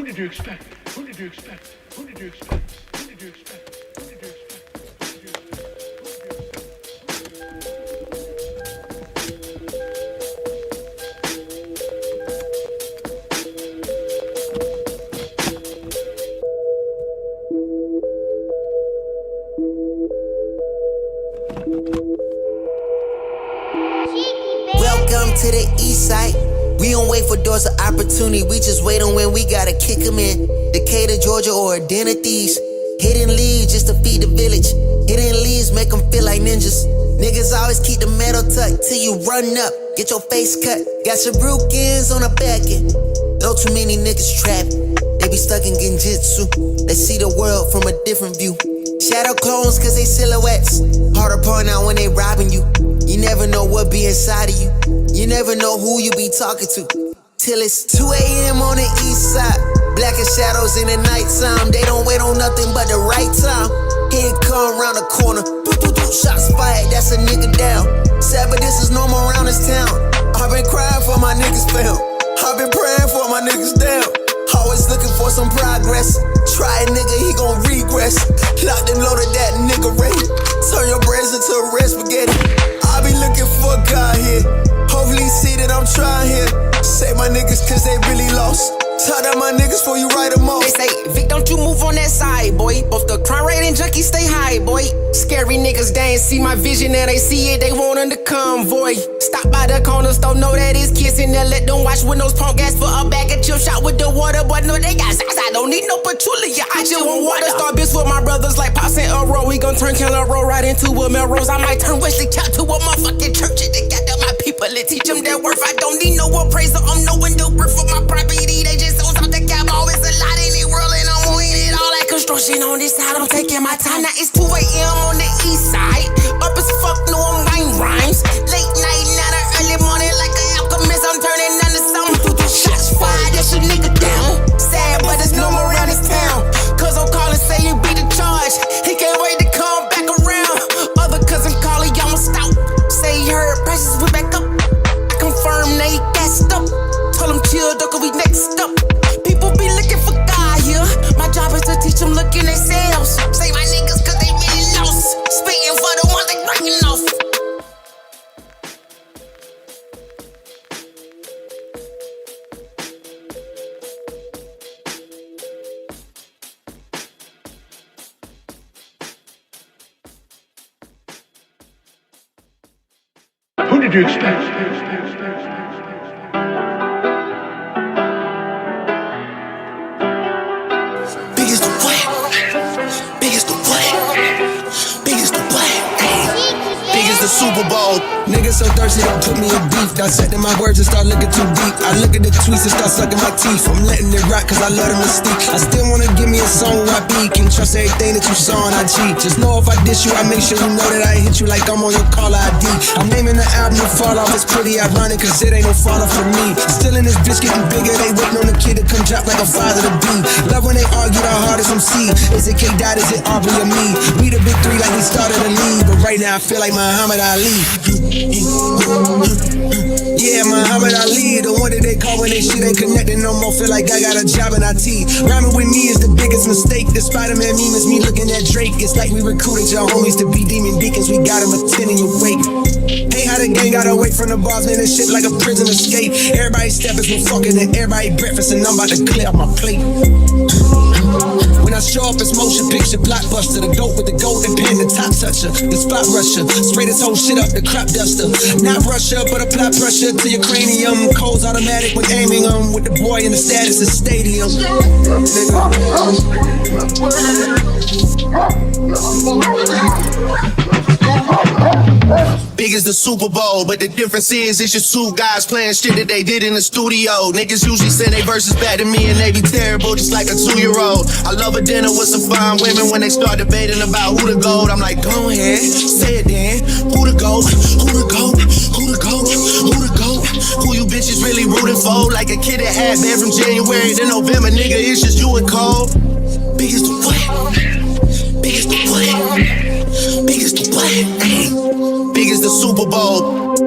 Who did you expect? Who did you expect? Who did you expect? Who did you expect? Who did you expect? Welcome to the east side. We don't wait for doors of opportunity, we just wait on when we gotta kick them in. Decatur, Georgia, or a den of thieves. Hidden leaves just to feed the village. Hidden leaves make them feel like ninjas. Niggas always keep the metal tucked till you run up, get your face cut. Got your brookins on the back end. Know too many niggas trapped. They be stuck in genjutsu. They see the world from a different view. Shadow clones cause they silhouettes. Hard to point out when they robbing you. You never know what be inside of you. You never know who you be talking to. Till it's 2 a.m. on the east side. Black as shadows in the nighttime. They don't wait on nothing but the right time. He ain't come around the corner. Shots fired, that's a nigga down. Sad, but this is normal around this town. I've been crying for my niggas found. I've been praying for my niggas down. Always looking for some progress. Try a nigga, he gon' regress. Locked and loaded that nigga ready. Turn your brains into a red spaghetti. I be looking for God here. Hopefully see that I'm trying here. Save my niggas cause they really lost. Tell them my niggas before you write them off. They say, Vic, don't you move on that side, boy. Both the crime rate and junkies stay high, boy. Scary niggas, they ain't see my vision and they see it, they want on the convoy. Stop by the corner store, know that it's kissing. Then let them watch windows, punk gas for a bag of chip shot with the water. But no, they got size, I don't need no patchouli. I just want water. Star bitch with my brothers like Pops and Earl. We gon' turn Keller Road right into a Melrose. I might turn Wesley Cap to a motherfucking church. They got my people and teach them their worth. I don't need no appraiser, I'm knowing the worth of my property. They just owns out the cap, always a lot in the world, and I'm winning it all like construction on this side. I'm taking my time, now it's 2 a.m. on the east side. Up as fuck, no, I'm writing rhymes. Late night, now the early morning, like an alchemist, I'm turning into something. Shots fired, that's your nigga down. Sad, but it's normal around this town. Cause I'm calling, say you beat the charge. He can't wait to come back around. Other cousin call, he almost out. Say he heard prices, we back up. Confirm they gassed up. Told him chill, though, cause we next up. People be looking for God here. My job is to teach them look in themselves. Say my niggas cause they really lost. Spitting for the ones they breaking off. Who did you expect? Biggest the what? Biggest the what? Biggest the what? Biggest the Super Bowl. Niggas so thirsty, don't put me in beef. Dissecting my words and start looking too deep. I look at the tweets and start sucking my teeth. I'm letting it rock cause I love the mystique. I still wanna give me a song where I be. Can't trust everything that you saw on IG. Just know if I diss you, I make sure you know that I hit you like I'm on your caller ID. I'm naming the album to fall off. It's pretty ironic cause it ain't no fall off for me. Still in this bitch getting bigger. They waiting on the kid to come drop like a father to be. Love when they argue the hardest MC. Is it K-Dot, is it Aubrey or me? We the big three like we started the league. But right now I feel like Muhammad Ali. Yeah, Muhammad Ali, the one that they call when they shit ain't connected no more. Feel like I got a job in IT. Rhyming with me is the biggest mistake. The Spider-Man meme is me looking at Drake. It's like we recruited your homies to be demon deacons. We got them attending your wake. Hey, how the gang got away from the bars, man, this shit like a prison escape. Everybody stepping from fucking and everybody breakfast, and I'm about to clear up my plate. When I show up, it's motion picture, blockbuster. The goat with the golden pen, the top toucher, the spot rusher. Spray this whole shit up, the crop duster. Not Russia, but apply pressure to your cranium. Codes automatic when aiming with the boy in the status of stadium. Big as the Super Bowl, but the difference is it's just two guys playing shit that they did in the studio. Niggas usually send they verses back to me and they be terrible, just like a 2-year-old. I love a dinner with some fine women. When they start debating about who the GOAT, I'm like, go ahead, say it then. Who the GOAT? Who the GOAT? Who the GOAT? Who the GOAT? Who you bitches really rooting for? Like a kid that had been from January to November, nigga, it's just you and Cole. Big as the what? Big as the what? Big as the what? Hey. Big as the Super Bowl.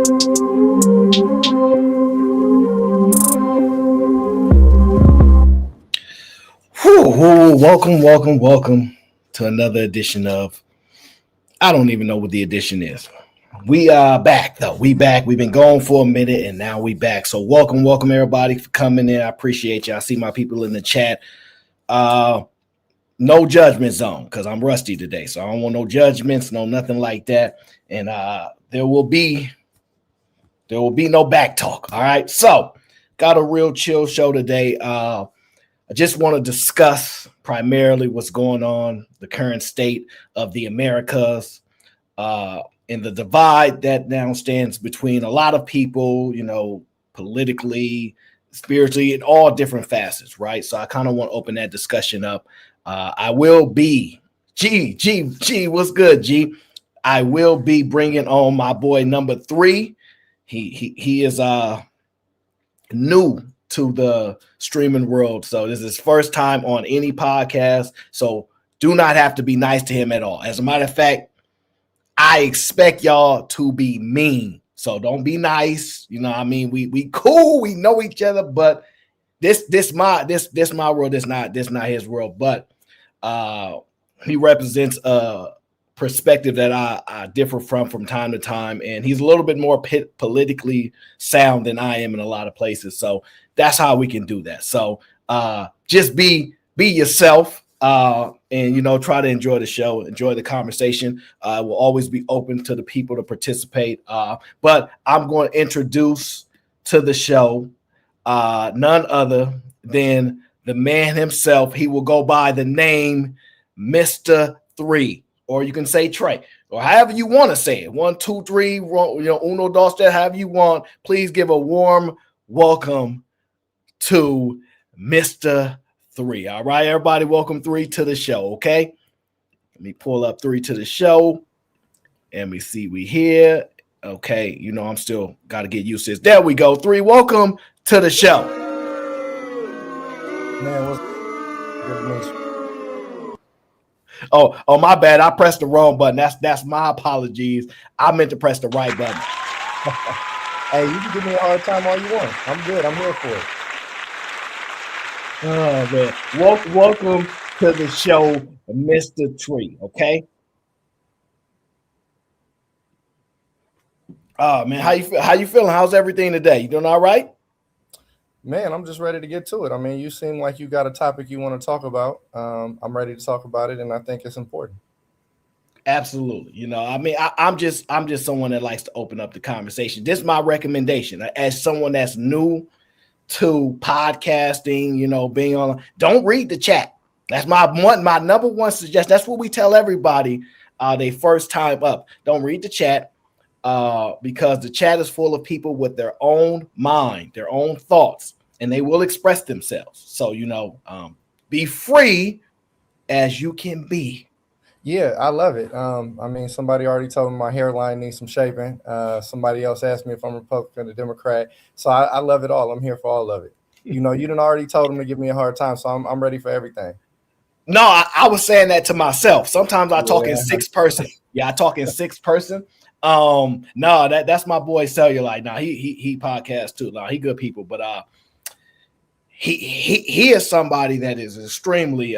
welcome to another edition of, I don't even know what the edition is. We are back though. We back. We've been gone for a minute and now we back. So welcome everybody for coming in. I appreciate you. I see my people in the chat. No judgment zone because I'm rusty today. So I don't want no judgments, no nothing like that. And there will be no back talk. All right. So got a real chill show today. I just want to discuss primarily what's going on, the current state of the Americas, and the divide that now stands between a lot of people, politically, spiritually, in all different facets, right? So I kind of want to open that discussion up. I will be, G, what's good, G? I will be bringing on my boy number 3. He is new to the streaming world. So this is his first time on any podcast. So do not have to be nice to him at all. As a matter of fact, I expect y'all to be mean. So don't be nice. You know what I mean? We cool, we know each other, but this my world, this not his world. But he represents a perspective that I differ from time to time, and he's a little bit more politically sound than I am in a lot of places. So that's how we can do that. So just be yourself, and try to enjoy the show, enjoy the conversation. We'll always be open to the people to participate. But I'm going to introduce to the show none other than the man himself. He will go by the name Mr. 3. Or you can say Trey, or however you want to say it. 1, 2, 3, uno, dos, tres, however you want. Please give a warm welcome to Mr. 3. All right, everybody, welcome 3 to the show, okay? Let me pull up 3 to the show, and we see we here. Okay, I'm still got to get used to this. There we go, 3, welcome to the show. Man, what's good to meet you? Oh, my bad. I pressed the wrong button. That's my apologies. I meant to press the right button. Hey, you can give me a hard time all you want. I'm good. I'm here for it. Oh man, welcome to the show, Mr. 3. Okay. Oh man, how you feeling? How's everything today? You doing all right? Man, I'm just ready to get to it. I mean, you seem like you got a topic you want to talk about. I'm ready to talk about it, and I think it's important. Absolutely. I'm just someone that likes to open up the conversation. This is my recommendation as someone that's new to podcasting, being on. Don't read the chat. That's my number one suggestion. That's what we tell everybody they first time up. Don't read the chat because the chat is full of people with their own mind, their own thoughts, and they will express themselves. So, be free as you can be. Yeah, I love it. I mean, somebody already told me my hairline needs some shaping. Somebody else asked me if I'm Republican or Democrat. So I love it all. I'm here for all of it. You done already told them to give me a hard time, so I'm ready for everything. No, I was saying that to myself. Sometimes I talk in 6 person. Yeah, I talk in 6 person. No, that's my boy Cellulite. Now he podcasts too. Now he good people, but he is somebody that is extremely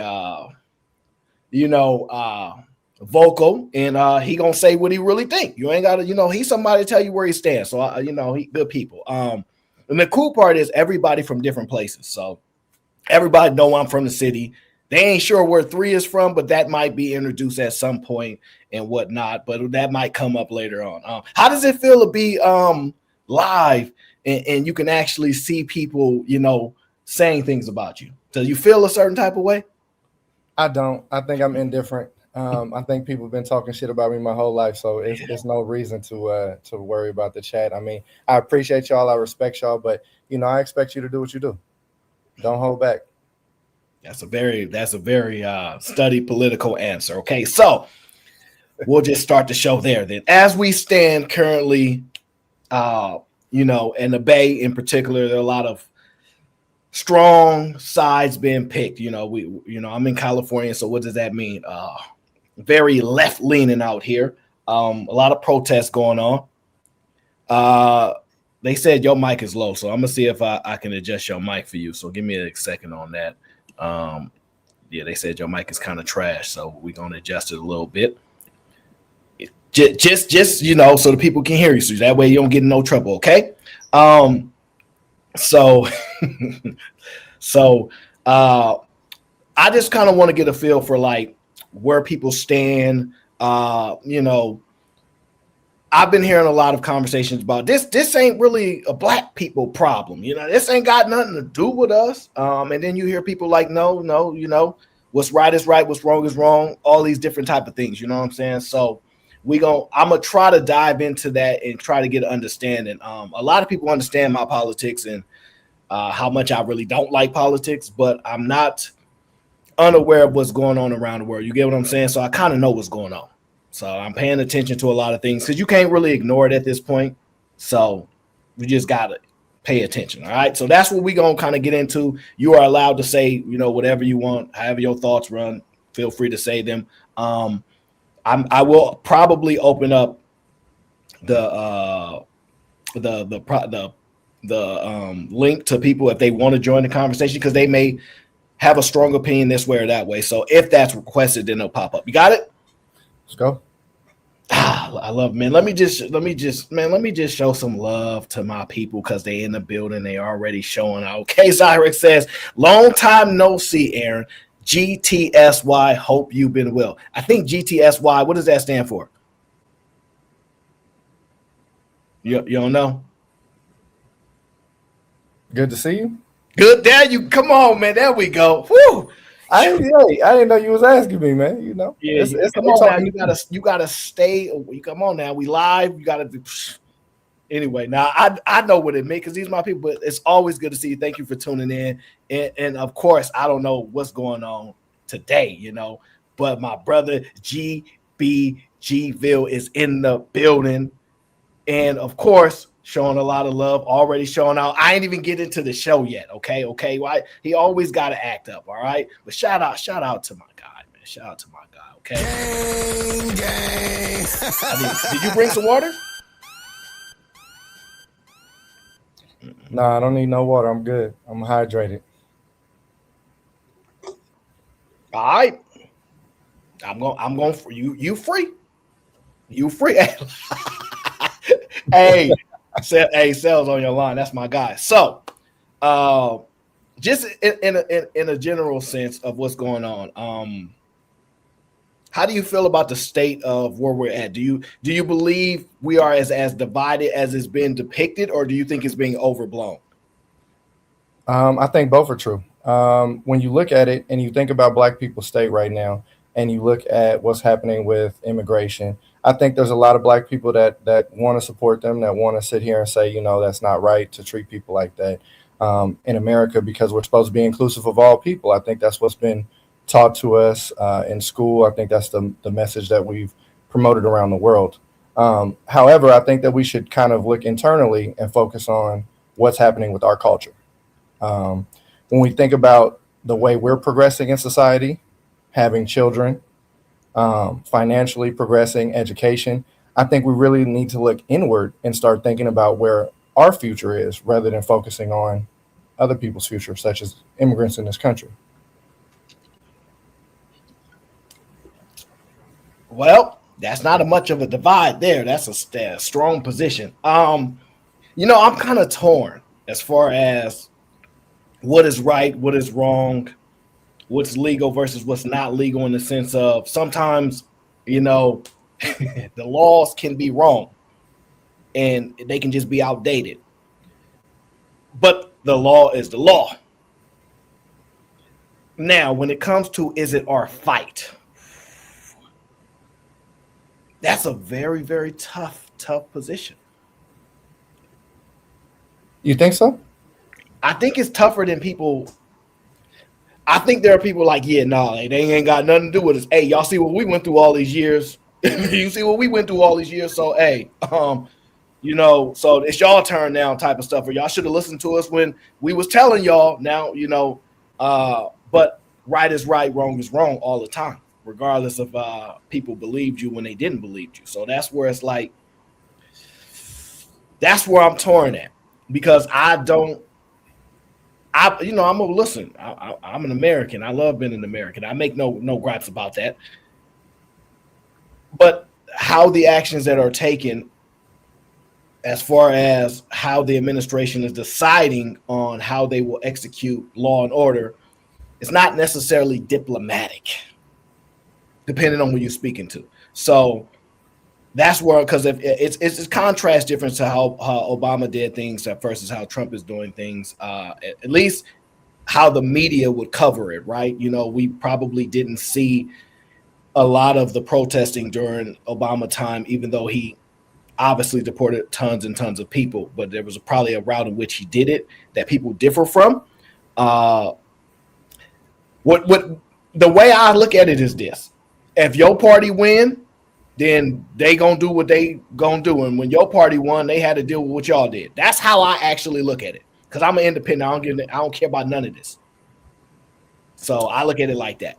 vocal, and he gonna say what he really think. You ain't gotta, he's somebody to tell you where he stands. So he good people. And the cool part is everybody from different places. So everybody know I'm from the city. They ain't sure where 3 is from, but that might be introduced at some point and whatnot. But that might come up later on. How does it feel to be live and you can actually see people, saying things about you? Do you feel a certain type of way? I don't. I think I'm indifferent. I think people have been talking shit about me my whole life, so it's no reason to worry about the chat. I mean, I appreciate y'all. I respect y'all, but I expect you to do what you do. Don't hold back. That's a very studied political answer. Okay, so we'll just start the show there then. As we stand currently, in the Bay in particular, there are a lot of strong sides being picked. I'm in California, so what does that mean? Very left leaning out here. A lot of protests going on. They said your mic is low, so I'm gonna see if I can adjust your mic for you. So give me a second on that. Yeah, they said your mic is kind of trash, so we're gonna adjust it a little bit. Just so the people can hear you, so that way you don't get in no trouble. Okay. So so I just kind of want to get a feel for like where people stand. I've been hearing a lot of conversations about this. This ain't really a black people problem. This ain't got nothing to do with us. And then you hear people like, no, what's right is right, what's wrong is wrong. All these different type of things. You know what I'm saying? So I'm gonna try to dive into that and try to get an understanding. A lot of people understand my politics and how much I really don't like politics, but I'm not unaware of what's going on around the world. You get what I'm saying? So I kind of know what's going on. So I'm paying attention to a lot of things because you can't really ignore it at this point. So we just got to pay attention. All right. So that's what we're going to kind of get into. You are allowed to say, whatever you want, however your thoughts run, feel free to say them. I will probably open up the link to people if they want to join the conversation because they may have a strong opinion this way or that way. So if that's requested, then it'll pop up. You got it? Let's go. I love, man. Let me just show some love to my people because they in the building. They already showing out. Okay, Zyrex says, long time no see, Aaron. GTSY, hope you've been well. I think GTSY, what does that stand for? You don't know? Good to see you. Good, there you come on, man. There we go. Woo! I didn't know you was asking me, man. Yeah, come on now. You gotta stay. Come on now. We live. You gotta do. Anyway, now I know what it means because these are my people. But it's always good to see you. Thank you for tuning in. And of course, I don't know what's going on today, but my brother GBGville is in the building, and of course, showing a lot of love, already showing out. I ain't even get into the show yet. Okay. Why he always got to act up. All right. But shout out to my guy, man. Shout out to my guy. Okay. Gang. Did you bring some water? No, I don't need no water. I'm good. I'm hydrated. All right. I'm going for you. You free. Hey. Sales on your line. That's my guy. So, just in a general sense of what's going on, how do you feel about the state of where we're at? Do you believe we are as divided as it's been depicted, or do you think it's being overblown? I think both are true. When you look at it and you think about Black people's state right now, and you look at what's happening with immigration, I think there's a lot of Black people that want to support them, that want to sit here and say, that's not right to treat people like that in America because we're supposed to be inclusive of all people. I think that's what's been taught to us in school. I think that's the message that we've promoted around the world. However, I think that we should kind of look internally and focus on what's happening with our culture. When we think about the way we're progressing in society, having children, financially progressing, education, I think we really need to look inward and start thinking about where our future is rather than focusing on other people's future, such as immigrants in this country. Well, that's not much of a divide there. That's a strong position. I'm kind of torn as far as what is right, what is wrong, what's legal versus what's not legal, in the sense of sometimes, the laws can be wrong and they can just be outdated. But the law is the law. Now, when it comes to, is it our fight? That's a very, very tough position. You think so? I think it's tougher than people. I think there are people like, they ain't got nothing to do with us. Hey, y'all see what we went through all these years? You see what we went through all these years? So, hey, so it's y'all turn now type of stuff. Or y'all should have listened to us when we was telling y'all now, but right is right, wrong is wrong all the time, regardless of people believed you when they didn't believe you. So that's where it's like, that's where I'm torn at, because I don't I'm a listen. I'm an American. I love being an American. I make no gripes about that. But how the actions that are taken, as far as how the administration is deciding on how they will execute law and order, it's not necessarily diplomatic, depending on who you're speaking to. So that's where, because if it's a contrast difference to how Obama did things versus how Trump is doing things. At least how the media would cover it, right? We probably didn't see a lot of the protesting during Obama time, even though he obviously deported tons and tons of people. But there was probably a route in which he did it that people differ from. Uh, what the way I look at it is this: if your party win, then they gonna do what they gonna do, and when your party won, they had to deal with what y'all did. That's how I actually look at it. Because I'm an independent, I don't care about none of this. So I look at it like that.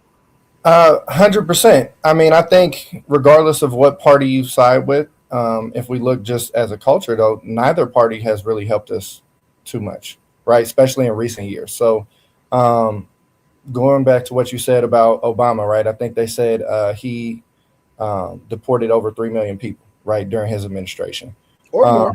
100%. I mean, I think regardless of what party you side with, if we look just as a culture, though, neither party has really helped us too much, right? Especially in recent years. So, going back to what you said about Obama, right? I think they said he deported over 3 million people, right, during his administration. Or more.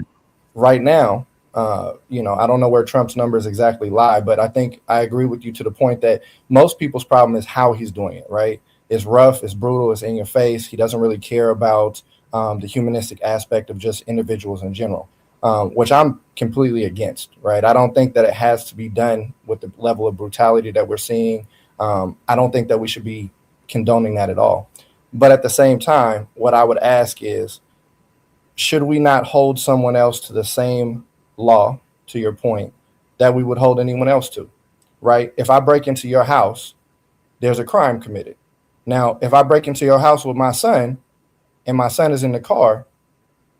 Right now, I don't know where Trump's numbers exactly lie, but I think I agree with you to the point that most people's problem is how he's doing it, right? It's rough, it's brutal, it's in your face. He doesn't really care about the humanistic aspect of just individuals in general, which I'm completely against, right? I don't think that it has to be done with the level of brutality that we're seeing. I don't think that we should be condoning that at all. But at the same time, what I would ask is, should we not hold someone else to the same law, to your point, that we would hold anyone else to, right? If I break into your house, there's a crime committed. Now, if I break into your house with my son and my son is in the car,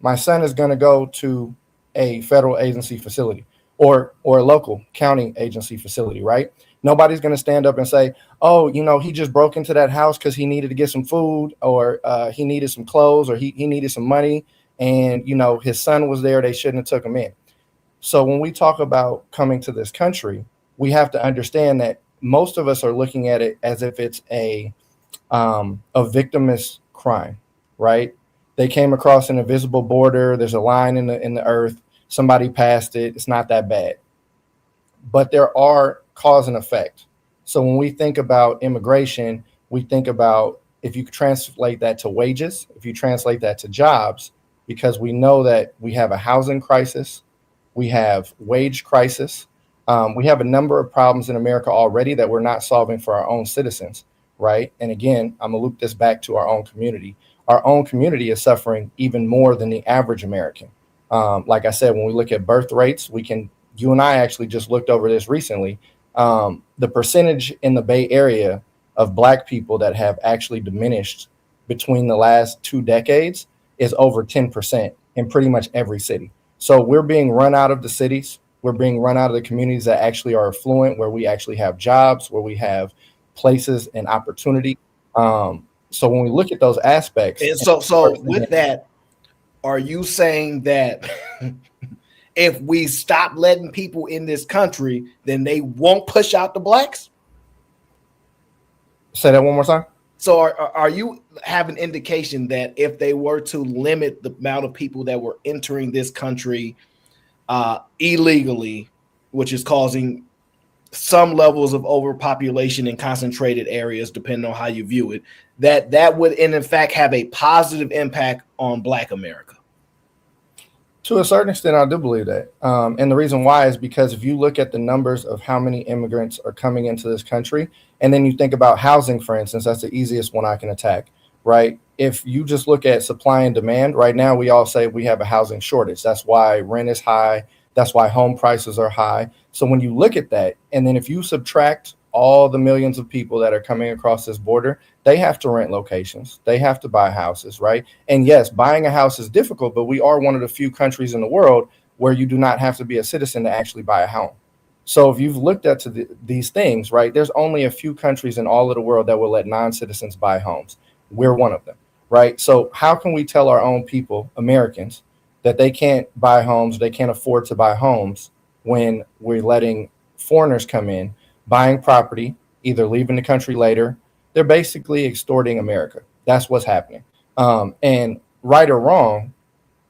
my son is going to go to a federal agency facility or a local county agency facility, right? Nobody's going to stand up and say, oh, he just broke into that house because he needed to get some food, or he needed some clothes, or he needed some money. And, his son was there. They shouldn't have took him in. So when we talk about coming to this country, we have to understand that most of us are looking at it as if it's a victimless crime, right? They came across an invisible border. There's a line in the earth. Somebody passed it. It's not that bad. But there are cause and effect. So when we think about immigration, we think about, if you translate that to wages, if you translate that to jobs, because we know that we have a housing crisis, we have wage crisis, we have a number of problems in America already that we're not solving for our own citizens, right? And again, I'm gonna loop this back to our own community. Our own community is suffering even more than the average American. Like I said, when we look at birth rates, you and I actually just looked over this recently. The percentage in the Bay Area of Black people that have actually diminished between the last 2 decades is over 10% in pretty much every city. So we're being run out of the cities. We're being run out of the communities that actually are affluent, where we actually have jobs, where we have places and opportunity. So when we look at those aspects, and so with that, are you saying that if we stop letting people in this country, then they won't push out the blacks? Say that one more time. So are you have an indication that if they were to limit the amount of people that were entering this country illegally, which is causing some levels of overpopulation in concentrated areas, depending on how you view it, that would in fact have a positive impact on Black America? To a certain extent, I do believe that. And the reason why is because if you look at the numbers of how many immigrants are coming into this country, and then you think about housing, for instance, that's the easiest one I can attack, right? If you just look at supply and demand, right now we all say we have a housing shortage. That's why rent is high. That's why home prices are high. So when you look at that, and then if you subtract all the millions of people that are coming across this border, they have to rent locations. They have to buy houses, right? And yes, buying a house is difficult, but we are one of the few countries in the world where you do not have to be a citizen to actually buy a home. So if you've looked at these things, right, there's only a few countries in all of the world that will let non-citizens buy homes. We're one of them, right? So how can we tell our own people, Americans, that they can't buy homes, they can't afford to buy homes, when we're letting foreigners come in, buying property, either leaving the country later. They're basically extorting America. That's what's happening. And right or wrong,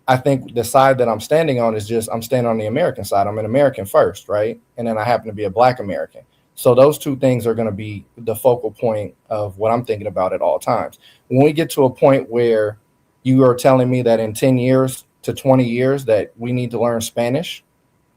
I think the side that I'm standing on is just I'm standing on the American side. I'm an American first, right? And then I happen to be a Black American. So those two things are going to be the focal point of what I'm thinking about at all times. When we get to a point where you are telling me that in 10 years to 20 years that we need to learn Spanish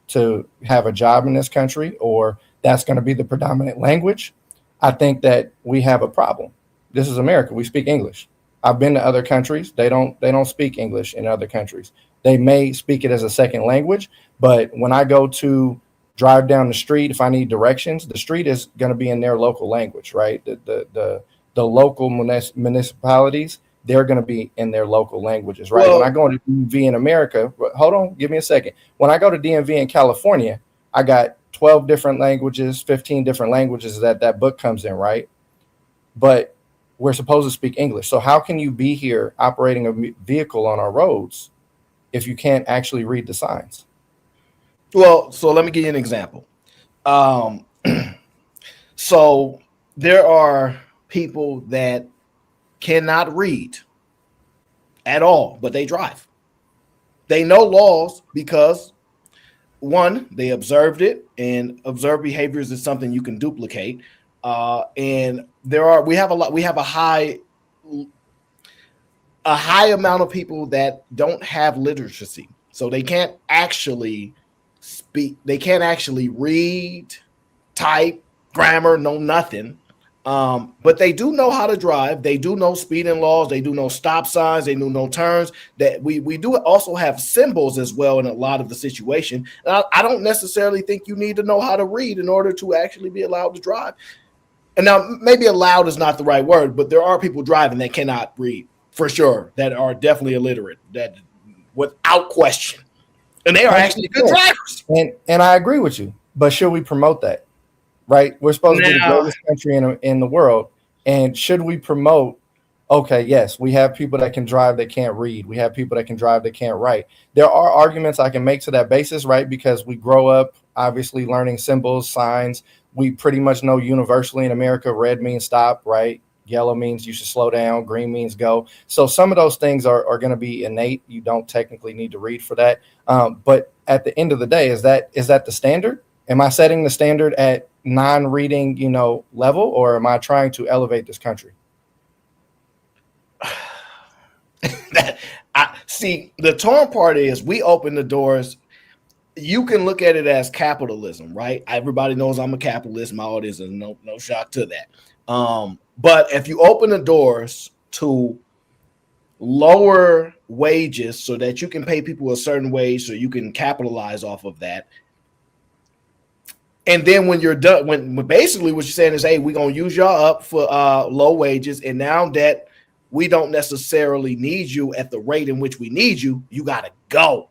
to have a job in this country, or that's going to be the predominant language, I think that we have a problem. This is America. We speak English. I've been to other countries. They don't speak English in other countries. They may speak it as a second language, but when I go to drive down the street, if I need directions, the street is going to be in their local language, right? The local municipalities, they're going to be in their local languages, right? Well, when I go to DMV in America, hold on, give me a second. When I go to DMV in California, I got 12 different languages, 15 different languages that book comes in, right? But we're supposed to speak English. So how can you be here operating a vehicle on our roads if you can't actually read the signs? well, so let me give you an example. Um, so there are people that cannot read at all, but they drive. They know laws because one, they observed it, and observed behaviors is something you can duplicate. And we have a high amount of people that don't have literacy, so they can't actually speak, they can't actually read, type, grammar, know nothing. But they do know how to drive. They do know speeding laws. They do know stop signs. They do know turns. That we do also have symbols as well in a lot of the situation. I don't necessarily think you need to know how to read in order to actually be allowed to drive. And now maybe allowed is not the right word, but there are people driving that cannot read for sure, that are definitely illiterate, that without question. And they are actually good drivers. And I agree with you. But should we promote that? Right? We're supposed to be the greatest country in the world. And should we promote, okay, yes, we have people that can drive that can't read. We have people that can drive that can't write. There are arguments I can make to that basis, right? Because we grow up obviously learning symbols, signs. We pretty much know universally in America, red means stop, right? Yellow means you should slow down. Green means go. So some of those things are going to be innate. You don't technically need to read for that. But at the end of the day, is that the standard? Am I setting the standard at non-reading, level, or am I trying to elevate this country? See, the torn part is we open the doors. You can look at it as capitalism, right? Everybody knows I'm a capitalist. My audience is no shock to that. But if you open the doors to lower wages so that you can pay people a certain wage so you can capitalize off of that, and then when you're done, when basically what you're saying is, hey, we're going to use y'all up for low wages. And now that we don't necessarily need you at the rate in which we need you, you got to go.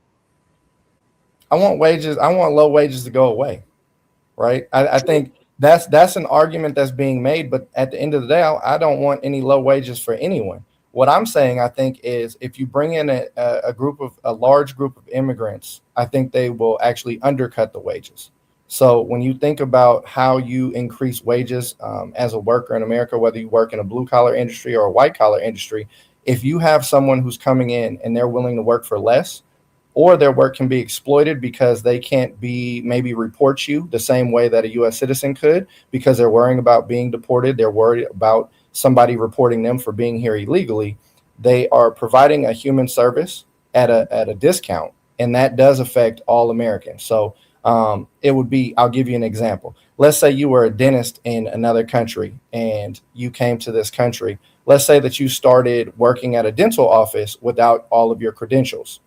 I want low wages to go away. Right. I think that's an argument that's being made. But at the end of the day, I don't want any low wages for anyone. What I'm saying, I think, is if you bring in a large group of immigrants, I think they will actually undercut the wages. So when you think about how you increase wages as a worker in America, whether you work in a blue collar industry or a white collar industry, if you have someone who's coming in and they're willing to work for less, or their work can be exploited because they can't maybe report you the same way that a U.S. citizen could because they're worrying about being deported. They're worried about somebody reporting them for being here illegally. They are providing a human service at a discount, and that does affect all Americans. So it would be, I'll give you an example. Let's say you were a dentist in another country and you came to this country. Let's say that you started working at a dental office without all of your credentials.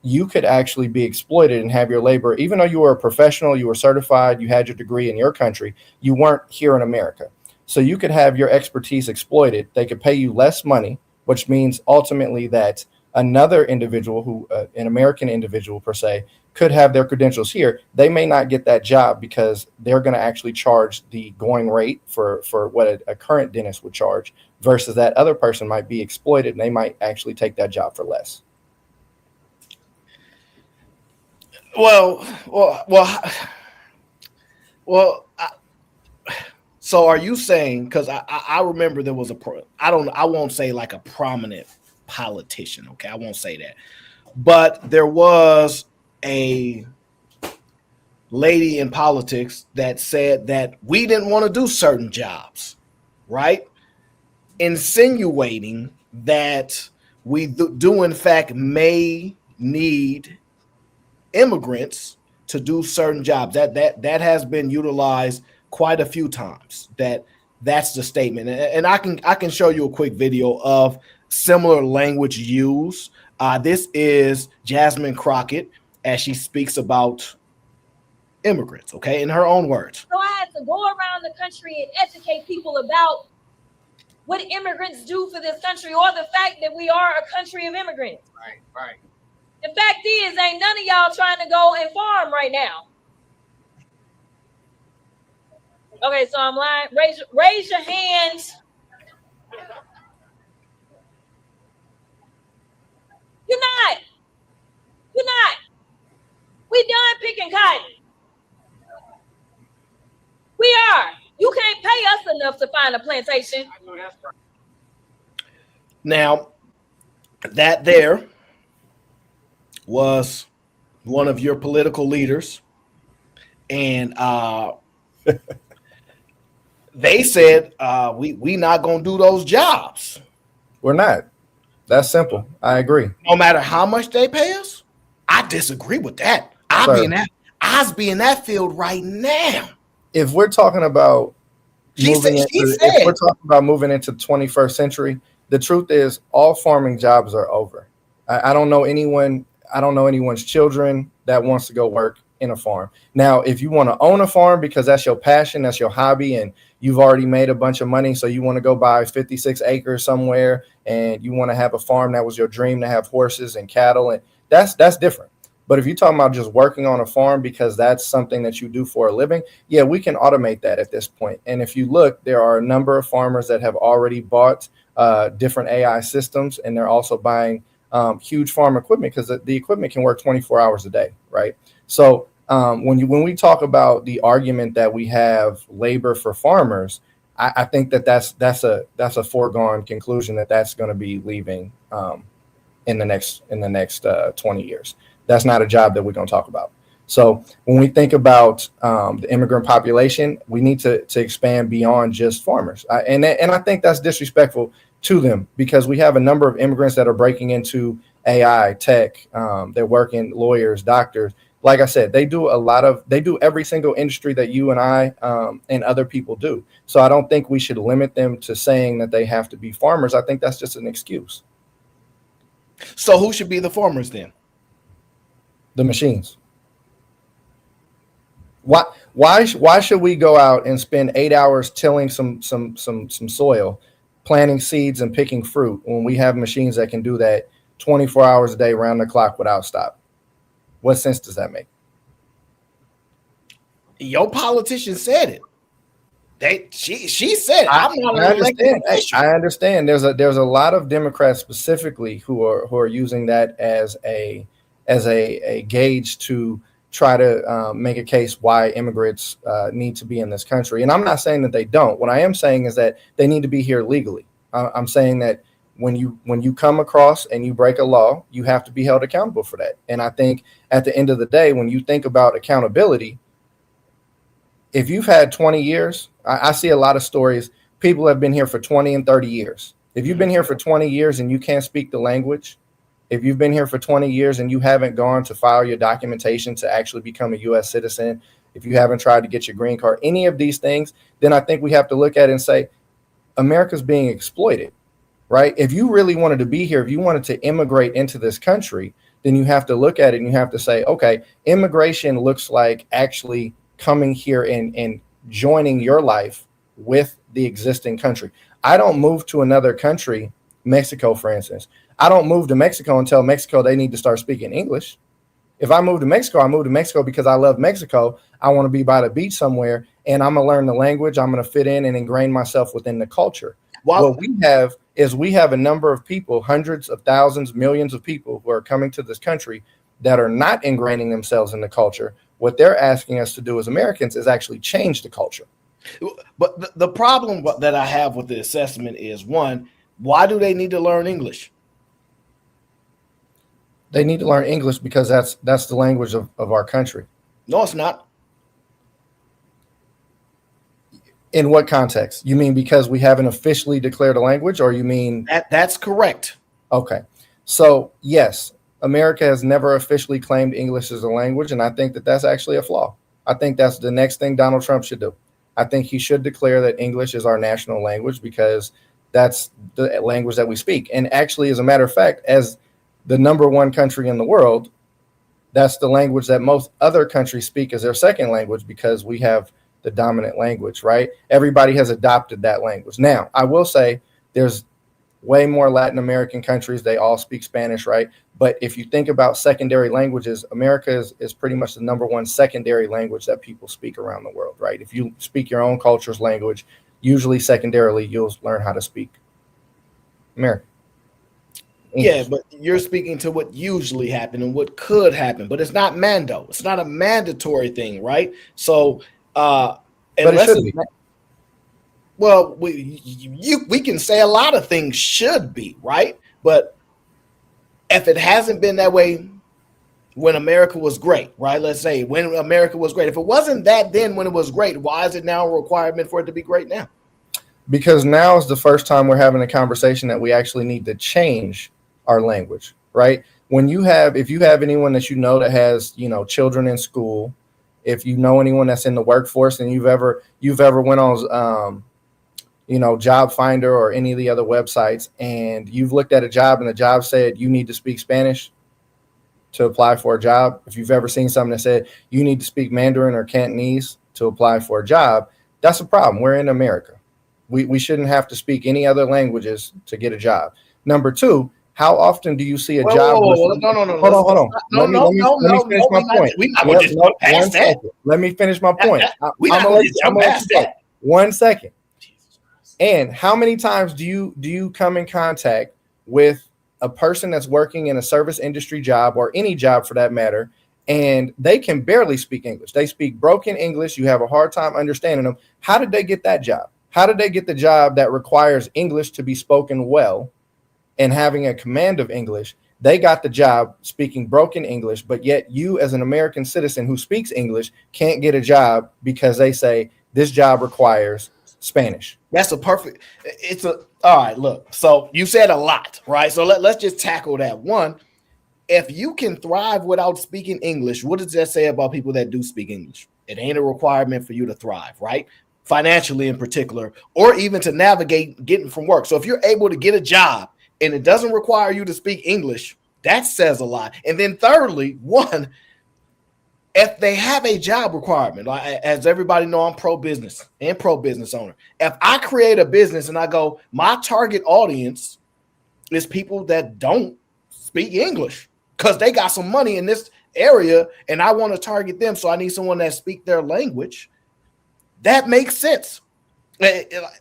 You could actually be exploited and have your labor, even though you were a professional, you were certified, you had your degree in your country, you weren't here in America. So you could have your expertise exploited. They could pay you less money, which means ultimately that another individual who, an American individual per se, could have their credentials here. They may not get that job because they're going to actually charge the going rate for what a current dentist would charge versus that other person might be exploited and they might actually take that job for less. Well, Well, so are you saying? Because I remember there was I won't say like a prominent politician. Okay, I won't say that, but there was a lady in politics that said that we didn't want to do certain jobs, right? Insinuating that we do in fact may need immigrants to do certain jobs. That has been utilized quite a few times. That's the statement, and I can show you a quick video of similar language used. This is Jasmine Crockett as she speaks about immigrants, okay, in her own words. So I had to go around the country and educate people about what immigrants do for this country, or the fact that we are a country of immigrants. Right. The fact is, ain't none of y'all trying to go and farm right now. Okay, so I'm lying. Raise your hands. You're not. We done picking cotton. We are. You can't pay us enough to find a plantation. Now, that there was one of your political leaders, and they said we not gonna do those jobs. We're not. That's simple. I agree. No matter how much they pay us. I disagree with that. I'll be in that field right now. If we're talking about if we're talking about moving into the 21st century, the truth is all farming jobs are over. I don't know anyone. I don't know anyone's children that wants to go work in a farm. Now, if you want to own a farm because that's your passion, that's your hobby, and you've already made a bunch of money, so you want to go buy 56 acres somewhere and you want to have a farm, that was your dream to have horses and cattle, and that's different. But if you're talking about just working on a farm because that's something that you do for a living, yeah, we can automate that at this point. And if you look, there are a number of farmers that have already bought different AI systems, and they're also buying huge farm equipment because the equipment can work 24 hours a day, right? So when we talk about the argument that we have labor for farmers, I think that's a foregone conclusion that's going to be leaving in the next 20 years. That's not a job that we're going to talk about. So when we think about the immigrant population, we need to expand beyond just farmers. And I think that's disrespectful to them because we have a number of immigrants that are breaking into AI, tech. They're working lawyers, doctors. Like I said, they do every single industry that you and I and other people do. So I don't think we should limit them to saying that they have to be farmers. I think that's just an excuse. So who should be the farmers then? The machines. Why should we go out and spend 8 hours tilling some soil, planting seeds and picking fruit when we have machines that can do that 24 hours a day, round the clock without stop? What sense does that make? Your politician said it. She said, "I'm not I understand. I understand. There's a lot of Democrats specifically who are using that as a gauge to try to make a case why immigrants need to be in this country. And I'm not saying that they don't. What I am saying is that they need to be here legally. I'm saying that when you come across and you break a law, you have to be held accountable for that. And I think at the end of the day, when you think about accountability, if you've had 20 years, I see a lot of stories. People have been here for 20 and 30 years. If you've been here for 20 years and you can't speak the language, if you've been here for 20 years and you haven't gone to file your documentation to actually become a U.S. citizen, if you haven't tried to get your green card, any of these things, then I think we have to look at it and say, America's being exploited, right? If you really wanted to be here, if you wanted to immigrate into this country, then you have to look at it and you have to say, okay, immigration looks like actually coming here and joining your life with the existing country. I don't move to another country, Mexico, for instance. I don't move to Mexico and tell Mexico they need to start speaking English. If I move to Mexico, I move to Mexico because I love Mexico. I want to be by the beach somewhere, and I'm going to learn the language. I'm going to fit in and ingrain myself within the culture. Wow. What we have a number of people, hundreds of thousands, millions of people who are coming to this country that are not ingraining themselves in the culture, What they're asking us to do as Americans is actually change the culture. But the problem that I have with the assessment is, one, why do they need to learn English? They need to learn English because that's the language of our country. No, it's not. In what context? You mean because we haven't officially declared a language, or you mean that's correct? Okay. So, yes, America has never officially claimed English as a language, and I think that that's actually a flaw. I think that's the next thing Donald Trump should do. I think he should declare that English is our national language because that's the language that we speak. And actually, as a matter of fact, as the number one country in the world, that's the language that most other countries speak as their second language because we have the dominant language, right? Everybody has adopted that language. Now, I will say there's way more Latin American countries. They all speak Spanish, right? But if you think about secondary languages, America is pretty much the number one secondary language that people speak around the world, right? If you speak your own culture's language, usually secondarily, you'll learn how to speak American. Yeah, but you're speaking to what usually happened and what could happen, but it's not mando. It's not a mandatory thing, right? So, but it should be. Well, we can say a lot of things should be, right? But if it hasn't been that way when America was great, right? Let's say when America was great. If it wasn't that then when it was great, why is it now a requirement for it to be great now? Because now is the first time we're having a conversation that we actually need to change our language, right? If you have anyone that you know that has, children in school, if you know anyone that's in the workforce and you've ever went on, Job Finder or any of the other websites, and you've looked at a job and the job said you need to speak Spanish to apply for a job. If you've ever seen something that said you need to speak Mandarin or Cantonese to apply for a job, that's a problem. We're in America. We shouldn't have to speak any other languages to get a job. Number two, how often do you see a job? No. Hold on. Let me finish my point. Let me finish my point. I'm gonna let you 1 second. And how many times do you come in contact with a person that's working in a service industry job or any job for that matter, and they can barely speak English? They speak broken English. You have a hard time understanding them. How did they get that job? How did they get the job that requires English to be spoken well and having a command of English? They got the job speaking broken English, but yet you as an American citizen who speaks English can't get a job because they say this job requires Spanish. That's all right, look. So you said a lot, right? So let's just tackle that. One, if you can thrive without speaking English, what does that say about people that do speak English? It ain't a requirement for you to thrive, right? Financially in particular, or even to navigate getting from work. So if you're able to get a job and it doesn't require you to speak English, that says a lot. And then thirdly, one, if they have a job requirement, as everybody know, I'm pro-business and pro-business owner. If I create a business and I go, my target audience is people that don't speak English because they got some money in this area and I want to target them. So I need someone that speaks their language. That makes sense.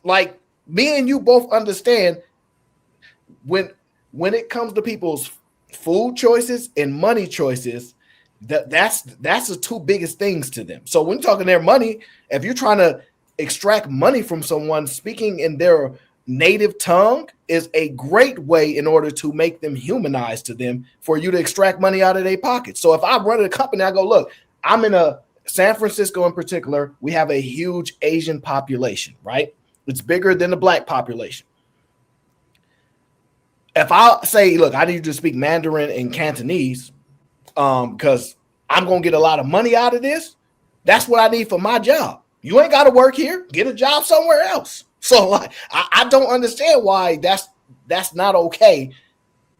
Like me and you both understand when it comes to people's food choices and money choices, that's the two biggest things to them. So when talking their money, if you're trying to extract money from someone, speaking in their native tongue is a great way in order to make them humanized to them for you to extract money out of their pockets. So if I run a company, I go, look, I'm in San Francisco in particular, we have a huge Asian population, right? It's bigger than the black population. If I say, look, I need you to speak Mandarin and Cantonese, because I'm going to get a lot of money out of this. That's what I need for my job. You ain't got to work here. Get a job somewhere else. So like, I don't understand why that's not okay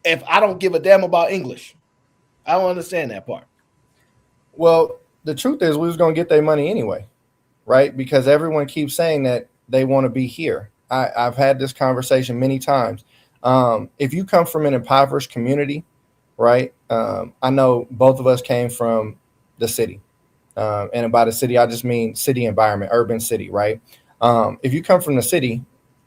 if I don't give a damn about English. I don't understand that part. Well, the truth is we was going to get their money anyway, right? Because everyone keeps saying that they want to be here. I've had this conversation many times. If you come from an impoverished community, right? I know both of us came from the city. And by the city, I just mean city environment, urban city, right? If you come from the city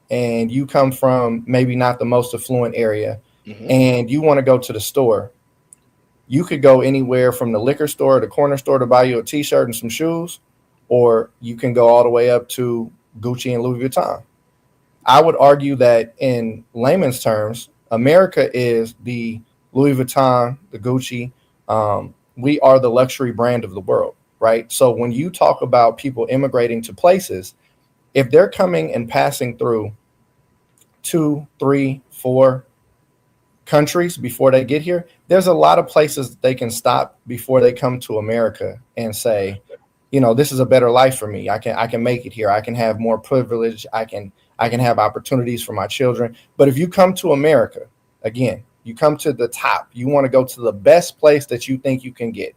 and you come from maybe not the most affluent area, and you want to go to the store, You could go anywhere from the liquor store to the corner store to buy you a t-shirt and some shoes, or you can go all the way up to Gucci and Louis Vuitton. I would argue that in layman's terms, America is the Louis Vuitton, the Gucci. We are the luxury brand of the world, right? So when you talk about people immigrating to places, if they're coming and passing through 2, 3, 4 countries before they get here, there's a lot of places they can stop before they come to America and say, you know, this is a better life for me. I can make it here. I can have more privilege. I can have opportunities for my children. But if you come to America, again, you come to the top, you want to go to the best place that you think you can get.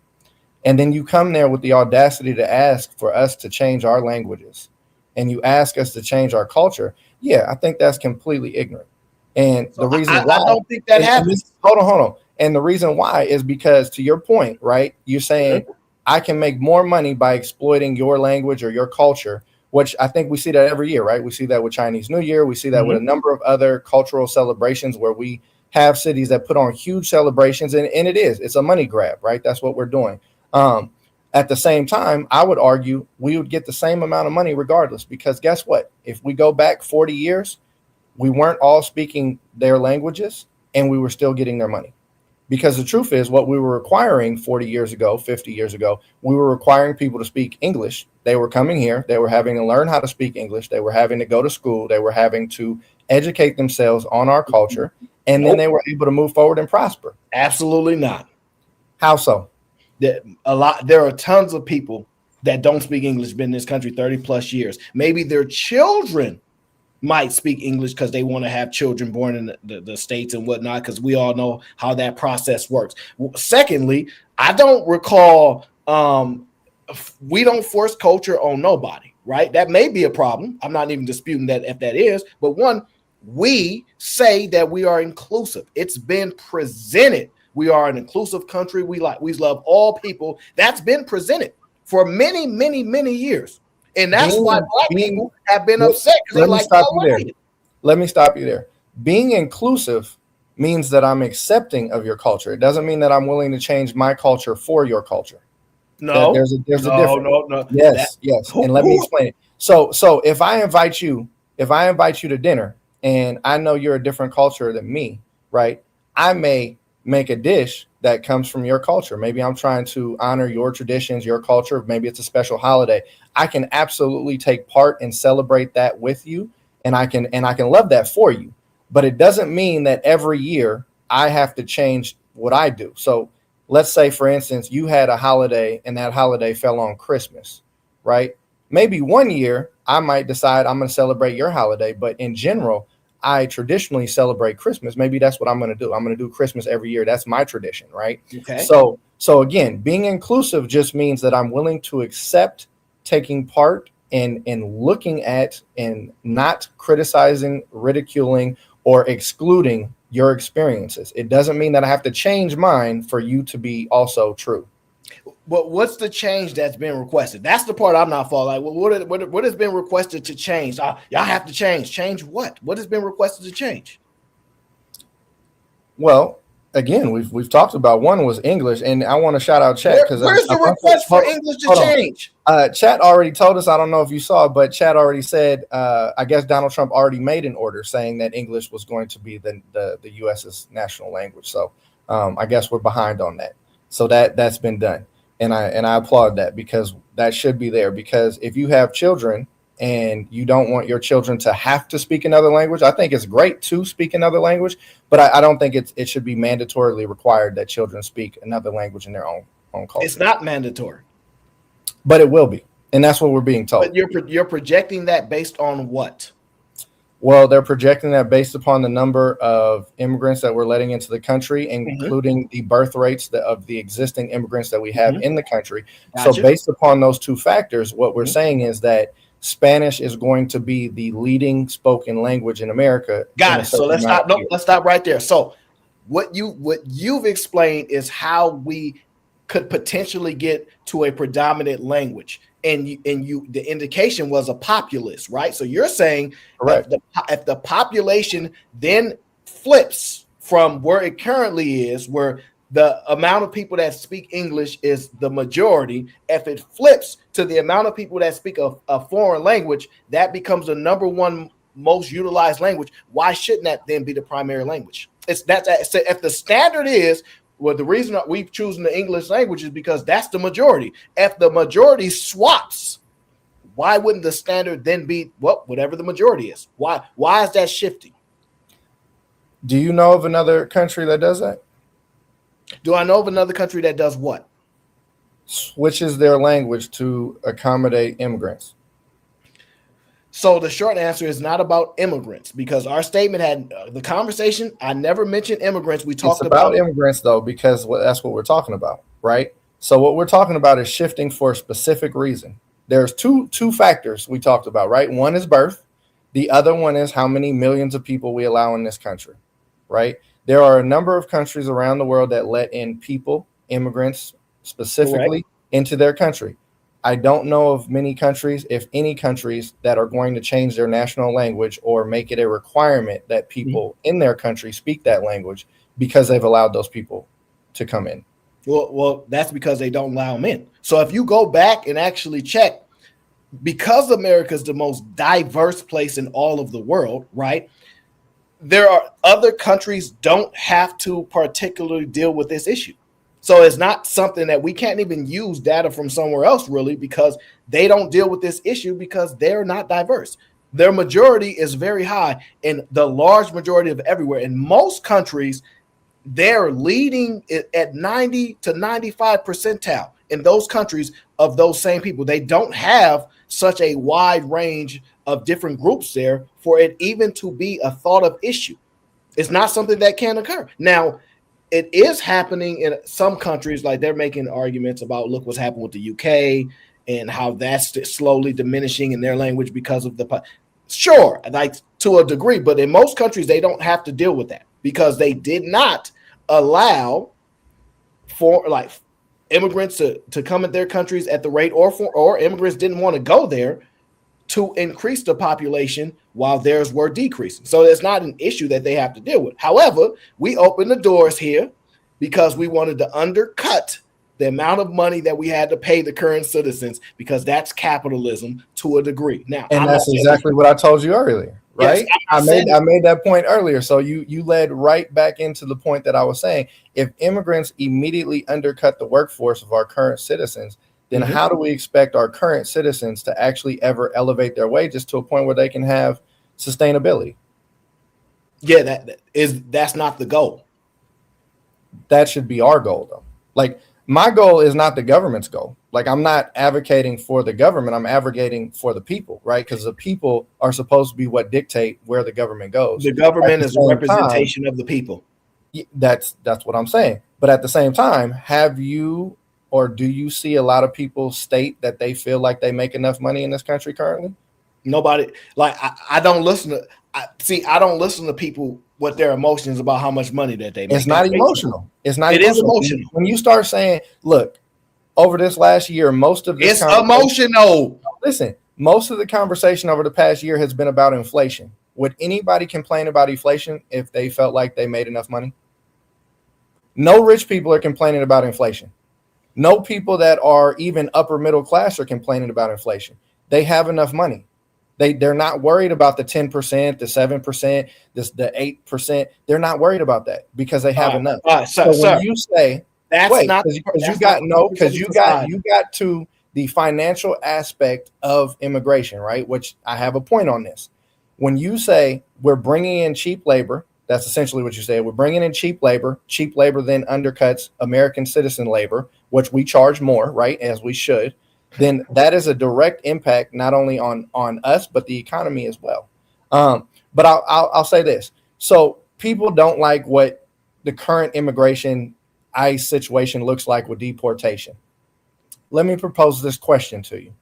And then you come there with the audacity to ask for us to change our languages, and you ask us to change our culture. Yeah, I think that's completely ignorant. And So the reason I why don't think that happens. hold on. And the reason why is because, to your point, right? You're saying I can make more money by exploiting your language or your culture, which I think we see that every year, right? We see that with Chinese New Year. We see that with a number of other cultural celebrations where we have cities that put on huge celebrations, and it's a money grab, right? That's what we're doing. At the same time, I would argue we would get the same amount of money regardless, because guess what? If we go back 40 years, we weren't all speaking their languages and we were still getting their money. Because the truth is, what we were requiring 40 years ago, 50 years ago, we were requiring people to speak English. They were coming here. They were having to learn how to speak English. They were having to go to school. They were having to educate themselves on our culture. And then they were able to move forward and prosper. Absolutely not. How so? There are tons of people that don't speak English, been in this country 30 plus years. Maybe their children might speak English because they want to have children born in the States and whatnot, because we all know how that process works. Secondly, I don't recall, we don't force culture on nobody, right? That may be a problem. I'm not even disputing that if that is, but one, we say that we are inclusive. It's been presented. We are an inclusive country. We love all people. That's been presented for many, many, many years. And that's why black people have been upset, because they're like, let me stop you there. Being inclusive means that I'm accepting of your culture. It doesn't mean that I'm willing to change my culture for your culture. No, there's a difference. No. Yes. And let me explain it. So if I invite you to dinner and I know you're a different culture than me, right? I may make a dish that comes from your culture. Maybe I'm trying to honor your traditions, your culture. Maybe it's a special holiday. I can absolutely take part and celebrate that with you, and I can love that for you. But it doesn't mean that every year I have to change what I do. So let's say, for instance, you had a holiday and that holiday fell on Christmas, right? Maybe one year I might decide I'm going to celebrate your holiday, but in general, I traditionally celebrate Christmas. Maybe that's what I'm going to do. I'm going to do Christmas every year. That's my tradition, right? Okay. So again, being inclusive just means that I'm willing to accept taking part in looking at and not criticizing, ridiculing, or excluding your experiences. It doesn't mean that I have to change mine for you to be also true. But what's the change that's been requested? That's the part I'm not following. Like, what has been requested to change? Y'all have to change. Change what? What has been requested to change? Well, again, we've talked about, one was English, and I want to shout out Chat, because where's the request for English to change? Chat already told us. I don't know if you saw, but Chat already said. I guess Donald Trump already made an order saying that English was going to be the U.S.'s national language. So I guess we're behind on that. So that's been done. And I applaud that, because that should be there. Because if you have children and you don't want your children to have to speak another language, I think it's great to speak another language, but I don't think it should be mandatorily required that children speak another language in their own culture. It's not mandatory, but it will be, and that's what we're being told. But you're projecting that based on what? Well, they're projecting that based upon the number of immigrants that we're letting into the country, including the birth rates of the existing immigrants that we have in the country. Gotcha. So based upon those two factors, what we're saying is that Spanish is going to be the leading spoken language in America. Got it. So let's stop right there. So what you've explained is how we could potentially get to a predominant language. And the indication was a populace, right? So you're saying if the population then flips from where it currently is, where the amount of people that speak English is the majority. If it flips to the amount of people that speak a foreign language, that becomes the number one most utilized language. Why shouldn't that then be the primary language? It's that's if the standard is, well, the reason we've chosen the English language is because that's the majority. If the majority swaps, why wouldn't the standard then be whatever the majority is? Why is that shifting? Do you know of another country that does that? Do I know of another country that does what? Switches their language to accommodate immigrants. So the short answer is not about immigrants, because our statement had the conversation. I never mentioned immigrants. We talked about immigrants though, because that's what we're talking about, right? So what we're talking about is shifting for a specific reason. There's two factors we talked about, right? One is birth. The other one is how many millions of people we allow in this country, right? There are a number of countries around the world that let in people, immigrants specifically, into their country. I don't know of many countries, if any countries, that are going to change their national language or make it a requirement that people in their country speak that language because they've allowed those people to come in. Well, that's because they don't allow them in. So if you go back and actually check, because America is the most diverse place in all of the world, right? There are other countries don't have to particularly deal with this issue. So it's not something that we can't even use data from somewhere else, really, because they don't deal with this issue because they're not diverse. Their majority is very high, and the large majority of everywhere. In most countries, they're leading at 90 to 95 percentile in those countries of those same people. They don't have such a wide range of different groups there for it even to be a thought of issue. It's not something that can occur. Now, it is happening in some countries, like they're making arguments about, look what's happened with the UK and how that's slowly diminishing in their language because of sure, like to a degree, but in most countries, they don't have to deal with that because they did not allow for like immigrants to come in their countries at the rate, or immigrants didn't want to go there to increase the population while theirs were decreasing. So it's not an issue that they have to deal with. However, we opened the doors here because we wanted to undercut the amount of money that we had to pay the current citizens, because that's capitalism to a degree. Now, and that's exactly what I told you earlier, right? Yes, I made that point earlier. So you led right back into the point that I was saying. If immigrants immediately undercut the workforce of our current citizens, then how do we expect our current citizens to actually ever elevate their wages to a point where they can have sustainability? Yeah, that's not the goal. That should be our goal, though. Like, my goal is not the government's goal. Like, I'm not advocating for the government. I'm advocating for the people, right? Because the people are supposed to be what dictate where the government goes. The government is a representation of the people. That's what I'm saying. But at the same time, have you or do you see a lot of people state that they feel like they make enough money in this country currently? Nobody. Like, I don't listen to. I don't listen to people what their emotions about how much money that they make. It's not emotional. It's not. It is emotional. When you start saying, "Look, over this last year, most of this it's emotional." Listen, most of the conversation over the past year has been about inflation. Would anybody complain about inflation if they felt like they made enough money? No rich people are complaining about inflation. No people that are even upper middle class are complaining about inflation. They have enough money. They're not worried about the 10%, the 7%, the 8%. They're not worried about that because they have enough. So when you say that's not because you got to the financial aspect of immigration, right? Which I have a point on this. When you say we're bringing in cheap labor, that's essentially what you say. We're bringing in cheap labor. Cheap labor then undercuts American citizen labor, which we charge more, right, as we should. Then that is a direct impact not only on us, but the economy as well. But I'll say this. So people don't like what the current immigration ICE situation looks like with deportation. Let me propose this question to you.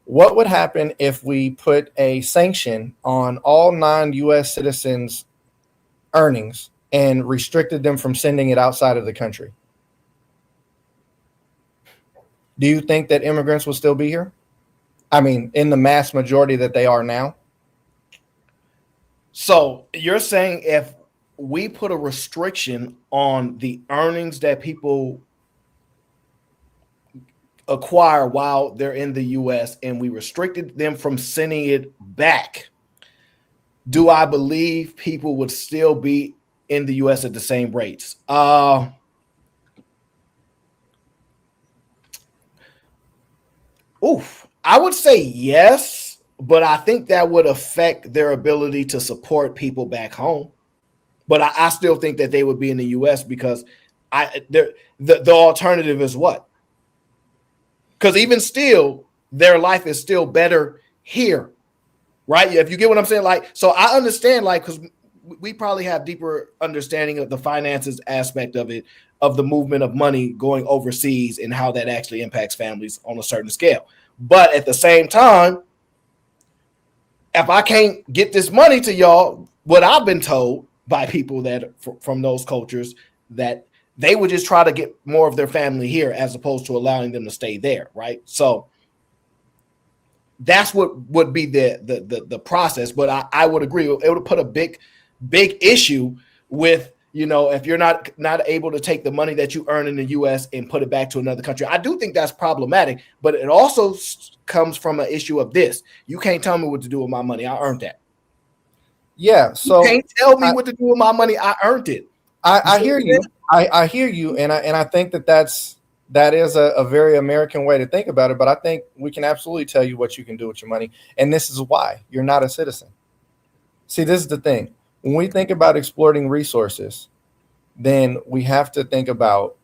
What would happen if we put a sanction on all non-U.S. citizens' earnings and restricted them from sending it outside of the country? Do you think that immigrants will still be here? I mean, in the mass majority that they are now? So you're saying if we put a restriction on the earnings that people acquire while they're in the US, and we restricted them from sending it back, do I believe people would still be in the US at the same rates? I would say yes, but I think that would affect their ability to support people back home. But I still think that they would be in the US because the alternative is what? Because even still, their life is still better here, right? If you get what I'm saying, like, so I understand, like, because we probably have deeper understanding of the finances aspect of it, of the movement of money going overseas and how that actually impacts families on a certain scale. But at the same time, if I can't get this money to y'all, what I've been told by people that from those cultures, that they would just try to get more of their family here as opposed to allowing them to stay there, right? So that's what would be the process. But I would agree, it would put a big issue with, you know, if you're not able to take the money that you earn in the US and put it back to another country. I do think that's problematic, but it also comes from an issue of this. You can't tell me what to do with my money. I earned that. Yeah. So you can't tell me what to do with my money. I earned it. I hear you. I hear you. And I think that is a very American way to think about it. But I think we can absolutely tell you what you can do with your money. And this is why you're not a citizen. See, this is the thing. When we think about exploiting resources, then we have to think about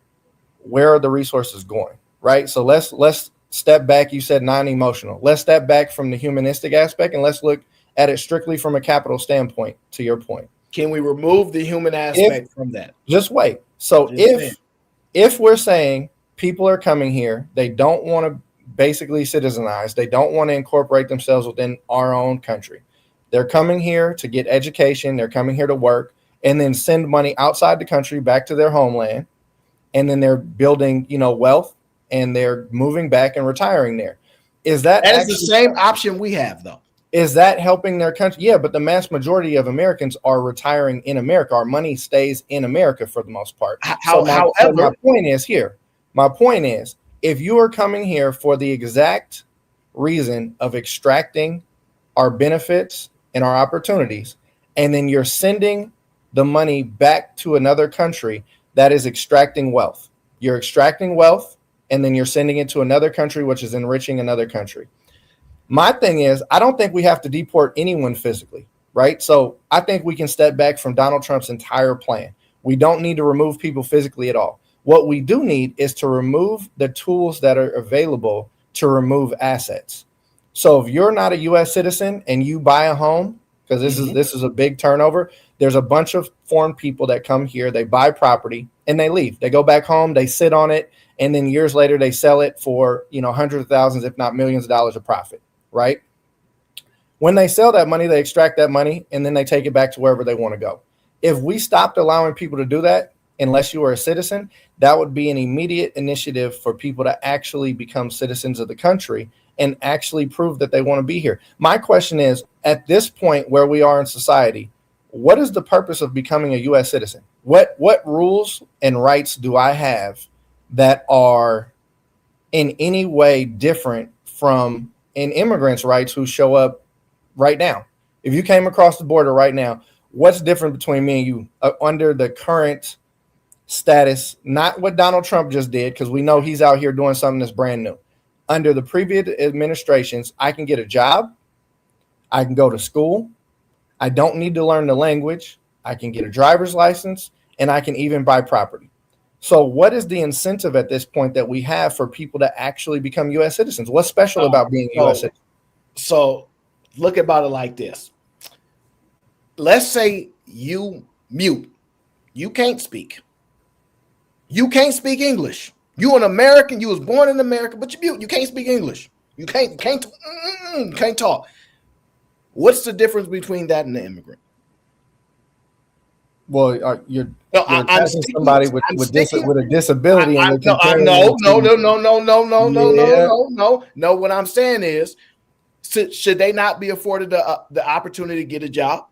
where are the resources going, right? So let's step back. You said non-emotional. Let's step back from the humanistic aspect and let's look at it strictly from a capital standpoint, to your point. Can we remove the human aspect from that? Just wait. So if we're saying people are coming here, they don't want to basically citizenize, they don't want to incorporate themselves within our own country. They're coming here to get education. They're coming here to work and then send money outside the country back to their homeland. And then they're building, wealth, and they're moving back and retiring there. That is the same option we have, though. Is that helping their country? Yeah, but the mass majority of Americans are retiring in America. Our money stays in America for the most part. However, my point is, if you are coming here for the exact reason of extracting our benefits and our opportunities, and then you're sending the money back to another country that is extracting wealth. You're extracting wealth, and then you're sending it to another country, which is enriching another country. My thing is, I don't think we have to deport anyone physically, right? So I think we can step back from Donald Trump's entire plan. We don't need to remove people physically at all. What we do need is to remove the tools that are available to remove assets. So if you're not a U.S. citizen and you buy a home, because this is a big turnover, there's a bunch of foreign people that come here, they buy property and they leave. They go back home, they sit on it, and then years later they sell it for hundreds of thousands, if not millions of dollars of profit, right? When they sell that money, they extract that money and then they take it back to wherever they want to go. If we stopped allowing people to do that, unless you are a citizen, that would be an immediate initiative for people to actually become citizens of the country and actually prove that they want to be here. My question is, at this point where we are in society, what is the purpose of becoming a U.S. citizen? What rules and rights do I have that are in any way different from an immigrant's rights who show up right now? If you came across the border right now, what's different between me and you under the current status? Not what Donald Trump just did, because we know he's out here doing something that's brand new. Under the previous administrations, I can get a job, I can go to school, I don't need to learn the language, I can get a driver's license, and I can even buy property. So what is the incentive at this point that we have for people to actually become U.S. citizens? What's special about being a U.S. citizen? So look about it like this. Let's say you mute. You can't speak. You can't speak English. You an American. You was born in America, but you mute. You can't speak English. You can't talk. What's the difference between that and the immigrant? Well, you're attacking somebody with a disability. No. What I'm saying is, should they not be afforded the opportunity to get a job?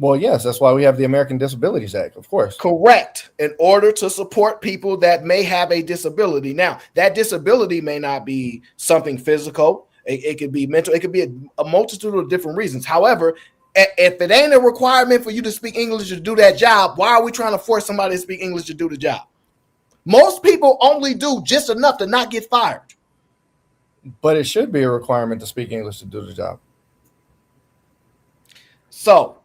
Well, yes, that's why we have the American Disabilities Act, of course. Correct. In order to support people that may have a disability. Now, that disability may not be something physical. It could be mental. It could be a multitude of different reasons. However, if it ain't a requirement for you to speak English to do that job, why are we trying to force somebody to speak English to do the job? Most people only do just enough to not get fired. But it should be a requirement to speak English to do the job. So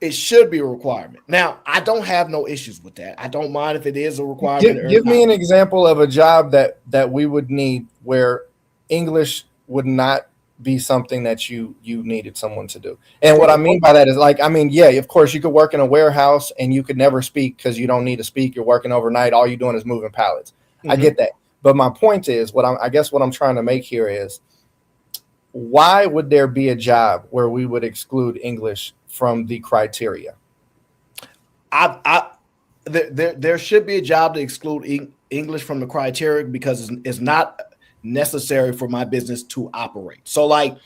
it should be a requirement. Now, I don't have no issues with that. I don't mind if it is a requirement. Give me an example of a job that we would need where English would not be something that you needed someone to do. And what I mean by that is, like, I mean, yeah, of course you could work in a warehouse and you could never speak because you don't need to speak. You're working overnight. All you're doing is moving pallets. Mm-hmm. I get that. But my point is, what I'm trying to make here is, why would there be a job where we would exclude English from the criteria? There should be a job to exclude English from the criteria because it's not necessary for my business to operate. So, like,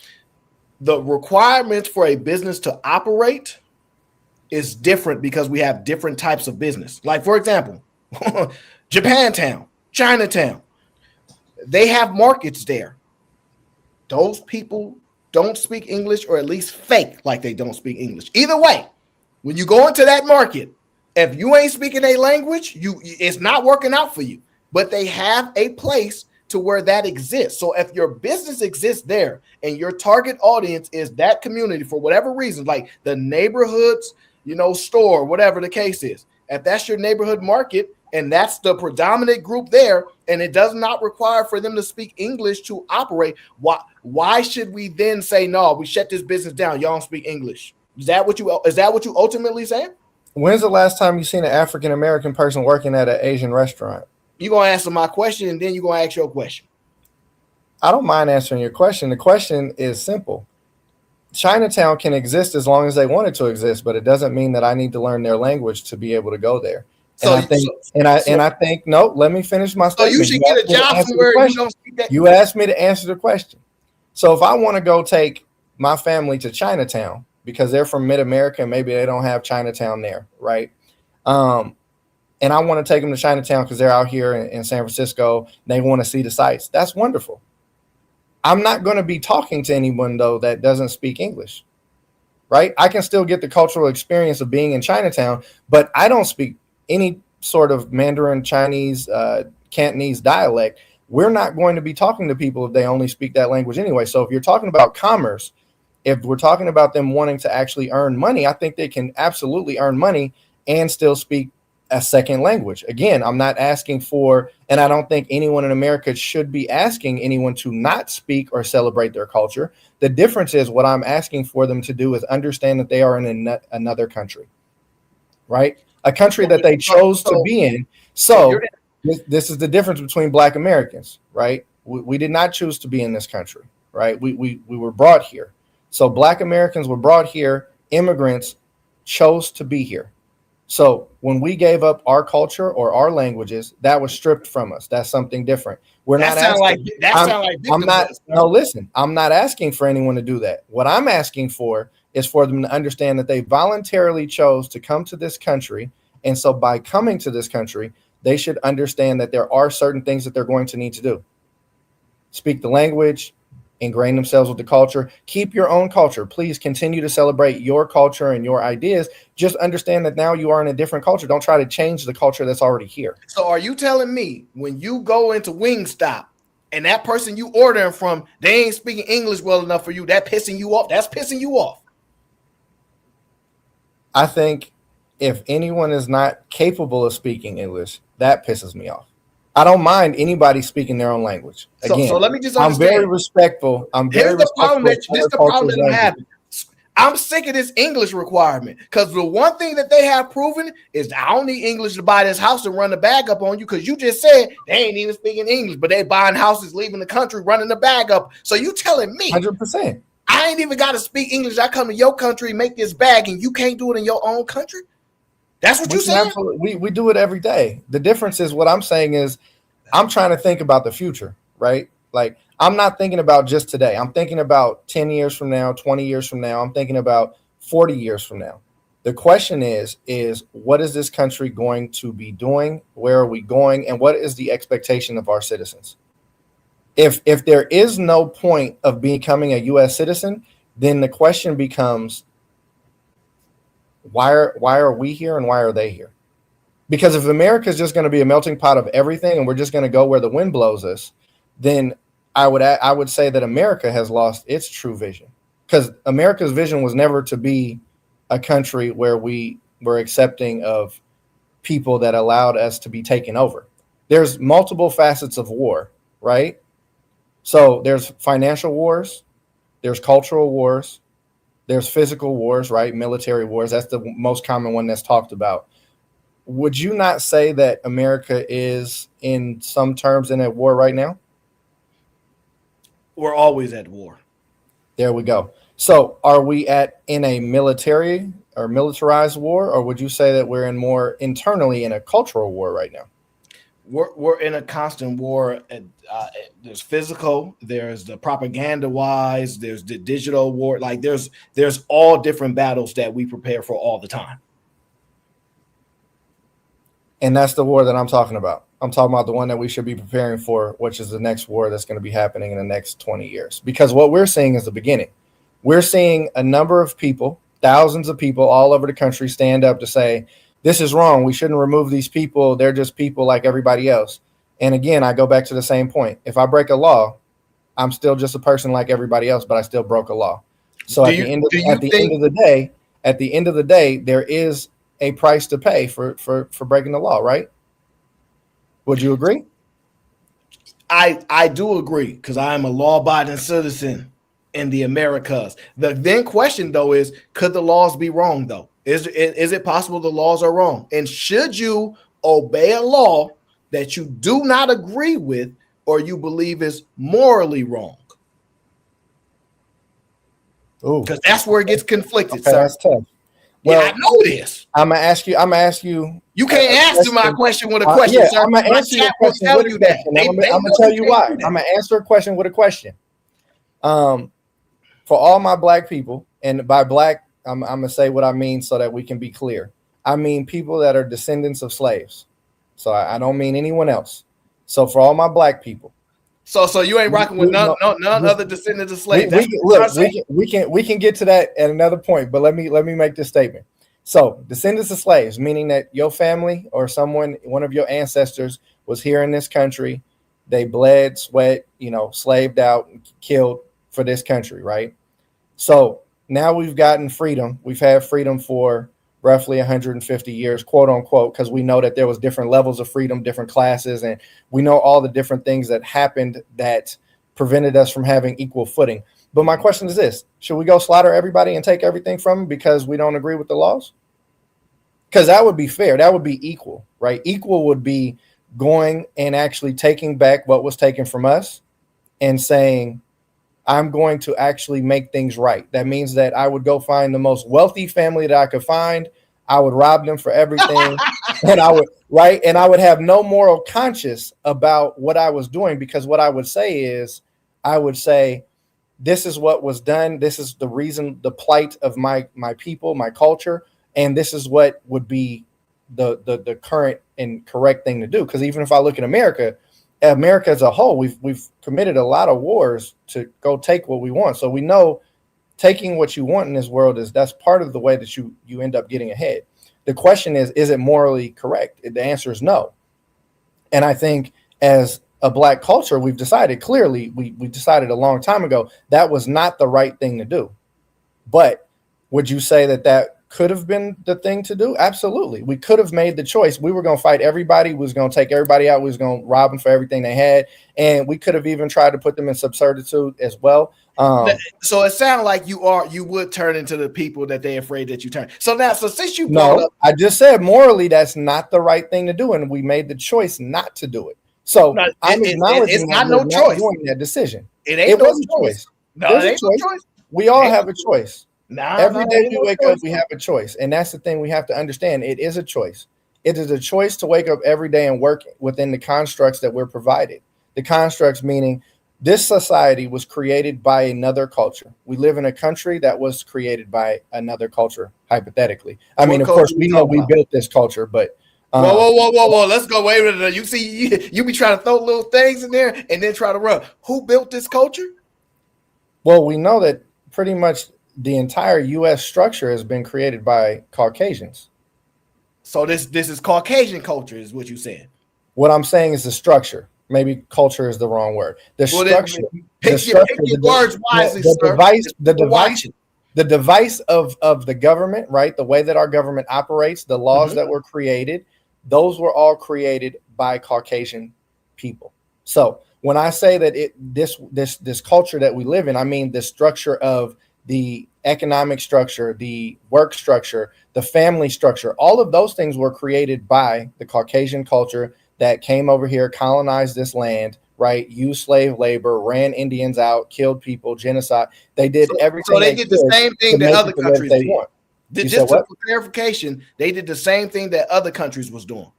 the requirements for a business to operate is different because we have different types of business. Like, for example, Japantown, Chinatown, they have markets there. Those people don't speak English, or at least fake like they don't speak English. Either way, when you go into that market, if you ain't speaking a language, it's not working out for you. But they have a place to where that exists. So if your business exists there and your target audience is that community for whatever reason, like the neighborhoods, store, whatever the case is, if that's your neighborhood market and that's the predominant group there, and it does not require for them to speak English to operate, why should we then say, no, we shut this business down, y'all don't speak English? Is that what you ultimately saying? When's the last time you seen an African-American person working at an Asian restaurant? You're going to answer my question, and then you're going to ask your question. I don't mind answering your question. The question is simple. Chinatown can exist as long as they want it to exist, but it doesn't mean that I need to learn their language to be able to go there. And I think, no, let me finish my statement. So you should get a job somewhere you don't speak that. You asked me to answer the question. So if I want to go take my family to Chinatown because they're from Mid-America and maybe they don't have Chinatown there, right? And I want to take them to Chinatown because they're out here in San Francisco and they want to see the sights. That's wonderful. I'm not going to be talking to anyone, though, that doesn't speak English, right? I can still get the cultural experience of being in Chinatown, but I don't speak any sort of Mandarin, Chinese, Cantonese dialect. We're not going to be talking to people if they only speak that language anyway. So if you're talking about commerce, if we're talking about them wanting to actually earn money, I think they can absolutely earn money and still speak a second language. Again, I'm not asking for, and I don't think anyone in America should be asking anyone to not speak or celebrate their culture. The difference is what I'm asking for them to do is understand that they are in another country, right? A country that they chose to be in. So this is the difference between Black Americans, right? We did not choose to be in this country, right? We were brought here. So Black Americans were brought here. Immigrants chose to be here. So when we gave up our culture or our languages, that was stripped from us. That's something different. We're not asking. I'm not asking for anyone to do that. What I'm asking for is for them to understand that they voluntarily chose to come to this country. And so by coming to this country, they should understand that there are certain things that they're going to need to do. Speak the language, ingrain themselves with the culture, keep your own culture. Please continue to celebrate your culture and your ideas. Just understand that now you are in a different culture. Don't try to change the culture that's already here. So are you telling me when you go into Wingstop and that person you ordering from, they ain't speaking English well enough for you, that pissing you off? That's pissing you off. I think if anyone is not capable of speaking English, that pisses me off. I don't mind anybody speaking their own language. Again, so let me just understand. I'm very respectful. Here's the problem that I'm having. I'm sick of this English requirement because the one thing that they have proven is I don't need English to buy this house and run the bag up on you because you just said they ain't even speaking English, but they buying houses, leaving the country, running the bag up. So you telling me 100%. I ain't even got to speak English. I come to your country, make this bag, and you can't do it in your own country? That's what you're saying? We do it every day. The difference is what I'm saying is I'm trying to think about the future, right? Like I'm not thinking about just today. I'm thinking about 10 years from now, 20 years from now. I'm thinking about 40 years from now. The question is what is this country going to be doing? Where are we going? And what is the expectation of our citizens? If there is no point of becoming a U.S. citizen, then the question becomes, why are we here and why are they here? Because if America is just going to be a melting pot of everything and we're just going to go where the wind blows us, then I would say that America has lost its true vision. Because America's vision was never to be a country where we were accepting of people that allowed us to be taken over. There's multiple facets of war, right? So there's financial wars, there's cultural wars, there's physical wars, right? Military wars. That's the most common one that's talked about. Would you not say that America is in some terms in a war right now? We're always at war. There we go. So are we in a military or militarized war, or would you say that we're more internally in a cultural war right now? We're in a constant war. There's physical, there's the propaganda wise, there's the digital war. Like there's all different battles that we prepare for all the time. And that's the war that I'm talking about. I'm talking about the one that we should be preparing for, which is the next war that's going to be happening in the next 20 years. Because what we're seeing is the beginning. We're seeing a number of people, thousands of people all over the country stand up to say, this is wrong. We shouldn't remove these people. They're just people like everybody else. And again, I go back to the same point. If I break a law, I'm still just a person like everybody else, but I still broke a law. So at the end of the day, there is a price to pay for breaking the law, right? Would you agree? I do agree, because I am a law-abiding citizen in the Americas. The then question though is, could the laws be wrong though? Is it possible the laws are wrong? And should you obey a law that you do not agree with or you believe is morally wrong? Because that's where it gets conflicted, okay, sir. That's tough. Well, yeah, I know this. I'm gonna ask you. You can't answer my question with a question, sir. I'm gonna answer your question with a question. I'm gonna tell you why. I'm gonna answer a question with a question. For all my black people, and by black, I'm gonna say what I mean so that we can be clear. I mean people that are descendants of slaves. So I don't mean anyone else. So for all my black people. So you ain't rocking with none other descendants of slaves. We can get to that at another point, but let me make this statement. So descendants of slaves, meaning that your family or one of your ancestors was here in this country. They bled, sweat, slaved out, and killed for this country, right? So now we've gotten freedom. We've had freedom for roughly 150 years, quote unquote, because we know that there was different levels of freedom, different classes, and we know all the different things that happened that prevented us from having equal footing. But my question is this: should we go slaughter everybody and take everything from them because we don't agree with the laws? Because that would be fair. That would be equal, right? Equal would be going and actually taking back what was taken from us and saying, I'm going to actually make things right. That means that I would go find the most wealthy family that I could find. I would rob them for everything. And I would have no moral conscience about what I was doing, because what I would say is, this is what was done. This is the reason, the plight of my people, my culture. And this is what would be the current and correct thing to do. Because even if I look at America as a whole, we've committed a lot of wars to go take what we want. So we know taking what you want in this world that's part of the way that you end up getting ahead. The question is it morally correct? The answer is no. And I think as a black culture, we've decided clearly, we decided a long time ago that was not the right thing to do. But would you say that could have been the thing to do? Absolutely. We could have made the choice. We were going to fight everybody. We was going to take everybody out. We was going to rob them for everything they had. And we could have even tried to put them in subservitude as well. So it sounds like you would turn into the people that they're afraid that you turn. So since you brought up, I just said morally, that's not the right thing to do. And we made the choice not to do it. So I'm acknowledging it's not no choice doing that decision. It was a choice. No, it ain't no choice. We all have a choice. Every day we wake up, we have a choice. And that's the thing we have to understand. It is a choice. It is a choice to wake up every day and work within the constructs that we're provided. The constructs meaning This society was created by another culture. We live in a country that was created by another culture, hypothetically. I mean, of course, we know we built this culture, but whoa. Let's go. Wait a minute. You see, you be trying to throw little things in there and then try to run. Who built this culture? Well, we know that pretty much the entire U.S. structure has been created by Caucasians. So this is Caucasian culture, is what you said. What I'm saying is the structure. Maybe culture is the wrong word. The structure. Pick your words wisely, sir. The device of the government, right? The way that our government operates, the laws that were created, those were all created by Caucasian people. So when I say that this culture that we live in, I mean the structure of the economic structure, the work structure, the family structure, all of those things were created by the Caucasian culture that came over here, colonized this land, right? Used slave labor, ran Indians out, killed people, genocide. They did everything. So they did the same thing that other countries did. Just for clarification, they did the same thing that other countries was doing.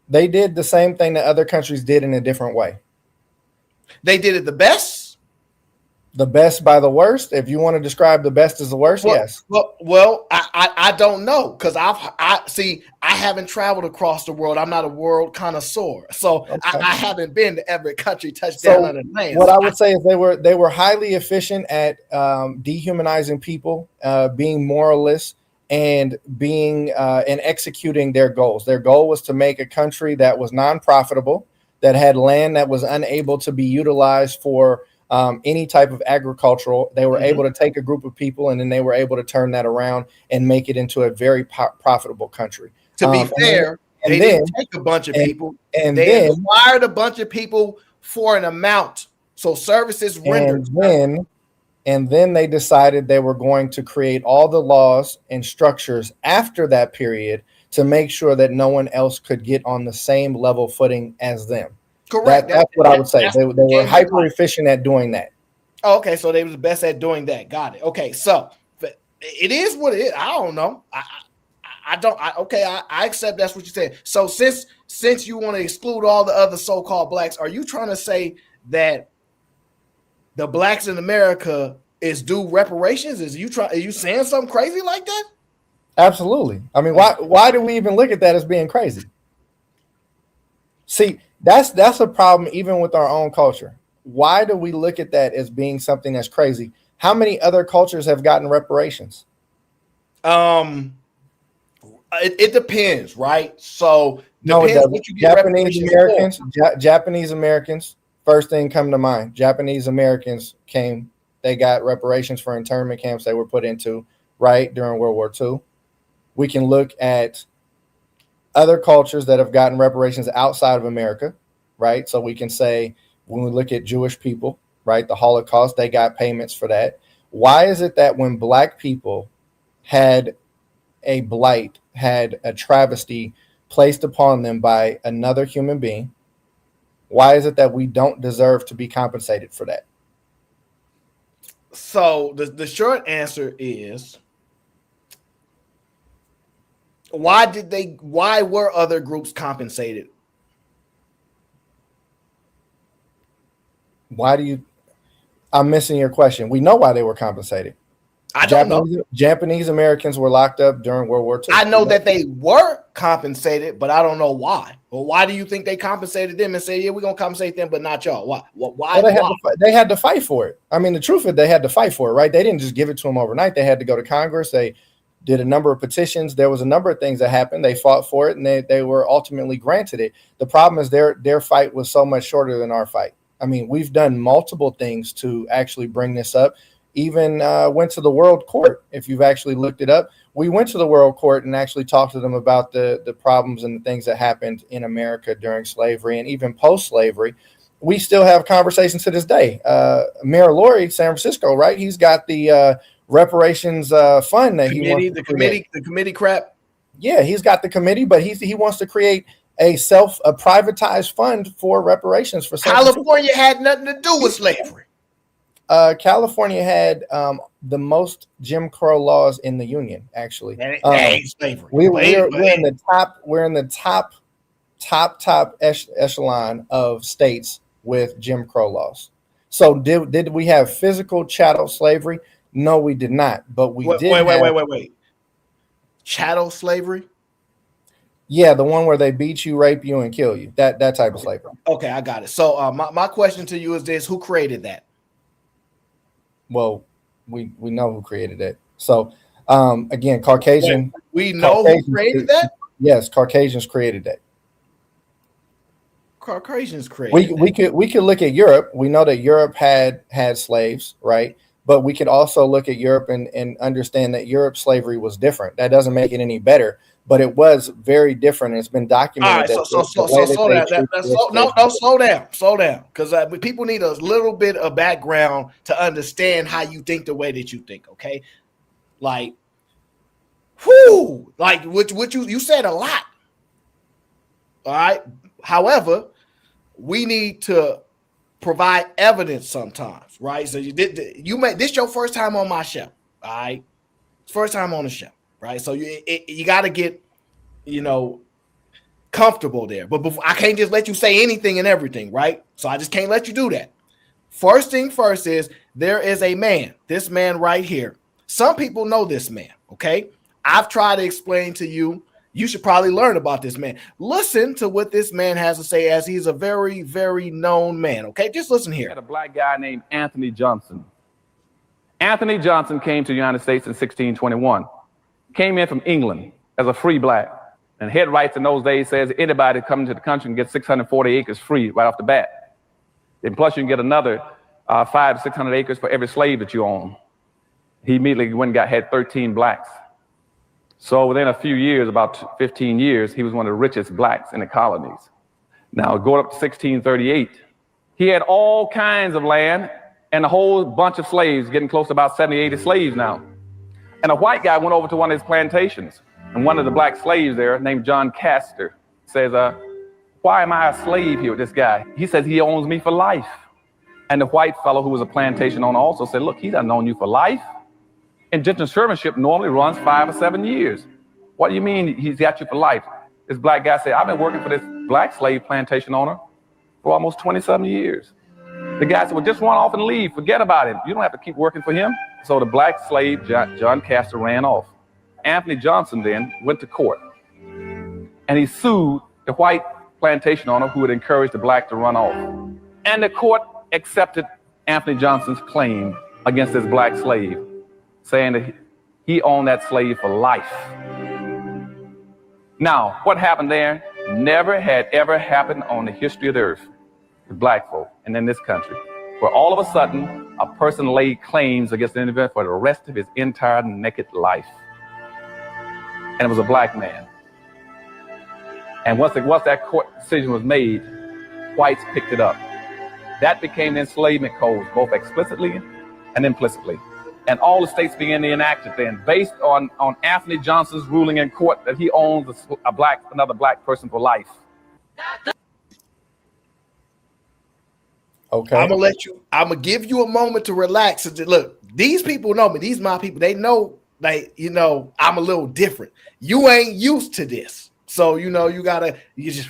They did the same thing that other countries did in a different way. They did it the best. The best by the worst. If you want to describe the best as the worst, yes. Well, I don't know, because I haven't traveled across the world. I'm not a world connoisseur, so okay. I haven't been to every country touched down on the land. What I would say is they were highly efficient at dehumanizing people, being moralists, and being and executing their goals. Their goal was to make a country that was non-profitable, that had land that was unable to be utilized for any type of agricultural. They were able to take a group of people, and then they were able to turn that around and make it into a very profitable country. To be fair, they didn't take a bunch of people, and they acquired a bunch of people for an amount. So services rendered. And then they decided they were going to create all the laws and structures after that period to make sure that no one else could get on the same level footing as them. Correct. That's what I would say. They were hyper efficient at doing that. Oh, okay, so they were the best at doing that. Got it. Okay, so it is what it is. I don't know. I accept that's what you said. So since you want to exclude all the other so-called blacks, are you trying to say that the blacks in America is due reparations? Are you saying something crazy like that? Absolutely. I mean, why do we even look at that as being crazy? See, that's a problem even with our own culture. Why do we look at that as being something that's crazy? How many other cultures have gotten reparations? It depends, right? So no, it doesn't. Japanese Americans, first thing come to mind. Japanese Americans they got reparations for internment camps they were put into, right, during World War II. We can look at other cultures that have gotten reparations outside of America, right? So we can say when we look at Jewish people, right, the Holocaust, they got payments for that. Why is it that when black people had a blight, had a travesty placed upon them by another human being, why is it that we don't deserve to be compensated for that? So the short answer is, why were other groups compensated? I'm missing your question. We know why they were compensated. I don't know. Japanese Americans were locked up during World War II. I know that they were compensated, but I don't know why. Well, why do you think they compensated them and say, yeah, we're going to compensate them, but not y'all? Why? Why? They had to fight for it. I mean, the truth is they had to fight for it, right? They didn't just give it to them overnight. They had to go to Congress. They did a number of petitions. There was a number of things that happened. They fought for it, and they were ultimately granted it. The problem is their fight was so much shorter than our fight. I mean, we've done multiple things to actually bring this up. Even went to the World Court. If you've actually looked it up, we went to the World Court and actually talked to them about the problems and the things that happened in America during slavery and even post-slavery. We still have conversations to this day. Mayor Lori, San Francisco, right? He's got the reparations fund that he wants to create. The committee crap. Yeah, he's got the committee, but he wants to create a privatized fund for reparations for California had nothing to do with slavery. California had the most Jim Crow laws in the union. Actually, slavery. We're in the top echelon of states with Jim Crow laws. So did we have physical chattel slavery? No, we did not. But we did Wait. Chattel slavery? Yeah, the one where they beat you, rape you, and kill you. That type of slavery. Okay, I got it. So my question to you is this: who created that? Well, we know who created it. So again, Caucasian. We know who created that? Yes, Caucasians created that. Caucasians created we could look at Europe. We know that Europe had slaves, right? But we could also look at Europe and understand that Europe's slavery was different. That doesn't make it any better, but it was very different. It's been documented. All right, slow down, because people need a little bit of background to understand how you think the way that you think. Okay, like, what you said a lot. All right. However, we need to provide evidence sometimes, right? So you made this your first time on my show, all right? First time on the show, right? So you got to get, comfortable there. But before, I can't just let you say anything and everything, right? So I just can't let you do that. First thing first is there is a man, this man right here. Some people know this man, okay? I've tried to explain to you. You should probably learn about this man. Listen to what this man has to say, as he's a very, very known man. Okay, just listen here. Had a black guy named Anthony Johnson. Anthony Johnson came to the United States in 1621. Came in from England as a free black. And head rights in those days says anybody coming to the country can get 640 acres free right off the bat. And plus you can get another 500 to 600 acres for every slave that you own. He immediately went and had 13 blacks. So within a few years, about 15 years, he was one of the richest blacks in the colonies. Now, going up to 1638, he had all kinds of land and a whole bunch of slaves, getting close to about 70, 80 slaves now. And a white guy went over to one of his plantations, and one of the black slaves there, named John Castor, says, why am I a slave here with this guy? He says he owns me for life. And the white fellow who was a plantation owner also said, look, he doesn't own you for life. Indentured servantship normally runs 5 or 7 years. What do you mean he's got you for life? This black guy said, I've been working for this black slave plantation owner for almost 27 years. The guy said, well, just run off and leave. Forget about him. You don't have to keep working for him. So the black slave, John Castor, ran off. Anthony Johnson then went to court, and he sued the white plantation owner who had encouraged the black to run off. And the court accepted Anthony Johnson's claim against this black slave, saying that he owned that slave for life. Now, what happened there never had ever happened on the history of the earth with black folk and in this country, where all of a sudden a person laid claims against an individual for the rest of his entire naked life. And it was a black man. And once that court decision was made, whites picked it up. That became the enslavement codes, both explicitly and implicitly. And all the states began to enact it then, based on Anthony Johnson's ruling in court that he owns another black person for life. Okay. I'm gonna give you a moment to relax. Look, these people know me. These my people. They know, I'm a little different. You ain't used to this. So, you just.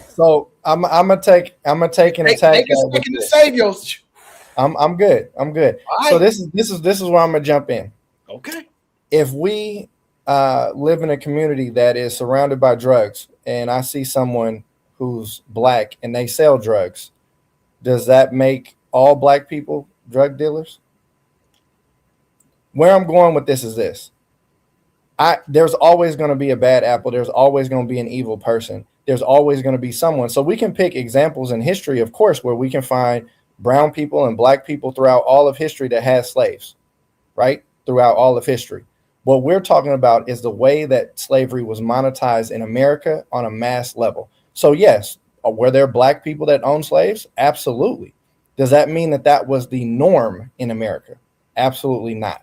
So I'm gonna take an attack. Take a second to save your. I'm good. Right. So this is where I'm gonna jump in. Okay. If we live in a community that is surrounded by drugs, and I see someone who's black and they sell drugs, does that make all black people drug dealers? Where I'm going with this is this. There's always going to be a bad apple. There's always going to be an evil person. There's always going to be someone. So we can pick examples in history, of course, where we can find brown people and black people throughout all of history that had slaves, right? Throughout all of history. What we're talking about is the way that slavery was monetized in America on a mass level. So yes, were there black people that owned slaves? Absolutely. Does that mean that was the norm in America? Absolutely not.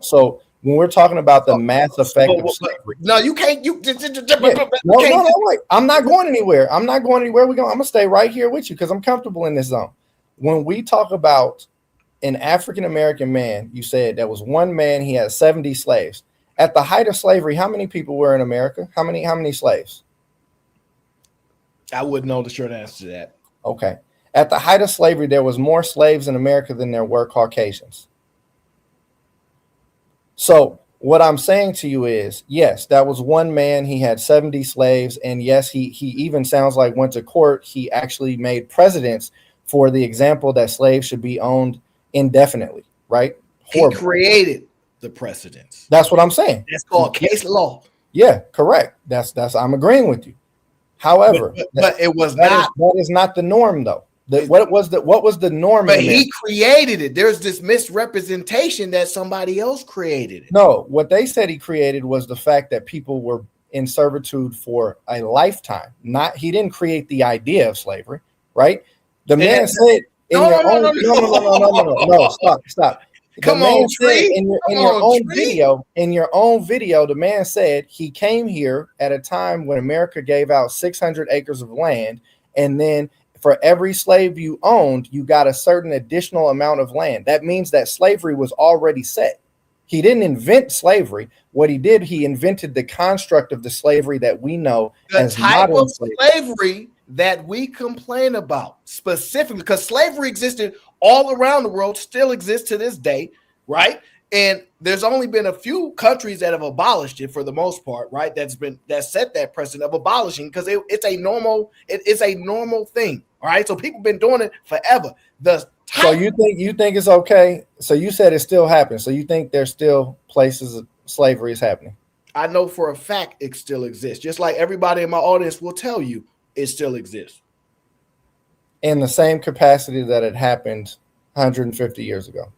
So when we're talking about the mass effect of slavery, no, you can't. I'm not going anywhere. I'm gonna stay right here with you because I'm comfortable in this zone. When we talk about an African American man, you said that was one man. He had 70 slaves. At the height of slavery, how many people were in America? How many slaves? I wouldn't know the short answer to that. Okay. At the height of slavery, there was more slaves in America than there were Caucasians. So what I'm saying to you is, yes, that was one man. He had 70 slaves. And yes, he even sounds like went to court. He actually made precedents for the example that slaves should be owned indefinitely, right? He created the precedents. That's what I'm saying. That's called case law. Yeah, correct. That's I'm agreeing with you. However, but it was that is not the norm, though. What was the norm? But he created it. There's this misrepresentation that somebody else created it. No, what they said he created was the fact that people were in servitude for a lifetime. He didn't create the idea of slavery, right? The man said no, stop. In your own video, the man said he came here at a time when America gave out 600 acres of land, and then for every slave you owned, you got a certain additional amount of land. That means that slavery was already set. He didn't invent slavery. What he did, he invented the construct of the slavery that we know as modern slavery that we complain about specifically, because slavery existed all around the world, still exists to this day, right? And there's only been a few countries that have abolished it for the most part, right? That set that precedent of abolishing, because it's a normal thing, all right? So people been doing it forever. So you think it's okay? So you said it still happens. So you think there's still places slavery is happening? I know for a fact it still exists. Just like everybody in my audience will tell you, it still exists. In the same capacity that it happened 150 years ago.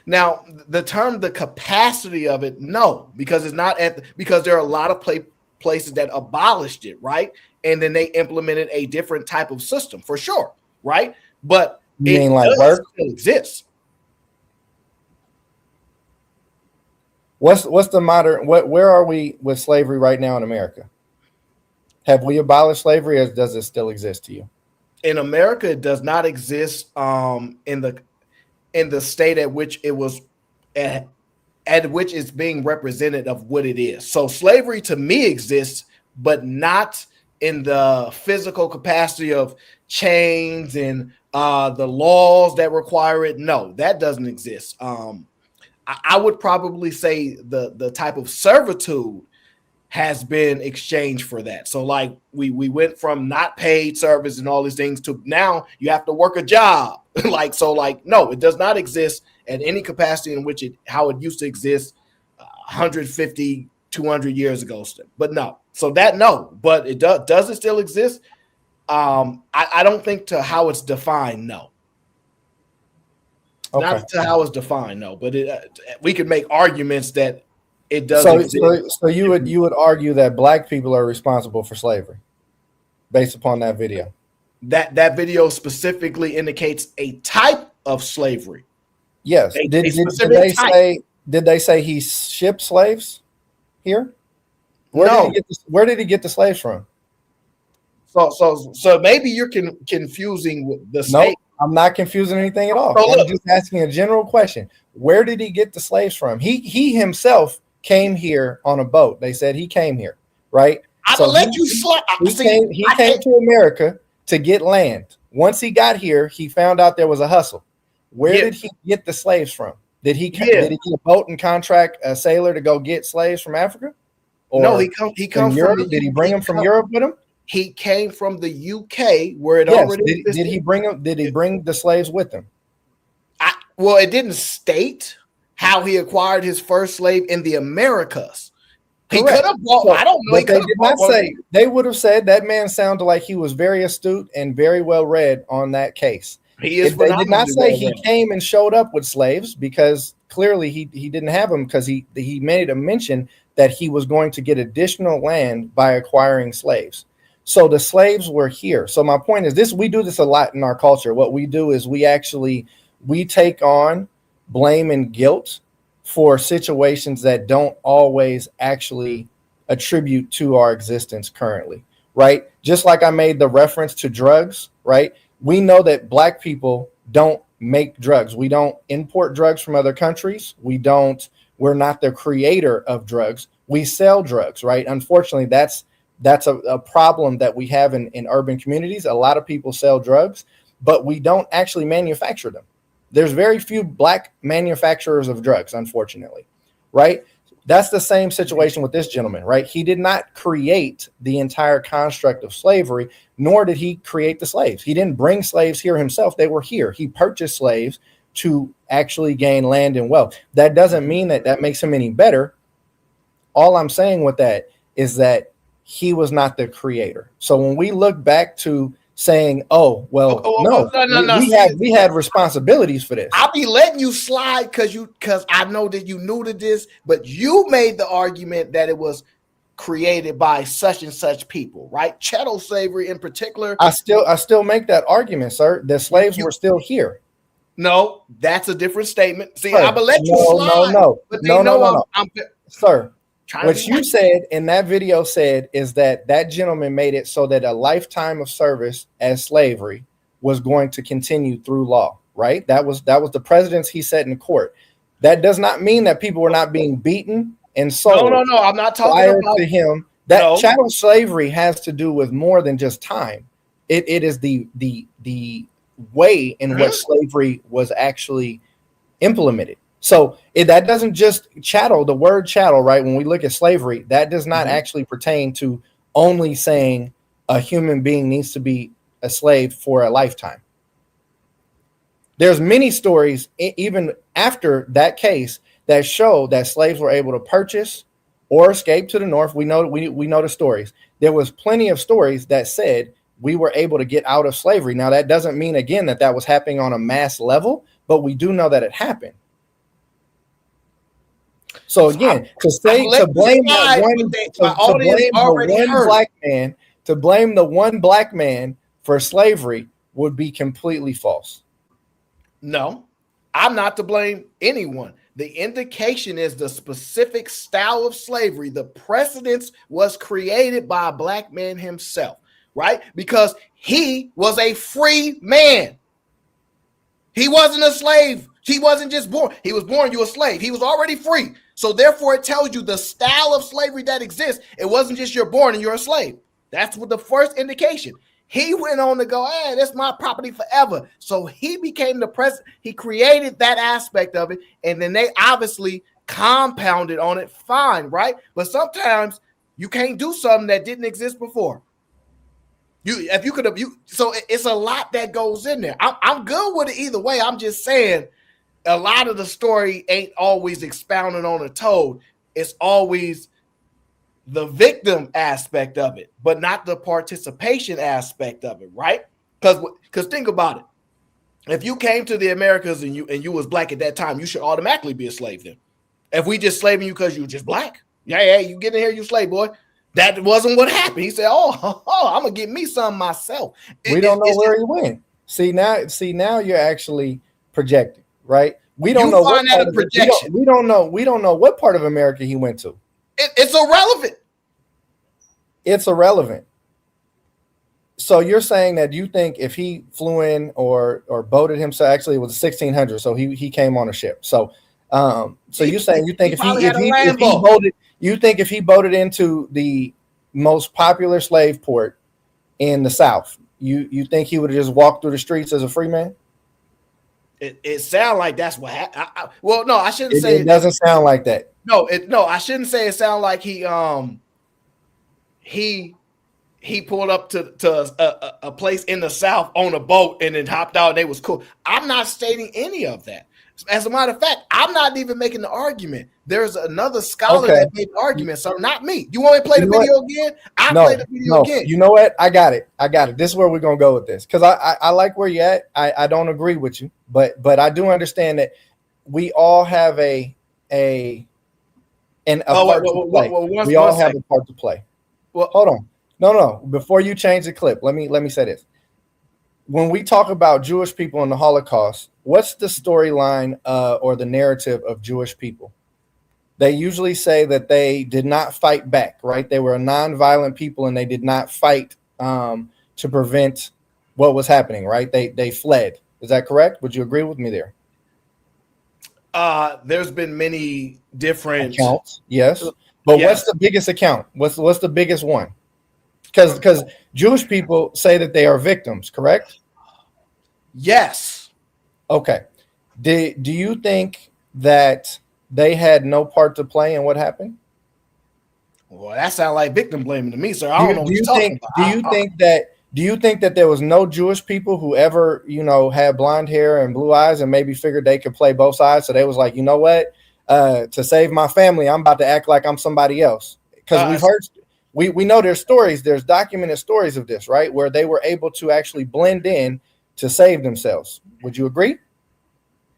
Now, the capacity of it, no, because it's not because there are a lot of places that abolished it, right? And then they implemented a different type of system for sure, right? But you mean like work still exists. What's the modern where are we with slavery right now in America? Have we abolished slavery, or does it still exist to you? In America, it does not exist in the state at which it was at which it's being represented of what it is. So slavery to me exists, but not in the physical capacity of chains and the laws that require it. No, that doesn't exist. I would probably say the type of servitude has been exchanged for that. So like we went from not paid service and all these things to now you have to work a job. No, it does not exist at any capacity in which how it used to exist 150, 200 years ago. But no, but it does it still exist? I don't think to how it's defined, no. Okay. Not to how it's defined, no. But we could make arguments that it doesn't exist. So you would argue that black people are responsible for slavery based upon that video. That video specifically indicates a type of slavery. Yes. Did they say he shipped slaves here? Where did he get the slaves from? So maybe you're confusing with the state. Nope, I'm not confusing anything at all. I'm just asking a general question. Where did he get the slaves from? He himself came here on a boat. They said he came here, right? He came to America to get land. Once he got here, he found out there was a hustle. Where did he get the slaves from? Did he get a boat and contract a sailor to go get slaves from Africa? Or no, he comes from Europe. Did he bring them from Europe with him? He came from the UK where it already existed. Did he bring them? Did he bring the slaves with him? Well, it didn't state how he acquired his first slave in the Americas. He could have bought. I don't know. But they did not say. They would have said that man sounded like he was very astute and very well read on that case. He is. They did not say he came and showed up with slaves, because clearly he didn't have them, because he made a mention that he was going to get additional land by acquiring slaves. So the slaves were here. So my point is this: we do this a lot in our culture. What we do is we take on blame and guilt for situations that don't always actually attribute to our existence currently, right? Just like I made the reference to drugs, right? We know that black people don't make drugs. We don't import drugs from other countries. We're not the creator of drugs. We sell drugs, right? Unfortunately, that's That's a problem that we have in urban communities. A lot of people sell drugs, but we don't actually manufacture them. There's very few black manufacturers of drugs, unfortunately, right? That's the same situation with this gentleman, right? He did not create the entire construct of slavery, nor did he create the slaves. He didn't bring slaves here himself. They were here. He purchased slaves to actually gain land and wealth. That doesn't mean that that makes him any better. All I'm saying with that is that he was not the creator. So when we look back to saying, "Oh, well, no, we had responsibilities for this." I'll be letting you slide because I know that you knew to this, but you made the argument that it was created by such and such people, right? Chattel slavery in particular. I still make that argument, sir. The slaves were still here. No, that's a different statement. See, Sir, I'm gonna let you slide. No. Sir, what you said in that video is that gentleman made it so that a lifetime of service as slavery was going to continue through law, right? That was the precedence he set in court. That does not mean that people were not being beaten and sold. No. I'm not talking prior about to him. That chattel slavery has to do with more than just time. It is the way in which slavery was actually implemented. So that doesn't just chattel, the word chattel, right? When we look at slavery, that does not actually pertain to only saying a human being needs to be a slave for a lifetime. There's many stories, even after that case, that show that slaves were able to purchase or escape to the north. We know the stories. There was plenty of stories that said we were able to get out of slavery. Now, that doesn't mean, again, that was happening on a mass level, but we do know that it happened. So again, to blame the one black man for slavery would be completely false. No, I'm not to blame anyone. The indication is the specific style of slavery. The precedence was created by a black man himself, right? Because he was a free man. He wasn't a slave. He wasn't just born. He was born, you a slave. He was already free. So therefore, it tells you the style of slavery that exists. It wasn't just you're born and you're a slave. That's what the first indication. He went on to go, hey, that's my property forever. So he became the president. He created that aspect of it. And then they obviously compounded on it. Fine, right? But sometimes you can't do something that didn't exist before. So it's a lot that goes in there. I'm good with it either way. I'm just saying a lot of the story ain't always expounded on a toad. It's always the victim aspect of it, but not the participation aspect of it, right? Because think about it. If you came to the Americas and you was black at that time, you should automatically be a slave then. If we just slaving you because you were just black, yeah, you get in here, you slave boy. That wasn't what happened. He said, "Oh, I'm gonna get me some myself." We don't know where he went. See now you're actually projecting, right? We don't know what part of projection. We don't know what part of America he went to. It's irrelevant. It's irrelevant. So you're saying that you think if he flew in or boated himself, actually it was 1600, so he came on a ship. So you're saying you think if he boated into the most popular slave port in the South, you think he would have just walked through the streets as a free man? It sounds like that's what happened. Well, no, I shouldn't say it doesn't sound like that. No, I shouldn't say it sounded like he pulled up to a place in the South on a boat and then hopped out and they was cool. I'm not stating any of that. As a matter of fact, I'm not even making the argument. There's another scholar that made the argument, so not me. You want me to play the video again? Play the video again. You know what? I got it. This is where we're gonna go with this because I like where you're at. I don't agree with you, but I do understand that we all have a part to play. Well, hold on. No. Before you change the clip, let me say this. When we talk about Jewish people in the Holocaust, what's the storyline or the narrative of Jewish people? They usually say that they did not fight back, right? They were a non-violent people and they did not fight to prevent what was happening, right? They fled. Is that correct? Would you agree with me there? There's been many different accounts. Yes. But what's the biggest account? What's the biggest one? because Jewish people say that they are victims, correct? Yes. Okay. Do you think that they had no part to play in what happened? Well, that sounds like victim blaming to me, sir. I don't know what you're talking about. Do you think that there was no Jewish people who ever, had blonde hair and blue eyes and maybe figured they could play both sides? So they was like, you know what? To save my family, I'm about to act like I'm somebody else. Because we know there's stories, there's documented stories of this, right? Where they were able to actually blend in to save themselves. Would you agree?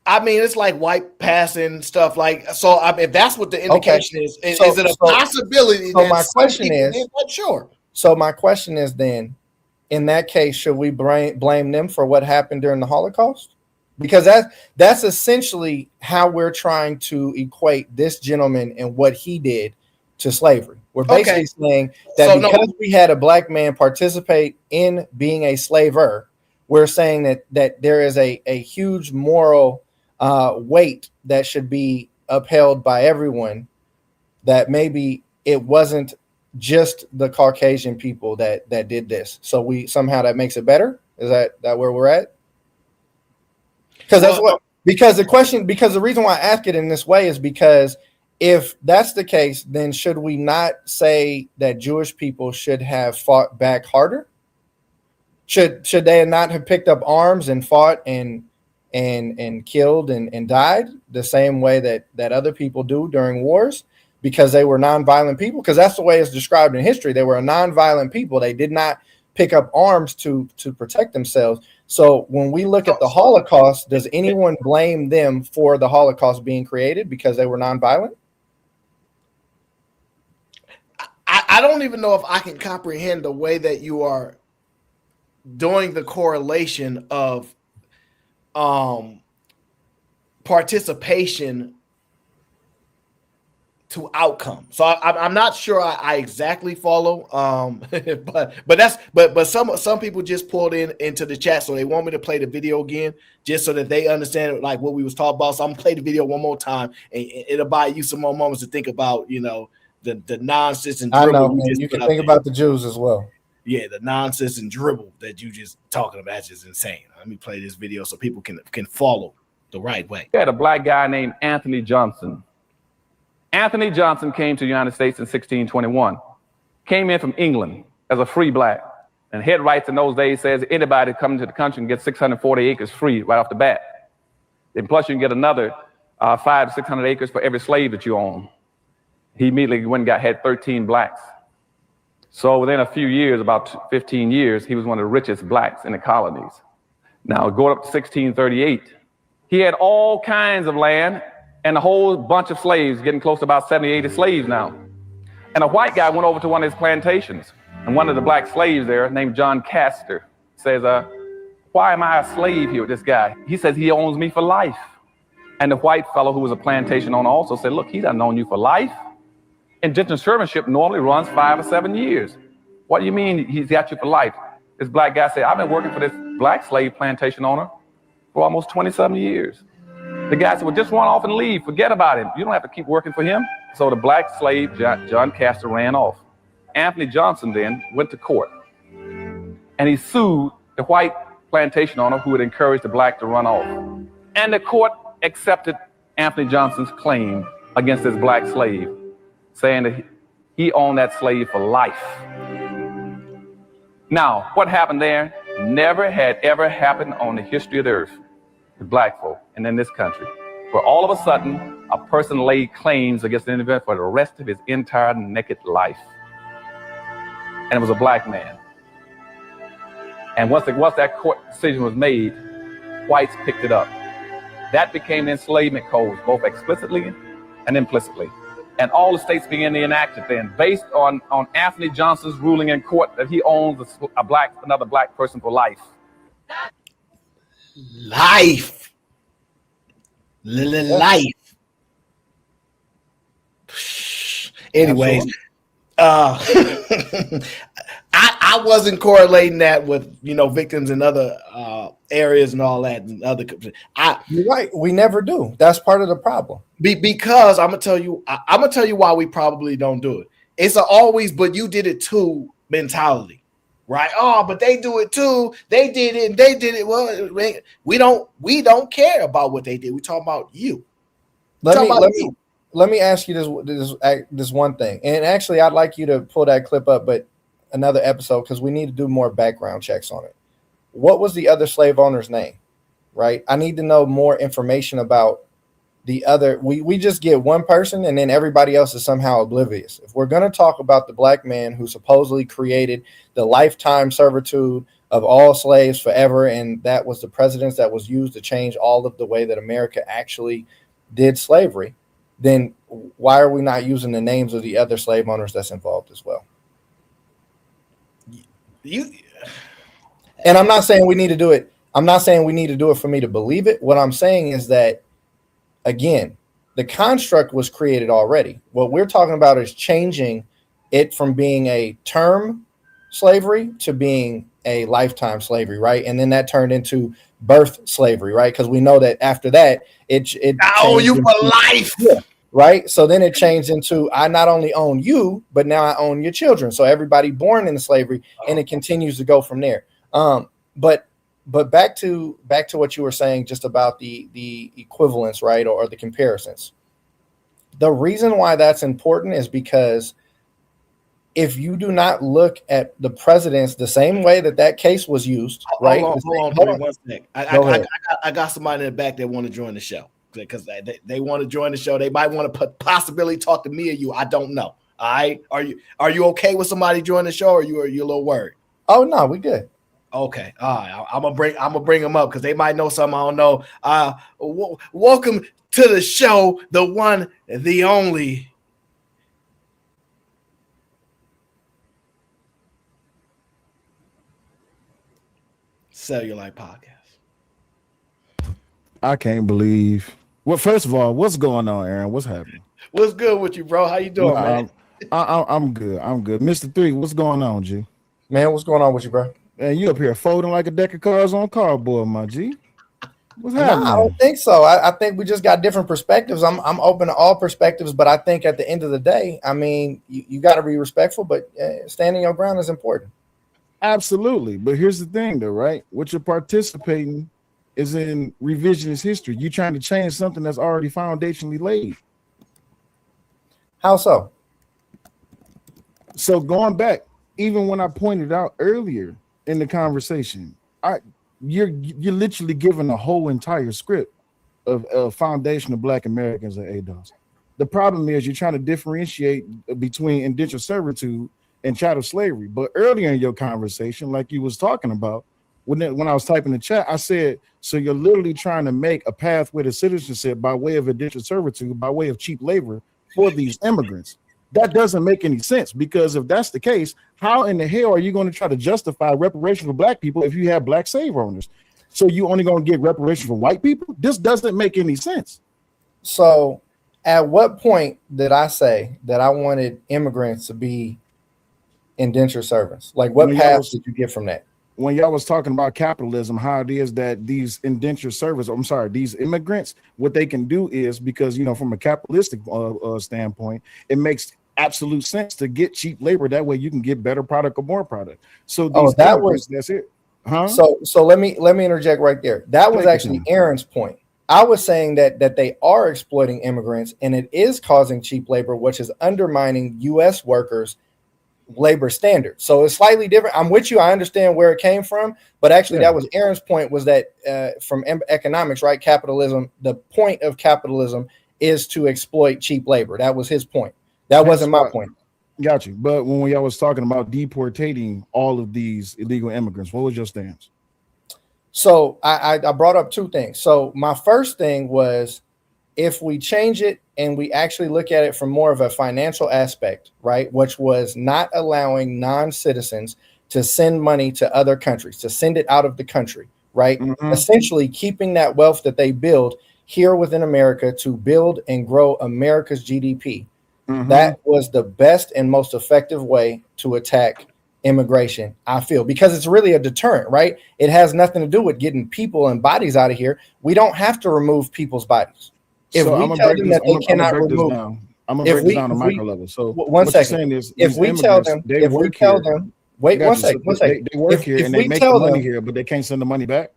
I mean, it's like white passing stuff. Like, so if that's what the indication is it a possibility? So my question is, not sure. So my question is then, in that case, should we blame them for what happened during the Holocaust? Because that's essentially how we're trying to equate this gentleman and what he did to slavery. We're basically saying that because we had a black man participate in being a slaver, we're saying that there is a huge moral weight that should be upheld by everyone, that maybe it wasn't just the Caucasian people that did this. So we somehow that makes it better. Is that where we're at? Because the reason why I ask it in this way is because if that's the case, then should we not say that Jewish people should have fought back harder? Should they not have picked up arms and fought and killed and died the same way that other people do during wars, because they were nonviolent people? Because that's the way it's described in history. They were a nonviolent people. They did not pick up arms to protect themselves. So when we look at the Holocaust, does anyone blame them for the Holocaust being created because they were nonviolent? I don't even know if I can comprehend the way that you are doing the correlation of participation to outcome. So I'm not sure I exactly follow. But some people just pulled into the chat, so they want me to play the video again just so that they understand like what we was talking about. So I'm gonna play the video one more time, and it'll buy you some more moments to think about, the nonsense and dribble. I know, man. You can think about the Jews as well. Yeah, the nonsense and dribble that you just talking about is just insane. Let me play this video so people can follow the right way. We had a black guy named Anthony Johnson. Anthony Johnson came to the United States in 1621. Came in from England as a free black. And head rights in those days says anybody coming to the country can get 640 acres free right off the bat. Then plus you can get another 500 to 600 acres for every slave that you own. He immediately went and had 13 blacks. So within a few years, about 15 years, he was one of the richest blacks in the colonies. Now, going up to 1638, he had all kinds of land and a whole bunch of slaves, getting close to about 70, 80 slaves now. And a white guy went over to one of his plantations, and one of the black slaves there, named John Castor, says, why am I a slave here with this guy? He says he owns me for life. And the white fellow, who was a plantation owner, also said, look, he doesn't own you for life. Indentured servitude normally runs 5 or 7 years. What do you mean he's got you for life? This black guy said, I've been working for this black slave plantation owner for almost 27 years. The guy said, well, just run off and leave. Forget about him. You don't have to keep working for him. So the black slave, John Castor, ran off. Anthony Johnson then went to court, and he sued the white plantation owner who had encouraged the black to run off. And the court accepted Anthony Johnson's claim against this black slave, saying that he owned that slave for life. Now, what happened there never had ever happened on the history of the earth with black folk and in this country, where all of a sudden a person laid claims against an individual for the rest of his entire naked life. And it was a black man. And once that court decision was made, whites picked it up. That became the enslavement codes, both explicitly and implicitly. And all the states began to enact it then, based on Anthony Johnson's ruling in court that he owns another black person for life. Life. Anyways, I wasn't correlating that with victims in other areas and all that and other. You're right. We never do. That's part of the problem. Because I'm gonna tell you why we probably don't do it. It's always, but you did it too mentality, right? Oh, but they do it too. They did it. And they did it. Well, we don't care about what they did. We talk about you. Let me ask you this one thing, and actually, I'd like you to pull that clip up, but another episode because we need to do more background checks on it. What was the other slave owner's name? Right, I need to know more information about the other. We just get one person, and then everybody else is somehow oblivious. If we're going to talk about the black man who supposedly created the lifetime servitude of all slaves forever, and that was the precedence that was used to change all of the way that America actually did slavery, then why are we not using the names of the other slave owners that's involved as well? And I'm not saying we need to do it. I'm not saying we need to do it for me to believe it. What I'm saying is that, again, the construct was created already. What we're talking about is changing it from being a term slavery to being a lifetime slavery, right? And then that turned into birth slavery, right? Because we know that after that, it I owe you for life. Yeah, right. So then it changed into I not only own you, but now I own your children. So everybody born into slavery, and it continues to go from there. But back to what you were saying just about the equivalence, right, or the comparisons. The reason why that's important is because if you do not look at the precedents the same way that case was used, right? Hold on, one sec. I got somebody in the back that want to join the show because they want to join the show. They might want to possibly talk to me or you. I don't know. All right, are you okay with somebody joining the show, or are you a little worried? Oh no, we good. Okay, all right. I'm gonna bring them up because they might know something I don't know. Welcome to the show, the one, the only. Cellulite Podcast. I can't believe. Well, first of all, what's going on, Aaron? What's happening? What's good with you, bro? How you doing, man? I'm good. Mr. 3, what's going on, G? Man, what's going on with you, bro? Man, you up here folding like a deck of cards on cardboard, my G. What's happening? No, I don't think so. I think we just got different perspectives. I'm open to all perspectives, but I think at the end of the day, I mean, you got to be respectful, but standing your ground is important. Absolutely. But here's the thing, though, right? What you're participating is in revisionist history. You're trying to change something that's already foundationally laid. How so? So going back, even when I pointed out earlier in the conversation, you're literally giving a whole entire script of foundation of Black Americans and ADOS. The problem is you're trying to differentiate between indentured servitude and chattel slavery. But earlier in your conversation, like you was talking about, when I was typing the chat, I said, so you're literally trying to make a pathway to citizenship by way of indentured servitude, by way of cheap labor for these immigrants. That doesn't make any sense, because if that's the case, how in the hell are you going to try to justify reparations for Black people if you have Black slave owners? So you only going to get reparations for white people? This doesn't make any sense. So at what point did I say that I wanted immigrants to be indentured servants? Like, what path did you get from that? When y'all was talking about capitalism, how it is that these indentured servants, these immigrants, what they can do is, because, from a capitalistic standpoint, it makes absolute sense to get cheap labor. That way you can get better product or more product. So that's it. Huh? So let me interject right there. That was actually Aaron's point. I was saying that they are exploiting immigrants, and it is causing cheap labor, which is undermining U.S. workers' labor standards. So it's slightly different. I'm with you. I understand where it came from, but actually that was Aaron's point, was that from economics, right? Capitalism, the point of capitalism is to exploit cheap labor. That was his point. That wasn't my point. Got you. But when y'all was talking about deportating all of these illegal immigrants, what was your stance? So I brought up two things. So my first thing was, if we change it and we actually look at it from more of a financial aspect, right, which was not allowing non-citizens to send money to other countries, to send it out of the country, right? Mm-hmm. Essentially keeping that wealth that they build here within America to build and grow America's GDP. Mm-hmm. That was the best and most effective way to attack immigration, I feel, because it's really a deterrent, right? It has nothing to do with getting people and bodies out of here. We don't have to remove people's bodies. If we tell them that they cannot remove, I'm gonna break this down on a micro level. So one second, if we tell them Wait Got one you. second. So One second. they work here If and they we make the tell money them, here, but they can't send the money back.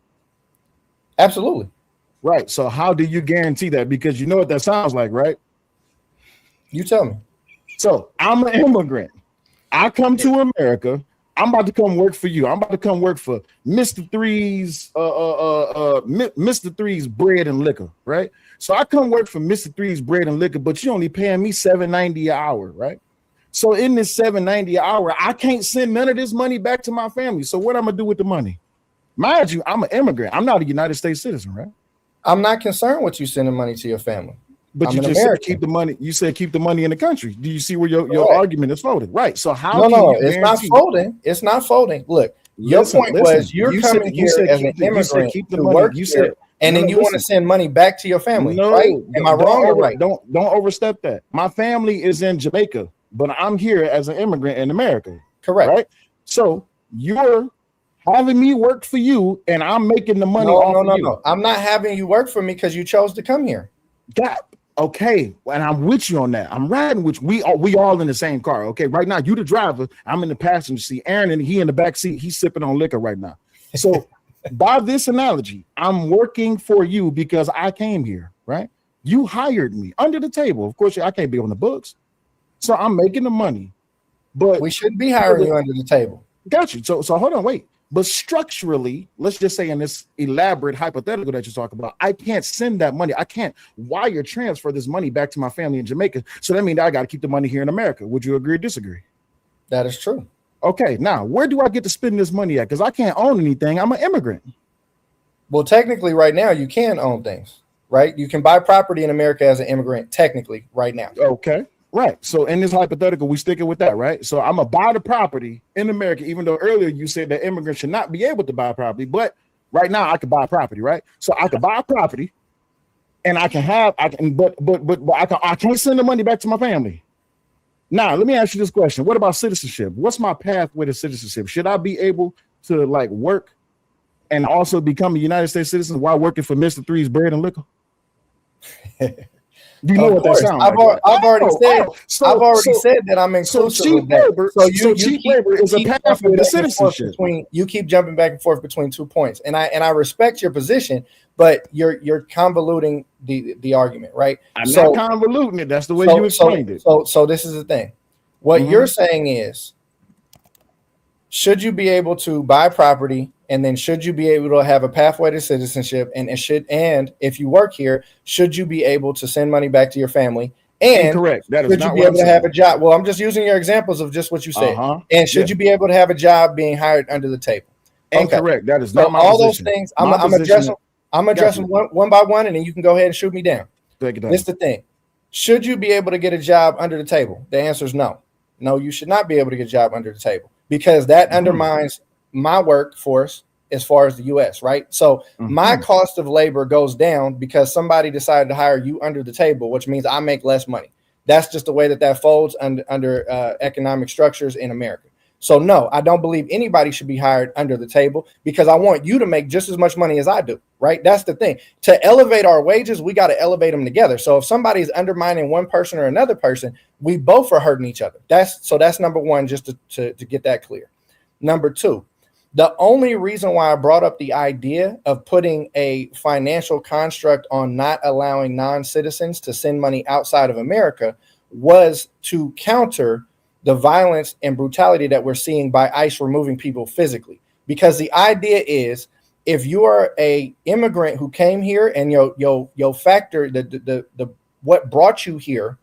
absolutely. Right. So how do you guarantee that? Because you know what that sounds like, right? You tell me. So I'm an immigrant. I come to America. I'm about to come work for you. I'm about to come work for Mr. Mr. Three's Bread and Liquor, right? So I come work for Mr. Three's Bread and Liquor, but you only paying me $7.90 an hour, right? So in this $7.90 an hour, I can't send none of this money back to my family. So what I'm gonna do with the money? Mind you, I'm an immigrant. I'm not a United States citizen, right? I'm not concerned with you sending money to your family. But I'm you an just American. said keep the money. You said keep the money in the country. Do you see where your Correct. argument is folded? Right. So how can No, you it's not guarantee? folding. It's not folding. Look, your point was you're You coming here as an you said immigrant keep the to money. work You here, said and no, then no, you want to listen. send money back to your family, No, right? Am I wrong or right? Don't overstep that. My family is in Jamaica, but I'm here as an immigrant in America. Correct. Right. So you're having me work for you, and I'm making the money off of you. No. I'm not having you work for me because you chose to come here. Okay, and I'm with you on that. I'm riding with you. We all in the same car. Okay, right now you the driver. I'm in the passenger seat. Aaron and he in the back seat. He's sipping on liquor right now. So by this analogy, I'm working for you because I came here. Right? You hired me under the table. Of course, I can't be on the books, so I'm making the money. But we shouldn't be hiring you under the table. Got you. So hold on, wait. But structurally, let's just say in this elaborate hypothetical that you're talking about, I can't send that money. I can't wire transfer this money back to my family in Jamaica. So that means I got to keep the money here in America. Would you agree or disagree? That is true. Okay, now where do I get to spend this money at? Because I can't own anything. I'm an immigrant. Well, technically, right now you can own things, right? You can buy property in America as an immigrant, technically, right now. Okay. Right. So in this hypothetical, we sticking with that, right? So I'm gonna buy the property in America, even though earlier you said that immigrants should not be able to buy property, but right now I can buy property, right? So I can buy property, and I can't send the money back to my family. Now let me ask you this question: what about citizenship? What's my pathway to citizenship? Should I be able to like work and also become a United States citizen while working for Mr. Three's Bread and Liquor? Do you know what that sounds like? I've already said that I'm inclusive. So cheap labor. So cheap labor is a pathway to citizenship. You keep jumping back and forth between 2 points, and I respect your position, but you're convoluting the argument, right? I'm not convoluting it. That's the way you explained it. So this is the thing. What you're saying is, should you be able to buy property, and then should you be able to have a pathway to citizenship, and if you work here, should you be able to send money back to your family? And incorrect. That is should you be able to have a job? Well, I'm just using your examples of just what you said. And should you be able to have a job being hired under the table? Incorrect. That is not my all position. those things. I'm addressing one by one, and then you can go ahead and shoot me down. Take it down. This is the thing. Should you be able to get a job under the table? The answer is no. No, you should not be able to get a job under the table, because that undermines my workforce as far as the U.S., right? So my cost of labor goes down because somebody decided to hire you under the table, which means I make less money. That's just the way that folds under economic structures in America. So no, I don't believe anybody should be hired under the table, because I want you to make just as much money as I do, right? That's the thing. To elevate our wages, we got to elevate them together. So if somebody's undermining one person or another person, we both are hurting each other. That's number one, just to get that clear. Number two, the only reason why I brought up the idea of putting a financial construct on not allowing non-citizens to send money outside of America was to counter the violence and brutality that we're seeing by ICE removing people physically. Because the idea is, if you are a immigrant who came here and your factor, the what brought you here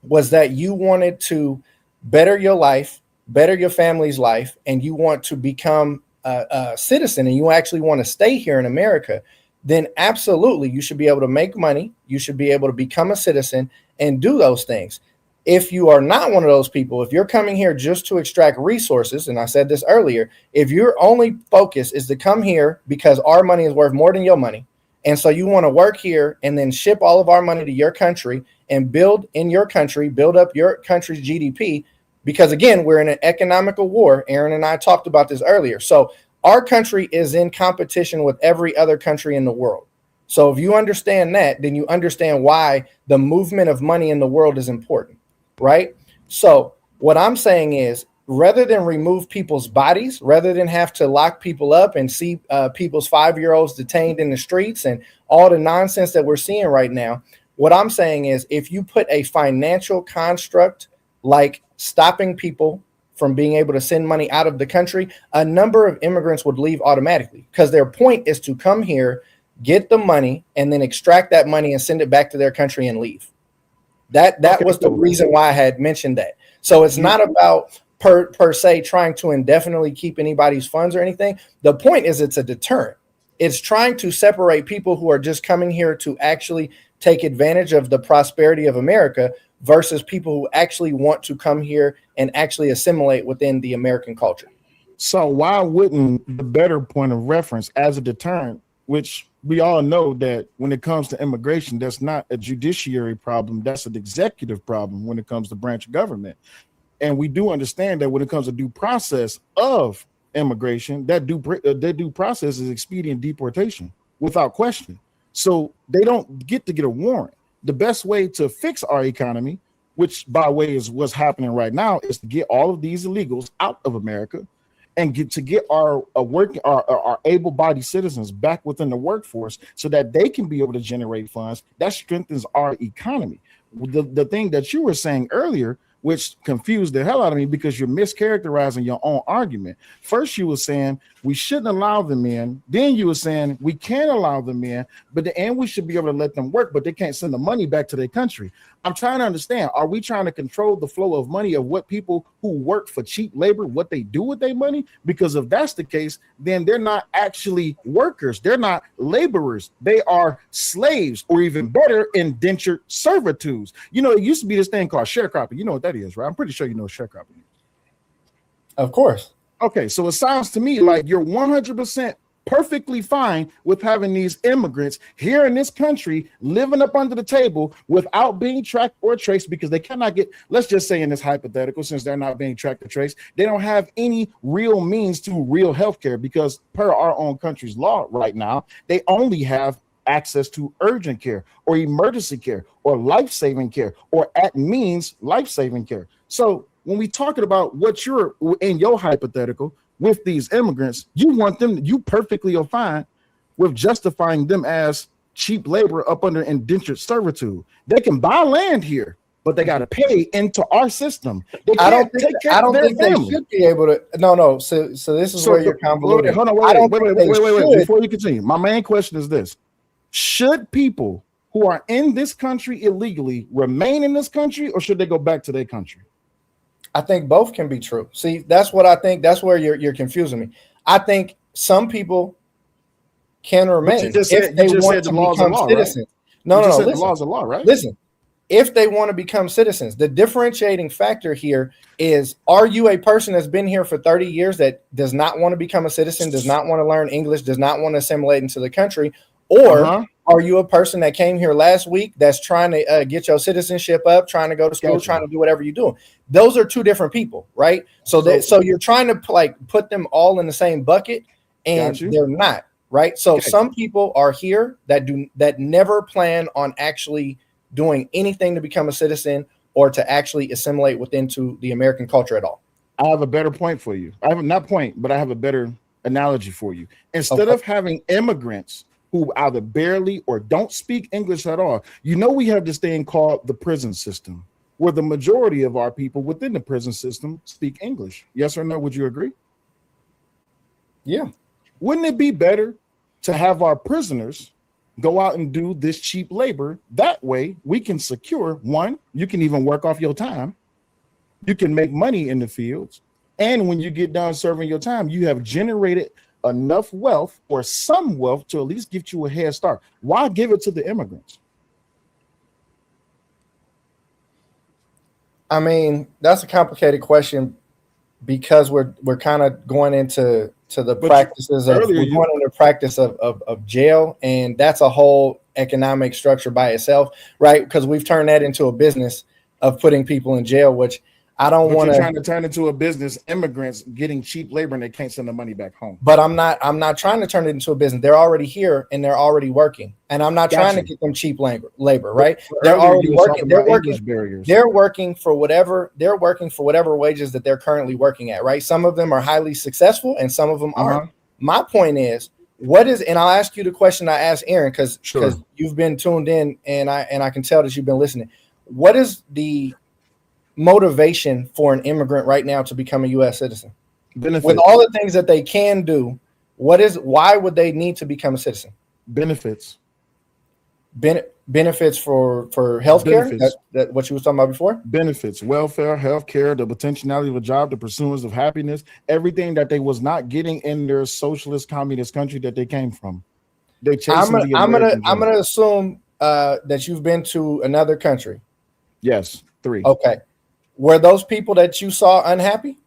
was that you wanted to better your life, better your family's life, and you want to become a citizen, and you actually want to stay here in America, then absolutely you should be able to make money. You should be able to become a citizen and do those things. If you are not one of those people, if you're coming here just to extract resources, and I said this earlier, if your only focus is to come here because our money is worth more than your money, and so you want to work here and then ship all of our money to your country and build in your country, build up your country's GDP, because again, we're in an economical war. Aaron and I talked about this earlier. So our country is in competition with every other country in the world. So if you understand that, then you understand why the movement of money in the world is important. Right? So what I'm saying is, rather than remove people's bodies, rather than have to lock people up and see people's 5-year-olds detained in the streets and all the nonsense that we're seeing right now, what I'm saying is if you put a financial construct like stopping people from being able to send money out of the country, a number of immigrants would leave automatically because their point is to come here, get the money, and then extract that money and send it back to their country and leave. That was the reason why I had mentioned that. So it's not about per se trying to indefinitely keep anybody's funds or anything. The point is it's a deterrent. It's trying to separate people who are just coming here to actually take advantage of the prosperity of America versus people who actually want to come here and actually assimilate within the American culture. So why wouldn't the better point of reference as a deterrent, which we all know that when it comes to immigration, that's not a judiciary problem, that's an executive problem when it comes to branch of government. And we do understand that when it comes to due process of immigration, that due process is expedient deportation without question. So they don't get to get a warrant. The best way to fix our economy, which by way is what's happening right now, is to get all of these illegals out of America and get our able-bodied citizens back within the workforce so that they can be able to generate funds. That strengthens our economy. The thing that you were saying earlier, which confused the hell out of me because you're mischaracterizing your own argument. First, you were saying we shouldn't allow them in. Then you were saying we can allow them in, and we should be able to let them work, but they can't send the money back to their country. I'm trying to understand, are we trying to control the flow of money of what people who work for cheap labor, what they do with their money? Because if that's the case, then they're not actually workers. They're not laborers. They are slaves, or even better, indentured servitudes. You know, it used to be this thing called sharecropping. You know what that is, right? I'm pretty sure you know what sharecropping is. Of course. Okay, so it sounds to me like you're 100% perfectly fine with having these immigrants here in this country living up under the table without being tracked or traced, because they cannot get, let's just say in this hypothetical, since they're not being tracked or traced, they don't have any real means to real health care, because per our own country's law right now, they only have access to urgent care or emergency care or life-saving care or at means life-saving care. So when we talking about what you're in your hypothetical with these immigrants, you want them, you perfectly are fine with justifying them as cheap labor up under indentured servitude. They can buy land here, but they got to pay into our system. I don't think they should be able to. No. So this is where you're convoluted. Hold on, wait. Before you continue, my main question is this: should people who are in this country illegally remain in this country, or should they go back to their country? I think both can be true. See, that's what I think. That's where you're confusing me. I think some people can remain if they want to become citizens. No. The laws of law, right? Listen, if they want to become citizens, the differentiating factor here is: are you a person that's been here for 30 years that does not want to become a citizen, does not want to learn English, does not want to assimilate into the country, or are you a person that came here last week that's trying to get your citizenship up, trying to go to school, trying to do whatever you're doing? Those are two different people, right? So you're trying to put them all in the same bucket, and they're not, right? So some people are here that never plan on actually doing anything to become a citizen or to actually assimilate into the American culture at all. I have a better point for you. I have a better analogy for you. Instead of having immigrants who either barely or don't speak English at all, we have this thing called the prison system, where the majority of our people within the prison system speak English. Yes or no? Would you agree? Yeah. Wouldn't it be better to have our prisoners go out and do this cheap labor? That way we can secure, one, you can even work off your time. You can make money in the fields. And when you get done serving your time, you have generated enough wealth or some wealth to at least give you a head start. Why give it to the immigrants? I mean, that's a complicated question, because we're kind of going into the practices of practice of jail, and that's a whole economic structure by itself, right? Because we've turned that into a business of putting people in jail, which I don't But want you're to. trying to turn into a business, immigrants getting cheap labor and they can't send the money back home. But I'm not trying to turn it into a business. They're already here and they're already working. And I'm not trying to get them cheap labor, right? They're Earlier already you were working. talking They're about working. English barriers. They're working for whatever wages that they're currently working at, right? Some of them are highly successful and some of them aren't. My point is, and I'll ask you the question I asked Aaron because you've been tuned in and I can tell that you've been listening. What is the motivation for an immigrant right now to become a U.S. citizen? Benefits. With all the things that they can do, why would they need to become a citizen? Benefits. Benefits for healthcare. That what you was talking about before. Benefits, welfare, healthcare, the potentiality of a job, the pursuance of happiness, everything that they was not getting in their socialist communist country that they came from. They chasing the American I'm gonna assume that you've been to another country. Yes, 3. Okay. Were those people that you saw unhappy?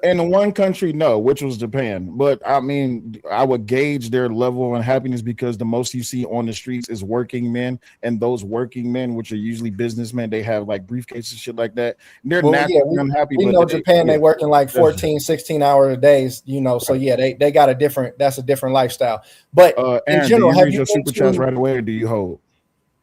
In the one country, no, which was Japan. But I mean, I would gauge their level of unhappiness because the most you see on the streets is working men, and those working men, which are usually businessmen, they have like briefcases, shit like that. They're naturally unhappy. We know Japan, they working like 14, 16 hour days, so yeah, they got that's a different lifestyle. But Aaron, in general, do you have read you your super chats right away, or do you hold?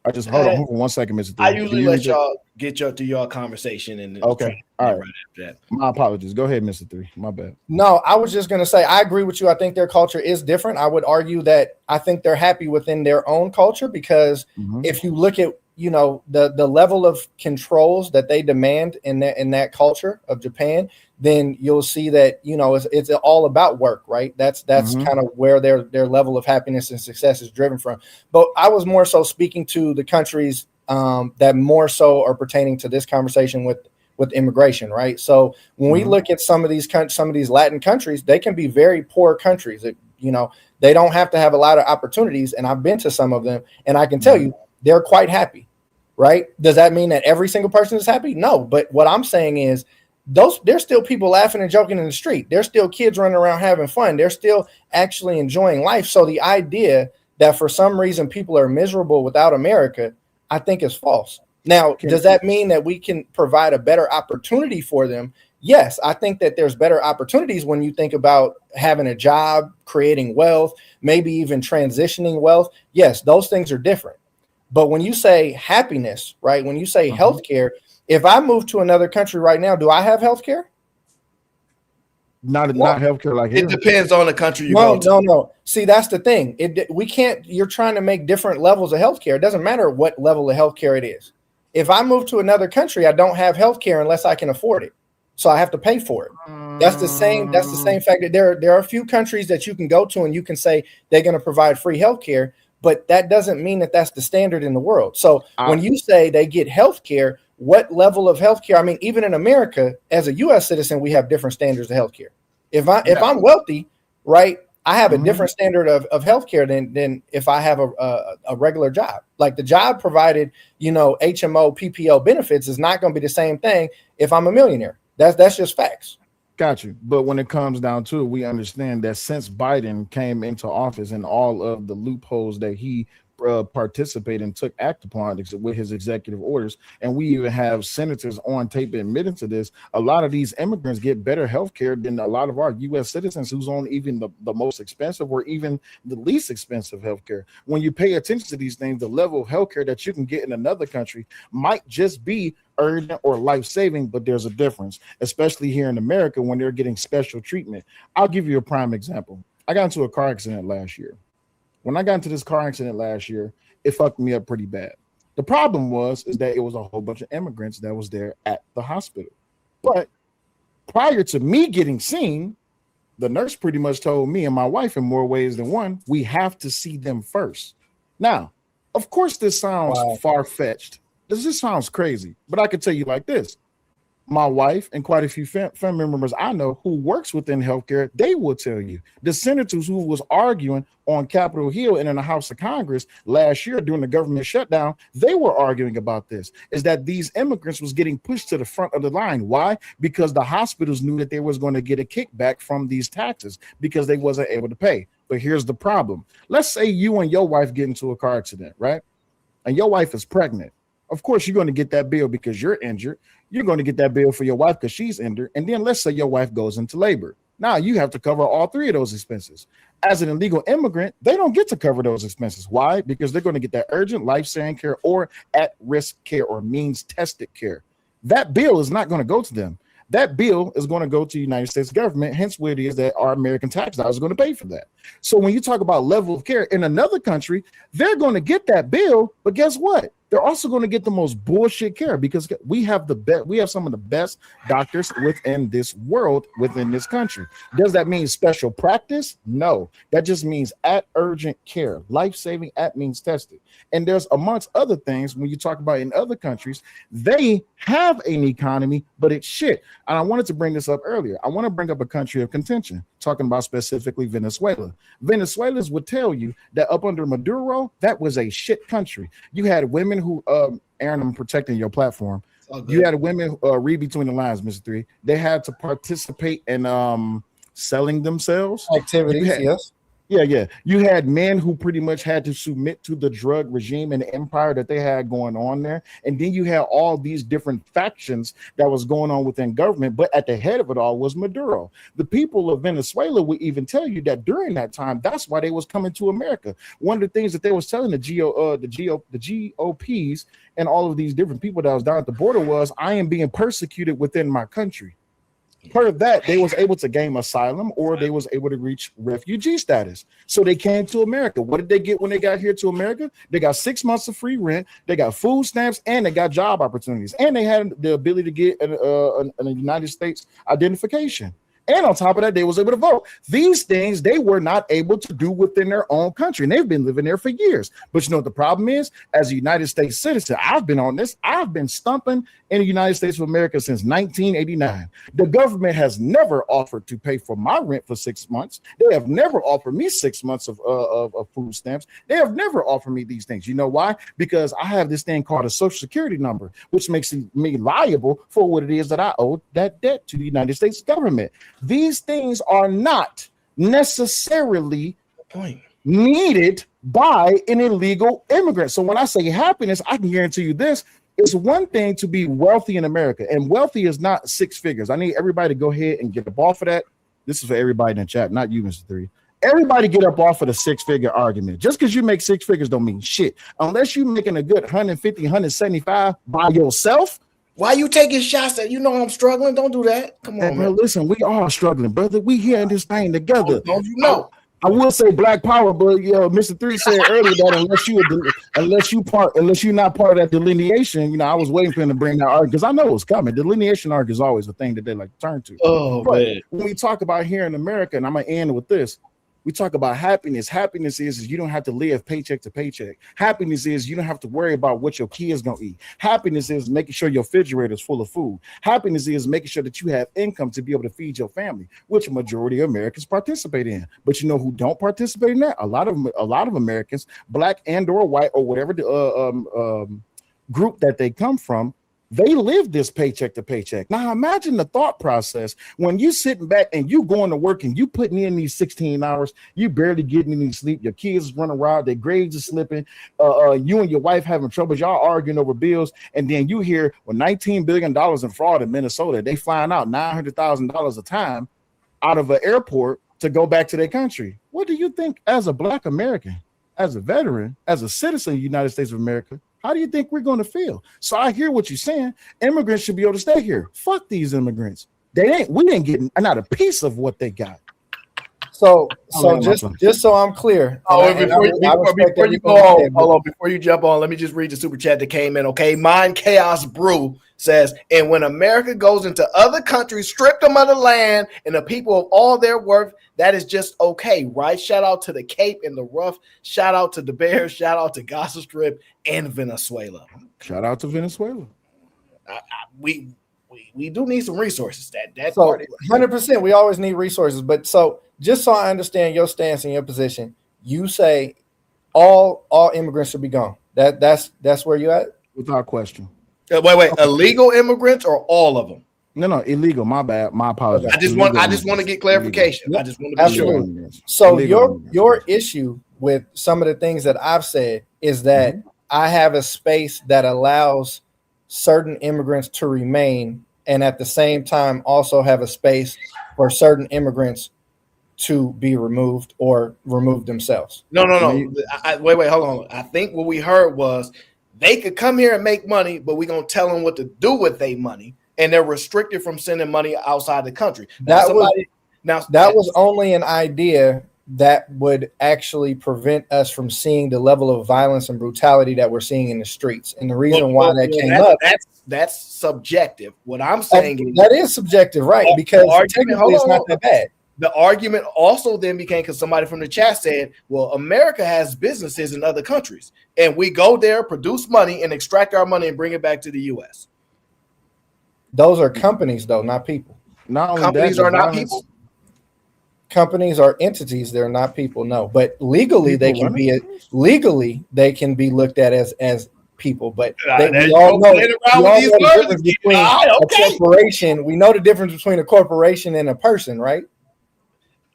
I just hold on for 1 second, Mr. I usually let y'all get to your conversation and okay. All right. Right after that. My apologies. Go ahead, Mr. 3. My bad. No, I was just gonna say I agree with you. I think their culture is different. I would argue that I think they're happy within their own culture because if you look at the level of controls that they demand in that culture of Japan, then you'll see that it's all about work, right? That's kind of where their level of happiness and success is driven from. But I was more so speaking to the countries that more so are pertaining to this conversation with immigration, right? So when we look at some of these Latin countries, they can be very poor countries. They don't have to have a lot of opportunities, and I've been to some of them, and I can tell you they're quite happy, right? Does that mean that every single person is happy? No, but what I'm saying is there's still people laughing and joking in the street. There's still kids running around having fun. They're still actually enjoying life. So the idea that for some reason people are miserable without America, I think is false. Now, does that mean that we can provide a better opportunity for them? Yes, I think that there's better opportunities when you think about having a job, creating wealth, maybe even transitioning wealth. Yes, those things are different. But when you say happiness, right? When you say healthcare, if I move to another country right now, do I have healthcare? Not healthcare like here. It depends on the country you go to. No. See, that's the thing. We can't. You're trying to make different levels of healthcare. It doesn't matter what level of healthcare it is. If I move to another country, I don't have healthcare unless I can afford it. So I have to pay for it. That's the same fact that there are a few countries that you can go to and you can say they're going to provide free healthcare, but that doesn't mean that that's the standard in the world. So when you say they get healthcare, what level of healthcare? I mean, even in America, as a U.S. citizen, we have different standards of healthcare. If I'm wealthy, right, I have a different standard of healthcare than if I have a regular job. Like the job provided, HMO, PPO benefits is not going to be the same thing if I'm a millionaire. That's just facts. Got you. But when it comes down to it, we understand that since Biden came into office and all of the loopholes that he participated and took act upon with his executive orders, and we even have senators on tape admitting to this, a lot of these immigrants get better health care than a lot of our U.S. citizens who's on even the most expensive or even the least expensive health care. When you pay attention to these things, the level of health care that you can get in another country might just be urgent or life-saving, but there's a difference, especially here in America when they're getting special treatment. I'll give you a prime example. I got into a car accident last year. When I got into this car accident last year, it fucked me up pretty bad. The problem is that it was a whole bunch of immigrants that was there at the hospital. But prior to me getting seen, the nurse pretty much told me and my wife in more ways than one, we have to see them first. Now, of course, this sounds far-fetched. This sounds crazy, but I could tell you like this. My wife and quite a few family members I know who works within healthcare, they will tell you. The senators who was arguing on Capitol Hill and in the House of Congress last year during the government shutdown, they were arguing about this, is that these immigrants was getting pushed to the front of the line. Why? Because the hospitals knew that they was going to get a kickback from these taxes because they wasn't able to pay. But here's the problem. Let's say you and your wife get into a car accident, right? And your wife is pregnant. Of course, you're going to get that bill because you're injured. You're going to get that bill for your wife because she's injured. And then let's say your wife goes into labor. Now you have to cover all three of those expenses. As an illegal immigrant, they don't get to cover those expenses. Why? Because they're going to get that urgent life-saving care or at-risk care or means-tested care. That bill is not going to go to them. That bill is going to go to the United States government, hence where it is that our American tax dollars are going to pay for that. So when you talk about level of care in another country, they're going to get that bill, but guess what? They're also going to get the most bullshit care because we have some of the best doctors within this world, within this country. Does that mean special practice? No, that just means at urgent care, life-saving at means tested. And there's amongst other things, when you talk about in other countries, they have an economy, but it's shit. And I wanted to bring this up earlier. I want to bring up a country of contention, talking about specifically Venezuela. Venezuelans would tell you that up under Maduro, that was a shit country. You had women who, Aaron, I'm protecting your platform. You had women read between the lines, Mr. 3. They had to participate in selling themselves. Activities, yes. Yeah. You had men who pretty much had to submit to the drug regime and the empire that they had going on there. And then you had all these different factions that was going on within government. But at the head of it all was Maduro. The people of Venezuela would even tell you that during that time, that's why they was coming to America. One of the things that they was telling the GOPs and all of these different people that was down at the border was, I am being persecuted within my country. Part of that, they was able to gain asylum or they was able to reach refugee status. So they came to America. What did they get when they got here to America? They got 6 months of free rent. They got food stamps and they got job opportunities. And they had the ability to get a United States identification. And on top of that, they was able to vote. These things they were not able to do within their own country. And they've been living there for years. But you know what the problem is? As a United States citizen, I've been on this. I've been stumping in the United States of America since 1989. The government has never offered to pay for my rent for 6 months. They have never offered me 6 months of food stamps. They have never offered me these things. You know why? Because I have this thing called a Social Security number, which makes me liable for what it is that I owe that debt to the United States government. These things are not necessarily needed by an illegal immigrant. So when I say happiness, I can guarantee you this. It's one thing to be wealthy in America, and wealthy is not 6 figures. I need everybody to go ahead and get up off of that. This is for everybody in the chat, not you, Mr. 3. Everybody get up off of the 6-figure argument. Just because you make 6 figures don't mean shit. Unless you're making a good 150, 175 by yourself. Why you taking shots at, I'm struggling? Don't do that. Come on, man. Listen, we are struggling, brother. We here in this thing together. Don't you know? I will say Black Power, but Mr. 3 said earlier that unless you're not part of that delineation, I was waiting for him to bring that argument because I know it's coming. Delineation argument is always a thing that they like to turn to. But when we talk about here in America, and I'm gonna end with this. We talk about happiness. Happiness is you don't have to live paycheck to paycheck. Happiness is you don't have to worry about what your kids gonna eat. Happiness is making sure your refrigerator is full of food. Happiness is making sure that you have income to be able to feed your family, which a majority of Americans participate in. But you know who don't participate in that? A lot of Americans, black and or white or whatever the group that they come from, they live this paycheck to paycheck. Now imagine the thought process when you sitting back and you going to work and you putting in these 16 hours, you barely getting any sleep, your kids running around, their grades are slipping, you and your wife having troubles, y'all arguing over bills, and then you hear $19 billion in fraud in Minnesota. They flying out $900,000 a time out of an airport to go back to their country. What do you think as a Black American, as a veteran, as a citizen of the United States of America? How do you think we're going to feel? So I hear what you're saying. Immigrants should be able to stay here. Fuck these immigrants. We didn't get not a piece of what they got. So just so I'm clear. Before you jump on, let me just read the super chat that came in. Okay, Mind Chaos Brew says, and when America goes into other countries, strip them of the land and the people of all their worth, that is just okay, right? Shout out to the Cape and the Rough. Shout out to the Bears. Shout out to Gaza Strip and Venezuela. Shout out to Venezuela. We do need some resources. That so part is 100%. We always need resources, but so just so I understand your stance and your position, you say all immigrants should be gone. That's where you at? Without question. Wait. Illegal immigrants or all of them? No, illegal. My bad. My apologies. I just want to get clarification. Illegal. I just want to be sure. So your issue with some of the things that I've said is that I have a space that allows certain immigrants to remain, and at the same time also have a space for certain immigrants to be removed or remove themselves. No, no, Now no. Wait, hold on. I think what we heard was they could come here and make money, but we're gonna tell them what to do with their money, and they're restricted from sending money outside the country. That was only an idea that would actually prevent us from seeing the level of violence and brutality that we're seeing in the streets. And the reason why that came up, that's subjective. What I'm saying is that is subjective, right? Because technically it's not that bad. The argument also then became, because somebody from the chat said, well, America has businesses in other countries, and we go there, produce money, and extract our money and bring it back to the U.S. Those are companies, though, not people. Not only companies that, are not people. Companies are entities; they're not people. No, but legally they can be legally they can be looked at as people. But we all know the difference between a corporation. We know the difference between a corporation and a person, right?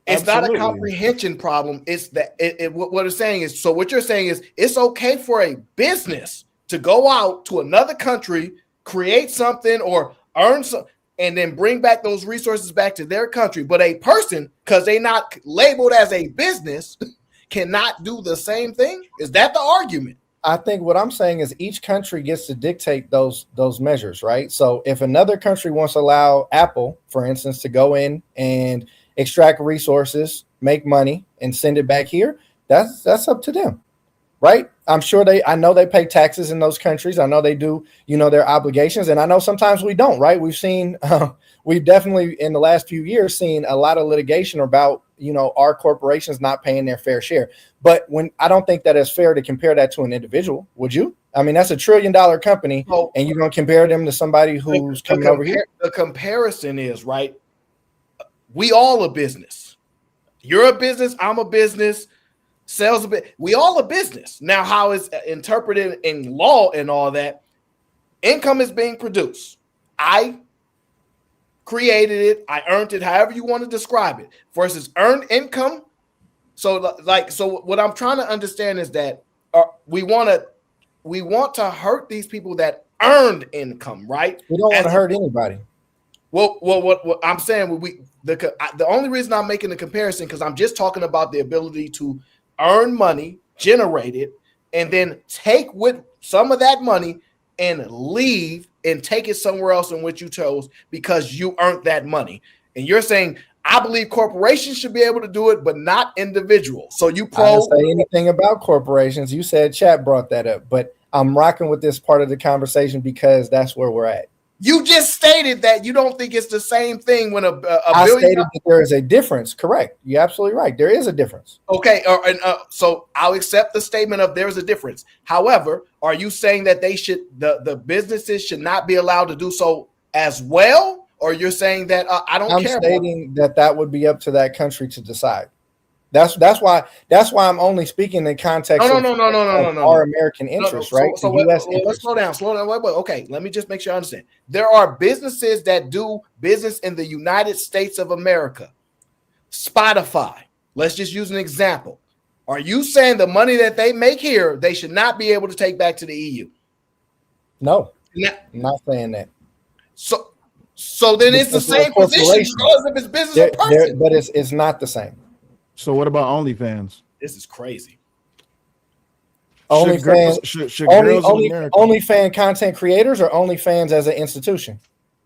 It's not a comprehension problem. It's that what it's saying is, so what you're saying is it's okay for a business to go out to another country, create something or earn some, and then bring back those resources back to their country. But a person, because they're not labeled as a business, cannot do the same thing. Is that the argument? I think what I'm saying is each country gets to dictate those measures, right? So if another country wants to allow Apple, for instance, to go in and extract resources, make money, and send it back here, that's up to them, right? I know they pay taxes in those countries. I know they do, their obligations, and I know sometimes we don't, right? We've definitely in the last few years seen a lot of litigation about, our corporations not paying their fair share. But I don't think that it's fair to compare that to an individual, would you? I mean, that's $1 trillion company, and you're going to compare them to somebody who's coming over here. The comparison is, right, we all a business. You're a business. I'm a business. Sales a bit. We all a business. Now, how it's interpreted in law and all that, income is being produced. I created it. I earned it, however you want to describe it, versus earned income. So what I'm trying to understand is that we want to hurt these people that earned income, right? We don't want to hurt anybody. Well, what I'm saying, the only reason I'm making the comparison, because I'm just talking about the ability to earn money, generate it, and then take with some of that money and leave and take it somewhere else in which you chose because you earned that money. And you're saying, I believe corporations should be able to do it, but not individuals. So you I didn't say anything about corporations. You said chat brought that up, but I'm rocking with this part of the conversation because that's where we're at. You just stated that you don't think it's the same thing when I stated that there is a difference. Correct. You're absolutely right. There is a difference. Okay. So I'll accept the statement of there's a difference. However, are you saying that the businesses should not be allowed to do so as well? Or you're saying that I don't care? I'm stating that would be up to that country to decide. That's why I'm only speaking in context of our American interests, right? So let's slow down. Wait. Okay, let me just make sure I understand. There are businesses that do business in the United States of America. Spotify. Let's just use an example. Are you saying the money that they make here, they should not be able to take back to the EU? No, I'm not saying that. So then it's the same position regardless if it's business or person. But it's not the same. So what about OnlyFans? This is crazy. OnlyFans content creators or OnlyFans as an institution?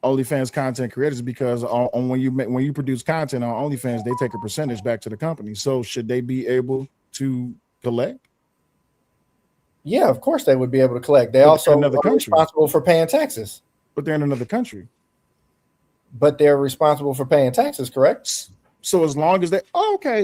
OnlyFans content creators, because when you produce content on OnlyFans, they take a percentage back to the company. So should they be able to collect? Yeah, of course they would be able to collect. They also are responsible for paying taxes. But they're in another country. But they're responsible for paying taxes, correct? So as long as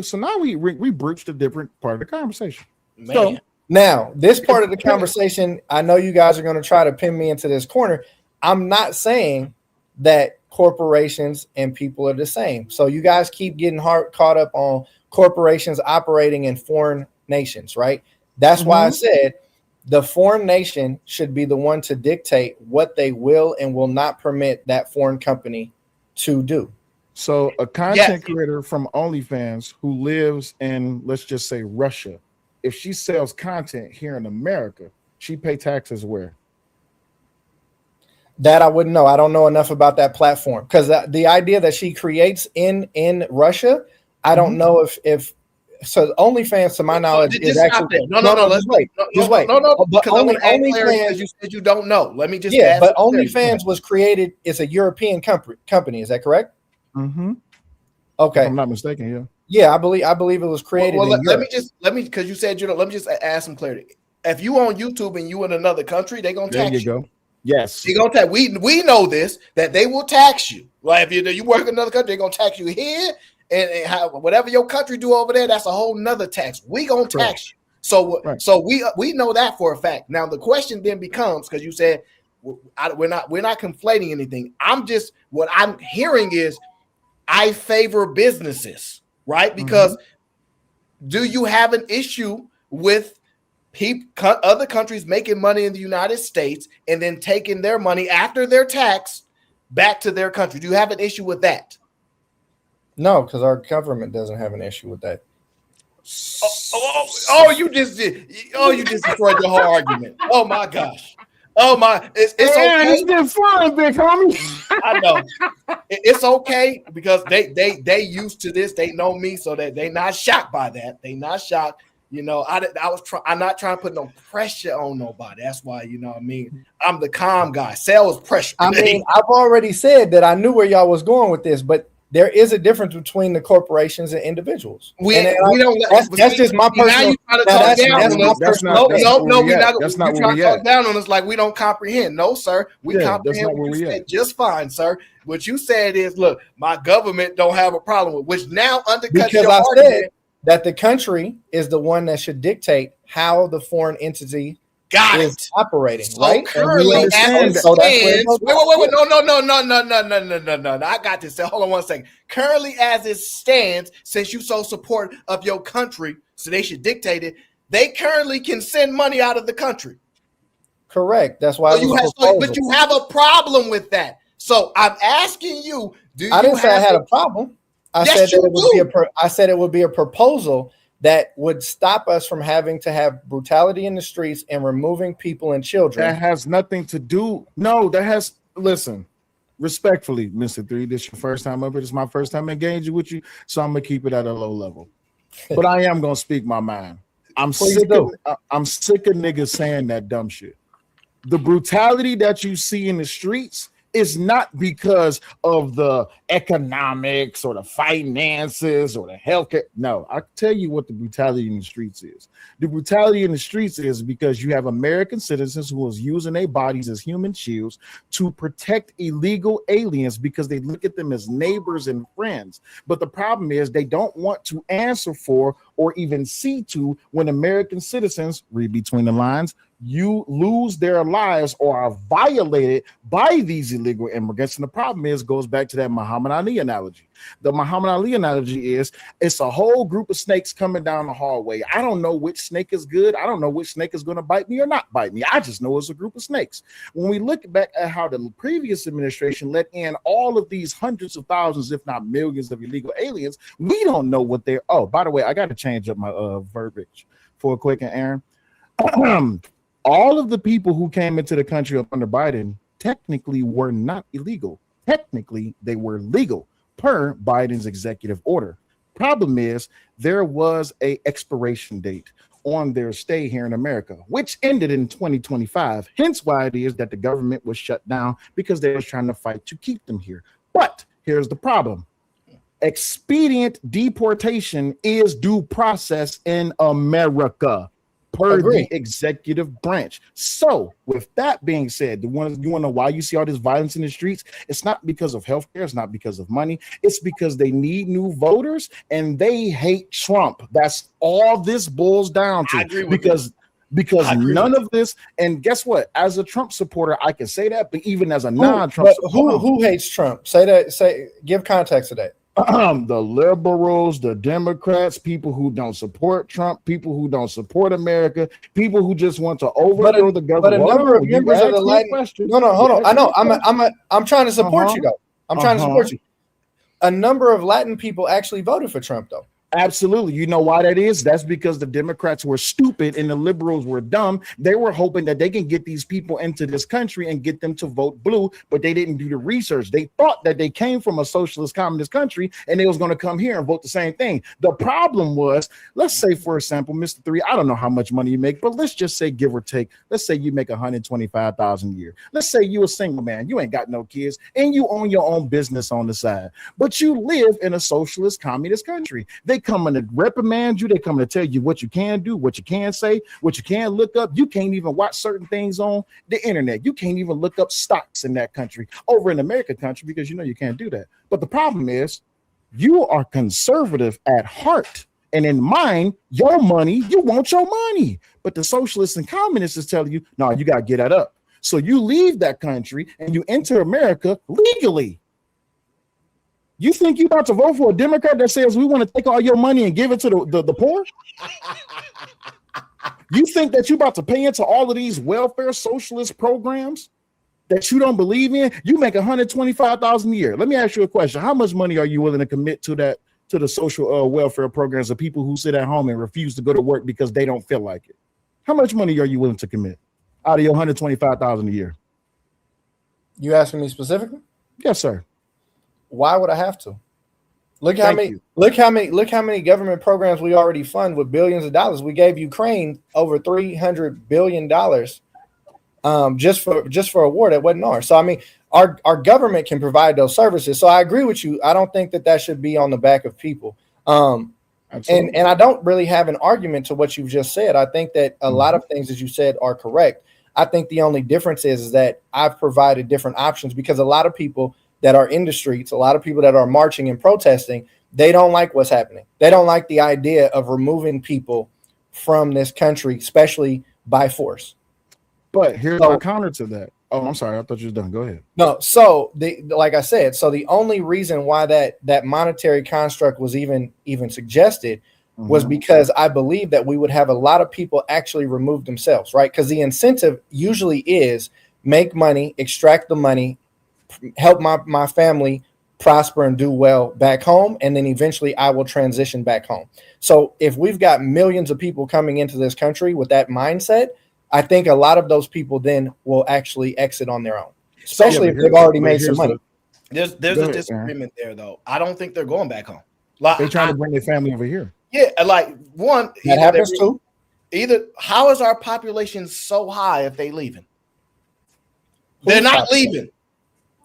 so now we breached a different part of the conversation. Man. So now this part of the conversation, I know you guys are going to try to pin me into this corner. I'm not saying that corporations and people are the same. So you guys keep getting caught up on corporations operating in foreign nations, right? That's why I said the foreign nation should be the one to dictate what they will and will not permit that foreign company to do. So a content creator from OnlyFans who lives in, let's just say, Russia, if she sells content here in America, She pay taxes where? That I wouldn't know. I don't know enough about that platform because the idea that she creates in Russia, I don't know if so. OnlyFans, to my knowledge, is actually no. Just wait. No. But Because I want to add clarity OnlyFans, because you said you don't know. Let me just but OnlyFans was created. It's a European company. Is that correct? Mm-hmm. Okay, If I'm not mistaken. Yeah. Yeah, I believe it was created. Well, in Europe. let me because you said you know. Let me just add some clarity. If you on YouTube and you in another country, they're gonna tax you. There you go. Yes. They're gonna tax. We know this that they will tax you. Like if you work in another country, they're gonna tax you here and how, whatever your country do over there. That's a whole nother tax. We gonna tax you. So we know that for a fact. Now the question then becomes because you said we're not conflating anything. What I'm hearing is I favor businesses, right? Because do you have an issue with other countries making money in the United States and then taking their money after their tax back to their country? Do you have an issue with that? No, because our government doesn't have an issue with that. You just destroyed the whole argument. Oh my gosh. Oh my, it's okay. It's been fun, big homie. I know it's okay because they used to this. They know me, so that they not shocked by that. They not shocked. You know, I'm not trying to put no pressure on nobody. That's why, you know what I mean? I'm the calm guy. Sales pressure. I mean, I've already said that I knew where y'all was going with this, but there is a difference between the corporations and individuals. That's just my personal. That's not where we at. Down on us like we don't comprehend. No, sir. We comprehend what you said just fine, sir. What you said is, look, my government don't have a problem with, which now undercuts your argument. That the country is the one that should dictate how the foreign entity is operating, so right? Currently, as it stands, wait, no. I got this. Hold on one second. Currently, as it stands, since you so support of your country, so they should dictate it. They currently can send money out of the country. Correct. That's why. But you have a problem with that. So I'm asking you. I didn't say I had a problem. I said it would be a proposal that would stop us from having to have brutality in the streets and removing people and children. That has nothing to do. No, that has. Listen, respectfully, Mr. 3, this is your first time up here. This is my first time engaging with you, so I'm gonna keep it at a low level. But I am gonna speak my mind. I'm sick of niggas saying that dumb shit. The brutality that you see in the streets is not because of the economics or the finances or the healthcare. No, I tell you what the brutality in the streets is. The brutality in the streets is because you have American citizens who is using their bodies as human shields to protect illegal aliens because they look at them as neighbors and friends. But the problem is they don't want to answer for or even see to when American citizens, read between the lines, you lose their lives or are violated by these illegal immigrants. And the problem is, goes back to that Muhammad Ali analogy. The Muhammad Ali analogy is it's a whole group of snakes coming down the hallway. I don't know which snake is good. I don't know which snake is going to bite me or not bite me. I just know it's a group of snakes. When we look back at how the previous administration let in all of these hundreds of thousands, if not millions of illegal aliens, we don't know what they're. Oh, by the way, I got to change up my verbiage for a quick, and Aaron. All of the people who came into the country under Biden technically were not illegal. Technically, they were legal per Biden's executive order. Problem is, there was an expiration date on their stay here in America, which ended in 2025. Hence why it is that the government was shut down because they were trying to fight to keep them here. But here's the problem. Expedient deportation is due process in America. Per the executive branch. So, with that being said, you want to know why you see all this violence in the streets? It's not because of healthcare. It's not because of money. It's because they need new voters and they hate Trump. That's all this boils down to. Because none of this. And guess what? As a Trump supporter, I can say that. But even as a non-Trump supporter, who hates Trump? Say that. Give context to that. The liberals, the Democrats, people who don't support Trump, people who don't support America, people who just want to overthrow the government. But a number of members of the Latin. No, hold on. I know. I'm trying to support you though. I'm trying to support you. A number of Latin people actually voted for Trump though. Absolutely. You know why that is? That's because the Democrats were stupid and the liberals were dumb. They were hoping that they can get these people into this country and get them to vote blue, but they didn't do the research. They thought that they came from a socialist communist country and they was going to come here and vote the same thing. The problem was, let's say, for example, Mr. Three, I don't know how much money you make, but let's just say, give or take, let's say you make $125,000 a year. Let's say you a single man, you ain't got no kids, and you own your own business on the side, but you live in a socialist communist country. They coming to reprimand you. They coming to tell you what you can do, what you can say, what you can look up. You can't even watch certain things on the internet. You can't even look up stocks in that country over in American country because you know you can't do that. But the problem is you are conservative at heart. And in mind, your money, you want your money. But the socialists and communists is telling you, no, you got to get that up. So you leave that country and you enter America legally. You think you about to vote for a Democrat that says we want to take all your money and give it to the poor? You think that you about to pay into all of these welfare socialist programs that you don't believe in? You make $125,000 a year. Let me ask you a question. How much money are you willing to commit to that, to the social welfare programs of people who sit at home and refuse to go to work because they don't feel like it? How much money are you willing to commit out of your $125,000 a year? You asking me specifically? Yes, sir. Why would I have to? Look how many government programs we already fund with billions of dollars. We gave Ukraine over $300 billion just for a war that wasn't ours. So I mean, our government can provide those services. So I agree with you. I don't think that should be on the back of people. And I don't really have an argument to what you've just said. I think that a lot of things that you said are correct. I think the only difference is that I've provided different options because a lot of people that are in the streets, a lot of people that are marching and protesting, they don't like what's happening. They don't like the idea of removing people from this country, especially by force. But here's our counter to that. Oh, I'm sorry. I thought you were done. Go ahead. No. So like I said, so the only reason why that monetary construct was even suggested was because I believe that we would have a lot of people actually remove themselves, right? Because the incentive usually is make money, extract the money, help my family prosper and do well back home, and then eventually I will transition back home. So if we've got millions of people coming into this country with that mindset, I think a lot of those people then will actually exit on their own, especially if they've already made some money. There's a disagreement there, though. I don't think they're going back home. Like, they're trying to bring their family over here. Yeah, like one that happens too. Either how is our population so high if they leaving? They're not leaving.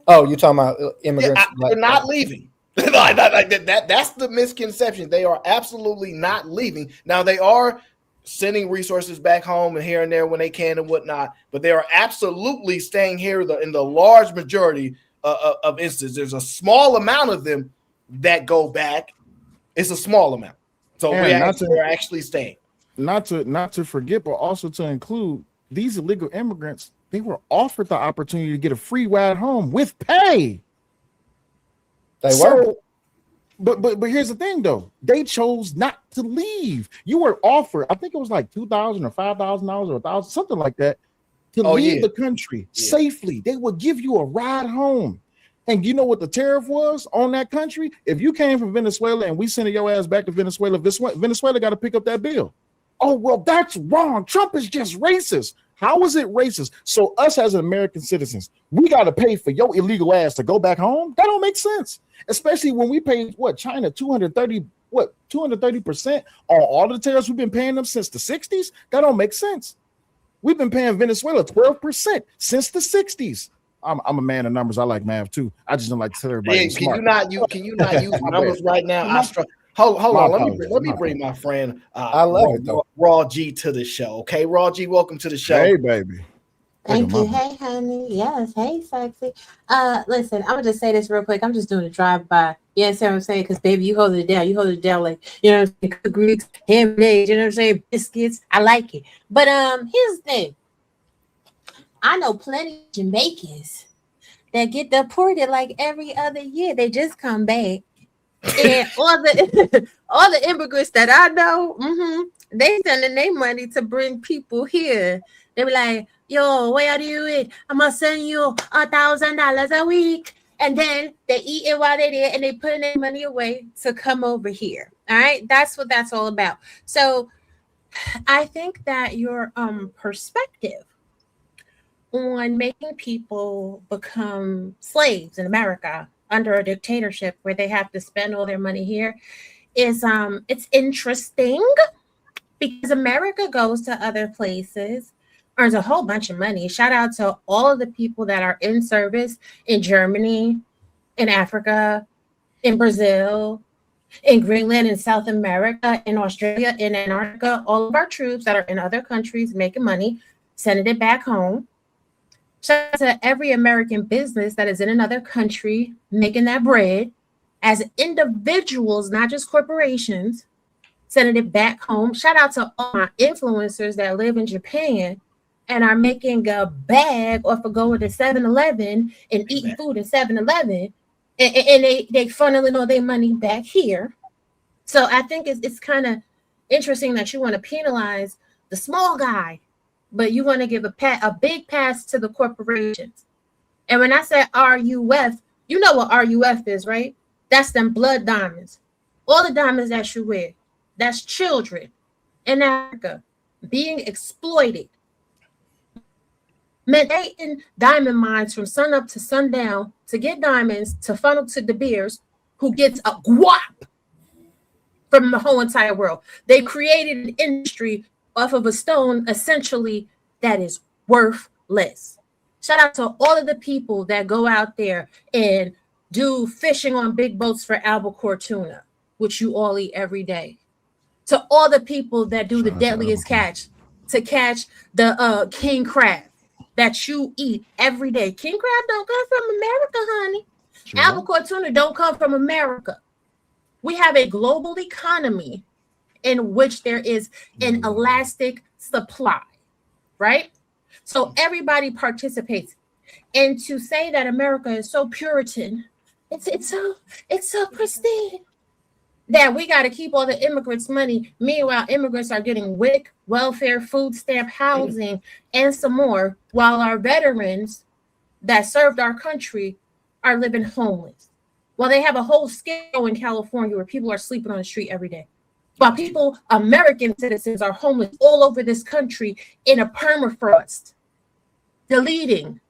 Oh, you're talking about immigrants? Yeah, they're not leaving. That's the misconception. They are absolutely not leaving. Now they are sending resources back home and here and there when they can and whatnot, but they are absolutely staying here in the large majority of instances. There's a small amount of them that go back. It's a small amount. So we're actually staying. Not to forget, but also to include these illegal immigrants. They were offered the opportunity to get a free ride home with pay. They were. But here's the thing, though. They chose not to leave. You were offered, I think it was like $2,000 or $5,000 or $1,000, something like that, to leave the country safely. They would give you a ride home. And you know what the tariff was on that country? If you came from Venezuela and we sent your ass back to Venezuela, Venezuela got to pick up that bill. Oh, well, that's wrong. Trump is just racist. How is it racist? So us as American citizens, we got to pay for your illegal ass to go back home? That don't make sense. Especially when we pay China 230% on all the tariffs we've been paying them since the 60s? That don't make sense. We've been paying Venezuela 12% since the 60s. I'm a man of numbers. I like math too. I just don't like to tell everybody. Can you not use numbers right now? Hold on. Let me bring my friend I love it though. Raw G to the show. Okay, Raw G, welcome to the show. Hey, baby. Thank you. Hey, honey. Yes. Hey, sexy. Listen, I'm gonna just say this real quick. I'm just doing a drive-by. You understand what I'm saying? Because baby, you hold it down. You hold it down like, you know what I'm saying, Greeks, ham and eggs, you know what I'm saying? Biscuits. I like it. But here's the thing. I know plenty of Jamaicans that get deported like every other year. They just come back. And all the immigrants that I know, they sending their money to bring people here. They be like, yo, where are you at? I'm gonna send you $1,000 a week. And then they eat it while they're there and they put their money away to come over here. All right. That's what that's all about. So I think that your perspective on making people become slaves in America under a dictatorship where they have to spend all their money here is it's interesting because America goes to other places, earns a whole bunch of money. Shout out to all of the people that are in service in Germany, in Africa, in Brazil, in Greenland, in South America, in Australia, in Antarctica, all of our troops that are in other countries making money, sending it back home. Shout out to every American business that is in another country making that bread as individuals, not just corporations, sending it back home. Shout out to all my influencers that live in Japan and are making a bag off of going to 7-Eleven and eating food at 7-Eleven, and they funneling all their money back here. So I think it's kind of interesting that you want to penalize the small guy, but you want to give a big pass to the corporations. And when I say RUF, you know what RUF is, right? That's them blood diamonds. All the diamonds that you wear. That's children in Africa being exploited. Man, they in diamond mines from sun up to sundown to get diamonds to funnel to De Beers, who gets a guap from the whole entire world. They created an industry off of a stone, essentially, that is worthless. Shout out to all of the people that go out there and do fishing on big boats for albacore tuna, which you all eat every day. To all the people that do the deadliest catch, to catch the king crab that you eat every day. King crab don't come from America, honey. Sure. Albacore tuna don't come from America. We have a global economy in which there is an elastic supply, right? So everybody participates. And to say that America is so Puritan, it's so pristine that we got to keep all the immigrants' money. Meanwhile, immigrants are getting WIC, welfare, food stamp, housing, and some more, while our veterans that served our country are living homeless. Well, they have a whole scale in California where people are sleeping on the street every day. While people, American citizens, are homeless all over this country in a permafrost, deleting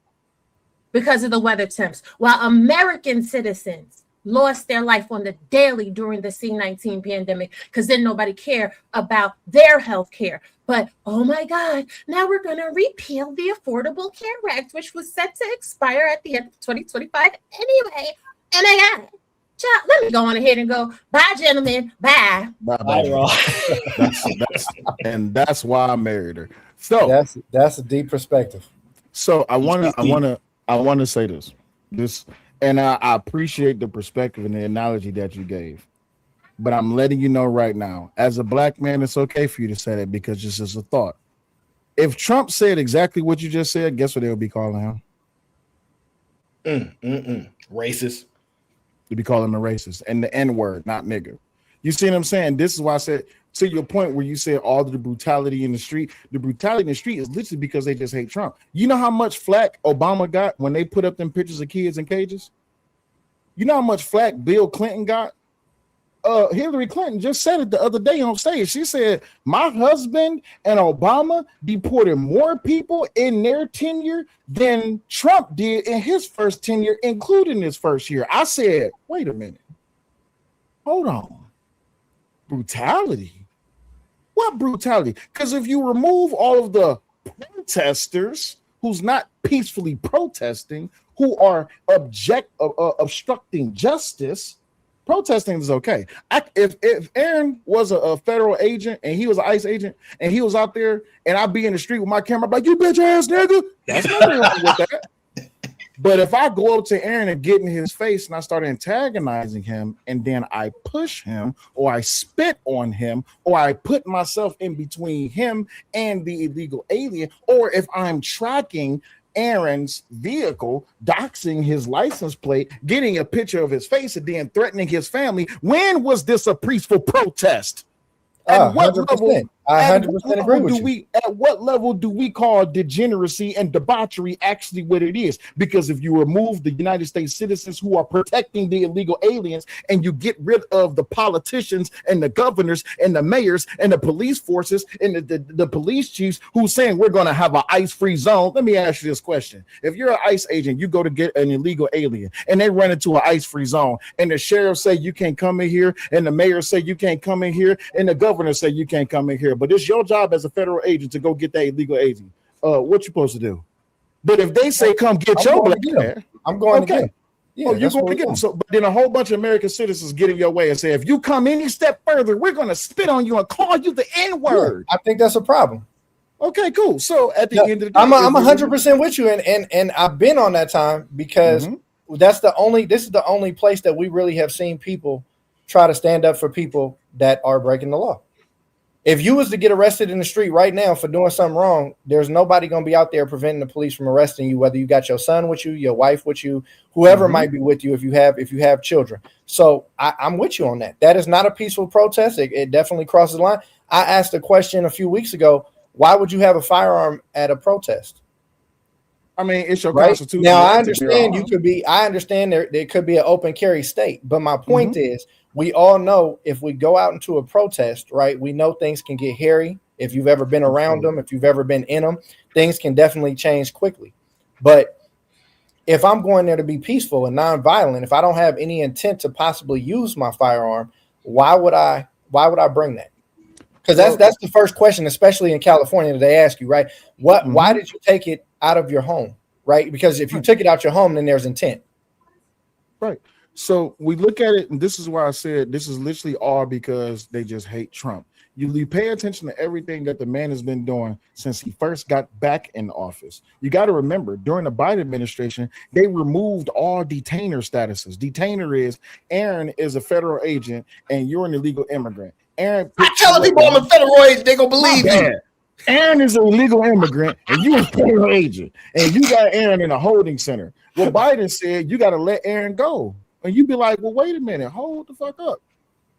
because of the weather temps. While American citizens lost their life on the daily during the C-19 pandemic because then nobody cared about their health care. But, oh my God, now we're going to repeal the Affordable Care Act, which was set to expire at the end of 2025 anyway. And I got it. Child, let me go on ahead and go. Bye, gentlemen. Bye. Bye. That's why I married her. So that's a deep perspective. So I want to say this. And I appreciate the perspective and the analogy that you gave. But I'm letting you know right now, as a black man, it's okay for you to say that because this is a thought. If Trump said exactly what you just said, guess what they would be calling him? Racist. They'd be calling him a racist and the N-word, not nigger. You see what I'm saying? This is why I said, to your point where you said all the brutality in the street, the brutality in the street is literally because they just hate Trump. You know how much flack Obama got when they put up them pictures of kids in cages? You know how much flack Bill Clinton got? Hillary Clinton just said it the other day on stage. She said, my husband and Obama deported more people in their tenure than Trump did in his first tenure, including his first year. I said, wait a minute. Hold on. Brutality? What brutality? Because if you remove all of the protesters who's not peacefully protesting, who are obstructing justice, protesting is okay. If Aaron was a federal agent and he was an ICE agent and he was out there and I'd be in the street with my camera, like, you bitch ass nigga, that's nothing wrong with that. But if I go up to Aaron and get in his face and I start antagonizing him and then I push him or I spit on him or I put myself in between him and the illegal alien, or if I'm tracking Aaron's vehicle, doxing his license plate, getting a picture of his face and then threatening his family, when was this a peaceful protest? At what 100%. level? I At 100% what agree level with do you. we? At what level do we call degeneracy and debauchery actually what it is? Because if you remove the United States citizens who are protecting the illegal aliens, and you get rid of the politicians and the governors and the mayors and the police forces and the police chiefs who's saying we're going to have an ICE-free zone. Let me ask you this question: if you're an ICE agent, you go to get an illegal alien, and they run into an ICE-free zone, and the sheriff say you can't come in here, and the mayor say you can't come in here, and the governor say you can't come in here, but it's your job as a federal agent to go get that illegal agent. What you supposed to do? But if they say come get your black man, I'm going okay. to get him. Yeah, You're going to get them. So, but then a whole bunch of American citizens get in your way and say, if you come any step further, we're going to spit on you and call you the N-word. Yeah, I think that's a problem. Okay, cool. So at the end of the day, I'm 100% with you, and I've been on that time because this is the only place that we really have seen people try to stand up for people that are breaking the law. If you was to get arrested in the street right now for doing something wrong, there's nobody going to be out there preventing the police from arresting you, whether you got your son with you, your wife with you, whoever might be with you if you have children. So I'm with you on that. That is not a peaceful protest. It definitely crosses the line. I asked a question a few weeks ago. Why would you have a firearm at a protest? I mean, it's your right? constitution. Now, I understand I understand there could be an open carry state, but my point is, we all know if we go out into a protest, right, we know things can get hairy. If you've ever been around them, if you've ever been in them, things can definitely change quickly. But if I'm going there to be peaceful and nonviolent, if I don't have any intent to possibly use my firearm, why would I bring that? Because that's the first question, especially in California, that they ask you, right? Why did you take it out of your home, right? Because if you took it out your home, then there's intent. Right. So we look at it, and this is why I said this is literally all because they just hate Trump. You pay attention to everything that the man has been doing since he first got back in office. You got to remember, during the Biden administration, they removed all detainer statuses. Detainer is Aaron is a federal agent and you're an illegal immigrant. Aaron, I tell people I'm a federal agent, they gonna believe me. Aaron is an illegal immigrant and you're a federal agent, and you got Aaron in a holding center. Well, Biden said you got to let Aaron go. And you'd be like, well, wait a minute, hold the fuck up.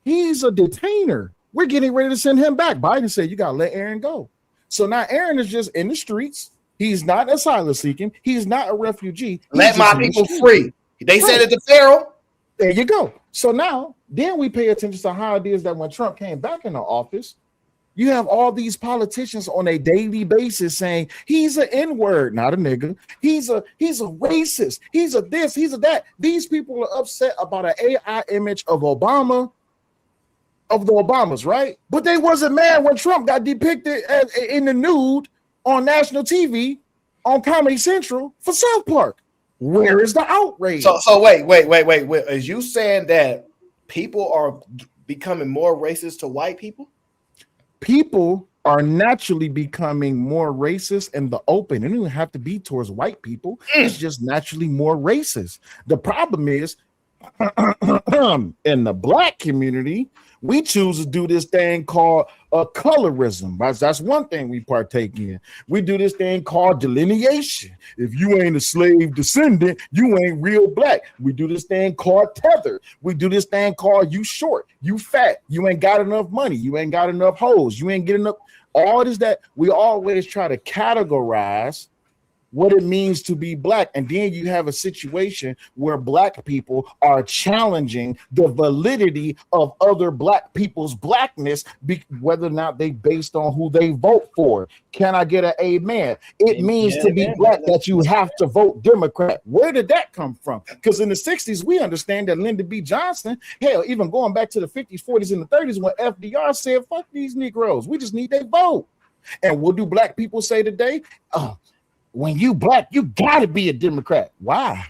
He's a detainer. We're getting ready to send him back. Biden said you got to let Aaron go. So now Aaron is just in the streets. He's not asylum seeking. He's not a refugee. Let my people free. They said it to Pharaoh. There you go. So now, then we pay attention to how it is that when Trump came back into office, you have all these politicians on a daily basis saying he's an N-word, not a nigga. He's a racist. He's a this, he's a that. These people are upset about an AI image of Obama, of the Obamas, right? But they wasn't mad when Trump got depicted as, in the nude on national TV on Comedy Central for South Park. Where is the outrage? So wait. Is you saying that people are becoming more racist to white people? People are naturally becoming more racist in the open. It doesn't have to be towards white people. It's just naturally more racist. The problem is in the black community, we choose to do this thing called colorism. That's one thing we partake in. We do this thing called delineation. If you ain't a slave descendant, you ain't real black. We do this thing called tether. We do this thing called you short, you fat, you ain't got enough money, you ain't got enough hoes, you ain't getting enough. All this that we always try to categorize what it means to be black. And then you have a situation where black people are challenging the validity of other black people's blackness, whether or not they based on who they vote for. Can I get an amen? It means to be black that you have to vote Democrat. Where did that come from? Because in the 60s, we understand that Lyndon B. Johnson, hell, even going back to the 50s, 40s, and the 30s, when FDR said, fuck these Negroes, we just need their vote. And what do black people say today? When you black, you gotta be a Democrat. Why?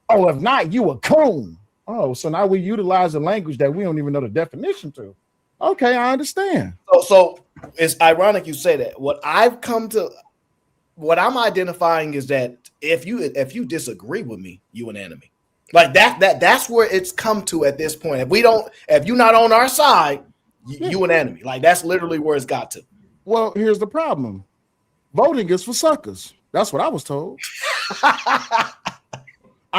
Oh, if not, you a coon. Oh, so now we utilize a language that we don't even know the definition to. Okay, I understand. So it's ironic you say that. What I'm identifying is that if you disagree with me, you an enemy. Like that's where it's come to at this point. If you're not on our side, you an enemy. Like that's literally where it's got to. Well, here's the problem. Voting is for suckers. That's what I was told. I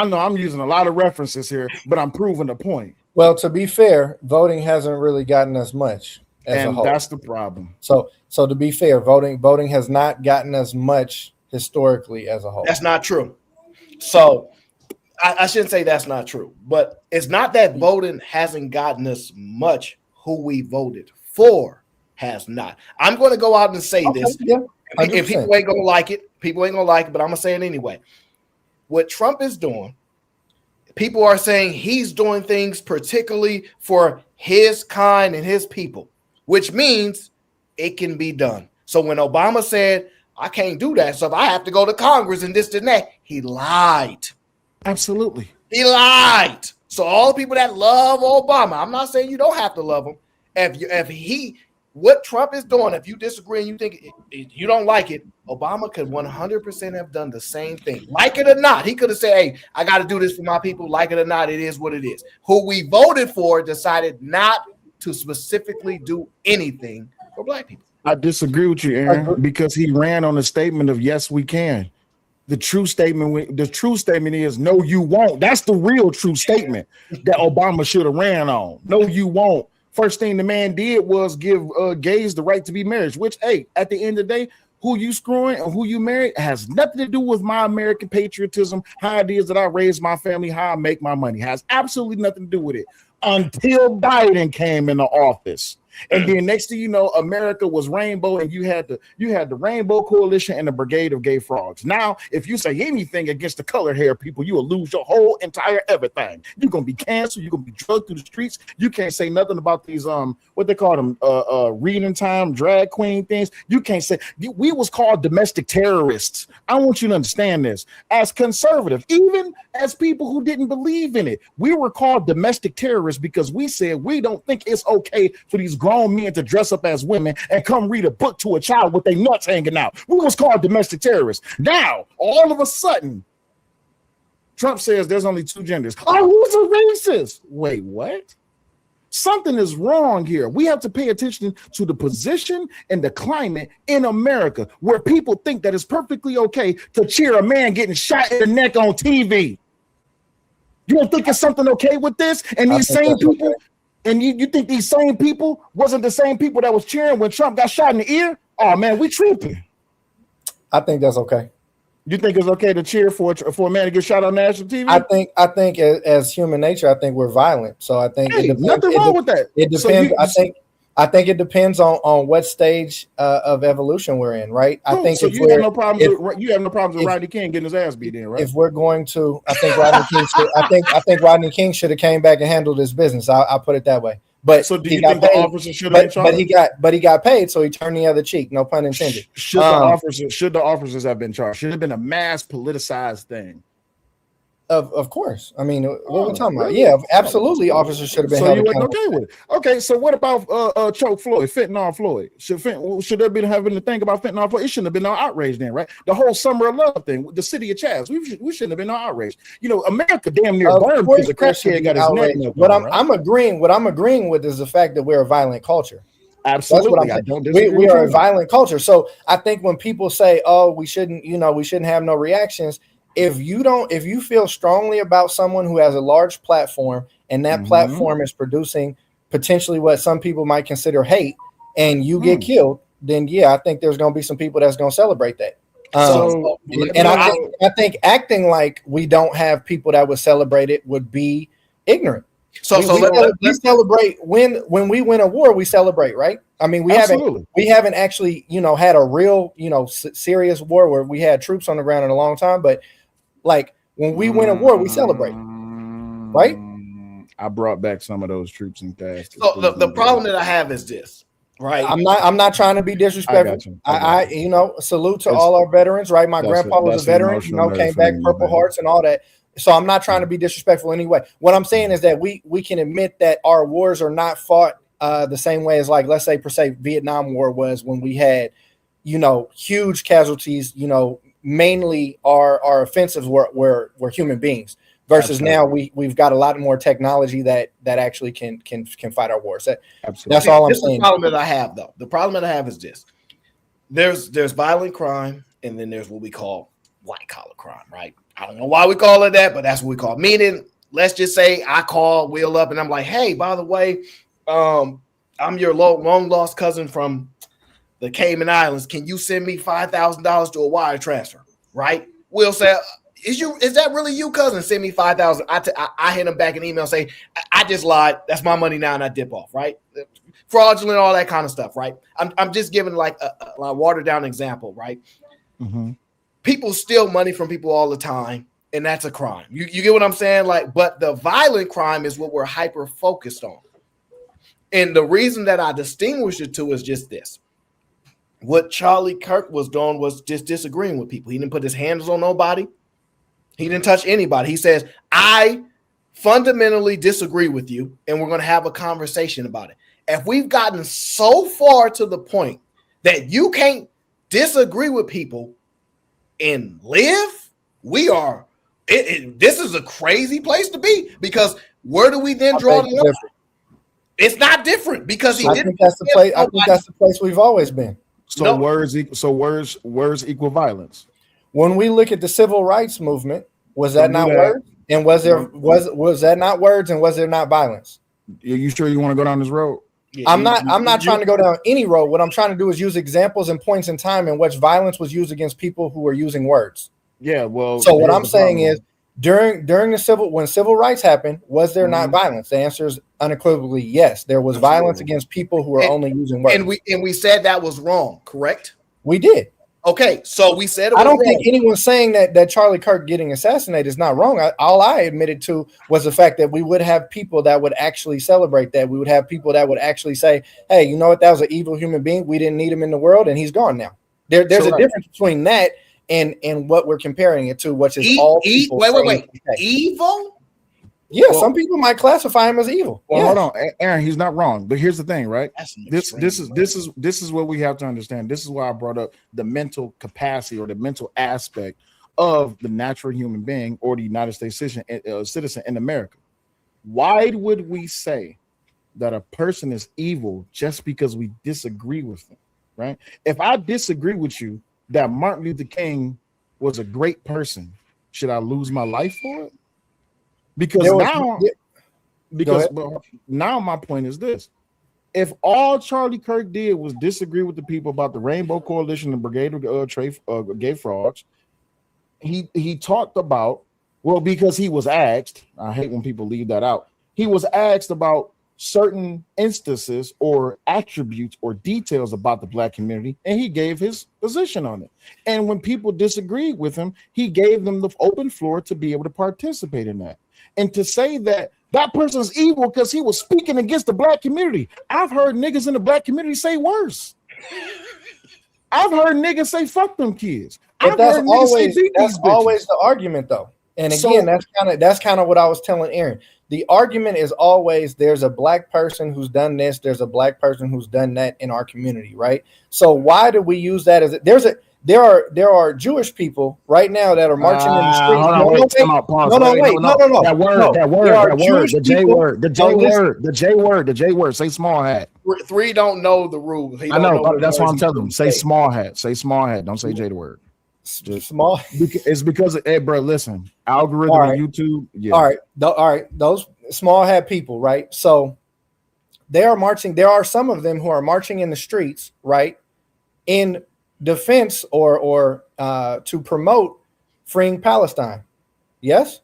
know I'm using a lot of references here, but I'm proving the point. Well, to be fair, voting hasn't really gotten us much. as a whole. That's the problem. So to be fair, voting has not gotten as much historically as a whole. That's not true. So I shouldn't say that's not true, but it's not that voting hasn't gotten us much. Who we voted for has not. I'm going to go out and say this. Yeah, and people ain't going to like it. People ain't going to like it, but I'm going to say it anyway. What Trump is doing, people are saying he's doing things particularly for his kind and his people, which means it can be done. So when Obama said, I can't do that, so if I have to go to Congress and this and that, he lied. Absolutely. He lied. So all the people that love Obama, I'm not saying you don't have to love him. What Trump is doing, if you disagree and you think you don't like it, Obama could 100% have done the same thing. Like it or not, he could have said, hey, I got to do this for my people. Like it or not, it is what it is. Who we voted for decided not to specifically do anything for black people. I disagree with you, Aaron, because he ran on a statement of yes, we can. The true statement is no, you won't. That's the real true statement that Obama should have ran on. No, you won't. First thing the man did was give gays the right to be married, which, hey, at the end of the day, who you screwing and who you married has nothing to do with my American patriotism, how it is that I raise my family, how I make my money. Has absolutely nothing to do with it until Biden came into office. And then next thing you know, America was rainbow, and you had the Rainbow Coalition and the Brigade of Gay Frogs. Now, if you say anything against the colored hair people, you will lose your whole entire everything. You're gonna be canceled. You're gonna be drugged through the streets. You can't say nothing about these what they call them reading time drag queen things. You can't say we was called domestic terrorists. I want you to understand this. As conservative, even as people who didn't believe in it, we were called domestic terrorists because we said we don't think it's okay for these grown men to dress up as women and come read a book to a child with their nuts hanging out. We was called domestic terrorists. Now, all of a sudden, Trump says there's only two genders. Oh, who's a racist? Wait, what? Something is wrong here. We have to pay attention to the position and the climate in America where people think that it's perfectly okay to cheer a man getting shot in the neck on TV. You don't think it's something okay with this? And these same people... Okay. And you think these same people wasn't the same people that was cheering when Trump got shot in the ear? Oh man, we tripping. I think that's okay. You think it's okay to cheer for a man to get shot on national TV? I think as human nature, I think we're violent. So I think nothing wrong with that. It depends. I think it depends on what stage of evolution we're in, right? I think so. You have no problems. You have no problems with Rodney King getting his ass beat in, right? If we're going to, I think Rodney King. I think Rodney King should have came back and handled his business. I'll put it that way. But so do you think the officer should have been charged? But he got paid, so he turned the other cheek. No pun intended. Should the officers have been charged? Should have been a mass politicized thing. Of course. I mean, what are we talking about? Yeah, absolutely. Officers should have been. So you wasn't okay with it. Okay, so what about choke Floyd, fentanyl Floyd? Should there be having to think about fentanyl Floyd? It shouldn't have been no outrage then, right? The whole Summer of Love thing, the city of Chaz, we shouldn't have been no outrage. You know, America damn near burned because the crackhead got his neck. What I'm agreeing with is the fact that we're a violent culture. Absolutely, I don't disagree. We are a violent culture. So I think when people say, "Oh, we shouldn't have no reactions," if you feel strongly about someone who has a large platform and that platform is producing potentially what some people might consider hate, and you get killed, then yeah, I think there's going to be some people that's going to celebrate that. I think acting like we don't have people that would celebrate it would be ignorant. We celebrate when we win a war, we celebrate, right? I mean, we haven't actually had a real serious war where we had troops on the ground in a long time, but like when we win a war, we celebrate, right? I brought back some of those troops in past. So the problem that I have is this, right? I'm not trying to be disrespectful. I salute to all our veterans, right? My grandpa was a veteran, came back Purple Hearts and all that. So I'm not trying to be disrespectful anyway. What I'm saying is that we can admit that our wars are not fought the same way as, like, let's say per se Vietnam War was, when we had huge casualties. Mainly our offensives were human beings, versus now we've got a lot more technology that actually can fight our wars. That's all I'm saying. The problem that I have, though, is this: there's violent crime, and then there's what we call white collar crime, right? I don't know why we call it that, but that's what we call it. Meaning, let's just say I call Will up and I'm like, hey, by the way, I I'm your long lost cousin from the Cayman Islands. Can you send me $5,000 to a wire transfer? Right? Will say, is that really you, cousin? Send me $5,000. I hit him back an email and say, I just lied. That's my money now, and I dip off. Right? Fraudulent, all that kind of stuff. Right? I'm just giving like a watered down example. Right? Mm-hmm. People steal money from people all the time, and that's a crime. You get what I'm saying? Like, but the violent crime is what we're hyper focused on. And the reason that I distinguish the two is just this. What Charlie Kirk was doing was just disagreeing with people. He didn't put his hands on nobody. He didn't touch anybody. He says, I fundamentally disagree with you, and we're going to have a conversation about it. If we've gotten so far to the point that you can't disagree with people and live, we are this is a crazy place to be, because where do we then draw the line? It's not different, because he didn't. Think that's the place. I think that's the place we've always been. So words equal violence. When we look at the civil rights movement, was that not words? And was that not words? And was there not violence? Are you sure you want to go down this road? Yeah, I'm not trying to go down any road. What I'm trying to do is use examples and points in time in which violence was used against people who were using words. Yeah, well. So what I'm saying is, during when civil rights happened, was there not violence? The answer is unequivocally yes. There was violence against people who were only using words. And we said that was wrong, correct? We did. Okay, so we said it was I don't wrong. think anyone saying that Charlie Kirk getting assassinated is not wrong. All I admitted to was the fact that we would have people that would actually celebrate that. We would have people that would actually say, hey, you know what? That was an evil human being. We didn't need him in the world, and he's gone now. There's a difference between that and what we're comparing it to, which is all people. Wait. Evil? Yeah, some people might classify him as evil. Well, hold on, Aaron, he's not wrong. But here's the thing, right? This is what we have to understand. This is why I brought up the mental capacity or the mental aspect of the natural human being or the United States citizen in America. Why would we say that a person is evil just because we disagree with them, right? If I disagree with you that Martin Luther King was a great person, should I lose my life for it? Because now my point is this. If all Charlie Kirk did was disagree with the people about the Rainbow Coalition and Brigade of Gay Frogs, he talked about, well, because he was asked, I hate when people leave that out, he was asked about certain instances or attributes or details about the Black community, and he gave his position on it. And when people disagreed with him, he gave them the open floor to be able to participate in that. And to say that person's evil because he was speaking against the Black community. I've heard niggas in the Black community say worse. I've heard niggas say fuck them kids. But that's always the argument, though. And again, that's kind of what I was telling Aaron. The argument is always there's a Black person who's done this, there's a Black person who's done that in our community, right? So why do we use that as there are Jewish people right now that are marching in the streets. No. The J word. Say small hat. Three don't know the rules. I know. That's why I'm telling them. Say small hat. Say small hat. Don't say J the word. Just small. It's because hey, bro. Listen, algorithm on YouTube. Yeah. All right. Those small hat people, right? So they are marching. There are some of them who are marching in the streets, right, in defense or to promote freeing Palestine. Yes.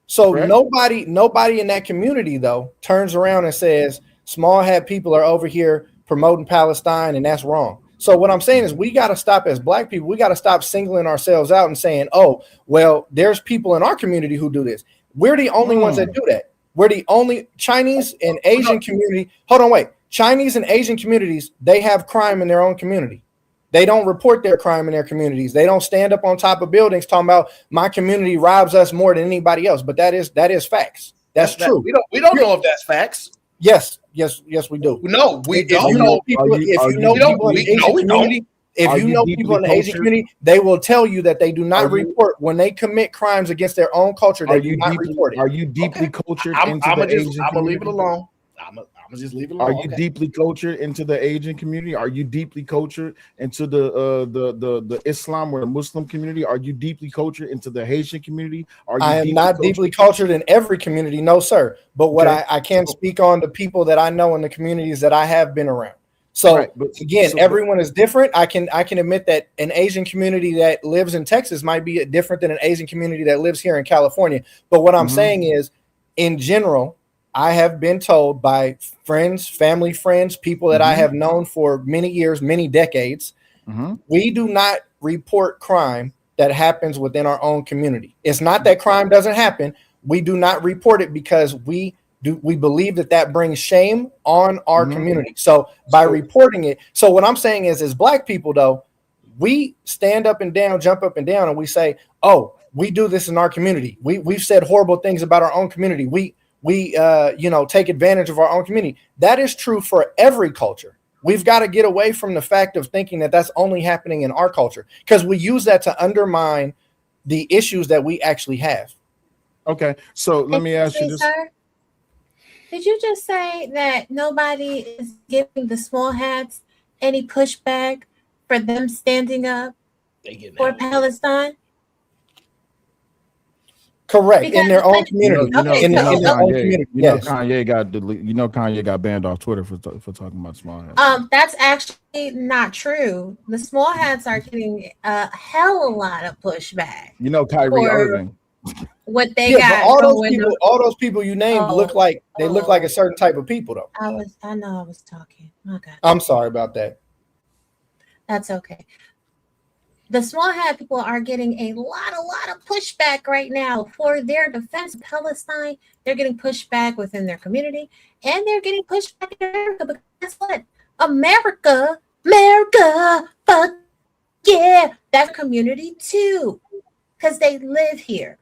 So nobody in that community though turns around and says small hat people are over here promoting Palestine and that's wrong. So what I'm saying is we got to stop as Black people. We got to stop singling ourselves out and saying, oh, well, there's people in our community who do this. We're the only ones that do that. We're the only Chinese and Asian community. Hold on, wait. Chinese and Asian communities, they have crime in their own community. They don't report their crime in their communities. They don't stand up on top of buildings talking about my community robs us more than anybody else. But that is facts. That's true. We don't know if that's facts. Yes, we do. No, we don't know people. If you know people in the Asian community, they will tell you that they do not report when they commit crimes against their own culture. They do not report it. Are you deeply cultured? I'm gonna leave it alone. I'm I'm gonna just leave it Are alone. you deeply cultured into the Asian community? Are you deeply cultured into the Islam or the Muslim community? Are you deeply cultured into the Haitian community? Are you I am not deeply cultured in every community, no, sir. But what I can speak on the people that I know in the communities that I have been around. So Right, but again, so- everyone is different. I can admit that an Asian community that lives in Texas might be different than an Asian community that lives here in California. But what I'm saying is, in general, I have been told by friends, family friends, people that I have known for many years, many decades, we do not report crime that happens within our own community. It's not that crime doesn't happen. We do not report it because we believe that brings shame on our community. So by reporting it, so what I'm saying is, as Black people, though, we stand up and down, jump up and down, and we say, oh, we do this in our community. We've said horrible things about our own community. We take advantage of our own community. That is true for every culture. We've got to get away from the fact of thinking that that's only happening in our culture, because we use that to undermine the issues that we actually have. Okay, so let me ask you this. Sir, did you just say that nobody is giving the small hats any pushback for them standing up for Palestine? Correct, in their own community. Kanye got Kanye got banned off Twitter for talking about small hats. That's actually not true. The small hats are getting a hell of a lot of pushback. Kyrie Irving. What they got? All those people you named look like a certain type of people, though. I know I was talking. Okay. I'm sorry about that. That's okay. The small hat people are getting a lot of pushback right now for their defense of Palestine. They're getting pushback within their community, and they're getting pushback in America. But guess what? America, fuck yeah, that community too, because they live here.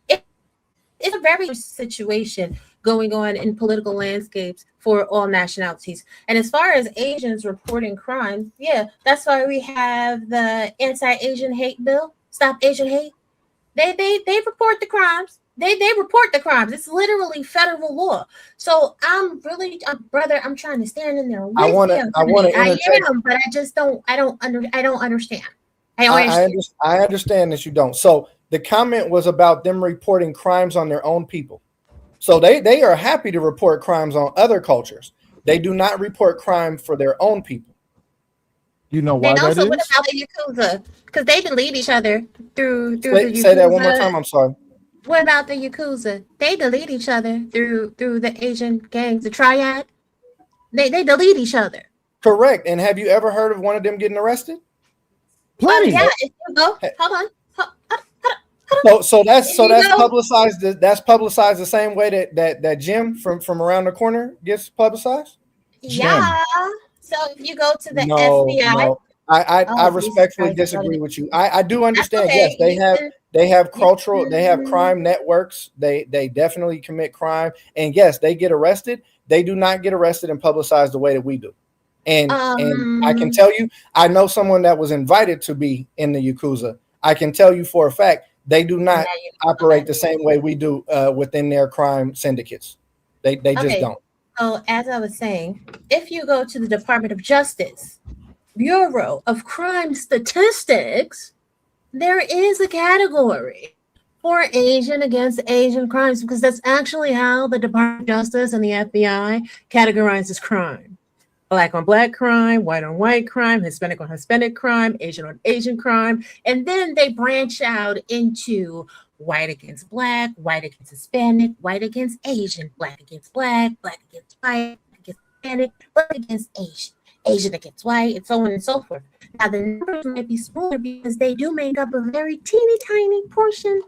It's a very situation going on in political landscapes for all nationalities. And as far as Asians reporting crime, yeah, that's why we have the anti-Asian hate bill, Stop Asian Hate. They report the crimes. They report the crimes. It's literally federal law. So brother, I'm trying to stand in there with I want to but I don't understand. I understand that you don't. So the comment was about them reporting crimes on their own people. So they are happy to report crimes on other cultures. They do not report crime for their own people. You know why that is? What about the Yakuza? Because they delete each other through the Yakuza. Say that one more time. I'm sorry. What about the Yakuza? They delete each other through the Asian gangs, the triad. They delete each other. Correct. And have you ever heard of one of them getting arrested? Plenty. Yeah. Hold on. So that's publicized. That's publicized the same way that Jim from around the corner gets publicized. Yeah. So if you go to the FBI, no. I respectfully disagree with you. I do understand. Okay. Yes, they have crime networks. They definitely commit crime, and yes, they get arrested. They do not get arrested and publicized the way that we do. And I can tell you, I know someone that was invited to be in the Yakuza. I can tell you for a fact they do not operate the same way we do within their crime syndicates. They just don't. So as I was saying, if you go to the Department of Justice, Bureau of Crime Statistics, there is a category for Asian against Asian crimes, because that's actually how the Department of Justice and the FBI categorizes crime. Black on black crime, white on white crime, Hispanic on Hispanic crime, Asian on Asian crime. And then they branch out into white against black, white against Hispanic, white against Asian, black against black, black against white, against Hispanic, black against Asian, Asian against white, and so on and so forth. Now, the numbers might be smaller because they do make up a very teeny tiny portion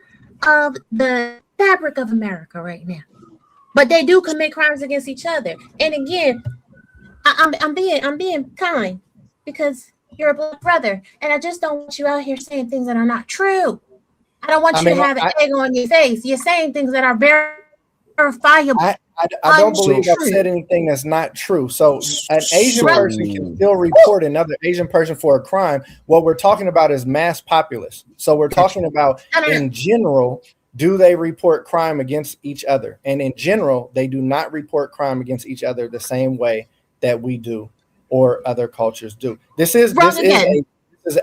of the fabric of America right now. But they do commit crimes against each other. And again, I'm being kind because you're a black brother, and I just don't want you out here saying things that are not true. I don't want you to have an egg on your face. You're saying things that are verifiable. I don't believe I've said anything that's not true. So an Asian person can still report another Asian person for a crime. What we're talking about is mass populace. So we're talking about in general do they report crime against each other? And in general, they do not report crime against each other the same way that we do or other cultures do. This is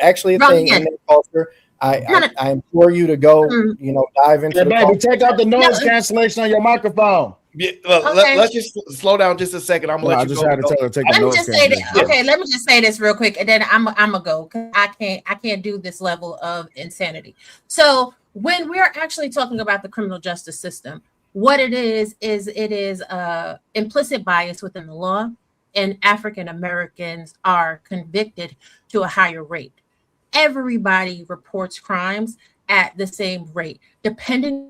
actually a thing in their culture. I implore you to go, dive into Yeah, the baby, culture. take out the noise cancellation on your microphone. Yeah, let's just slow down just a second. I'm gonna let you go. Had to tell her to take Let the me noise just say cancellation. that. Okay, let me just say this real quick, and then I'm gonna go because I can't do this level of insanity. So when we're actually talking about the criminal justice system, what it is implicit bias within the law, and African Americans are convicted to a higher rate. Everybody reports crimes at the same rate, depending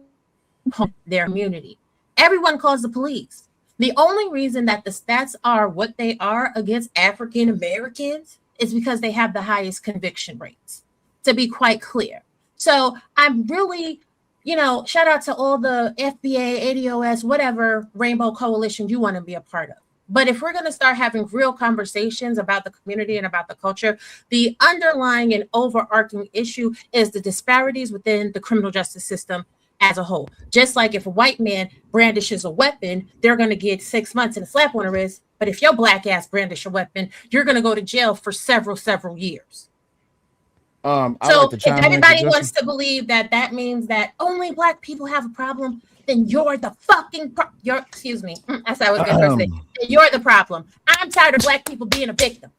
upon their community. Everyone calls the police. The only reason that the stats are what they are against African Americans is because they have the highest conviction rates, to be quite clear. So I'm really, shout out to all the FBA, ADOS, whatever Rainbow Coalition you want to be a part of. But if we're going to start having real conversations about the community and about the culture, the underlying and overarching issue is the disparities within the criminal justice system as a whole. Just like if a white man brandishes a weapon, they're going to get 6 months and a slap on the wrist. But if your black ass brandish a weapon, you're going to go to jail for several years. So if everybody wants to believe that means that only black people have a problem, then you're the fucking excuse me. That's what I was going to say. Then you're the problem. I'm tired of black people being a victim.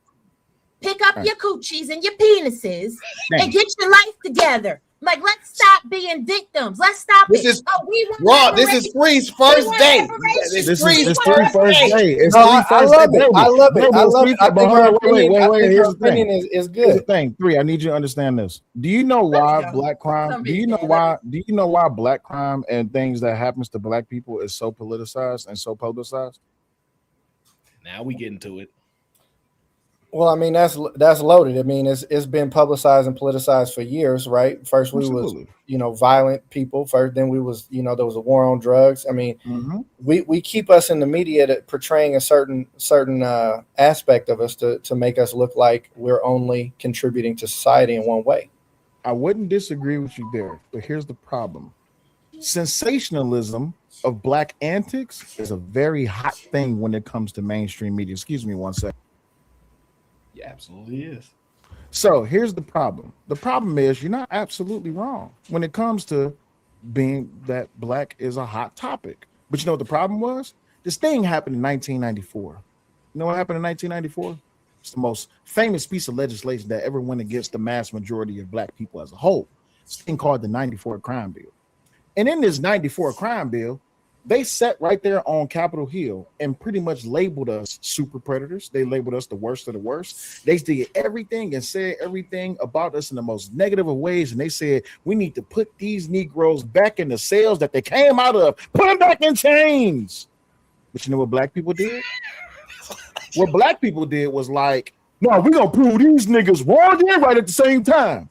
Pick up your coochies and your penises and get your life together. Like, let's stop being victims. Let's stop This is Raw. This is Free's first day. This is Free's first day. It's I love it. I love it. I love it. I think her opinion, Here's the thing. Is good. Here's the thing. Three, I need you to understand this. Do you know why black crime? Do you know why black crime and things that happens to black people is so politicized and so publicized? Now we get into it. Well, I mean, that's loaded. I mean, it's been publicized and politicized for years, right? First we was, violent people. First, then we was, there was a war on drugs. I mean, we keep us in the media portraying a certain aspect of us to make us look like we're only contributing to society in one way. I wouldn't disagree with you there, but here's the problem. Sensationalism of black antics is a very hot thing when it comes to mainstream media. Excuse me 1 second. Yeah, absolutely is. So here's the problem. The problem is you're not absolutely wrong when it comes to being that black is a hot topic. But you know what the problem was? This thing happened in 1994. You know what happened in 1994? It's the most famous piece of legislation that ever went against the mass majority of black people as a whole. It's a thing called the 94 Crime Bill. And in this 94 Crime Bill, they sat right there on Capitol Hill and pretty much labeled us super predators. They labeled us the worst of the worst. They did everything and said everything about us in the most negative of ways. And they said, we need to put these Negroes back in the cells that they came out of, put them back in chains. But you know what black people did? What black people did was like, no, we're going to prove these niggas wrong and right at the same time.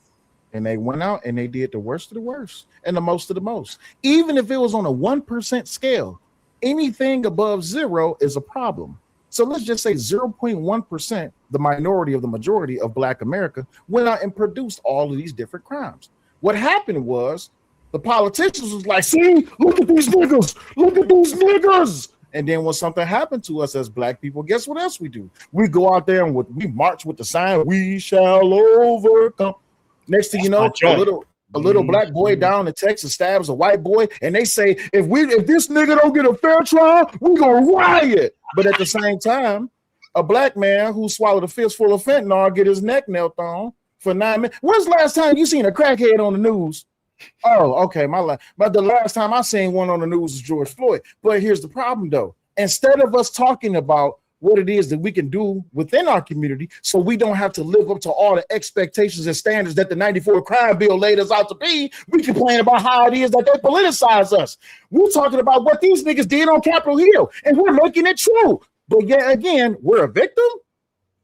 And they went out and they did the worst of the worst and the most of the most. Even if it was on a 1% scale, anything above 0 is a problem. So let's just say 0.1%, the minority of the majority of black America, went out and produced all of these different crimes. What happened was the politicians was like, see, look at these niggas, look at these niggas. And then when something happened to us as black people, guess what else we do? We go out there and we march with the sign, we shall overcome. Next thing you know, a little black boy down in Texas stabs a white boy, and they say, if this nigga don't get a fair trial, we gonna riot. But at the same time, a black man who swallowed a fistful of fentanyl get his neck knelt on for 9 minutes. When's the last time you seen a crackhead on the news? Oh, okay, but the last time I seen one on the news was George Floyd. But here's the problem, though. Instead of us talking about what it is that we can do within our community so we don't have to live up to all the expectations and standards that the 94 Crime Bill laid us out to be, we complain about how it is that they politicize us. We're talking about what these niggas did on Capitol Hill, and we're making it true. But yet again, we're a victim?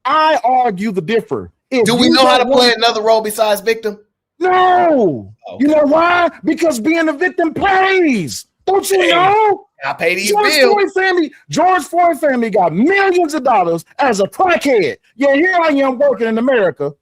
I argue the differ. Do we know how to play another role besides victim? No. Okay. You know why? Because being a victim pays. Don't you know? I pay these bills. George Floyd family got millions of dollars as a crackhead. Yeah, here I am working in America.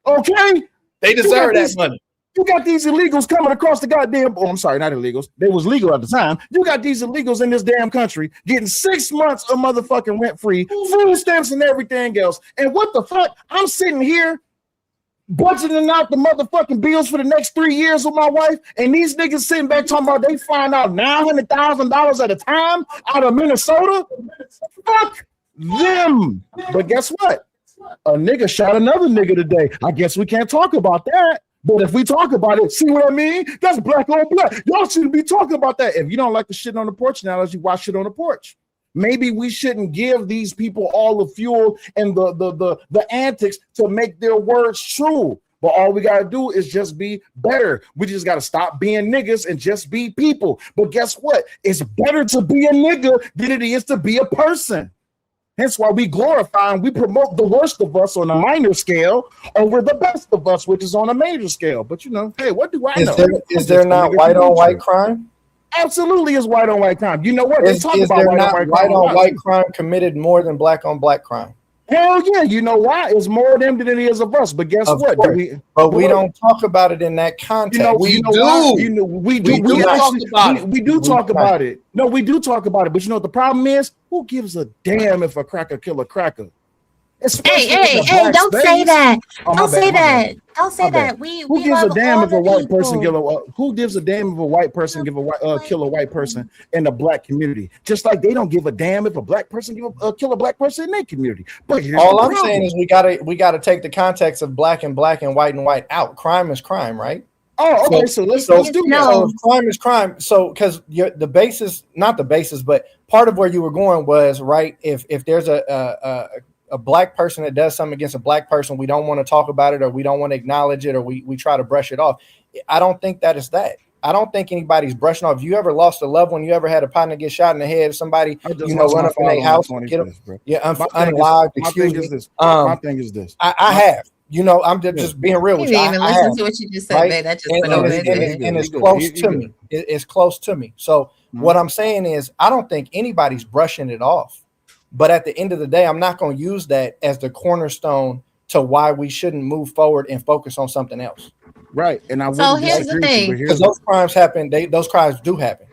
Okay, they deserve that money. You got these illegals coming across the goddamn. Oh, I'm sorry, not illegals. They was legal at the time. You got these illegals in this damn country getting 6 months of motherfucking rent free, food stamps, and everything else. And what the fuck? I'm sitting here budgeting out the motherfucking bills for the next 3 years with my wife, and these niggas sitting back talking about they find out $900,000 at a time out of Minnesota. Fuck them. But guess what? A nigga shot another nigga today. I guess we can't talk about that. But if we talk about it, see what I mean? That's black on black. Y'all shouldn't be talking about that. If you don't like the shit on the porch analogy, why shit on the porch? Maybe we shouldn't give these people all the fuel and the antics to make their words true. But all we gotta do is just be better. We just gotta stop being niggas and just be people. But guess what? It's better to be a nigga than it is to be a person. Hence why we glorify and we promote the worst of us on a minor scale over the best of us, which is on a major scale. But you know, hey, what do I know? Is there not white on white crime? Absolutely is white on white crime. You know what? Is there not white on white crime committed more than black on black crime? Hell yeah. You know why? It's more of them than it is of us. But guess what? But we don't talk about it in that context. We do talk about it. No, we do talk about it. But you know what the problem is? Who gives a damn if a cracker kill a cracker? Hey, don't say that. Don't say that. Don't say that. Who gives a damn if a white person who gives a damn if a white person kill a white person in the black community? Just like they don't give a damn if a black person kill a black person in their community. But all I'm saying is we gotta take the context of black and white out. Crime is crime, right? Oh, okay. So let's do that. So crime is crime. So because the basis, not the basis, but part of where you were going was right. If there's a black person that does something against a black person, we don't want to talk about it, or we don't want to acknowledge it, or we try to brush it off. I don't think that is that. I don't think anybody's brushing off. If you ever lost a loved one, you ever had a partner get shot in the head, somebody run up in their house, get them, unalive. My thing is this. I have. I'm just being real with you. I even listen to what you just said, right? Man. That just went over and it's close to me. It's close to me. So what I'm saying is, I don't think anybody's brushing it off. But at the end of the day, I'm not going to use that as the cornerstone to why we shouldn't move forward and focus on something else. Right. And so here's the thing. Because those crimes happen. Those crimes do happen.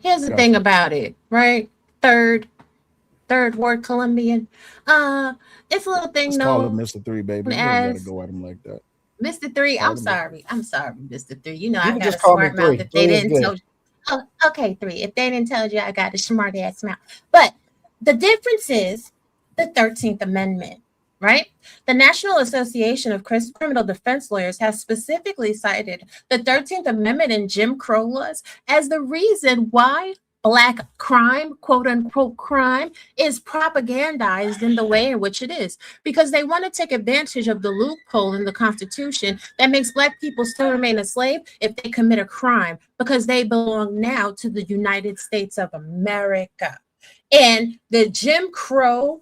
Here's the thing about it, right? Third ward Colombian. It's a little thing. Let's call him Mr. 3, baby. You gotta go at him like that. Mr. 3, I'm sorry, Mr. 3. You know, I got a smart mouth. If they didn't tell you. Oh, okay, 3. If they didn't tell you, I got a smart ass mouth. But the difference is the 13th Amendment, right? The National Association of Criminal Defense Lawyers has specifically cited the 13th Amendment and Jim Crow laws as the reason why Black crime, quote unquote crime, is propagandized in the way in which it is, because they want to take advantage of the loophole in the Constitution that makes Black people still remain a slave if they commit a crime, because they belong now to the United States of America. And the Jim Crow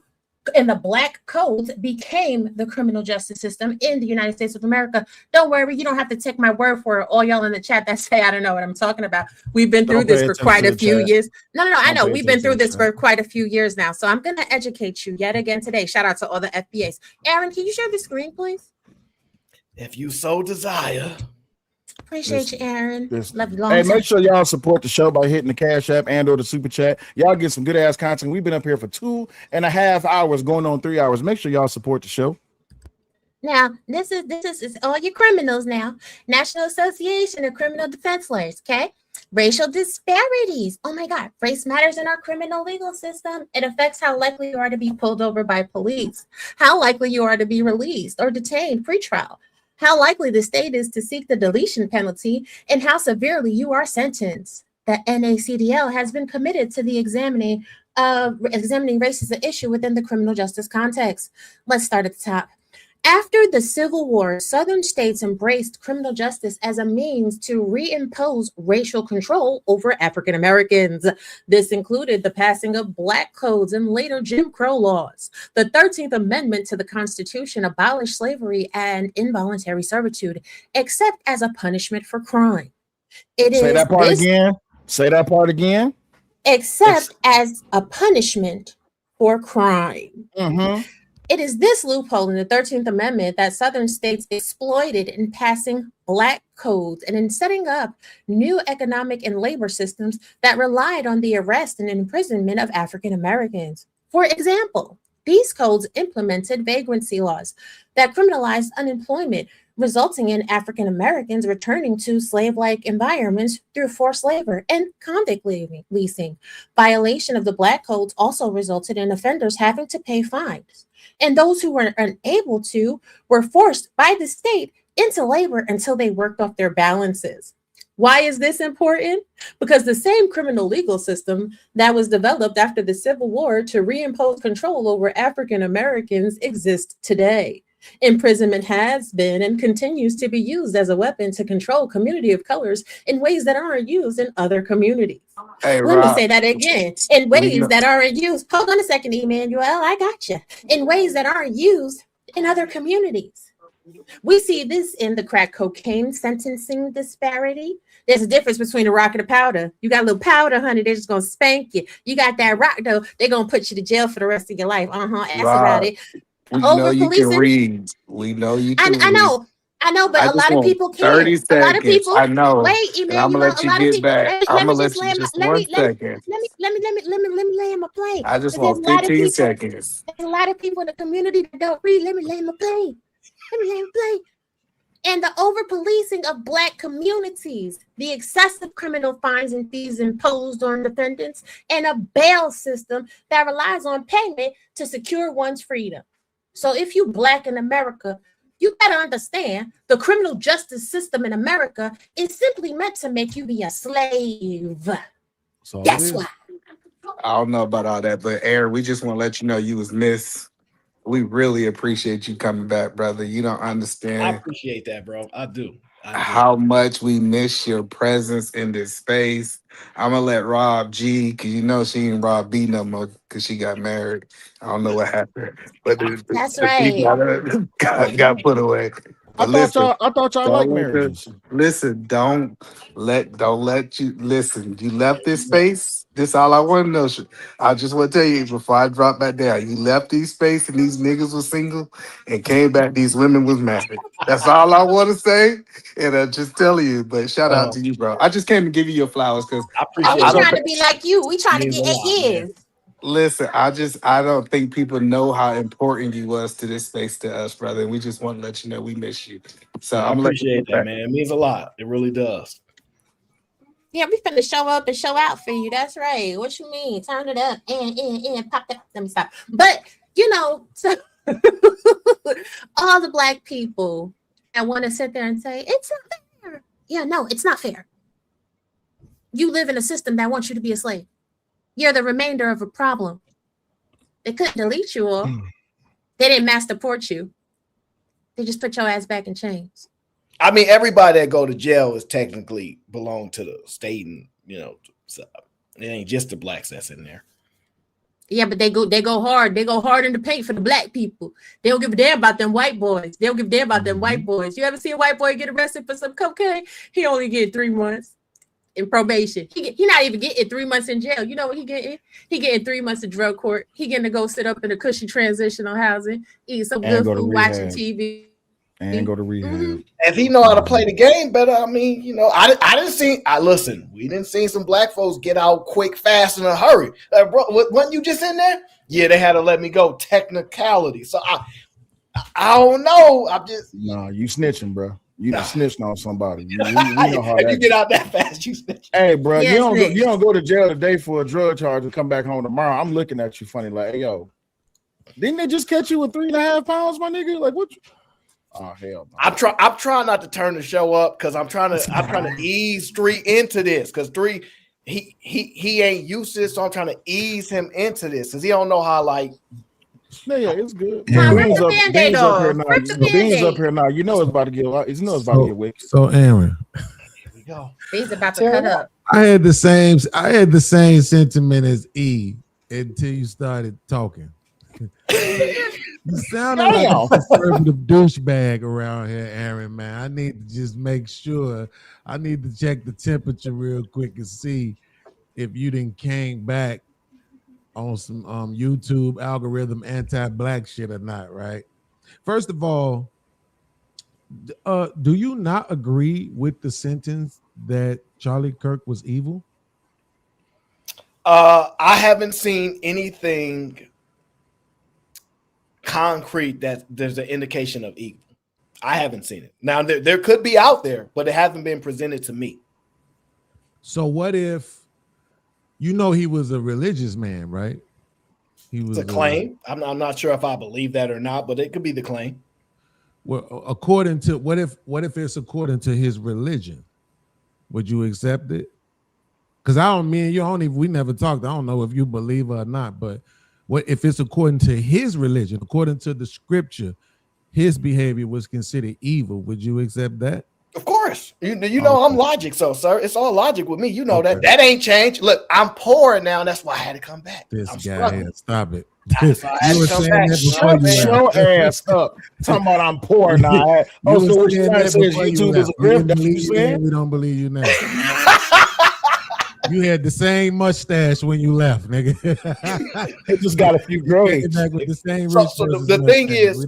and the Black codes became the criminal justice system in the United States of America. Don't worry, you don't have to take my word for it. All y'all in the chat that say I don't know what I'm talking about. We've been through this for quite a few years. No, I know. We've been through this for quite a few years now. So I'm going to educate you yet again today. Shout out to all the FBAs. Aaron, can you share the screen, please? If you so desire. Appreciate you, Aaron. Love you. Hey, make sure y'all support the show by hitting the Cash App and or the Super Chat. Y'all get some good ass content. We've been up here for 2.5 hours, going on 3 hours. Make sure y'all support the show. Now, this is all you criminals now. National Association of Criminal Defense Lawyers, okay? Racial disparities. Oh my God, race matters in our criminal legal system. It affects how likely you are to be pulled over by police, how likely you are to be released or detained pre-trial, how likely the state is to seek the deletion penalty, and how severely you are sentenced. The NACDL has been committed to the examining race as an issue within the criminal justice context. Let's start at the top. After the Civil War, Southern states embraced criminal justice as a means to reimpose racial control over African Americans. This included the passing of Black codes and later Jim Crow laws. The 13th Amendment to the Constitution abolished slavery and involuntary servitude, except as a punishment for crime. Say that part again. Except as a punishment for crime. Mm-hmm. It is this loophole in the 13th Amendment that Southern states exploited in passing black codes and in setting up new economic and labor systems that relied on the arrest and imprisonment of African Americans. For example, these codes implemented vagrancy laws that criminalized unemployment, resulting in African Americans returning to slave like environments through forced labor and convict leasing. Violation of the Black codes also resulted in offenders having to pay fines. And those who were unable to were forced by the state into labor until they worked off their balances. Why is this important? Because the same criminal legal system that was developed after the Civil War to reimpose control over African Americans exists today. Imprisonment has been and continues to be used as a weapon to control community of colors in ways that aren't used in other communities. Hey, Let me Rob, say that again. In ways that aren't used. Hold on a second, Emmanuel. I got you. In ways that aren't used in other communities. We see this in the crack cocaine sentencing disparity. There's a difference between a rock and a powder. You got a little powder, honey, they're just gonna spank you. You got that rock, though, they're gonna put you to jail for the rest of your life. Ask about Rob, it. we know Over you can policing. read. We know you can I read. know, but I a just lot of want people 30 can't. A lot of seconds. people I know. wait, And I'm gonna Emmanuel. let A you lot of get people. back. Let I'm me gonna just let you land my just 1 second. let me land my plane. I just Because there's want a lot of 15 people. seconds. There's a lot of people in the community that don't read. Let me land my plane. Let me land my plane. And the over-policing of Black communities, the excessive criminal fines and fees imposed on defendants, and a bail system that relies on payment to secure one's freedom. So if you Black in America, you gotta understand the criminal justice system in America is simply meant to make you be a slave. That's why. I don't know about all that, but Aaron, we just want to let you know you was missed. We really appreciate you coming back, brother. You don't I understand appreciate that, bro. I do. how much we miss your presence in this space. I'm gonna let Rob G, cause you know she ain't Rob B no more, cause she got married. I don't know what happened, but That's the people right. got put away. But listen, I thought y'all like don't let marriages. listen. Don't let you listen. You left this space. This all I want to know. I just want to tell you before I drop back down. You left these space and these niggas was single and came back. These women was married. That's all I want to say. And I just tell you. But shout out to you, bro. I just came to give you your flowers because I And we appreciate I don't. that. trying to be like you. We trying to Means a get 8 lot, man. years. Listen, I don't think people know how important you was to this space to us, brother. And we just want to let you know we miss you. So I I'm gonna let you appreciate get that, back. man. It means a lot. It really does. Yeah, we finna show up and show out for you. That's right. What you mean? Turn it up and pop that. Let me stop. But so all the Black people that want to sit there and say it's not fair. Yeah, no, it's not fair. You live in a system that wants you to be a slave. You're the remainder of a problem. They couldn't delete you all. They didn't mass deport you. They just put your ass back in chains. I mean, everybody that go to jail is technically belong to the state, and so it ain't just the Blacks that's in there. Yeah, but they go hard. They go hard in the paint for the Black people. They don't give a damn about them white boys. They don't give a damn about them white boys. You ever see a white boy get arrested for some cocaine? He only get 3 months in probation. He not even getting 3 months in jail. You know what he getting? He getting 3 months of drug court. He getting to go sit up in a cushy transitional housing, eat some And good go to food, watching rehab. TV. And go to rehab. If he know how to play the game better, I mean, I didn't see. Listen. We didn't see some Black folks get out quick, fast, in a hurry. Bro, wasn't you just in there? Yeah, they had to let me go. Technicality. So I don't know. I'm just Nah, you snitching, bro. You Nah. snitching on somebody. We know how if that you get out that fast, you snitch. Hey, bro, Yeah, you don't go to jail today for a drug charge and come back home tomorrow. I'm looking at you funny, like, hey, yo, didn't they just catch you with 3.5 pounds, my nigga? Like, what? Oh hell no. I'm trying not to turn the show up because I'm trying to ease 3 into this because 3 he ain't used to this, so I'm trying to ease him into this because he don't know how Yeah, it's good. Nah, But rip the Band-Aid Beans up here off. now. Rip the Beans up Band-Aid. here now. You know it's about to get. You know it's about to get wicked. So Aaron, Here we go. He's about to cut up. I had the same sentiment as E until you started talking. You sounded like a conservative douchebag around here, Aaron, man. I need to just make sure. I need to check the temperature real quick and see if you didn't came back on some YouTube algorithm anti-Black shit or not, right? First of all, Do you not agree with the sentence that Charlie Kirk was evil? I haven't seen anything concrete that there's an indication of evil. I haven't seen it. Now there could be out there, but it hasn't been presented to me. So what if he was a religious man, right? He was it's a claim. I'm not sure if I believe that or not, but it could be the claim. Well, according to what if it's according to his religion? Would you accept it? Because we never talked. I don't know if you believe or not, but what if it's according to his religion, according to the scripture, his behavior was considered evil? Would you accept that? Of course. You know I'm logic, so sir, it's all logic with me. You know that ain't changed. Look, I'm poor now, and that's why I had to come back. This I'm guy struggling. here, stop it. You were saying that before you Shut your ass up. Talking about I'm poor now. Oh, so what you trying to say is YouTube is a grip? That's what you saying? We don't believe you now. You had the same mustache when you left, nigga. It just got a few grades. Back with the same so the thing is,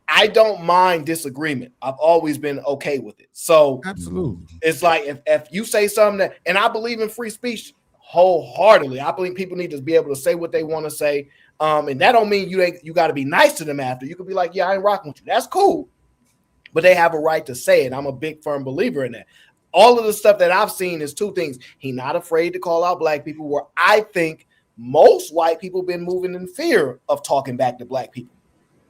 I don't mind disagreement. I've always been okay with it. So absolutely, it's like if you say something that, and I believe in free speech wholeheartedly. I believe people need to be able to say what they want to say. And that don't mean you got to be nice to them after. You could be like, yeah, I ain't rocking with you. That's cool. But they have a right to say it. I'm a big firm believer in that. All of the stuff that I've seen is two things. He's not afraid to call out black people, where I think most white people been moving in fear of talking back to black people.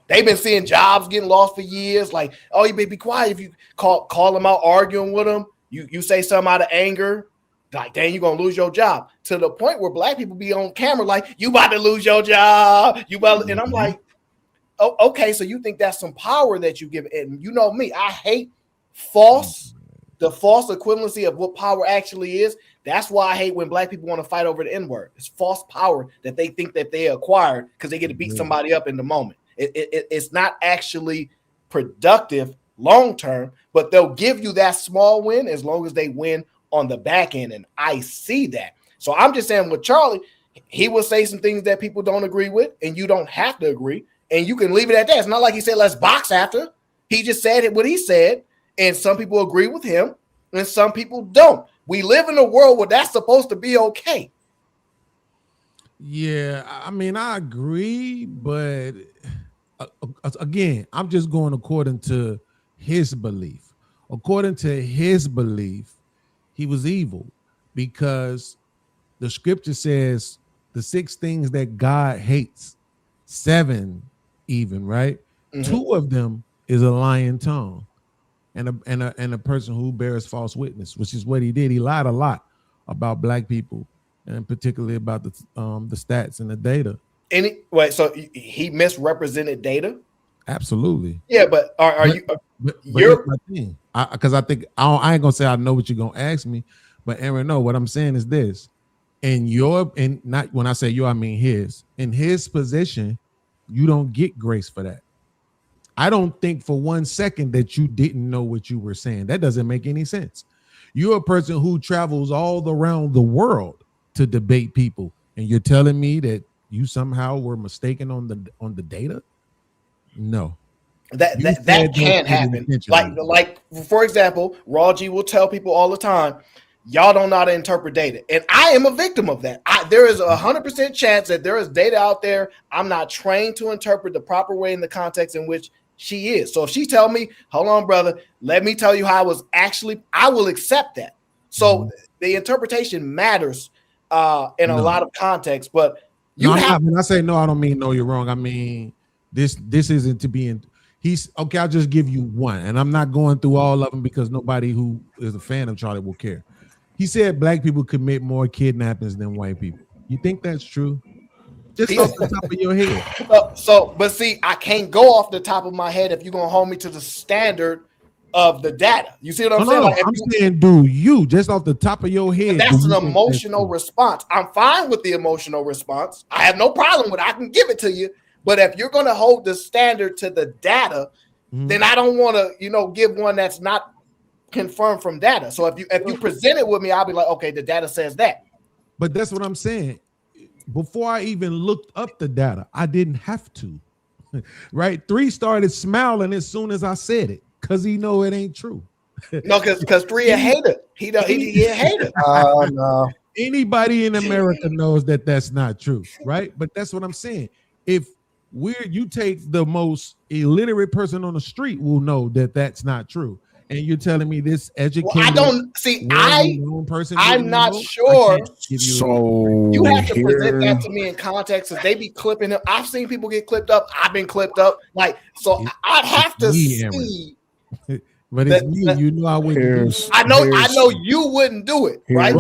They've been seeing jobs getting lost for years. Like, oh, you better be quiet. If you call them out arguing with them, you say something out of anger, like, dang, you're going to lose your job. To the point where black people be on camera like, you about to lose your job. And I'm like, oh, okay, so you think that's some power that you give. And you know me, I hate the false equivalency of what power actually is. That's why I hate when black people want to fight over the N-word. It's false power that they think that they acquired because they get to beat somebody up in the moment. It's not actually productive long-term, but they'll give you that small win as long as they win on the back end. And I see that. So I'm just saying with Charlie, he will say some things that people don't agree with, and you don't have to agree. And you can leave it at that. It's not like he said, let's box after. He just said what he said. And some people agree with him and some people don't. We live in a world where that's supposed to be okay. Yeah, I mean, I agree, but again, I'm just going according to his belief. According to his belief, he was evil because the scripture says the 6 things that God hates, 7 even, right? Mm-hmm. 2 of them is a lying tongue and a person who bears false witness, which is what he did. He lied a lot about black people and particularly about the stats and the data. So he misrepresented data? Absolutely. Yeah, but are you? But you're my thing. Because I think I ain't gonna say I know what you're gonna ask me, but Aaron, no. What I'm saying is this: not when I say you, I mean his. In his position, you don't get grace for that. I don't think for 1 second that you didn't know what you were saying. That doesn't make any sense. You're a person who travels all around the world to debate people, and you're telling me that you somehow were mistaken on the data? No. That can't happen. Like for example, Raw G will tell people all the time, y'all don't know how to interpret data. And I am a victim of that. There is 100% chance that there is data out there I'm not trained to interpret the proper way in the context in which she is. So if she tell me, hold on, brother, let me tell you how I was actually, I will accept that. So the interpretation matters in a lot of context, but when I say no, I don't mean no, you're wrong. I mean, this isn't to be in. He's okay. I'll just give you one, and I'm not going through all of them because nobody who is a fan of Charlie will care. He said black people commit more kidnappings than white people. You think that's true? Just off the top of your head. But see, I can't go off the top of my head if you're gonna hold me to the standard of the data. You see what I'm saying? I'm saying, do you just off the top of your head? That's an emotional response. I'm fine with the emotional response. I have no problem with it. I can give it to you. But if you're going to hold the standard to the data, then I don't want to, give one that's not confirmed from data. So if you present it with me, I'll be like, okay, the data says that. But that's what I'm saying. Before I even looked up the data, I didn't have to. Right? 3 started smiling as soon as I said it. because he know it ain't true. No, because 3 a hater. He a hater. No. Anybody in America knows that that's not true, right? But that's what I'm saying. If you take the most illiterate person on the street will know that that's not true. And you're telling me this educated, I don't see. person. I'm not sure. So you have to present that to me in context. If they be clipping it, I've seen people get clipped up. I've been clipped up. Like, so I'd have to see. But it's me. You know I wouldn't. I know you wouldn't do it, right?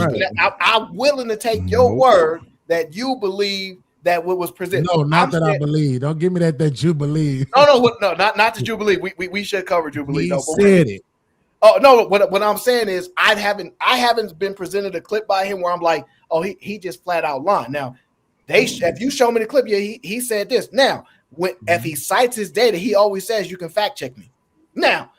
I'm willing to take your word that you believe that what was presented. No, not that I believe. Don't give me that you believe. No, not that you believe. We should cover Jubilee. He said it. Oh no, what I'm saying is I haven't been presented a clip by him where I'm like, oh, he just flat out lying. Now, if you show me the clip, yeah, he said this. Now, if he cites his data, he always says you can fact check me. Now,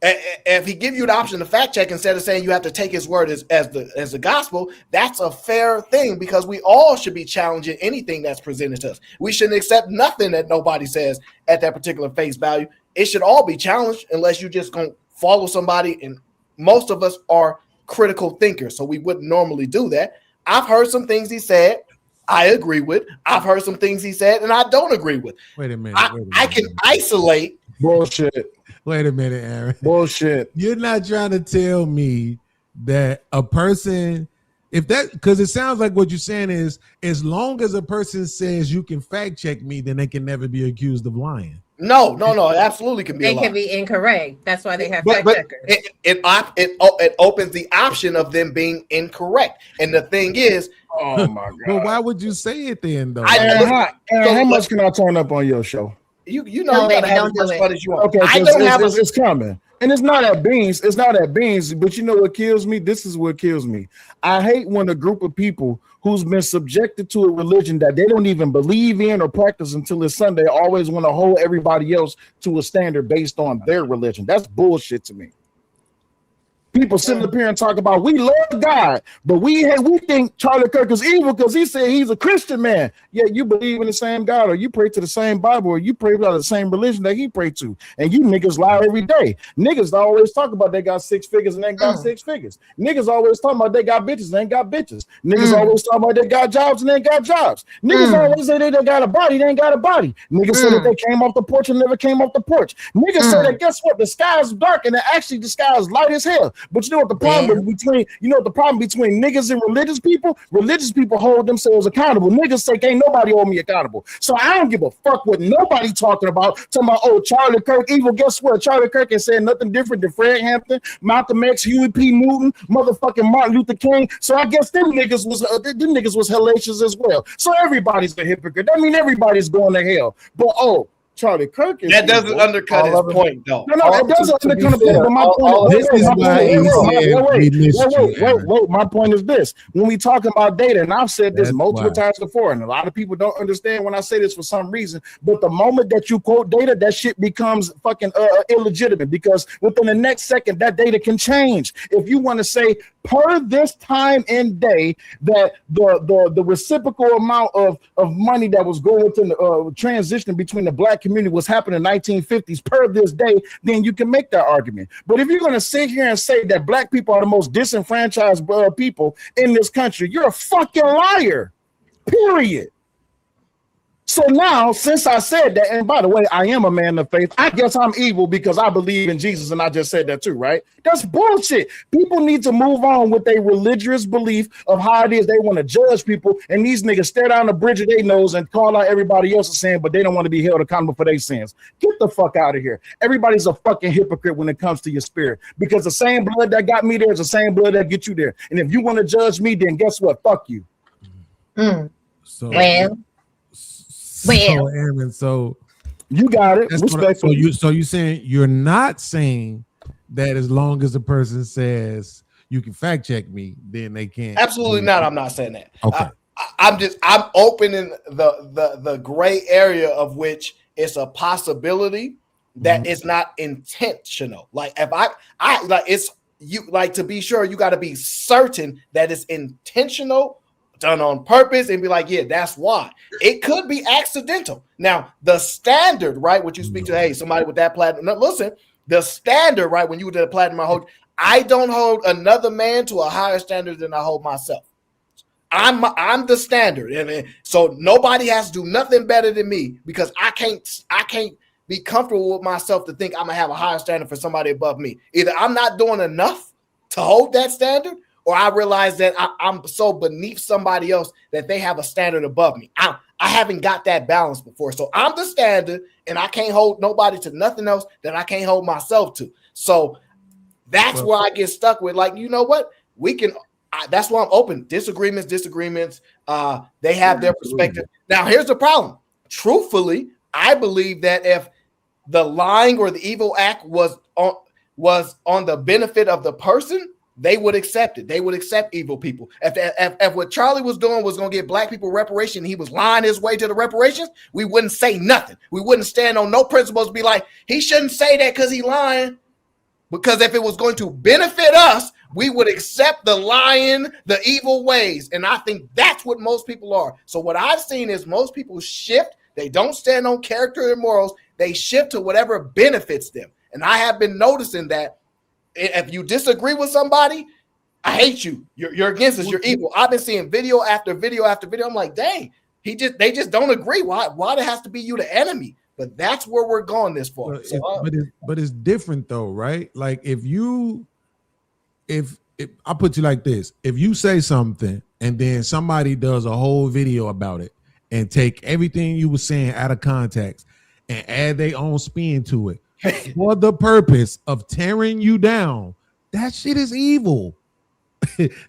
if he give you the option to fact check instead of saying you have to take his word as the gospel, that's a fair thing because we all should be challenging anything that's presented to us. We shouldn't accept nothing that nobody says at that particular face value. It should all be challenged unless you just gonna follow somebody. And most of us are critical thinkers, so we wouldn't normally do that. I've heard some things he said I agree with. I've heard some things he said and I don't agree with. Wait a minute. I can isolate bullshit. Wait a minute, Aaron. Bullshit. You're not trying to tell me that a person, because it sounds like what you're saying is, as long as a person says you can fact check me, then they can never be accused of lying. No, it absolutely can be. They can be incorrect. That's why they have fact but checkers. It opens the option of them being incorrect. And the thing is, oh my god. But why would you say it then, though? How much can I turn up on your show? You know, you gotta have as much fun as you want. Okay, it's coming. And it's not at Beans. It's not at Beans. But you know what kills me? This is what kills me. I hate when a group of people who's been subjected to a religion that they don't even believe in or practice until it's Sunday always want to hold everybody else to a standard based on their religion. That's bullshit to me. People sitting up here and talk about we love God, but we think Charlie Kirk is evil because he said he's a Christian man. Yet you believe in the same God, or you pray to the same Bible, or you pray about the same religion that he prayed to. And you niggas lie every day. Niggas always talk about they got 6 figures and they ain't got 6 figures. Niggas always talk about they got bitches and ain't got bitches. Niggas always talk about they got jobs and they ain't got jobs. Niggas always say they got a body, they ain't got a body. Niggas say that they came off the porch and never came off the porch. Niggas say that guess what? The sky is dark and actually the sky is light as hell. But you know what the problem between niggas and religious people? Religious people hold themselves accountable. Niggas say ain't nobody hold me accountable. So I don't give a fuck what nobody talking about. Talking about, oh, Charlie Kirk evil. Guess what? Charlie Kirk ain't saying nothing different than Fred Hampton, Malcolm X, Huey P. Newton, motherfucking Martin Luther King. So I guess them niggas was hellacious as well. So everybody's a hypocrite. That mean everybody's going to hell. But Charlie Kirk is that doesn't undercut his point, though. No, it doesn't undercut the point. But my point is my point is this: when we talk about data, and I've said this multiple times before, and a lot of people don't understand when I say this for some reason. But the moment that you quote data, that shit becomes fucking illegitimate because within the next second, that data can change. If you want to say per this time and day that the reciprocal amount of money that was going within the transition between the black community was happening in the 1950s per this day, then you can make that argument. But if you're going to sit here and say that black people are the most disenfranchised people in this country, you're a fucking liar, period. So now, since I said that, and by the way, I am a man of faith, I guess I'm evil because I believe in Jesus, and I just said that too, right? That's bullshit. People need to move on with their religious belief of how it is they want to judge people, and these niggas stare down the bridge of their nose and call out everybody else's sin, but they don't want to be held accountable for their sins. Get the fuck out of here. Everybody's a fucking hypocrite when it comes to your spirit, because the same blood that got me there is the same blood that get you there. And if you want to judge me, then guess what? Fuck you. So Aaron, so you got it. So you saying you're not saying that as long as the person says you can fact check me, then they can't. Absolutely not. I'm not saying that. Okay. I'm opening the gray area of which it's a possibility that it's not intentional. Like if I like it's you like to be sure you got to be certain that it's intentional, done on purpose, and be like, yeah, that's why. It could be accidental. Now, the standard, right, what you speak to, hey, somebody with that platinum. Now, listen, the standard, right? When you did the platinum, I don't hold another man to a higher standard than I hold myself. I'm the standard, and so nobody has to do nothing better than me because I can't be comfortable with myself to think I'm gonna have a higher standard for somebody above me. Either I'm not doing enough to hold that standard, or I realize that I'm so beneath somebody else that they have a standard above me. I haven't got that balance before, so I'm the standard, and I can't hold nobody to nothing else that I can't hold myself to. So that's where I get stuck with, like, you know what, we can. That's why I'm open. Disagreements. They have their perspective. Now, here's the problem. Truthfully, I believe that if the lying or the evil act was on the benefit of the person, they would accept it. They would accept evil people. If what Charlie was doing was going to get black people reparations, and he was lying his way to the reparations, we wouldn't say nothing. We wouldn't stand on no principles to be like, he shouldn't say that because he's lying. Because if it was going to benefit us, we would accept the lying, the evil ways. And I think that's what most people are. So what I've seen is most people shift. They don't stand on character and morals. They shift to whatever benefits them. And I have been noticing that if you disagree with somebody, I hate you. You're against us. You're evil. I've been seeing video after video after video. I'm like, dang, they just don't agree. Why there has to be you the enemy? But that's where we're going this far. But it's different though, right? Like if I put you like this, if you say something and then somebody does a whole video about it and take everything you were saying out of context and add their own spin to it for the purpose of tearing you down, that shit is evil.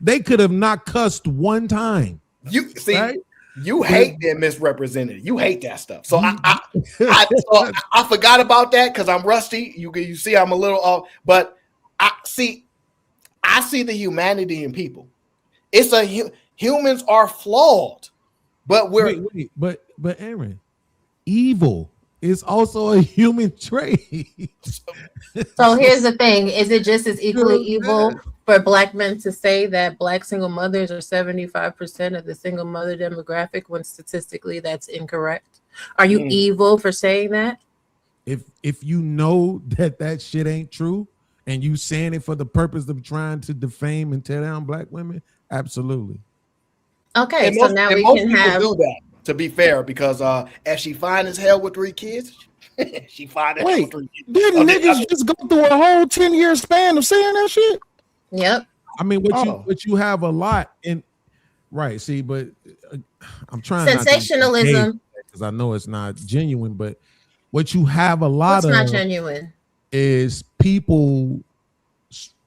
They could have not cussed one time. You see, right? You hate being misrepresented. You hate that stuff. So I forgot about that because I'm rusty. You see, I'm a little off, but I see the humanity in people. It's humans are flawed, but but Aaron, evil is also a human trait. So here's the thing: is it just as equally evil for black men to say that black single mothers are 75% of the single mother demographic when statistically that's incorrect? Are you evil for saying that? If you know that shit ain't true and you saying it for the purpose of trying to defame and tear down black women, absolutely. Okay, and so now we can have do that. To be fair, because as she fine as hell with 3 kids, she fine as hell with 3 kids. Didn't niggas just go through a whole 10-year span of saying that shit? Yep. I mean, what you have a lot in, right? See, but I'm trying sensationalism because I know it's not genuine. But what you have a lot of not genuine is people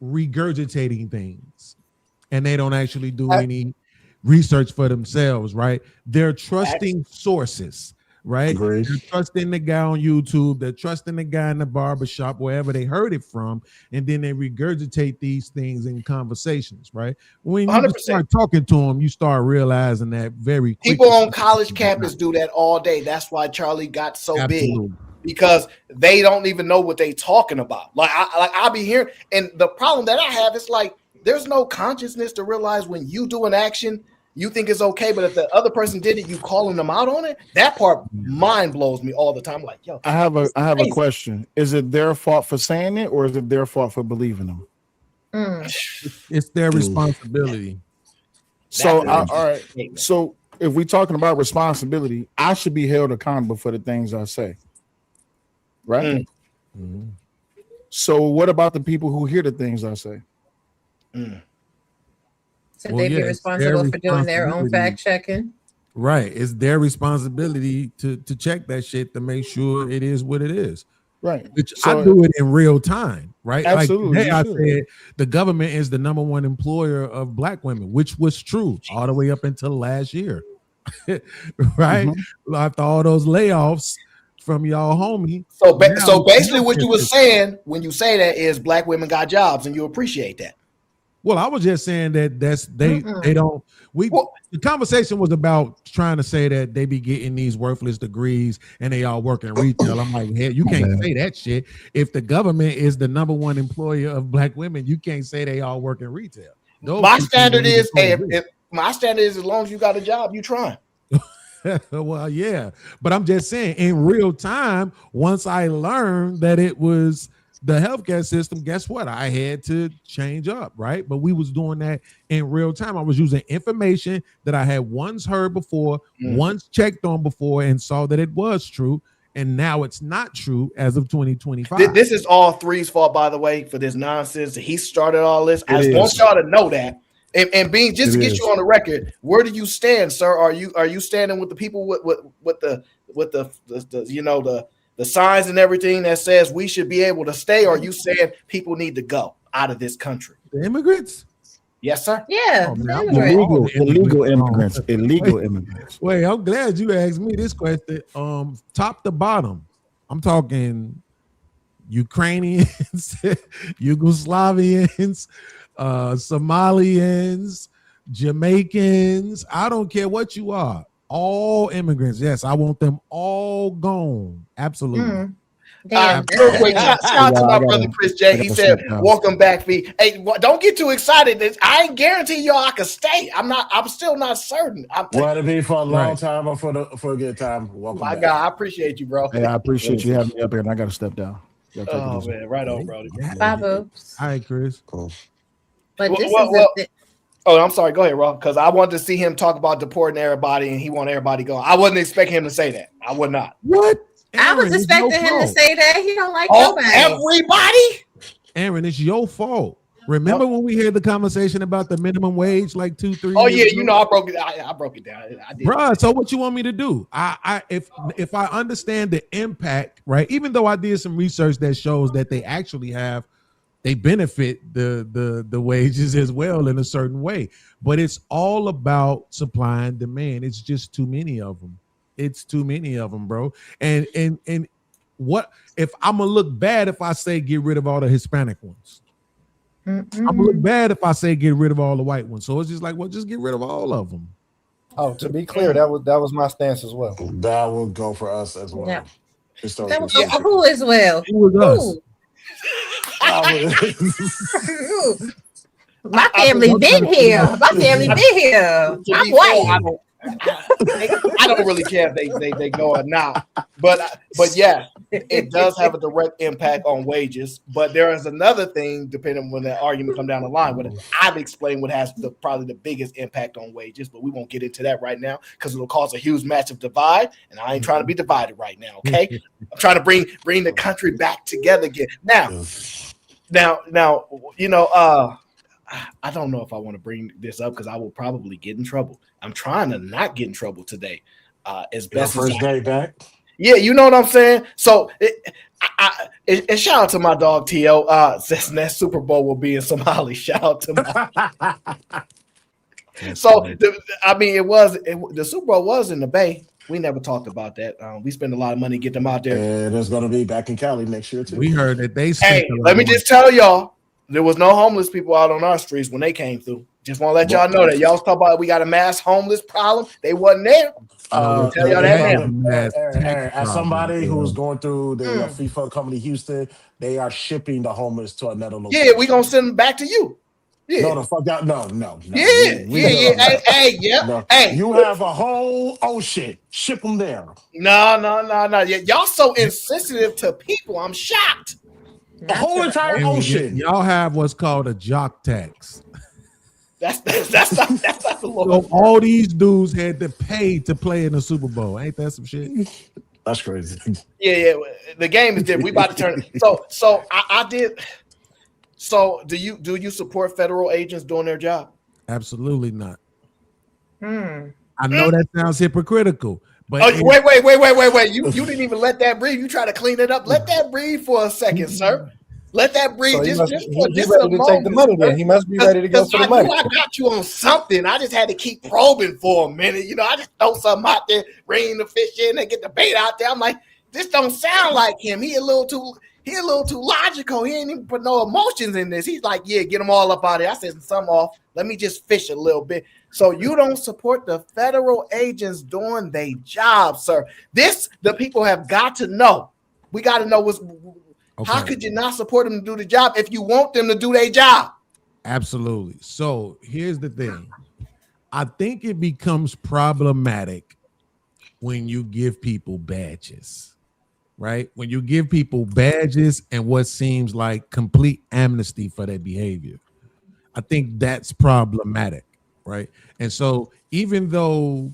regurgitating things, and they don't actually do any research for themselves. Right? They're trusting sources. Right? Agreed. They're trusting the guy on YouTube, they're trusting the guy in the barbershop, wherever they heard it from, and then they regurgitate these things in conversations, right? When you start talking to them, you start realizing that very quickly. People on college campus do that all day. That's why Charlie got so big, because they don't even know what they talking about. Like I'll be hearing, and the problem that I have is like there's no consciousness to realize when you do an action, you think it's okay, but if the other person did it, you calling them out on it. That part mind blows me all the time. Like, yo, I have a question. Is it their fault for saying it, or is it their fault for believing them? It's their responsibility. So, all right. So, if we're talking about responsibility, I should be held accountable for the things I say, right? Mm-hmm. So, what about the people who hear the things I say? Should they be responsible for doing their own fact checking? Right. It's their responsibility to check that shit to make sure it is what it is. Right. Which I do it in real time. Right. Absolutely. Like today I said the government is the number one employer of black women, which was true all the way up until last year. Right. Mm-hmm. After all those layoffs from y'all homie. So basically what you were saying when you say that is black women got jobs and you appreciate that. Well, I was just saying that they don't. The conversation was about trying to say that they be getting these worthless degrees and they all work in retail. I'm like, hey, you can't say that shit. If the government is the number one employer of black women, you can't say they all work in retail. My standard is, my standard is as long as you got a job, you trying. Well, yeah, but I'm just saying in real time, once I learned that it was the healthcare system, guess what? I had to change up, right? But we was doing that in real time. I was using information that I had once heard before, once checked on before, and saw that it was true. And now it's not true as of 2025. This is all Three's fault, by the way, for this nonsense. He started all this. I just want y'all to know that. And being just to get you on the record, where do you stand, sir? Are you standing with the people with the you know the signs and everything that says we should be able to stay? Or are you saying people need to go out of this country? The immigrants? Yes, sir. Yeah, illegal immigrants. Illegal immigrants. Wait, I'm glad you asked me this question. Top to bottom, I'm talking Ukrainians, Yugoslavians, Somalians, Jamaicans. I don't care what you are. All immigrants. Yes, I want them all gone. Absolutely. Wait, shout out to my brother Chris J. He said, "Welcome back, V." Hey, don't get too excited. I ain't guarantee y'all I can stay. I'm still not certain. Whether it be for a long time or for a good time. Welcome back. God, I appreciate you, bro. Hey, I appreciate you having me up here, and I got to step down. Oh man, right on, bro. Bye, boo. All right, Chris. Cool. But this oh, I'm sorry. Go ahead, Rob. Because I wanted to see him talk about deporting everybody, and he want everybody going. I wasn't expecting him to say that. I would not. What? I was expecting him to say that. He don't like nobody. Everybody? Aaron, it's your fault. Remember when we had the conversation about the minimum wage like 2-3 Oh years yeah, ago? you know I broke it down. I did. Bruh, so what you want me to do? If I understand the impact, right? Even though I did some research that shows that they benefit the wages as well in a certain way, but it's all about supply and demand. It's just too many of them. It's too many of them, bro. And what if I'm gonna look bad if I say get rid of all the Hispanic ones? I'm gonna look bad if I say get rid of all the white ones. So it's just like, well, just get rid of all of them. Oh, to be clear, that was my stance as well. That will go for us as well. Yeah. Who as well? It was Who? My family been here. My family been here. I'm white. I don't really care if they go or not, but yeah, it does have a direct impact on wages. But there is another thing, depending on when that argument come down the line. What I've explained what has probably the biggest impact on wages, but we won't get into that right now because it'll cause a huge massive divide, and I ain't trying to be divided right now. Okay, I'm trying to bring the country back together again. Now, you know, I don't know if I want to bring this up because I will probably get in trouble. I'm trying to not get in trouble today. As best first day back. Yeah, you know what I'm saying? So and shout out to my dog T.O. Since next Super Bowl will be in Somali. Shout out to my so the Super Bowl was in the Bay. We never talked about that. We spend a lot of money to get them out there. And it's gonna be back in Cali next year too. We heard that they let me just tell y'all. There was no homeless people out on our streets when they came through. Just want to let y'all know that y'all was talking about we got a mass homeless problem. They wasn't there. Tell y'all that now. As somebody who's going through the FIFA company Houston, they are shipping the homeless to another location. Yeah, we gonna send them back to you. Yeah. No, the fuck out. No. Yeah. Hey. You have a whole ocean. Ship them there. No. Y'all so insensitive to people. I'm shocked. The whole entire ocean. Y'all have what's called a jock tax. That's not the Lord. So all these dudes had to pay to play in the Super Bowl. Ain't that some shit? That's crazy. Yeah. The game is different. We about to turn. So I did. So do you support federal agents doing their job? Absolutely not. I know that sounds hypocritical. But wait. You didn't even let that breathe. You try to clean it up. Let that breathe for a second, sir. Let that breathe. So he's ready to take the money then. He must be ready to go for the money. I got you on something. I just had to keep probing for a minute. You know, I just throw something out there, bring the fish in and get the bait out there. I'm like, this don't sound like him. He a little too logical. He ain't even put no emotions in this. He's like, yeah, get them all up out of here. I said some off. Let me just fish a little bit. So you don't support the federal agents doing their job, sir. The people have got to know. We got to know what's. Okay. How could you not support them to do the job if you want them to do their job? Absolutely. So here's the thing. I think it becomes problematic when you give people badges. right? When you give people badges and what seems like complete amnesty for their behavior, I think that's problematic, right? And so even though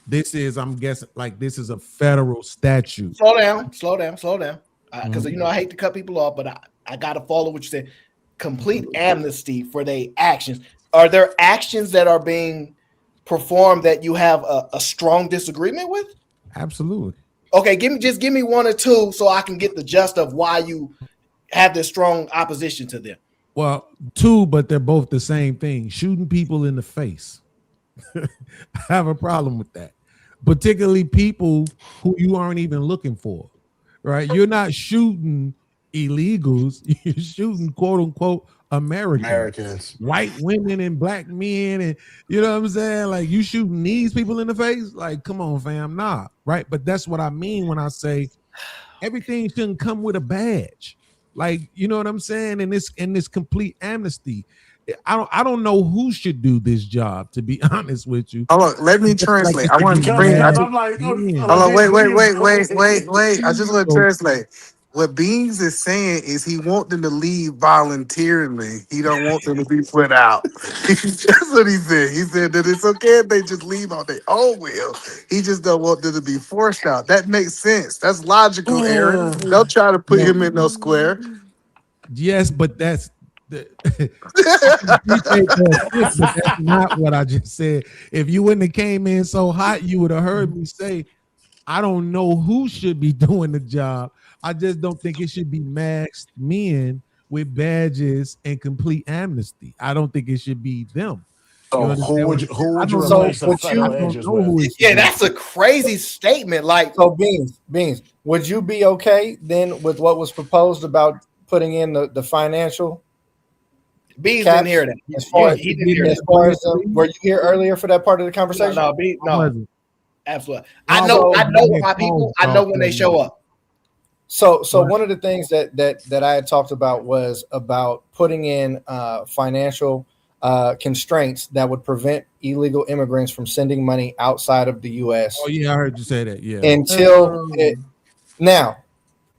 this is, I'm guessing, like this is a federal statute. Slow down. Because Mhm. I hate to cut people off, but I gotta follow what you said. Complete amnesty for their actions. Are there actions that are being performed that you have a strong disagreement with? Absolutely. Okay, give me one or two so I can get the gist of why you have this strong opposition to them. Well, two, but they're both the same thing. Shooting people in the face. I have a problem with that. Particularly people who you aren't even looking for. Right? You're not shooting illegals, you're shooting quote unquote Americans. White women and black men, and you know what I'm saying? Like you shooting these people in the face? Like, come on, fam. Nah, right? But that's what I mean when I say everything shouldn't come with a badge. Like, you know what I'm saying? And this complete amnesty. I don't know who should do this job, to be honest with you. Hold on, let me translate. I want to bring. Hold on, wait. I just want to translate. What Beans is saying is he want them to leave voluntarily. He don't want them to be put out. That's what he said. He said that it's okay if they just leave on their own will. He just don't want them to be forced out. That makes sense. That's logical, Aaron. Don't try to put him in no square. Yes, but that's that's not what I just said. If you wouldn't have came in so hot, you would have heard me say, I don't know who should be doing the job. I just don't think it should be masked men with badges and complete amnesty. I don't think it should be them. So who would you replace the federal agents with? Yeah, that's a crazy statement. Like, so Beans, would you be okay then with what was proposed about putting in the financial? Beans didn't hear that. As far He didn't hear as that. far as were you here earlier for that part of the conversation? No, absolutely. I know my people. I know when they show up. So one of the things that I had talked about was about putting in financial constraints that would prevent illegal immigrants from sending money outside of the U.S. Oh yeah, I heard you say that. Yeah. Until now,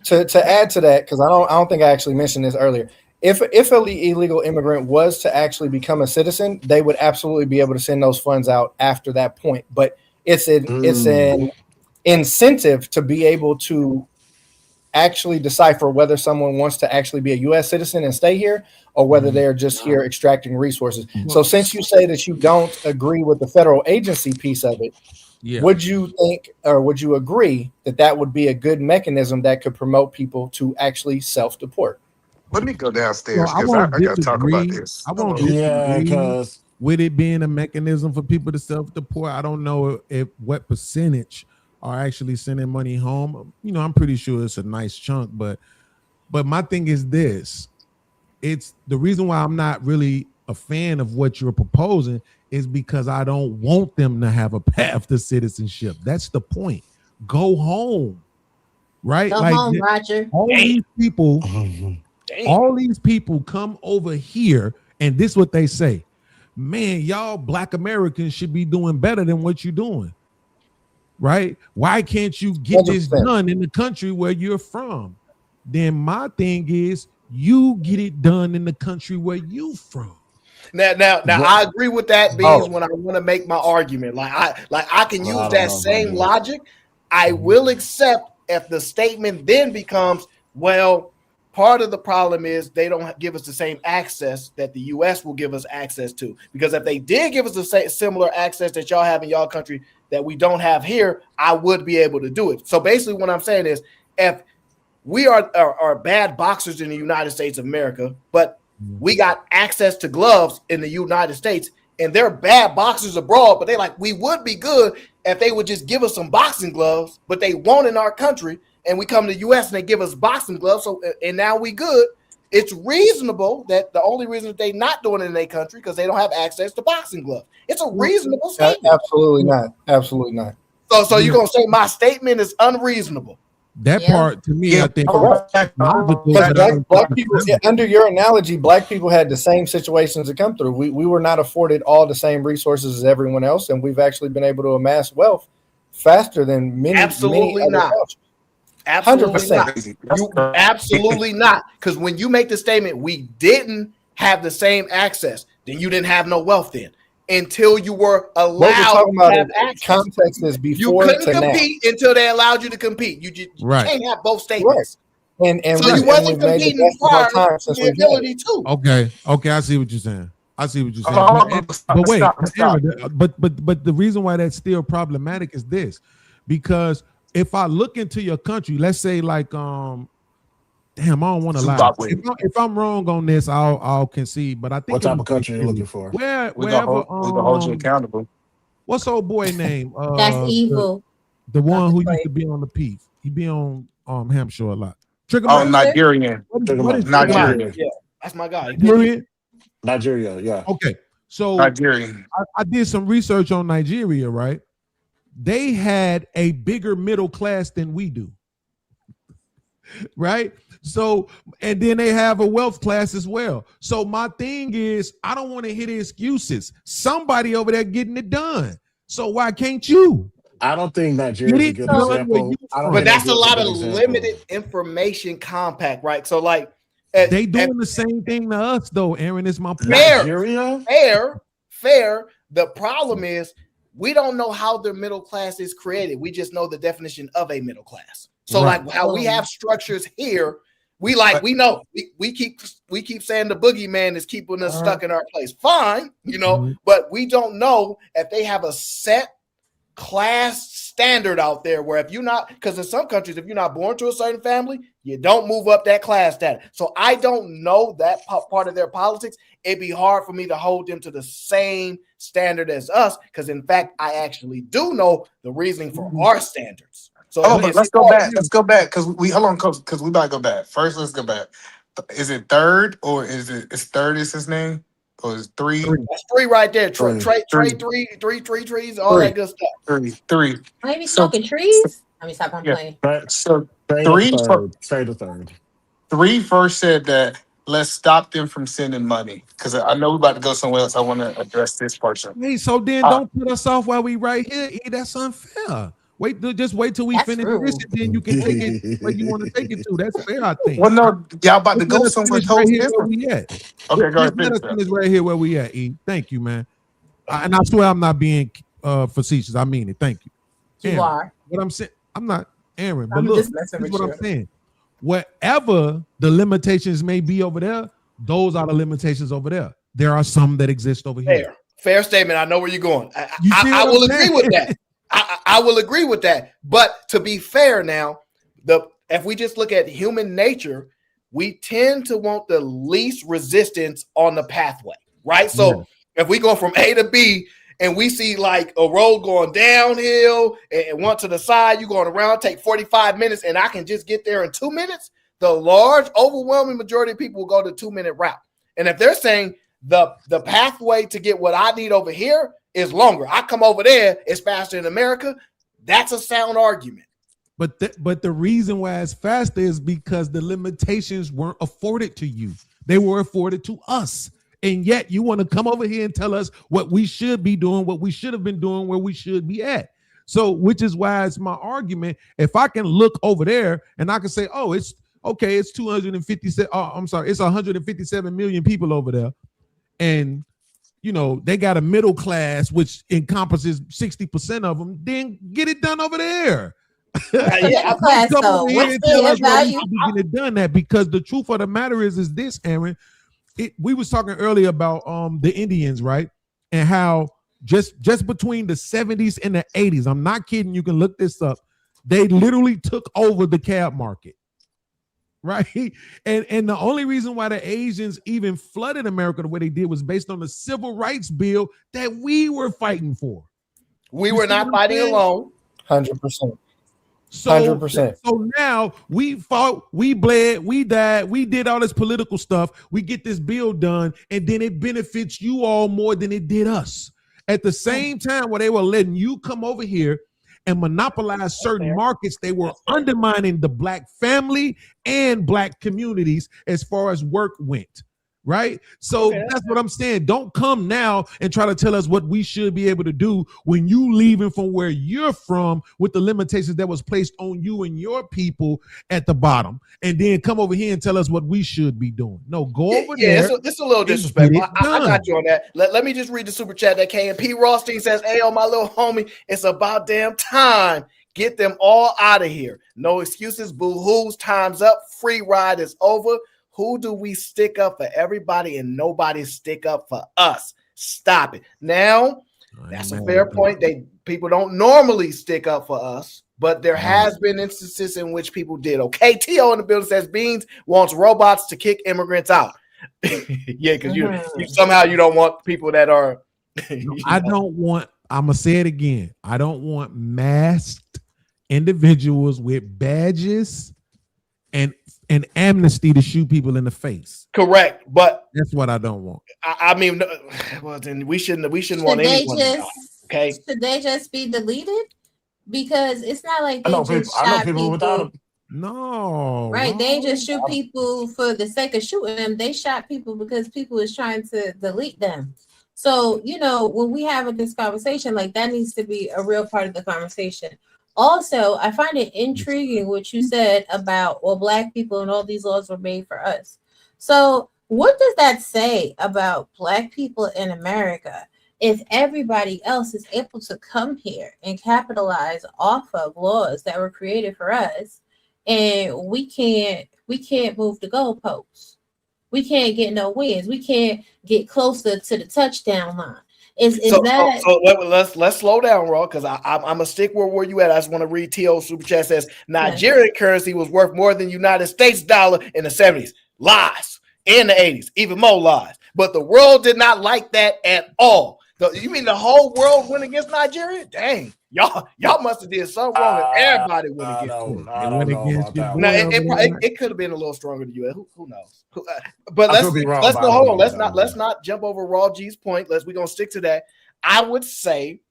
to add to that, because I don't think I actually mentioned this earlier. If an illegal immigrant was to actually become a citizen, they would absolutely be able to send those funds out after that point. But it's an incentive to be able to actually decipher whether someone wants to actually be a U.S. citizen and stay here, or whether they're just here extracting resources. So since you say that you don't agree with the federal agency piece of it, would you think, or would you agree that would be a good mechanism that could promote people to actually self-deport? Let me go downstairs I because I got to talk about this. I won't disagree with it being a mechanism for people to self-deport. I don't know if what percentage are actually sending money home. You know, I'm pretty sure it's a nice chunk, but my thing is this. It's the reason why I'm not really a fan of what you're proposing is because I don't want them to have a path to citizenship. That's the point. Go home. Right? Go home, Roger. All these people come over here, and this is what they say. Man, y'all Black Americans should be doing better than what you're doing. Right? Why can't you get this done in the country where you're from? Then my thing is you get it done in the country where you from. Now, I agree with that, Beans, when I want to make my argument. Like I can use that same logic. I will accept if the statement then becomes, well, part of the problem is they don't give us the same access that the U.S. will give us access to. Because if they did give us the similar access that y'all have in y'all country that we don't have here, I would be able to do it. So basically what I'm saying is if we are bad boxers in the United States of America, but we got access to gloves in the United States, and they're bad boxers abroad, but they like, we would be good if they would just give us some boxing gloves, but they won't in our country. And we come to the U.S. and they give us boxing gloves, and now we good. It's reasonable that the only reason that they not doing it in their country because they don't have access to boxing gloves. It's a reasonable statement. Absolutely not. Absolutely not. So you're gonna say my statement is unreasonable? That part to me, I think. Black people, under your analogy, Black people had the same situations to come through. We were not afforded all the same resources as everyone else, and we've actually been able to amass wealth faster than many. Absolutely many not. cultures. Absolutely 100%. not. You absolutely not. Because when you make the statement, we didn't have the same access, then you didn't have no wealth then. Until you were What we're allowed talking to about have is access. context is You before couldn't to now. compete until they allowed you to compete. You Right. can't have both Right. statements. And So you and wasn't we've made the competing best of our prior time to since the we've had it. ability to. Okay, I see what you're saying. I see what you're saying. Hold But, on, but wait, stop. Aaron, but the reason why that's still problematic is this, because if I look into your country, let's say like damn, I don't want to lie. Zimbabwe. If I'm wrong on this, I'll concede. But I think What type of country are you looking for? wherever We gonna hold you accountable. what's old boy name? That's evil. The one who used Right. to be on the Peak. He be on Hampshire a lot. Trigger Oh, Mike. Nigerian. What is Nigerian. Yeah, that's my guy. Nigerian? Nigeria, yeah. Okay, so Nigerian. I did some research on Nigeria, right? They had a bigger middle class than we do, right? So, and then they have a wealth class as well. So my thing is, I don't want to hear the excuses. Somebody over there getting it done. So why can't you? I don't think Nigeria is a good example. But that's a lot of limited information compact, right? So like they doing the same thing to us though, Aaron. Is my point. Fair. The problem is we don't know how their middle class is created. We just know the definition of a middle class. So Right. like how we have structures here, we know we keep saying the boogeyman is keeping us stuck in our place. Fine, but we don't know if they have a set class standard out there where if you're not, because in some countries, if you're not born to a certain family, you don't move up that class status. So I don't know that part of their politics. It'd be hard for me to hold them to the same standard as us, because in fact, I actually do know the reasoning for our standards. So but let's go back. Let's go back because we because we about to go back. First, let's go back. Is it third or is third is his name? Or is three? That's three right there. Trey, three trees, all that good stuff. Three. Maybe smoking trees. Let me stop. I'm playing. So three to third. Three first said that let's stop them from sending money, because I know we're about to go somewhere else. I want to address this portion. Hey, so then don't put us off while we right here. That's unfair. Just wait till we finish this, and then you can take it where you want to take it to. That's fair, I think. Well, no, y'all about to go somewhere totally different. We at. Okay, go ahead. Let us finish right here where we at. E. Thank you, man. And I swear I'm not being facetious. I mean it. Thank you. You Aaron, are. What I'm saying, I'm not Aaron, but I'm look, just this messing is with what you. I'm saying. Whatever the limitations may be over there, those are the limitations over there. There are some that exist over here. Fair statement. I know where you're going. You see I what will I'm agree saying? with that. I will agree with that. But to be fair now, if we just look at human nature, we tend to want the least resistance on the pathway, right? So if we go from A to B and we see like a road going downhill and one to the side, you going around, take 45 minutes, and I can just get there in 2 minutes, the large, overwhelming majority of people will go the 2-minute route. And if they're saying the pathway to get what I need over here is longer, I come over there, it's faster in America, that's a sound argument. But the reason why it's faster is because the limitations weren't afforded to you. They were afforded to us. And yet you want to come over here and tell us what we should be doing, what we should have been doing, where we should be at. So, which is why it's my argument. If I can look over there and I can say, oh, it's okay, it's 257. Oh, I'm sorry, it's 157 million people over there. And they got a middle class, which encompasses 60% of them, then get it done over there. Class, though. What's the value? Get it done that, because the truth of the matter is this, Aaron. We was talking earlier about the Indians, right? And how just between the 70s and the 80s, I'm not kidding, you can look this up, they literally took over the cab market. Right. And the only reason why the Asians even flooded America the way they did was based on the civil rights bill that we were fighting for. We were not fighting alone. 100%. So 100%. So now we fought, we bled, we died, we did all this political stuff. We get this bill done, and then it benefits you all more than it did us. At the same time, where they were letting you come over here and monopolize certain markets, they were undermining the Black family and Black communities as far as work went. right? So that's what I'm saying. Don't come now and try to tell us what we should be able to do when you leaving from where you're from with the limitations that was placed on you and your people at the bottom, and then come over here and tell us what we should be doing. No, go over there. It's a little disrespectful. I got you on that. Let me just read the super chat that came. P. Rothstein says, "Hey, my little homie, it's about damn time. Get them all out of here. No excuses, boo-hoos. Time's up. Free ride is over. Who do we stick up for? Everybody and nobody stick up for us. Stop it." Now, that's a fair point. People don't normally stick up for us, but there has been instances in which people did. Okay, T.O. in the building says Beans wants robots to kick immigrants out. Yeah, because you somehow you don't want people that are. I don't want. I'm gonna say it again. I don't want masked individuals with badges and amnesty to shoot people in the face. Correct, but that's what I don't want. I mean, well, then we shouldn't want anyone to die. Okay, should they just be deleted? Because it's not like they just I know shot people without them. No, right? They just shoot people for the sake of shooting them. They shot people because people is trying to delete them. So, when we have this conversation, like that needs to be a real part of the conversation. Also, I find it intriguing what you said about, Black people and all these laws were made for us. So what does that say about Black people in America if everybody else is able to come here and capitalize off of laws that were created for us, and we can't move the goalposts? We can't get no wins. We can't get closer to the touchdown line. Let's slow down, Raw, because I'm gonna stick where you at. I just want to read T.O. Super Chat says Nigerian currency was worth more than United States dollar in the 70s. Lies. In the 80s, even more lies. But the world did not like that at all. You mean the whole world went against Nigeria? Dang, y'all must have did something wrong, and everybody went against you. I don't know about that. Now it could have been a little stronger than you. Who knows? But let's go. Hold on. Let's not jump over Raw G's point. We're gonna stick to that. I would say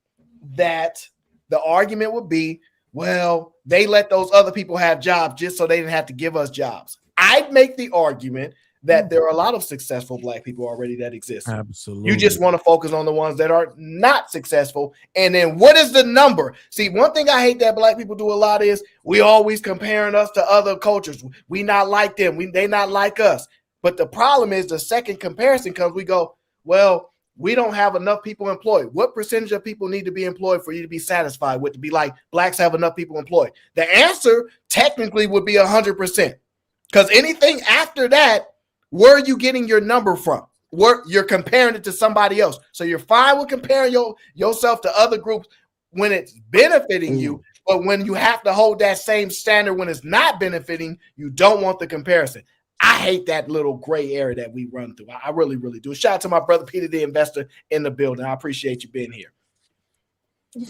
that the argument would be, well, they let those other people have jobs just so they didn't have to give us jobs. I'd make the argument that there are a lot of successful Black people already that exist. Absolutely. You just want to focus on the ones that are not successful. And then what is the number? See, one thing I hate that Black people do a lot is we always comparing us to other cultures. We not like them. They not like us. But the problem is the second comparison comes, we go, well, we don't have enough people employed. What percentage of people need to be employed for you to be satisfied with, to be like, Blacks have enough people employed? The answer technically would be 100%. Because anything after that, where are you getting your number from? Where you're comparing it to somebody else. So you're fine with comparing yourself to other groups when it's benefiting you, but when you have to hold that same standard when it's not benefiting, you don't want the comparison. I hate that little gray area that we run through. I really, really do. Shout out to my brother Peter, the investor in the building. I appreciate you being here.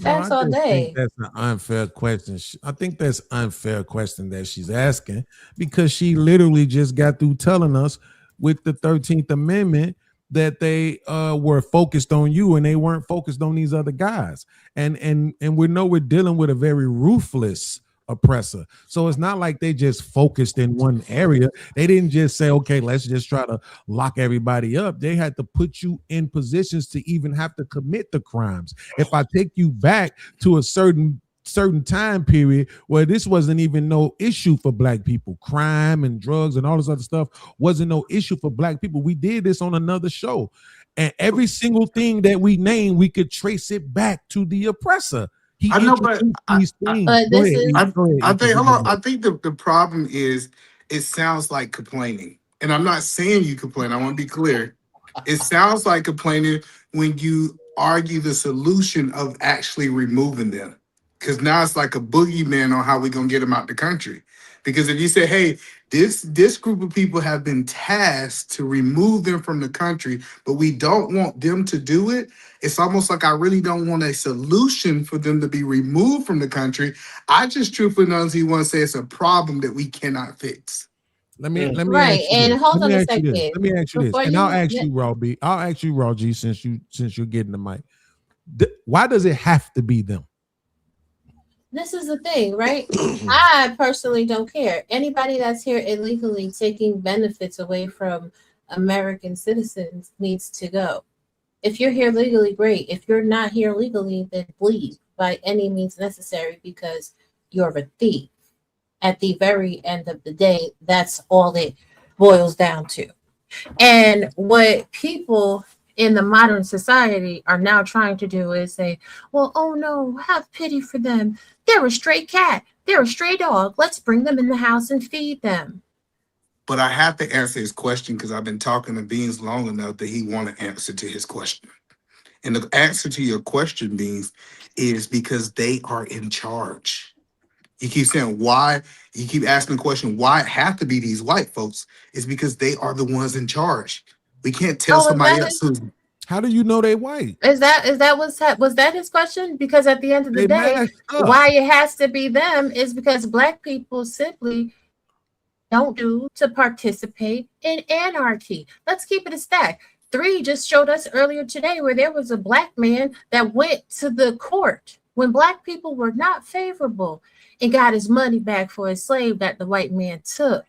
Facts all day. That's an unfair question. I think that's an unfair question that she's asking, because she literally just got through telling us with the 13th Amendment that they were focused on you and they weren't focused on these other guys. And we know we're dealing with a very ruthless oppressor. So it's not like they just focused in one area. They didn't just say, okay, let's just try to lock everybody up. They had to put you in positions to even have to commit the crimes. If I take you back to a certain time period where this wasn't even no issue for Black people, crime and drugs and all this other stuff wasn't no issue for Black people. We did this on another show, and every single thing that we named, we could trace it back to the oppressor. I know, but I think the problem is it sounds like complaining. And I'm not saying you complain. I want to be clear. It sounds like complaining when you argue the solution of actually removing them. Because now it's like a boogeyman on how we're going to get them out the country. Because if you say, hey, this group of people have been tasked to remove them from the country, but we don't want them to do it, it's almost like I really don't want a solution for them to be removed from the country. I just truthfully honestly want to say it's a problem that we cannot fix. Let me right. And hold on a second. Let me ask you this, and I'll ask you, Raw B. I'll ask you, Raw G, since you're getting the mic. Why does it have to be them? This is the thing, right? I personally don't care. Anybody that's here illegally taking benefits away from American citizens needs to go. If you're here legally, great. If you're not here legally, then leave by any means necessary because you're a thief. At the very end of the day, that's all it boils down to. And what people in the modern society are now trying to do is say, well, oh no, have pity for them. They're a stray cat. They're a stray dog. Let's bring them in the house and feed them. But I have to answer his question because I've been talking to Beans long enough that he want to answer to his question. And the answer to your question, Beans, is because they are in charge. You keep saying why, you keep asking the question, why it have to be these white folks? It's because they are the ones in charge. We can't tell somebody else who's. How do you know they white? Was that his question? Because at the end of the day, why it has to be them is because black people simply don't do to participate in anarchy. Let's keep it a stack. 3 just showed us earlier today where there was a black man that went to the court when black people were not favorable and got his money back for his slave that the white man took.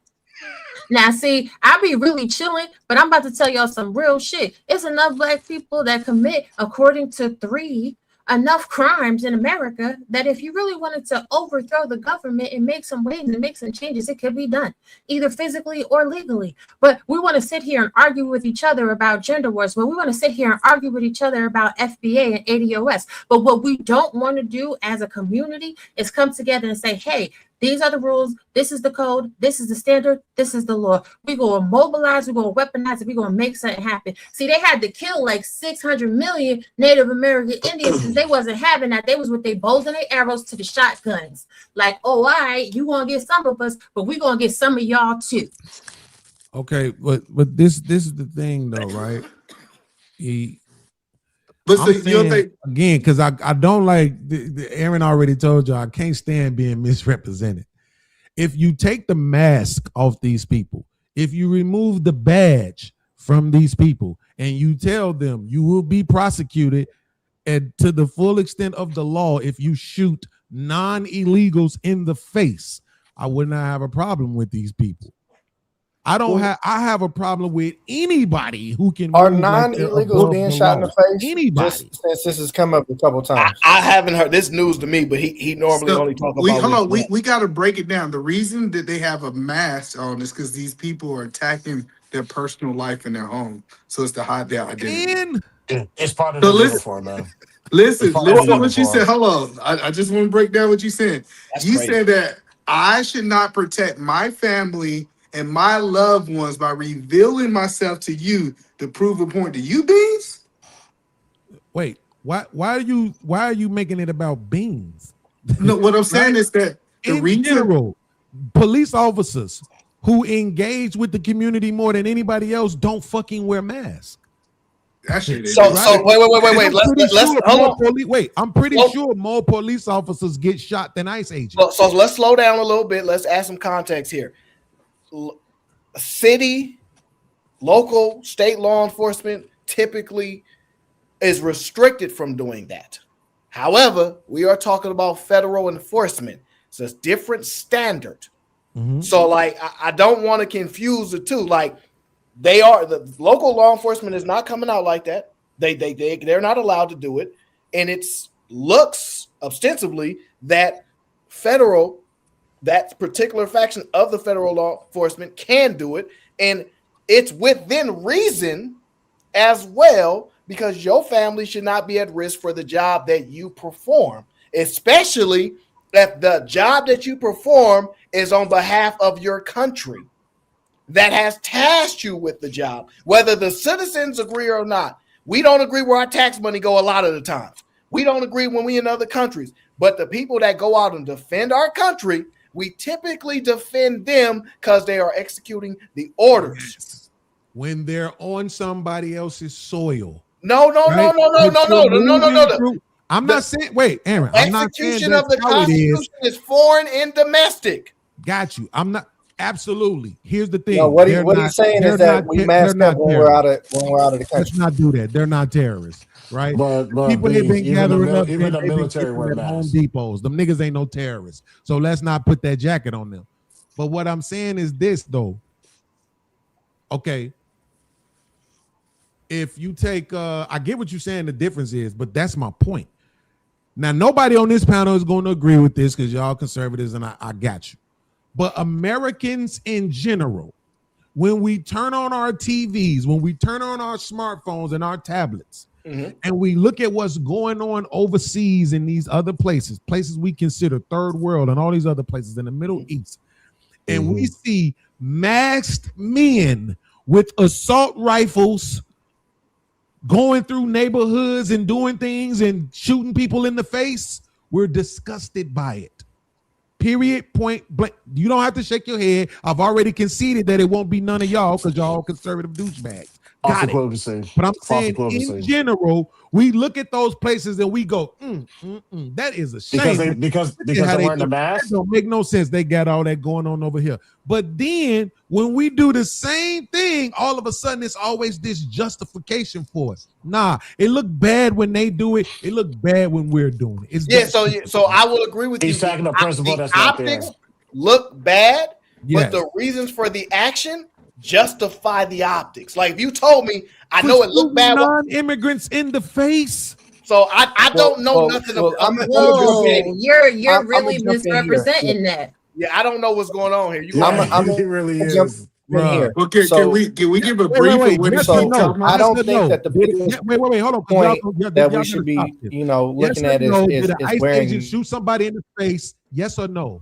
Now, see, I be really chilling, but I'm about to tell y'all some real shit. It's enough black people that commit, according to 3, enough crimes in America that if you really wanted to overthrow the government and make some waves and make some changes, it could be done, either physically or legally. But we want to sit here and argue with each other about gender wars, but we want to sit here and argue with each other about FBA and ADOS. But what we don't want to do as a community is come together and say, hey, these are the rules. This is the code. This is the standard. This is the law. We're going to mobilize. We're going to weaponize it. We're going to make something happen. See, they had to kill like 600 million Native American Indians because they wasn't having that. They was with their bows and their arrows to the shotguns. Like, oh, all right, you going to get some of us, but we're going to get some of y'all too. Okay, but this is the thing though, right? But so you don't think again, because I don't like Aaron already told you I can't stand being misrepresented. If you take the mask off these people, if you remove the badge from these people, and you tell them you will be prosecuted and to the full extent of the law if you shoot non-illegals in the face, I would not have a problem with these people. I have a problem with anybody who can. Are non-illegals being shot in the face? Anybody. Just since this has come up a couple times. I haven't heard this news to me, but he normally only talk about. Hold on, we got to break it down. The reason that they have a mask on is because these people are attacking their personal life in their home, so it's to hide their identity. It's part of the uniform, man. Listen what you said. Hold on, I just want to break down what you said. You said that I should not protect my family and my loved ones by revealing myself to you to prove a point to you, Beans? Wait, why are you making it about Beans? No, what I'm saying is that in general, police officers who engage with the community more than anybody else don't fucking wear masks. Actually, so wait. Let's hold on. Wait, I'm pretty sure more police officers get shot than ICE agents. So let's slow down a little bit. Let's add some context here. City, local, state law enforcement typically is restricted from doing that. However, we are talking about federal enforcement. So it's a different standard. Mm-hmm. So like, I don't want to confuse the two. Like the local law enforcement is not coming out like that. They're not allowed to do it. And it looks ostensibly that that particular faction of the federal law enforcement can do it. And it's within reason as well, because your family should not be at risk for the job that you perform, especially if the job that you perform is on behalf of your country that has tasked you with the job, whether the citizens agree or not. We don't agree where our tax money go a lot of the times. We don't agree when we in other countries, but the people that go out and defend our country, we typically defend them because they are executing the orders. When they're on somebody else's soil. No. I'm not saying, wait, Aaron. I'm not saying execution of the Constitution is foreign and domestic. Got you. I'm not. Absolutely. Here's the thing. No, what he's saying is that we mask up when we're out of the country. Let's not do that. They're not terrorists, right? But people have been gathering up. Even the military wear masks. Home Depots. Them niggas ain't no terrorists. So let's not put that jacket on them. But what I'm saying is this, though. Okay, if you take, I get what you're saying. The difference is, but that's my point. Now, nobody on this panel is going to agree with this because y'all conservatives, and I got you. But Americans in general, when we turn on our TVs, when we turn on our smartphones and our tablets, and we look at what's going on overseas in these other places we consider third world and all these other places in the Middle East, and we see masked men with assault rifles going through neighborhoods and doing things and shooting people in the face, we're disgusted by it. Period, point blank. You don't have to shake your head. I've already conceded that it won't be none of y'all because y'all conservative douchebags. Got it. But I'm saying in general, we look at those places and we go, that is a shame. Because they're wearing the mask? That don't make no sense. They got all that going on over here. But then when we do the same thing, all of a sudden it's always this justification for it. Nah, it look bad when they do it. It look bad when we're doing it. So I will agree with you. He's talking the principle that's not there. Optics look bad, but the reasons for the action justify the optics. Like if you told me, I know it looked bad. Non-immigrants in the face. So I don't know nothing about. You're really misrepresenting that. Yeah, I don't know what's going on here. He really is. Here. Okay, can we give a brief of what he's talking about? I don't think that the biggest hold on. point that we should be, looking at is wearing. Agent shoot somebody in the face? Yes or no?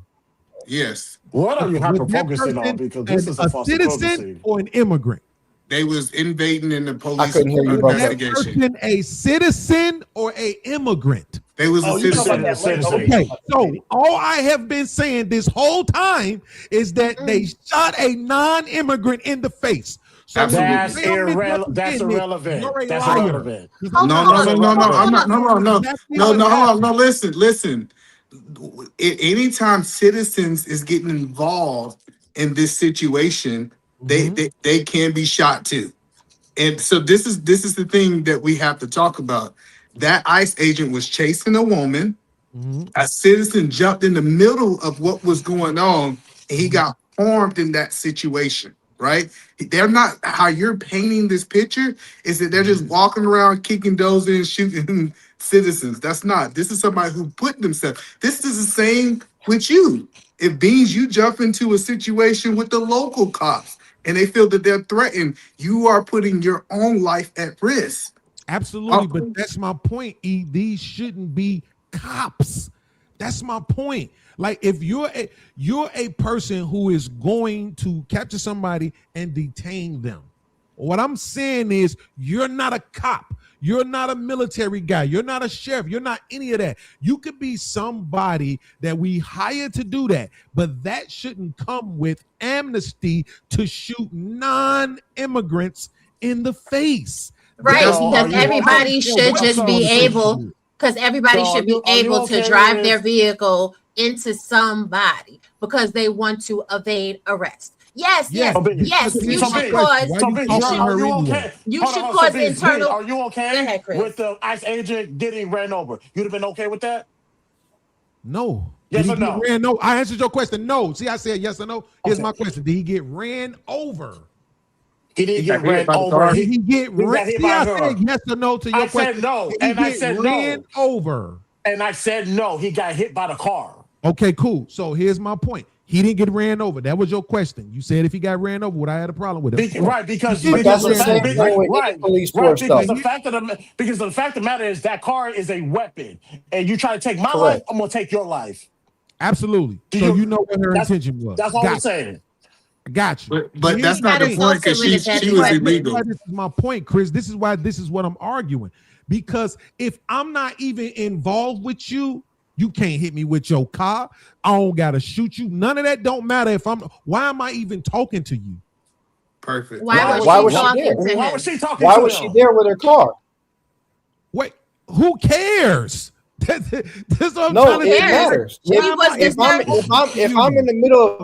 Yes. What are you hyper-focusing on? Because this is a citizen or an immigrant? They was invading in the police I couldn't hear you, brother. investigation. A citizen or a immigrant? They was a citizen. Okay, so all I have been saying this whole time is that they shot a non-immigrant in the face. So that's irrelevant. That's irrelevant. That's irrelevant. No. Listen. Anytime citizens is getting involved in this situation, they can be shot too. And so this is the thing that we have to talk about. That ICE agent was chasing a woman. A citizen jumped in the middle of what was going on, and he got harmed in that situation. Right? They're not how you're painting this picture. Is that they're just walking around kicking doors and shooting citizens? That's not. This is somebody who put themselves. This is the same with you. It means you jump into a situation with the local cops and they feel that they're threatened. You are putting your own life at risk. Absolutely, but that's my point. These shouldn't be cops. That's my point. Like if you're a person who is going to capture somebody and detain them, what I'm saying is you're not a cop. You're not a military guy. You're not a sheriff. You're not any of that. You could be somebody that we hire to do that, but that shouldn't come with amnesty to shoot non-immigrants in the face. Right, because everybody should just be able. Because everybody should be able to drive their vehicle into somebody because they want to evade arrest. Yes. You should cause internal. Are you okay with the ICE agent getting ran over? You'd have been okay with that? No. Yes or no? I answered your question. No. See, I said yes or no. Here's my question. Did he get ran over? He didn't get ran over. Did he get ran? See, I said yes or no to your question. I said no, and I said ran over. And I said no. He got hit by the car. Okay, cool. So here's my point. He didn't get ran over. That was your question. You said if he got ran over, would I have a problem with it? Right, because the fact of the matter is that car is a weapon, and you try to take my life, I'm gonna take your life. Absolutely. So you know what her intention was. That's all I'm saying. I got you. But that's not the point because she was illegal. This is my point, Chris. This is why this is what I'm arguing. Because if I'm not even involved with you, you can't hit me with your car. I don't gotta shoot you. None of that don't matter if I'm. Why am I even talking to you? Perfect. Why was she talking Why was she there with her car? Wait, who cares? That's what I'm no, it matters. If I'm in the middle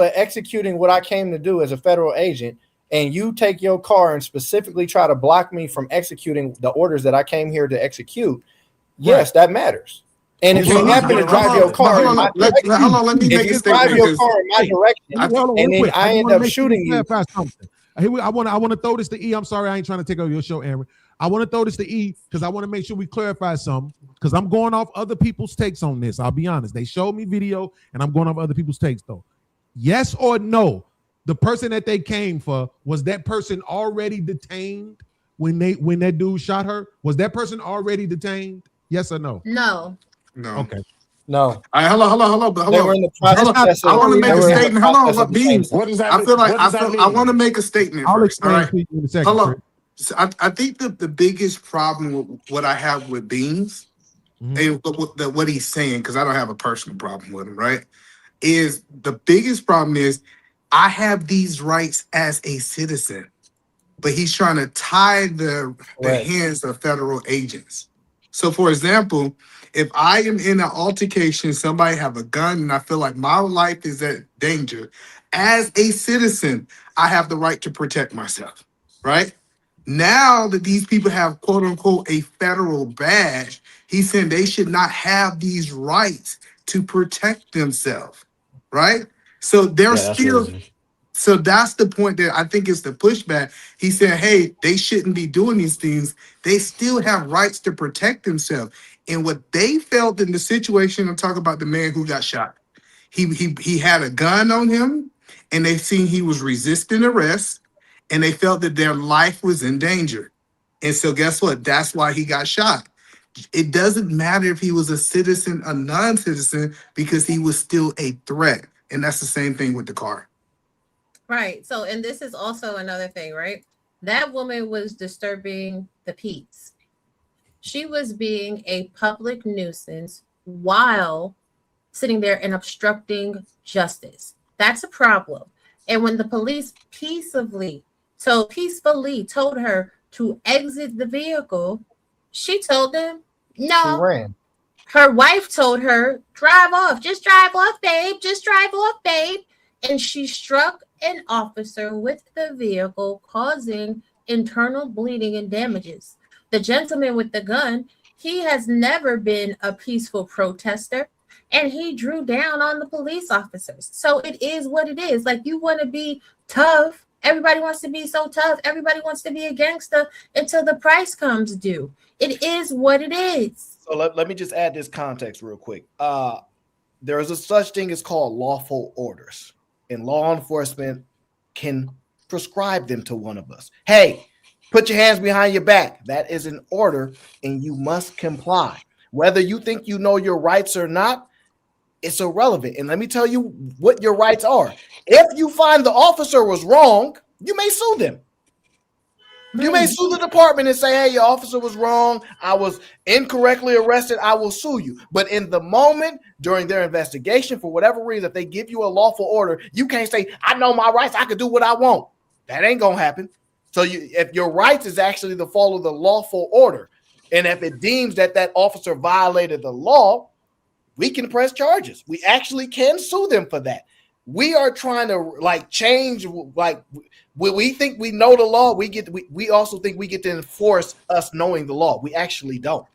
of executing what I came to do as a federal agent, and you take your car and specifically try to block me from executing the orders that I came here to execute, yes, that matters. And if you happen to drive your car in my direction, and then I end up shooting you, I want to throw this to E. I'm sorry, I ain't trying to take over your show, Aaron. I want to throw this to E because I want to make sure we clarify something. Because I'm going off other people's takes on this. I'll be honest. They showed me video, and I'm going off other people's takes though. Yes or no? The person that they came for, was that person already detained when that dude shot her? Was that person already detained? Yes or no? No. No. Okay. No. All right, hello. They were in the process. I want to make a statement. Hold on, of Beans. What does that I mean? feel like What does that mean? I want to make a statement I'll first. All explain right. to you in a second. Hello. Chris. So I think that the biggest problem with what I have with Beans and what he's saying, because I don't have a personal problem with him, right? Is the biggest problem is I have these rights as a citizen, but he's trying to tie the hands of federal agents. So, for example, if I am in an altercation, somebody have a gun, and I feel like my life is at danger, as a citizen, I have the right to protect myself, right? Now that these people have quote unquote a federal badge, he's saying they should not have these rights to protect themselves, right? So they're still. So that's the point that I think is the pushback. He said, hey, they shouldn't be doing these things. They still have rights to protect themselves. And what they felt in the situation, I'm talking about the man who got shot. He had a gun on him, and they seen he was resisting arrest, and they felt that their life was in danger. And so guess what? That's why he got shot. It doesn't matter if he was a citizen or non-citizen because he was still a threat. And that's the same thing with the car. Right. So, and this is also another thing, right? That woman was disturbing the peace. She was being a public nuisance while sitting there and obstructing justice. That's a problem. And when the police peacefully told her to exit the vehicle, she told them no. She ran. Her wife told her, drive off. Just drive off, babe. Just drive off, babe. And she struck an officer with the vehicle, causing internal bleeding and damages. The gentleman with the gun, he has never been a peaceful protester, and he drew down on the police officers. So it is what it is. Like, you want to be tough. Everybody wants to be so tough. Everybody wants to be a gangster until the price comes due. It is what it is. So let me just add this context real quick. There is a such thing as called lawful orders, and law enforcement can prescribe them to one of us. Hey, put your hands behind your back. That is an order, and you must comply. Whether you think you know your rights or not, it's irrelevant. And let me tell you what your rights are. If you find the officer was wrong, you may sue them. You may sue the department and say, hey, your officer was wrong. I was incorrectly arrested. I will sue you. But in the moment, during their investigation, for whatever reason, if they give you a lawful order, you can't say, I know my rights. I can do what I want. That ain't going to happen. So if your rights is actually to follow the lawful order, and if it deems that that officer violated the law, we can press charges. We actually can sue them for that. We are trying to change, when we think we know the law, we also think we get to enforce us knowing the law. We actually don't.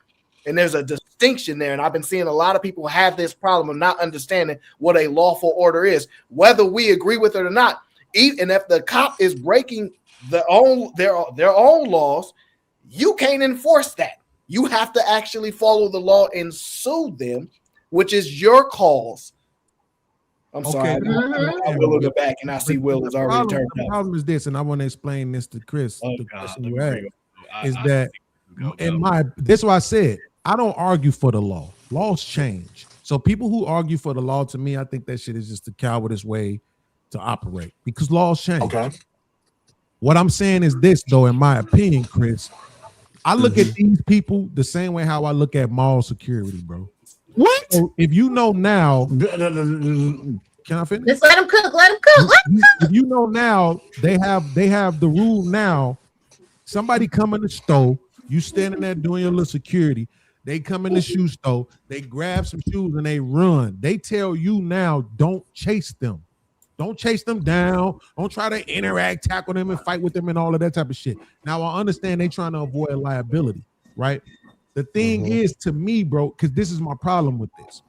And there's a distinction there. And I've been seeing a lot of people have this problem of not understanding what a lawful order is, whether we agree with it or not. Even if the cop is breaking their own laws, you can't enforce that. You have to actually follow the law and sue them, which is your cause. I'm sorry. I will look back and I see Will is already turned up. The problem is this, and I want to explain this to Chris. The question you asked is that this is why I said I don't argue for the law. Laws change. So people who argue for the law, to me, I think that shit is just the cowardice way to operate because laws change. Okay. What I'm saying is this, though, in my opinion, Chris, I look at these people the same way how I look at mall security, bro. What? So if you know now, can I finish? Just let them cook. Let them cook. If you know now, they have the rule now. Somebody come in the store, you standing there doing your little security. They come in the shoe store, they grab some shoes and they run. They tell you now, don't chase them. Don't chase them down. Don't try to interact, tackle them, and fight with them and all of that type of shit. Now, I understand they trying to avoid liability, right? The thing is, to me, bro, because this is my problem with this.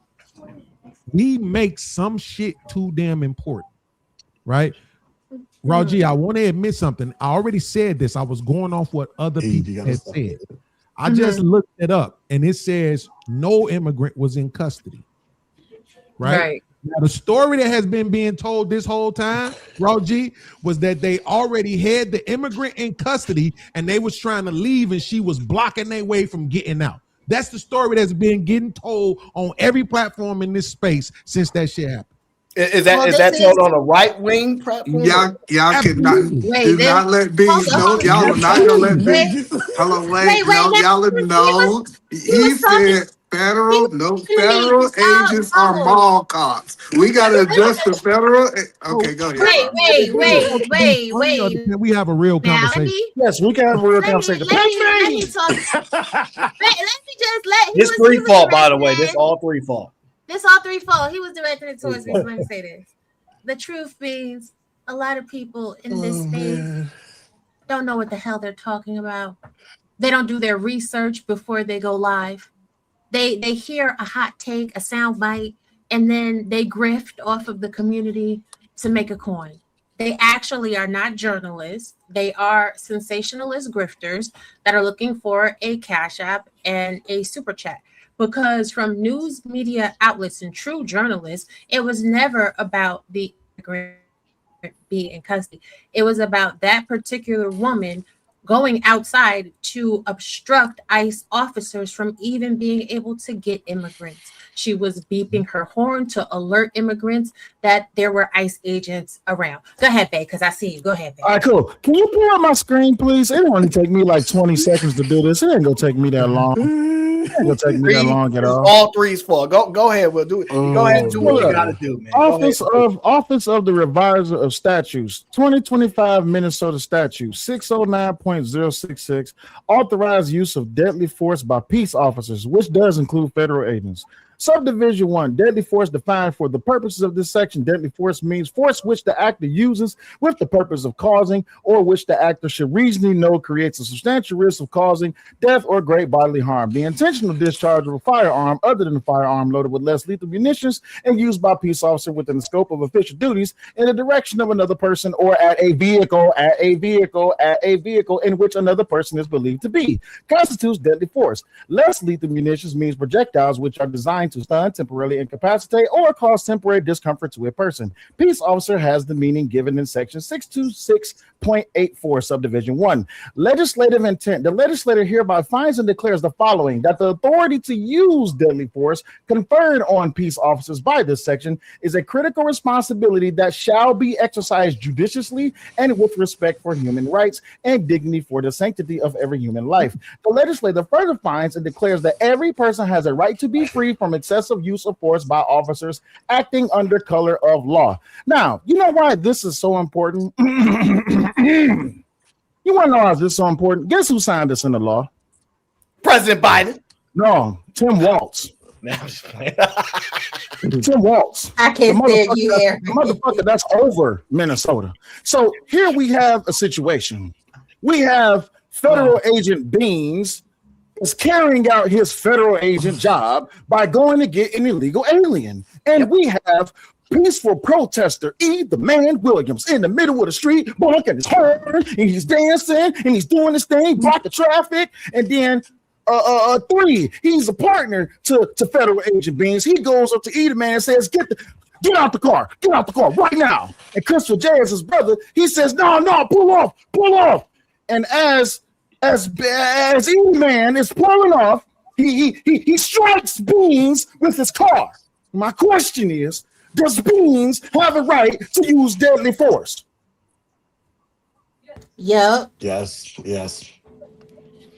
We make some shit too damn important, right? Raw G, I want to admit something. I already said this. I was going off what other people had said. I just looked it up, and it says no immigrant was in custody. Right. Now, the story that has been being told this whole time, Raw G, was that they already had the immigrant in custody, and they was trying to leave, and she was blocking their way from getting out. That's the story that's been getting told on every platform in this space since that shit happened. Is that told on a right wing platform? Y'all could not do not let Beans know. Y'all are not gonna let Beans. Hello, wait, no, y'all know. He said federal agents are mall cops. We gotta adjust the federal. Okay, go ahead. Wait. Can we have a real conversation? Yes, we can have a real conversation. Let me talk. Let me just let. This three fault, by the way. This all three fault. This all three fault. He was directing it towards me. So let me say this. The truth means a lot of people in this space don't know what the hell they're talking about. They don't do their research before they go live. They hear a hot take, a sound bite, and then they grift off of the community to make a coin. They actually are not journalists. They are sensationalist grifters that are looking for a cash app and a super chat. Because from news media outlets and true journalists, it was never about the immigrant being in custody. It was about that particular woman going outside to obstruct ICE officers from even being able to get immigrants. She was beeping her horn to alert immigrants that there were ICE agents around. Go ahead, babe, because I see you. Go ahead, babe. All right, cool. Can you pull up my screen, please? It only take me like 20 seconds to do this. It ain't gonna take me that long. It ain't gonna take me that long at all. All three's fault. Go ahead. We'll do it. Go ahead and do what you gotta do, man. Office of the Reviser of Statutes, 2025 Minnesota Statute 609.066, authorized use of deadly force by peace officers, which does include federal agents. Subdivision 1, deadly force defined for the purposes of this section. Deadly force means force which the actor uses with the purpose of causing, or which the actor should reasonably know creates a substantial risk of causing death or great bodily harm. The intentional discharge of a firearm other than a firearm loaded with less lethal munitions and used by a peace officer within the scope of official duties in the direction of another person or at a vehicle in which another person is believed to be constitutes deadly force. Less lethal munitions means projectiles which are designed to stun, temporarily incapacitate, or cause temporary discomfort to a person. Peace officer has the meaning given in section 626.84 subdivision 1. Legislative intent. The legislator hereby finds and declares the following: that the authority to use deadly force conferred on peace officers by this section is a critical responsibility that shall be exercised judiciously and with respect for human rights and dignity for the sanctity of every human life. The legislator further finds and declares that every person has a right to be free from excessive use of force by officers acting under color of law. Now, you know why this is so important? You want to know why this is so important? Guess who signed this into law? President Biden. No, Tim Walz. Tim Walz. I can't stand you here. The motherfucker that's over Minnesota. So here we have a situation. We have federal agent Beans is carrying out his federal agent job by going to get an illegal alien. And we have peaceful protester E. the Man Williams in the middle of the street, blocking his horn, and he's dancing, and he's doing this thing, block the traffic, and then 3, he's a partner to federal agent Beans. He goes up to E. the Man and says, get out the car right now. And Christopher J. is his brother. He says, no, pull off. And as E-Man is pulling off, he strikes Beans with his car. My question is, does Beans have a right to use deadly force? Yep. Yes.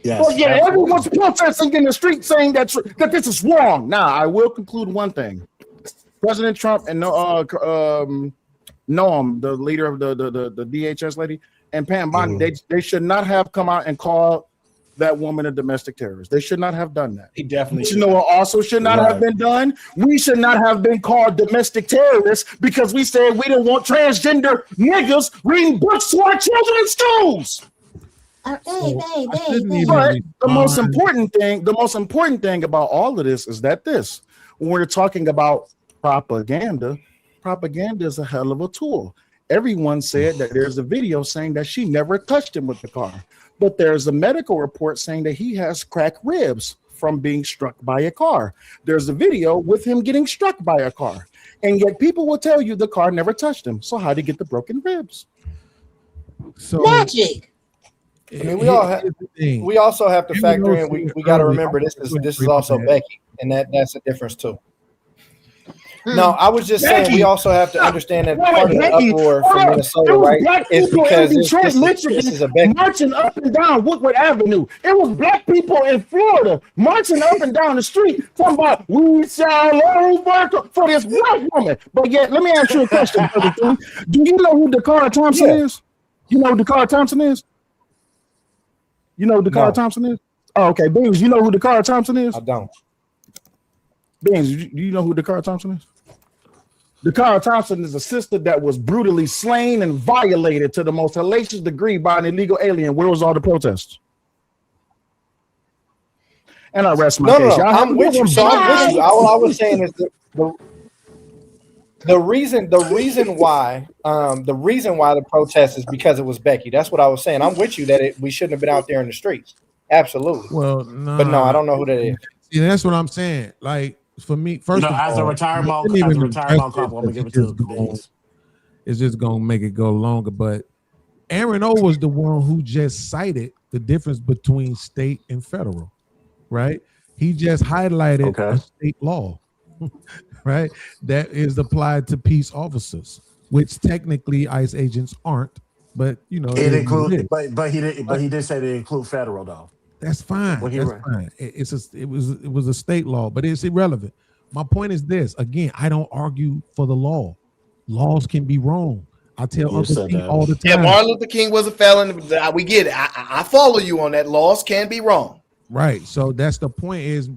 Well, yeah, everyone's protesting in the street saying that this is wrong. Now, I will conclude one thing. President Trump and Noam, the leader of the DHS lady, and Pam Bondi, they should not have come out and called that woman a domestic terrorist. They should not have done that. He definitely should. You know what also should not have been done? We should not have been called domestic terrorists because we said we didn't want transgender niggas reading books to our children in schools. Hey. But the most important thing about all of this is that when we're talking about propaganda is a hell of a tool. everyone said that there's a video saying that she never touched him with the car. But there's a medical report saying that he has cracked ribs from being struck by a car. There's a video with him getting struck by a car. And yet people will tell you the car never touched him. So how did he get the broken ribs? So magic. I mean, we also have to factor in. We got to remember this is also Becky, and that's a difference too. No, I was just saying we also have to understand that part of the uproar from Minnesota, right, is because this is a Becky marching up and down Woodward Avenue. It was black people in Florida marching up and down the street talking about we shall overcome for this white woman. But yet, let me ask you a question, brother. Do you know who Dakara Thompson is? You know who Dakara Thompson is? You know who Dakara Thompson is? Oh, okay. Beans, you know who Dakara Thompson is? I don't. Beans, do you know who Dakara Thompson is? Dakara Thompson is a sister that was brutally slain and violated to the most hellacious degree by an illegal alien. Where was all the protests? And I rest my case. No, I'm with you. So I'm with you. All I was saying is the reason why the protest is because it was Becky. That's what I was saying. I'm with you that we shouldn't have been out there in the streets. Absolutely. Well, but no, I don't know who that is. See, that's what I'm saying. Like for me, first of all, as a retired couple, I'm gonna give it to the it's just gonna make it go longer. But Aaron O was the one who just cited the difference between state and federal, right? He just highlighted a state law, right? That is applied to peace officers, which technically ICE agents aren't. But you know, it includes. But he did say they include federal though. That's fine. That's fine. It was a state law, but it's irrelevant. My point is this: again, I don't argue for the law. Laws can be wrong. I tell Uncle King all the time. Yeah, Martin Luther King was a felon. We get it. I follow you on that. Laws can be wrong. Right. So that's the point. Is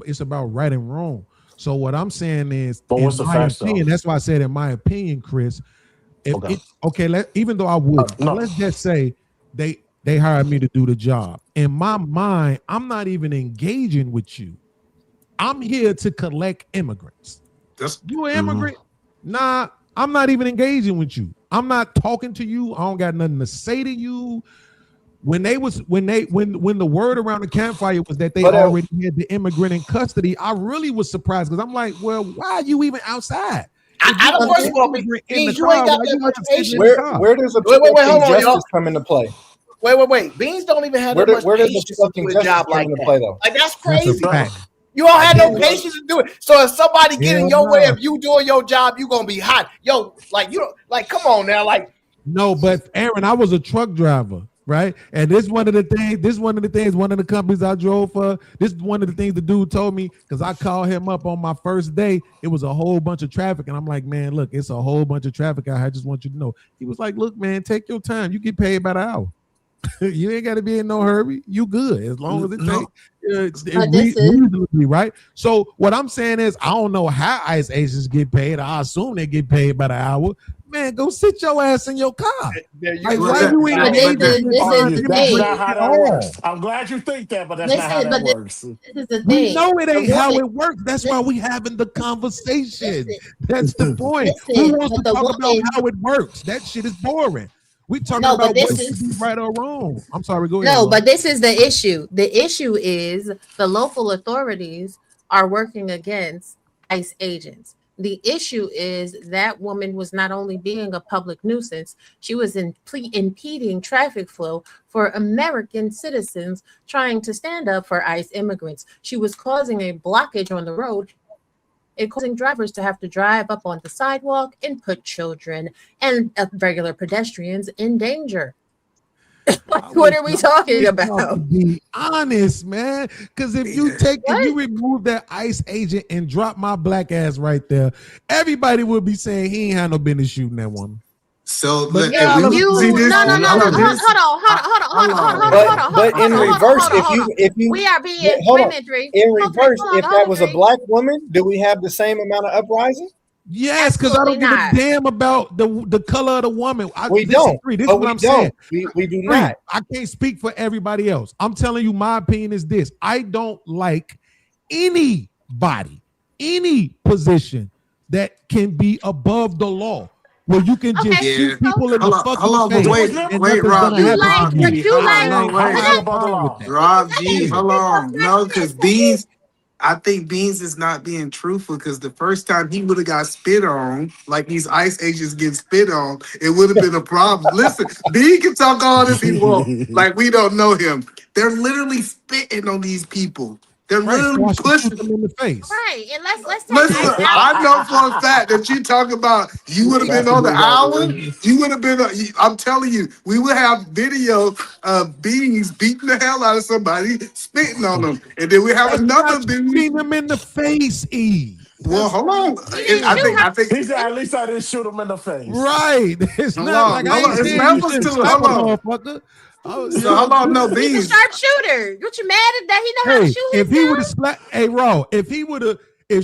it's about right and wrong. So what I'm saying is, but what's the fact? That's why I said, in my opinion, Chris. Even though I would, let's just say they hired me to do the job. In my mind, I'm not even engaging with you. I'm here to collect immigrants. You an immigrant? Nah, I'm not even engaging with you. I'm not talking to you. I don't got nothing to say to you. When the word around the campfire was that they already had the immigrant in custody, I really was surprised because I'm like, well, why are you even outside? I don't first of all, Beans, you ain't got that much patience. Where does the justice come into play? Wait. Beans don't even have that much patience to do a job like that. Like that's crazy. You don't have no patience to do it. So if somebody get in your way of you doing your job, you gonna be hot. Yo, come on now, No, but Aaron, I was a truck driver, right? And this one of the things, one of the companies I drove for, this is one of the things the dude told me, because I called him up on my first day. It was a whole bunch of traffic. And I'm like, man, look, it's a whole bunch of traffic. I just want you to know. He was like, look, man, take your time. You get paid by the hour. You ain't got to be in no hurry. You good as long as it takes reasonably, right? So what I'm saying is, I don't know how ICE agents get paid. I assume they get paid by the hour. Man, go sit your ass in your car. I'm glad you think that, but that's not how that works. This is the thing. We know it ain't how it works. That's why we having the conversation. That's the point. Who wants to talk about how it works? That shit is boring. We talking about what's right or wrong. I'm sorry, go ahead. No, but this is the issue. The issue is the local authorities are working against ICE agents. The issue is that woman was not only being a public nuisance, she was impeding traffic flow for American citizens trying to stand up for ICE immigrants. She was causing a blockage on the road and causing drivers to have to drive up on the sidewalk and put children and regular pedestrians in danger. What are we talking about? Be honest, man. Because if you remove that ICE agent and drop my black ass right there, everybody would be saying he ain't had no business shooting that woman. So But in reverse, if that was a black woman, do we have the same amount of uprising? Yes, because I don't give a damn about the color of the woman. We don't. This is what I'm saying. We do not. I can't speak for everybody else. I'm telling you, my opinion is this. I don't like anybody, any position that can be above the law. where you can just shoot people in the fucking face. Wait, Rob. Rob G, hold on. No, because Beans, I think Beans is not being truthful because the first time he would have got spit on, like these ICE agents get spit on, it would have been a problem. Listen, Bean can talk all this he wants, like we don't know him. They're literally spitting on these people. They're literally pushing them in the face. Right, and let's Listen, I know for a fact that you talk about you would have been on the hour. You would have been. I'm telling you, we would have video of Beans beating the hell out of somebody, spitting on them, and then we have another beating them in the face. Well, hold on. I think he said at least I didn't shoot him in the face. Right. It's not like I ain't it's Memphis too. Hold on. So hold on, no Beans. He's a sharpshooter. What you mad at that? He know how to shoot. If he would have slapped, Raw, if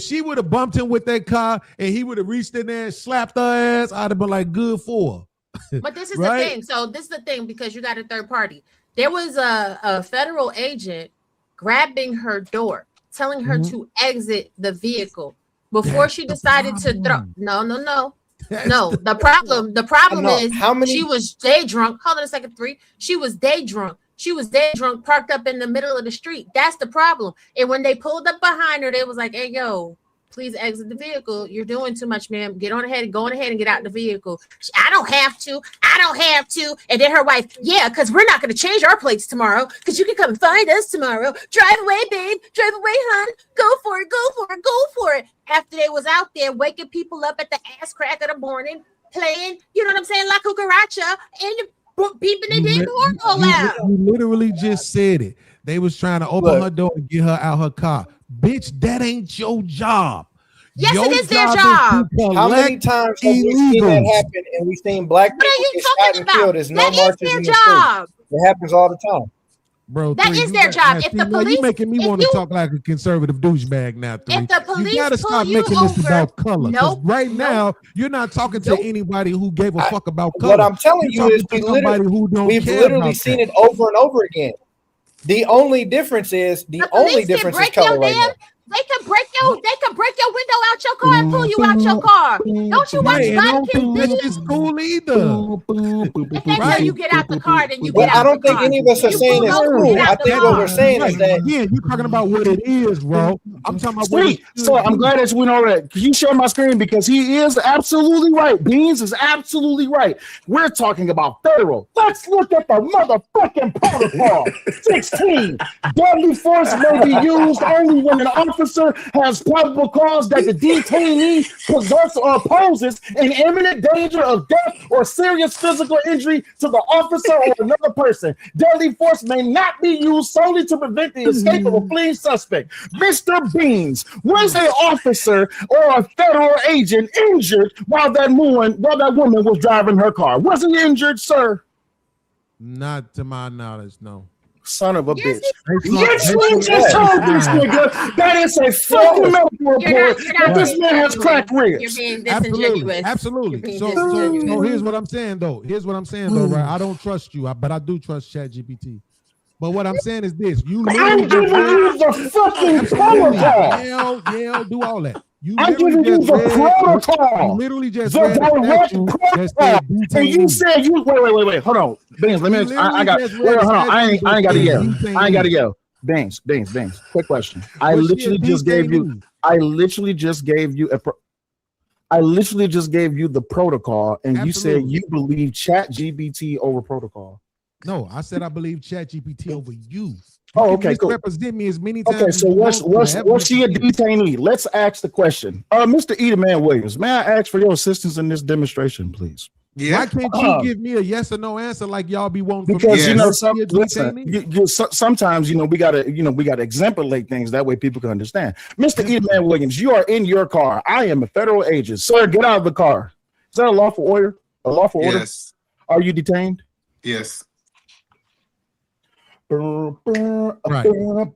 she would have bumped him with that car and he would have reached in there and slapped her ass, I'd have been like, good for her. But this is the thing. So this is the thing because you got a third party. There was a federal agent grabbing her door, telling her to exit the vehicle before she decided to throw. No. No, the problem is she was day drunk. Hold on a second, 3. She was day drunk. She was day drunk, parked up in the middle of the street. That's the problem. And when they pulled up behind her, they was like, hey, yo, please exit the vehicle. You're doing too much, ma'am. Go on ahead and get out the vehicle. I don't have to. And then her wife, yeah, because we're not going to change our plates tomorrow because you can come find us tomorrow. Drive away, babe. Drive away, hon. Go for it. After they was out there waking people up at the ass crack of the morning, playing, you know what I'm saying, La Cucaracha, and beeping their damn horn all out. You literally just said it. They was trying to open her door and get her out her car. Bitch, that ain't your job. Yes, it is their job. How many times have we seen that happen and we've seen black people get shot and killed? There's no marches in the street. It happens all the time. Bro, that is their job. If the police, you making me want to talk like a conservative douchebag now. If the police you gotta stop making this about color. Right now, you're not talking to anybody who gave a fuck about color. What I'm telling you is we've literally seen it over and over again. The only difference is color right now. They can break your window out your car and pull you out your car. Don't you watch Vatican It's cool either. If they tell you get out the car, then you get out. I don't think any of us are saying it's cool. I think what we're saying is that you're talking about what it is, bro. I'm talking about So I'm glad that we know that. Can you share my screen? Because he is absolutely right. Beans is absolutely right. We're talking about federal. Let's look at the motherfucking protocol. 16. Deadly force may be used only when an officer has probable cause that the detainee possesses or poses an imminent danger of death or serious physical injury to the officer or another person. Deadly force may not be used solely to prevent the escape of a fleeing suspect. Mr. Beans, was an officer or a federal agent injured while that woman was driving her car? Was he injured, sir? Not to my knowledge, no. Son of a bitch. Yes, you just told this nigga that is a fucking medical report that this man has cracked ribs. You're being disingenuous. Absolutely. So here's what I'm saying, though. Right? I don't trust you, but I do trust ChatGPT. But what I'm saying is this: I'm giving you the fucking protocol. Yeah, do all that. I'm giving you the protocol. You literally just the direct protocol. And you said you wait. Hold on, Beans. Let me. I got. Hold on. I ain't got to yell. I ain't got to yell. Beans. Quick question. I literally just gave you the protocol, and you said you believe ChatGPT over protocol. No, I said I believe ChatGPT over you. Okay, cool. Represent me as many times. Okay, so was she a detainee? Let's ask the question. Mr. Edelman Williams, may I ask for your assistance in this demonstration, please? Yeah. Why can't you give me a yes or no answer like y'all be wanting? Because sometimes we gotta exemplate things that way people can understand. Mr. Edelman Williams, you are in your car. I am a federal agent, sir. Get out of the car. Is that a lawful order? Yes. Are you detained? Yes. Right. Now,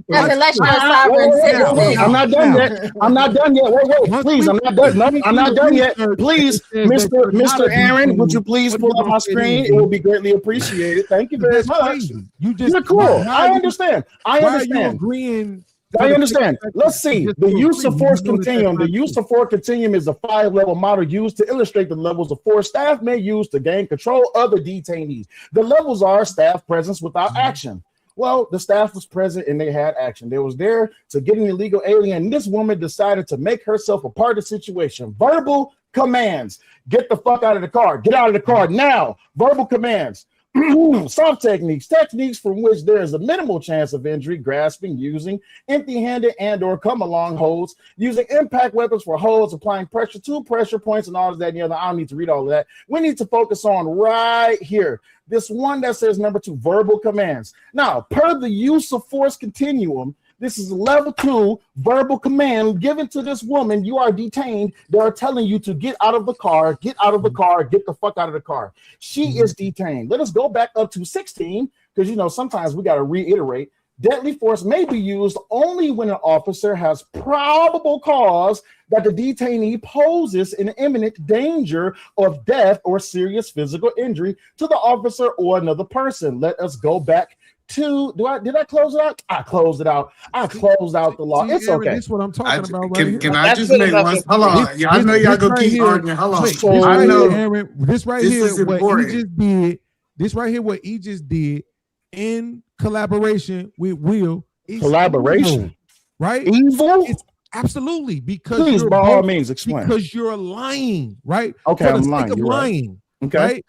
unless you're a sovereign citizen. I'm not done yet. Wait, please. I'm not done. No, I'm not done yet. Please, Mr. Aaron, would you please pull up my screen? It will be greatly appreciated. Thank you very much. You're cool. I understand. Why are you agreeing I understand. Let's see. The use of force continuum. The use of force continuum is a 5-level model used to illustrate the levels of force staff may use to gain control of the detainees. The levels are staff presence without action. Well, the staff was present and they had action. They was there to get an illegal alien. And this woman decided to make herself a part of the situation. Verbal commands. Get the fuck out of the car. Get out of the car now. Verbal commands. Soft techniques, techniques from which there is a minimal chance of injury, grasping, using empty-handed and or come-along holds, using impact weapons for holds, applying pressure to pressure points and all of that and the other. I don't need to read all of that. We need to focus on right here. This one that says number 2, verbal commands. Now, per the use of force continuum, this is level 2 verbal command given to this woman. You are detained. They are telling you to get out of the car, get out of the car, get the fuck out of the car. She is detained. Let us go back up to 16 because, you know, sometimes we got to reiterate. Deadly force may be used only when an officer has probable cause that the detainee poses an imminent danger of death or serious physical injury to the officer or another person. Let us go back to, did I close it out? I closed it out. I closed out the law. It's okay. That's what I'm talking about. Can I just make one? Hold on. I know y'all gonna keep arguing. Hold on. I know. Aaron, this right here, what he just did. This right here, what he just did in collaboration with Will. Collaboration, evil, right? Evil. It's absolutely because please, by all means, explain. Because you're lying, right? Okay, for the I'm sake lying. Of you're lying, right. Okay, right?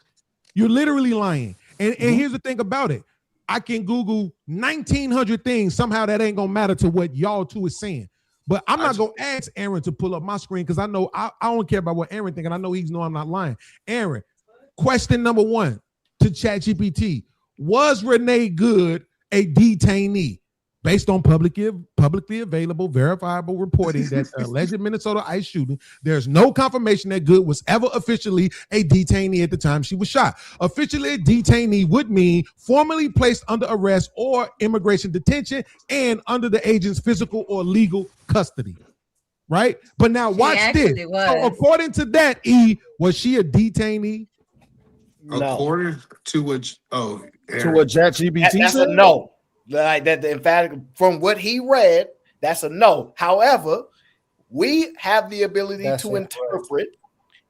You're literally lying. And here's the thing about it. I can Google 1,900 things. Somehow that ain't gonna matter to what y'all two is saying. But I'm not gonna ask Aaron to pull up my screen because I know I don't care about what Aaron thinking. I know he's know I'm not lying. Aaron, question number 1 to ChatGPT: was Renee Good a detainee? Based on publicly available, verifiable reporting that the alleged Minnesota ICE shooting, there's no confirmation that Good was ever officially a detainee at the time she was shot. Officially, a detainee would mean formally placed under arrest or immigration detention and under the agent's physical or legal custody. Right? But now watch this. So according to that, was she a detainee? No. According to what? To what ChatGPT that's a no. Like that, the emphatic from what he read, that's a no. However, we have the ability to interpret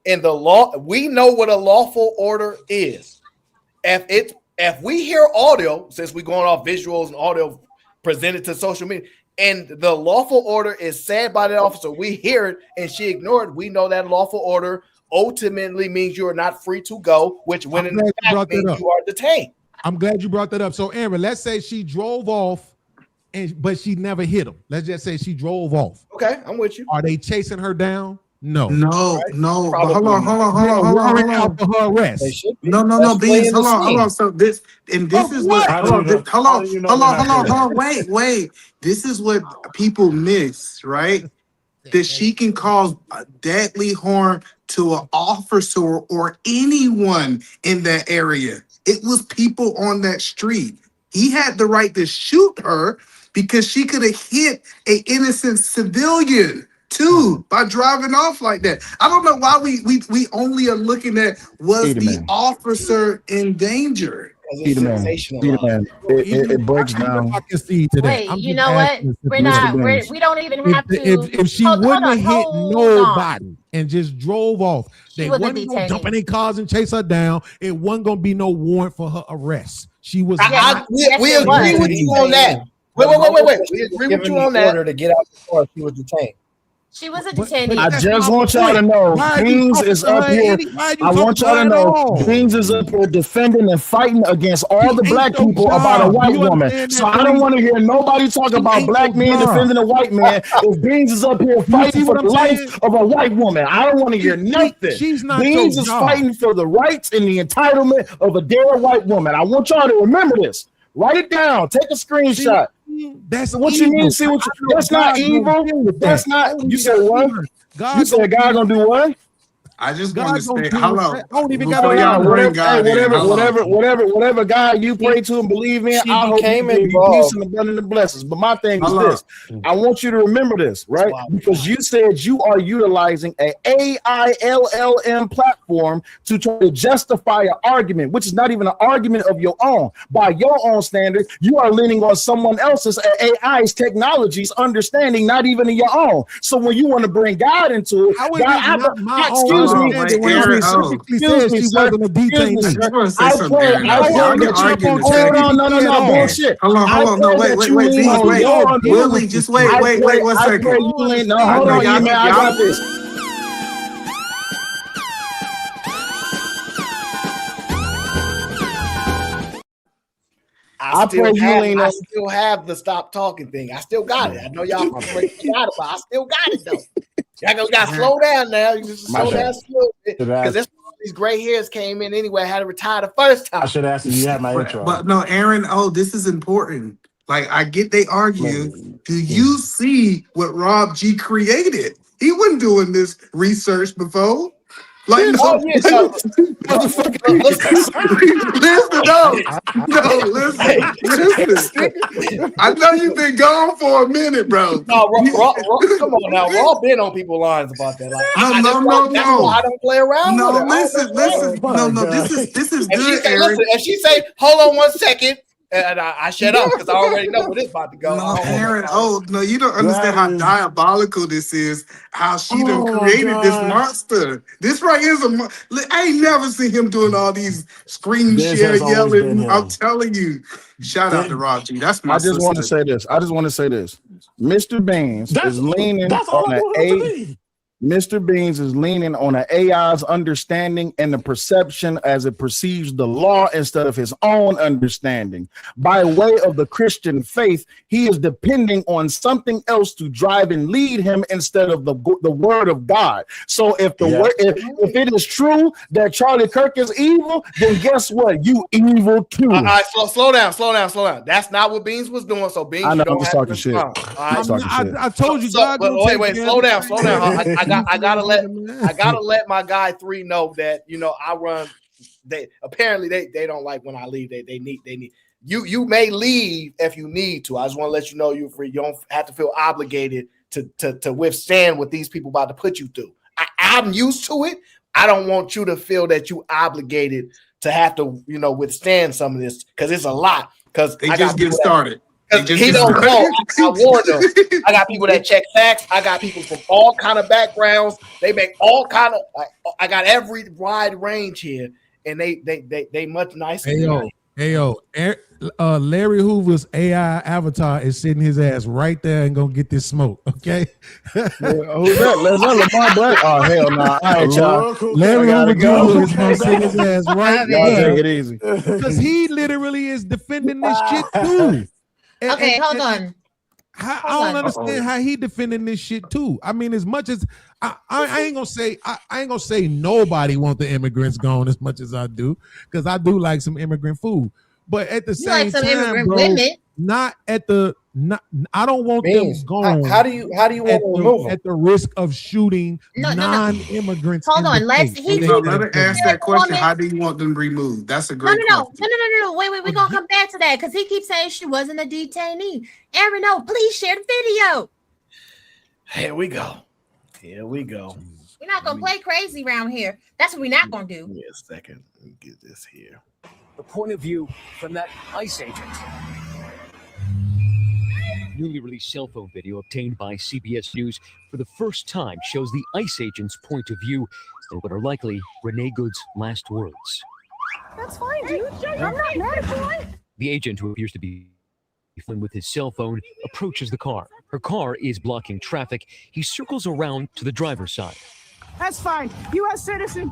in the law. We know what a lawful order is. If we hear audio, since we're going off visuals and audio presented to social media, and the lawful order is said by the officer, we hear it and she ignored. We know that lawful order ultimately means you are not free to go, which when in fact means you are detained. I'm glad you brought that up. So, Aaron, let's say she drove off, but she never hit him. Let's just say she drove off. Okay, I'm with you. Are they chasing her down? No. No. Hold on. For her arrest. No. Beans, hold on. So this is what. Hold on. Wait. This is what people miss, right? That she can cause deadly harm to an officer or anyone in that area. It was people on that street. He had the right to shoot her because she could have hit an innocent civilian too by driving off like that. I don't know why we only are looking at was the officer in danger. It breaks down. I can see today. Wait, you know what? We don't even have to. If she wouldn't have hit nobody and just drove off, they wasn't gonna jump in their cars and chase her down. It wasn't gonna be no warrant for her arrest. She was. We agree with you on that. Wait. We agree with you on that. Order to get out the car, she was detained. She was a detainee. I just want y'all to know, Beans is up here. I want y'all to know, Beans is up here defending and fighting against all the black people about a white woman. So I don't want to hear nobody talk about black men defending a white man. If Beans is up here fighting for the life of a white woman, I don't want to hear nothing. Beans is fighting for the rights and the entitlement of a dead white woman. I want y'all to remember this. Write it down. Take a screenshot. That's what you mean. See what that's not evil. That's not. You said what? You said God gonna do what? I just God want to don't say, deal hold with on. that. I don't even Before got y'all to bring God in, hold on. whatever God you pray to and believe in, She I hope you became give you peace involved. and abundant blessings. But my thing is Hold on. this: I want you to remember this, right? Because you said you are utilizing a AILLM platform to try to justify an argument, which is not even an argument of your own. By your own standard, you are leaning on someone else's AI's technologies, understanding, not even in your own. So when you want to bring God into it, How is God, it not my own excuse me, understanding when I specifically excuse said me, she sir. wasn't a Excuse me, I detainee? sir. just want to say I something, pray, Aaron. I No pray Y'all one can that you jump argue in on a hold second. on, ChatGPT at no, all. bullshit. Hold I on. No, pray wait, that wait, you wait. lean Beans, How do on wait. y'all your deal Willie, with ability. this just wait, shit? wait one I second. pray I you don't lean. No, I hold know understand. on, y'all, man. I got this. I pray you lean I on. still have the stop talking thing. I still got it. I know y'all forgot it, but I still got it though. Y'all got to slow down now. You just slow down because that's these gray hairs came in anyway. I had to retire the first time. I should ask you. You had my intro. But no, Aaron. Oh, this is important. Like I get they argue. Do you see what Rob G created? He wasn't doing this research before. Like no, Oh yeah, motherfucker. Listen, listen. I know you've been gone for a minute, bro. No, come on now. Raw been on people's lines about that. Like, that's why I don't play around with No, her. listen. No. This is If she good, say, Aaron. listen, if she say, hold on 1 second, and I shut up because I already know where this about to go. No, Aaron. Oh no, you don't understand how diabolical this is. How she done created this monster. This right here is I ain't never seen him doing all these screen This share has always been yelling. I'm him. telling you. Shout out to Rob G. That's my I just want to sister. say this. Mr. Beans is leaning That's all on I an want him to be. Mr. Beans is leaning on an AI's understanding and the perception as it perceives the law instead of his own understanding. By way of the Christian faith, he is depending on something else to drive and lead him instead of the word of God. So if if it is true that Charlie Kirk is evil, then guess what? You evil too. All right, slow down. That's not what Beans was doing. So Beans, I know, you don't I'm just have talking to shit. respond. All right. I told you, God. But gonna wait, take care slow of down. it. I gotta let my guy 3 know that I run. They apparently they don't like when I leave. They need you may leave if you need to. I just want to let you know you're free. You don't have to feel obligated to withstand what these people about to put you through. I'm used to it. I don't want you to feel that you obligated to have to withstand some of this because it's a lot. Because They just get started. He don't know. I warned him. I got people that check facts. I got people from all kind of backgrounds. They make all kind of. I got every wide range here, and they much nicer. Hey yo, Larry Hoover's AI avatar is sitting his ass right there and gonna get this smoke. Okay. Who's that? Lamar Black? Oh hell no! All right, y'all. Larry Hoover go. Jr. is gonna sit his ass right Y'all there. take it easy, because he literally is defending this shit too. Okay, hold on. I don't understand how he defending this shit too. I mean, as much as I ain't gonna say nobody want the immigrants gone as much as I do, because I do like some immigrant food. But at the same like some time, immigrant bro, women. I don't want them gone. How do you want to remove them? At the risk of shooting non-immigrants? Hold on, let her ask that question. How do you want them removed? That's a great question. No. Wait. We're gonna come back to that because he keeps saying she wasn't a detainee. Aaron, no, please share the video. Here we go. We're not gonna play crazy around here. That's what we're not gonna do. Give me a second. Let me get this here. The point of view from that ICE agent. Newly released cell phone video obtained by CBS News for the first time shows the ICE agent's point of view in what are likely Renee Good's last words. That's fine, dude. I'm not mad at you. The agent, who appears to be with his cell phone, approaches the car. Her car is blocking traffic. He circles around to the driver's side. That's fine. U.S. citizen.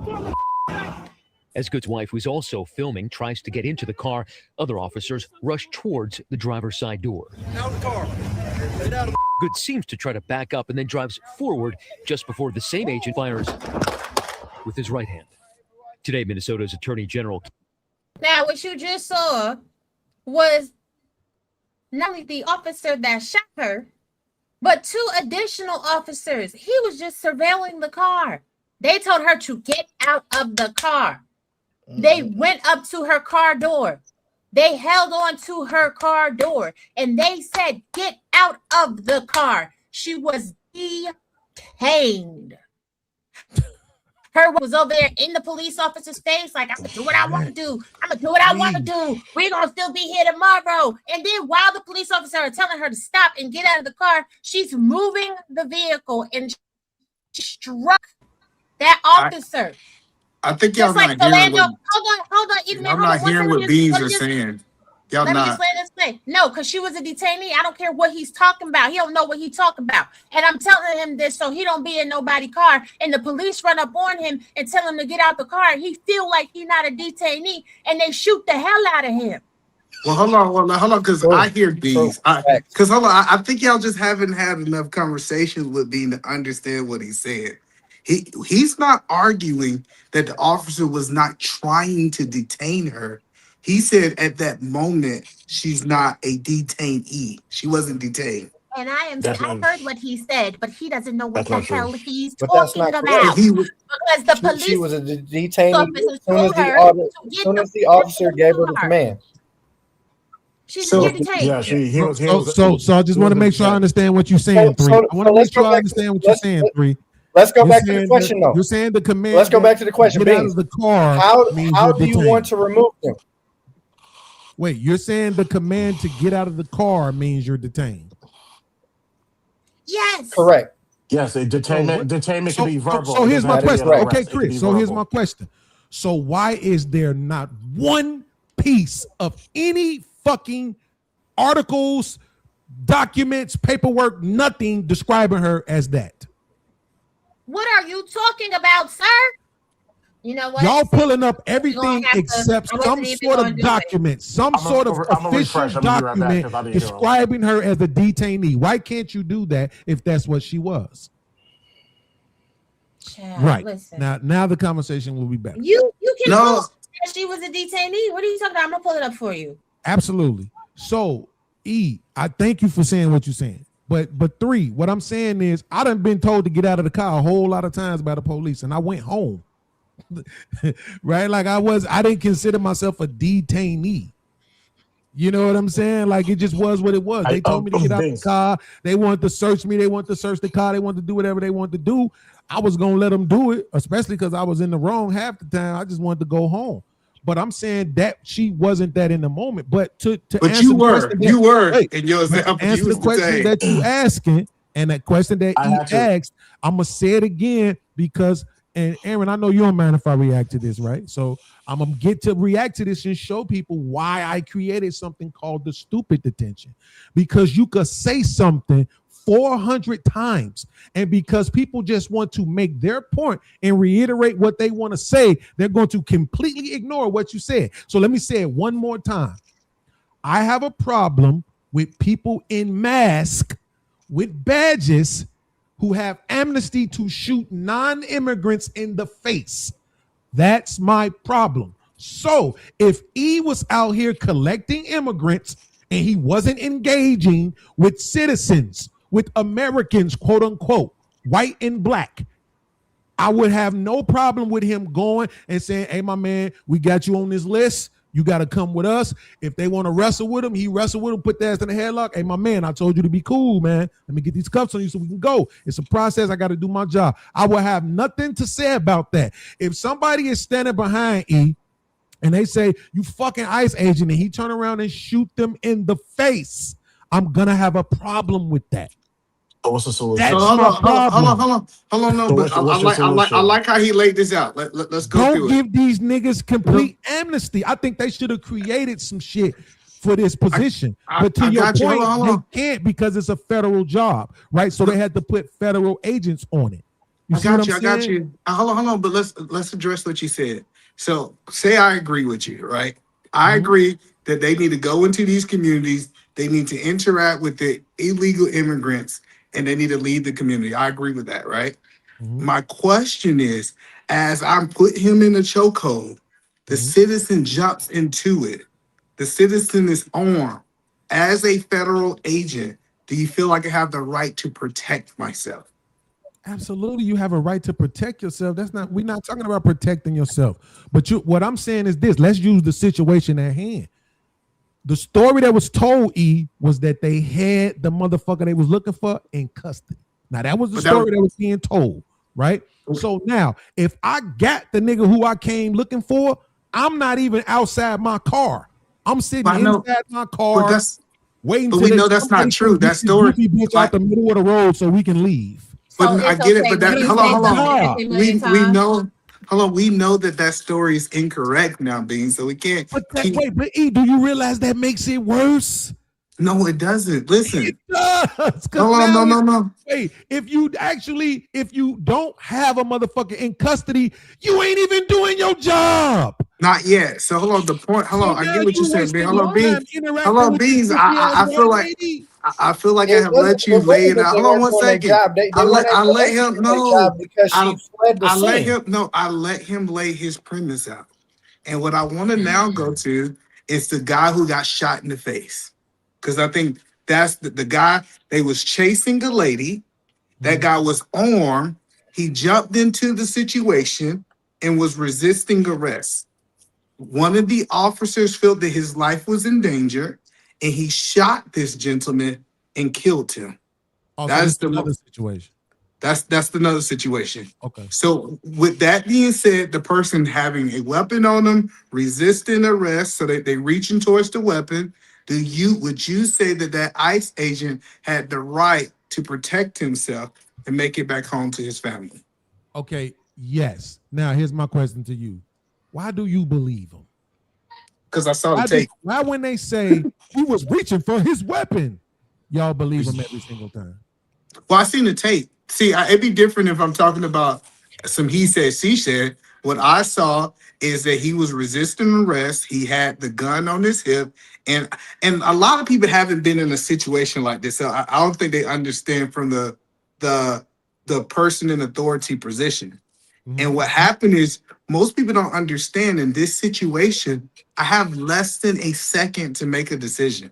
As Good's wife, who's also filming, tries to get into the car, other officers rush towards the driver's side door. Out of the car. Get out of Good seems to try to back up and then drives forward just before the same agent fires with his right hand. Today, Minnesota's Attorney General. Now, what you just saw was not only the officer that shot her, but 2 additional officers. He was just surveilling the car. They told her to get out of the car. They went up to her car door. They held on to her car door and they said, get out of the car. She was detained. Her was over there in the police officer's face, like, I'm gonna do what I want to do. I'm gonna do what I want to do. We're gonna still be here tomorrow. And then while the police officer are telling her to stop and get out of the car, she's moving the vehicle and struck that officer. I think y'all not hearing what, Hold on. I'm not hearing what Beans are saying. Y'all Let me not. explain this thing. No, because she was a detainee. I don't care what he's talking about. He don't know what he's talking about. And I'm telling him this so he don't be in nobody's car. And the police run up on him and tell him to get out the car. He feel like he's not a detainee, and they shoot the hell out of him. Well, hold on, because I hear Beans. Because hold on, I think y'all just haven't had enough conversations with Bean to understand what he's saying. He's not arguing that the officer was not trying to detain her. He said at that moment she's not a detainee. She wasn't detained. And I heard what he said, but he doesn't know what the hell he's But that's talking not about. correct. Because the police She was a detainee officer as soon told her as to get soon as the officer gave her the command. She's So- detained. Yeah, he was. So I just want to make sure I understand what you're saying, Three. I want to make sure I understand what you're saying, Three. Let's go You're back to the saying question, that- though. You're saying the command. Let's go back to the question. Get out Beans. of the car. means How you're do you detained. want to remove them? Wait, you're saying the command to get out of the car means you're detained. Yes. Correct. Yes, detainment can be verbal. So here's my It doesn't have to question. be an Okay, arrest. It can be Chris. So here's verbal. my question. So why is there not one piece of any fucking articles, documents, paperwork, nothing describing her as that? What are you talking about, sir? You know what? Y'all pulling up You're everything gonna have to- except I wasn't some even sort gonna of do it. document, some I'm sort of gonna official refresh. I'm gonna be right back, 'cause I document didn't hear him. describing her as a detainee. Why can't you do that if that's what she was? Child, Right. listen. Now the conversation will be better. You can No. post that she was a detainee. What are you talking about? I'm gonna pull it up for you. Absolutely. So, E, I thank you for saying what you're saying. But Three, what I'm saying is I done been told to get out of the car a whole lot of times by the police, and I went home. Right? Like I didn't consider myself a detainee. You know what I'm saying? Like it just was what it was. They told me to get out the car. They wanted to search me. They wanted to search the car. They wanted to do whatever they wanted to do. I was gonna let them do it, especially because I was in the wrong half the time. I just wanted to go home. But I'm saying that she wasn't that in the moment. But to But answer you the were. question You were wait, in your example. answer You the was question detained. that you asking and that question that I he had to. asked, I'm gonna say it again because and Aaron, I know you don't mind if I react to this, right? So I'm gonna get to react to this and show people why I created something called the stupid detention. Because you could say something 400 times, and because people just want to make their point and reiterate what they want to say, they're going to completely ignore what you said. So let me say it one more time. I have a problem with people in masks with badges who have amnesty to shoot non-immigrants in the face. That's my problem. So if E was out here collecting immigrants and he wasn't engaging with citizens, with Americans, quote unquote, white and black, I would have no problem with him going and saying, hey, my man, we got you on this list. You got to come with us. If they want to wrestle with him, he wrestle with him, put their ass in the headlock. Hey, my man, I told you to be cool, man. Let me get these cuffs on you so we can go. It's a process. I got to do my job. I will have nothing to say about that. If somebody is standing behind E and they say, you fucking ICE agent, and he turn around and shoot them in the face, I'm going to have a problem with that. So what's the solution? That's So my problem. Hold on. No, So but I like how he laid this out. Let's go Don't through it. give these niggas complete amnesty. I think they should have created some shit for this position. But to your got you. point, Hold on. they can't because it's a federal job, right? So they had to put federal agents on it. I got you. Hold on. But let's address what you said. So say I agree with you, right? I agree that they need to go into these communities. They need to interact with the illegal immigrants, and they need to lead the community. I agree with that, right? My question is, as I'm put him in a chokehold, the citizen jumps into it. The citizen is armed. As a federal agent, do you feel like I have the right to protect myself? Absolutely, you have a right to protect yourself. We're not talking about protecting yourself. But what I'm saying is this: let's use the situation at hand. The story that was told, was that they had the motherfucker they was looking for in custody. Now that was the story that was being told, right? So now, if I got the nigga who I came looking for, I'm not even outside my car. I'm sitting inside my car, waiting. But we know that's not true. That story, bitch, out the middle of the road so we can leave. But I get it. But that hold on. We know. Hold on. We know that story is incorrect now, Bean. So we can't. But E, do you realize that makes it worse? No, it doesn't. Listen. It does. Hold on, no. Wait, if you don't have a motherfucker in custody, you ain't even doing your job. Not yet. So hold on. The point. Hold on. I get what you're saying, Bean. Hold on, Beans. Hold on, Beans. I feel like I have let you lay it out. Hold on 1 second. I let him know because she fled the scene. I let him lay his premise out. And what I want to now go to is the guy who got shot in the face. Because I think that's the guy. They was chasing a lady. That guy was armed. He jumped into the situation and was resisting arrest. One of the officers felt that his life was in danger, and he shot this gentleman and killed him. That's another situation. That's another situation. Okay. So with that being said, the person having a weapon on them, resisting arrest, so they reaching towards the weapon. Would you say that ICE agent had the right to protect himself and make it back home to his family? Okay. Yes. Now here's my question to you: why do you believe him? Because I saw the tape. Why when they say he was reaching for his weapon, y'all believe him every single time? Well, I seen the tape. See, it'd be different if I'm talking about some he said, she said. What I saw is that he was resisting arrest. He had the gun on his hip, and a lot of people haven't been in a situation like this. So I don't think they understand from the person in authority position. Mm-hmm. And what happened is most people don't understand in this situation. I have less than a second to make a decision.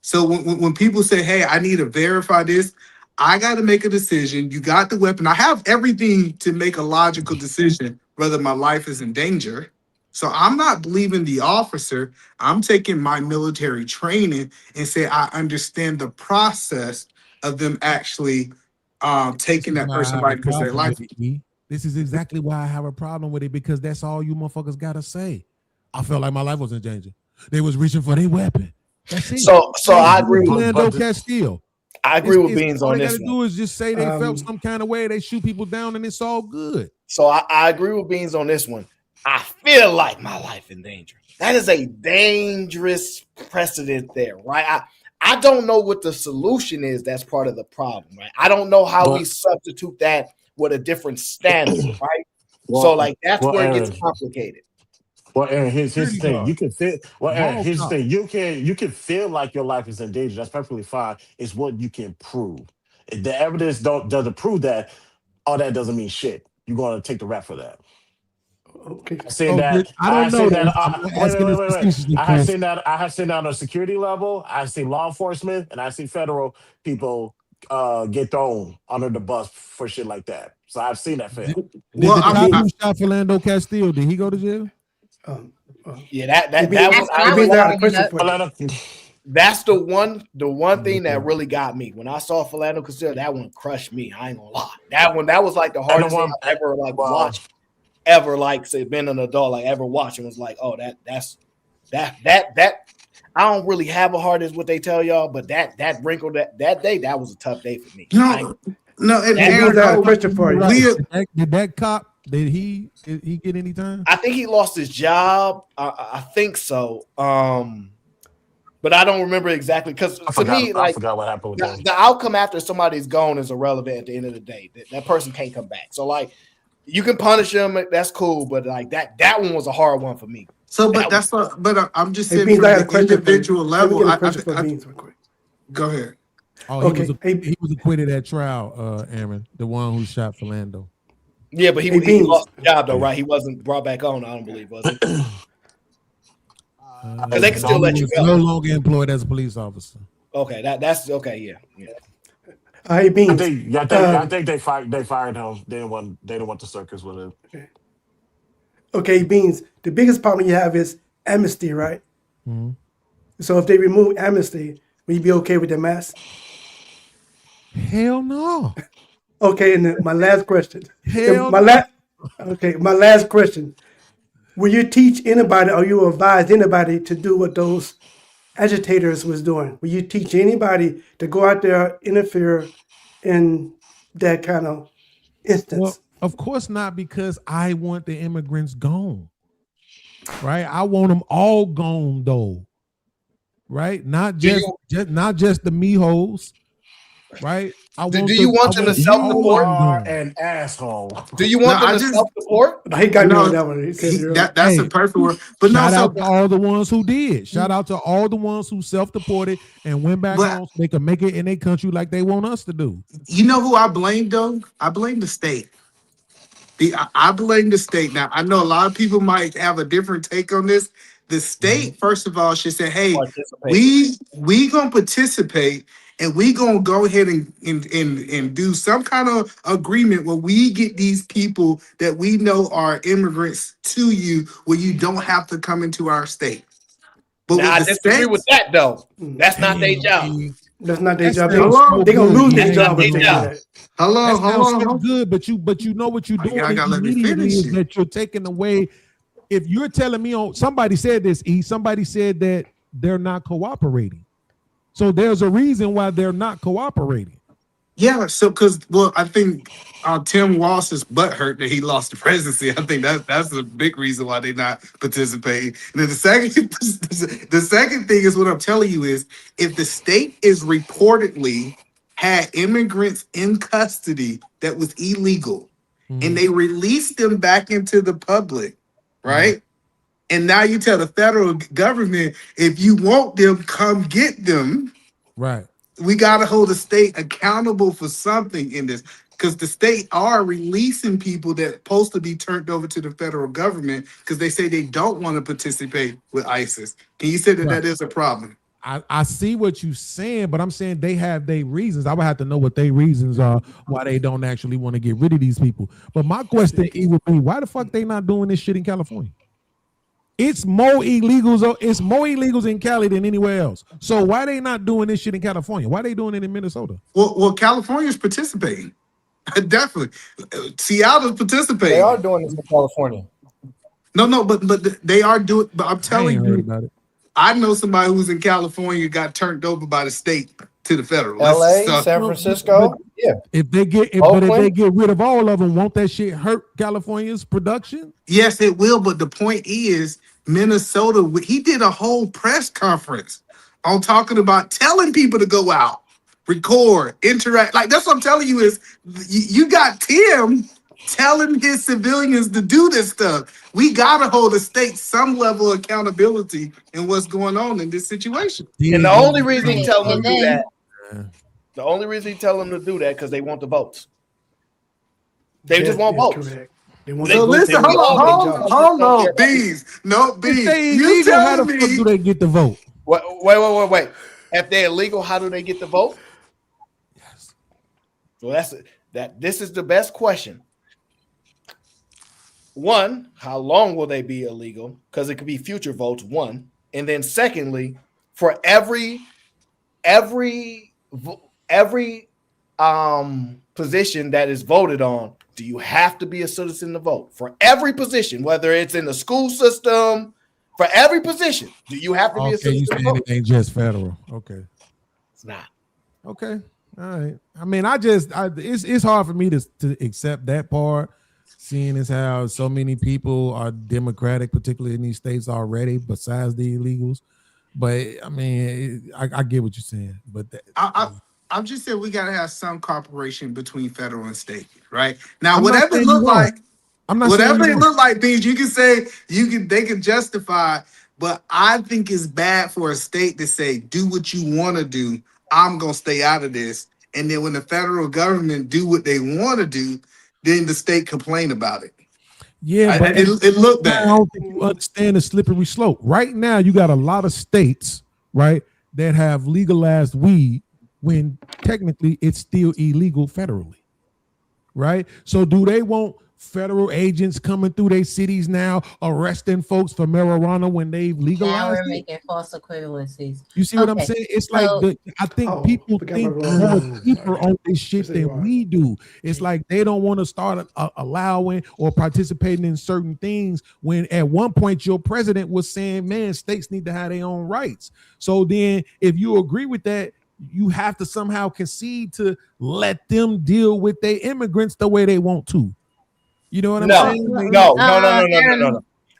So when people say, "Hey, I need to verify this," I got to make a decision. You got the weapon. I have everything to make a logical decision whether my life is in danger. So I'm not believing the officer. I'm taking my military training and say I understand the process of them actually taking that person right because their life. This is exactly why I have a problem with it, because that's all you motherfuckers gotta say. I felt like my life was in danger. They was reaching for their weapon. That's it. So I agree with Orlando Castillo. I agree with Beans on this one. All they gotta do is just say they felt some kind of way. They shoot people down, and it's all good. So I agree with Beans on this one. I feel like my life in danger. That is a dangerous precedent there, right? I don't know what the solution is. That's part of the problem, right? I don't know how we substitute that with a different standard, right? So like that's where it gets complicated. Well, Aaron, here's the thing. You can feel. Well, Aaron, here's the thing. You can feel like your life is in danger. That's perfectly fine. It's what you can prove. If the evidence doesn't prove that, all that doesn't mean shit. You're going to take the rap for that. Okay. I say that. I don't know. Wait. I have seen that. I have seen that on a security level. I see law enforcement, and I see federal people get thrown under the bus for shit like that. So I've seen that film. Did the cop who shot Philando Castillo, did he go to jail? Yeah, that's the one thing that really got me when I saw Philando Castillo. That one crushed me. I ain't gonna lie. That was like the hardest thing I've ever watched. Ever say been an adult ever watching was like, oh, that's I don't really have a heart is what they tell y'all, but that wrinkle that day, that was a tough day for me. No, and Aaron, I have a question for you. Did that cop, did he get any time? I think he lost his job. I think so. But I don't remember exactly because to me, I forgot what happened with the outcome after somebody's gone is irrelevant at the end of the day. That person can't come back. So you can punish them, that's cool, but that one was a hard one for me. So, but I'm just saying from the individual level. Go ahead. Oh, okay. He was acquitted at trial, Aaron, the one who shot Philando. Yeah, but he lost the job though, right? He wasn't brought back on. I don't believe, was he? Because they can still let you go. No longer employed as a police officer. Okay, that's okay. Yeah. Hey, I Beans. think yeah, I think they fired him. They didn't want the circus with him. Okay, Beans. The biggest problem you have is amnesty, right? Mhm. So if they remove amnesty, will you be okay with the mask? Hell no. Okay, and then my last question. Hell My no. my last question. Will you teach anybody or you advise anybody to do what those agitators was doing? Will you teach anybody to go out there, interfere in that kind of Well, instance? of course not, because I want the immigrants gone. Right? I want them all gone though. Right? Not just the mijos. Right? I want Do you want them to You all of self-deport? them are gone. an asshole. Do you No, want them I to just self-deport? He got me on no. that one. He said, That's a Hey, perfect word. But no, shout so out to all the ones who did. Shout out to all the ones who self-deported and went back but home so they could make it in their country like they want us to do. you know who I blame though? I blame the state. I blame the state. Now I know a lot of people might have a different take on this. The state, first of all, should say, "Hey, Participate. we gonna participate, and we gonna go ahead and do some kind of agreement where we get these people that we know are immigrants to you, where you don't have to come into our state." But Now with I the disagree with states, that though. That's not their Damn, job. E. that's not their That job. sounds so They gonna good. lose You their That's ain't not job even their if they gonna do lie. job. that. That sounds so hold good, but you know what you're on. doing Y'all is gotta let me immediately finish is it. that you're taking away. If you're telling me on somebody said this, E, somebody said that they're not cooperating. So there's a reason why they're not cooperating. Yeah, so I think Tim Walsh is butthurt that he lost the presidency. I think that's a big reason why they're not participating. And then the second thing is what I'm telling you is if the state is reportedly had immigrants in custody that was illegal and they released them back into the public, right? And now you tell the federal government if you want them, come get them. Right. We got to hold the state accountable for something in this because the state are releasing people that supposed to be turned over to the federal government because they say they don't want to participate with ISIS. Can you say that Right. that is a problem? I see what you're saying, but I'm saying they have their reasons. I would have to know what their reasons are why they don't actually want to get rid of these people. But my question E would be, why the fuck they not doing this shit in California? It's more illegals. It's more illegals in Cali than anywhere else. So why they not doing this shit in California? Why they doing it in Minnesota? Well, California's participating. Definitely. Seattle's participating. They are doing this in California. No, but they are doing. But I'm I telling ain't heard you, about it. I know somebody who's in California got turned over by the state to the federal. LA, So- San Francisco, yeah. If they get rid of all of them, won't that shit hurt California's production? Yes, it will. But the point is, Minnesota, he did a whole press conference on talking about telling people to go out, record, interact. Like that's what I'm telling you is you got Tim telling his civilians to do this stuff. We gotta hold the state some level of accountability in what's going on in this situation. And the only reason he telling them And to do then- that, the only reason he telling them to do that because they want the votes. They just want That's votes. correct. They want So listen, hold on, bees. No, If bees. they You illegal, how the telling fuck me do they get the vote? Wait. If they're illegal, how do they get the vote? Yes. So this is the best question. One, how long will they be illegal? Because it could be future votes, one. And then secondly, for every position that is voted on, do you have to be a citizen to vote? For every position, whether it's in the school system, for every position, do you have to be a Okay, you citizen to saying vote? it ain't just federal. Okay. It's not. Okay. All right. I mean, it's hard for me to accept that part, seeing as how so many people are Democratic, particularly in these states already, besides the illegals. But I mean, I get what you're saying. But I'm just saying we gotta have some cooperation between federal and state, right? Now, I'm not whatever it saying look you're wrong. like, I'm not whatever saying it you're look like, things you can say, they can justify. But I think it's bad for a state to say, "Do what you want to do. I'm gonna stay out of this." And then when the federal government do what they want to do, then the state complain about it. Yeah, but it looked I bad. don't think you understand the slippery slope. Right now, you got a lot of states, right, that have legalized weed when technically it's still illegal federally, right? So do they want federal agents coming through their cities now arresting folks for marijuana when they've Now legalized we're it? making false equivalencies. You see what I'm saying? It's like I think people think more deeper on this shit than we do. It's like they don't want to start allowing or participating in certain things when at one point your president was saying, man, states need to have their own rights. So then if you agree with that, you have to somehow concede to let them deal with their immigrants the way they want to. You know what I'm saying? No.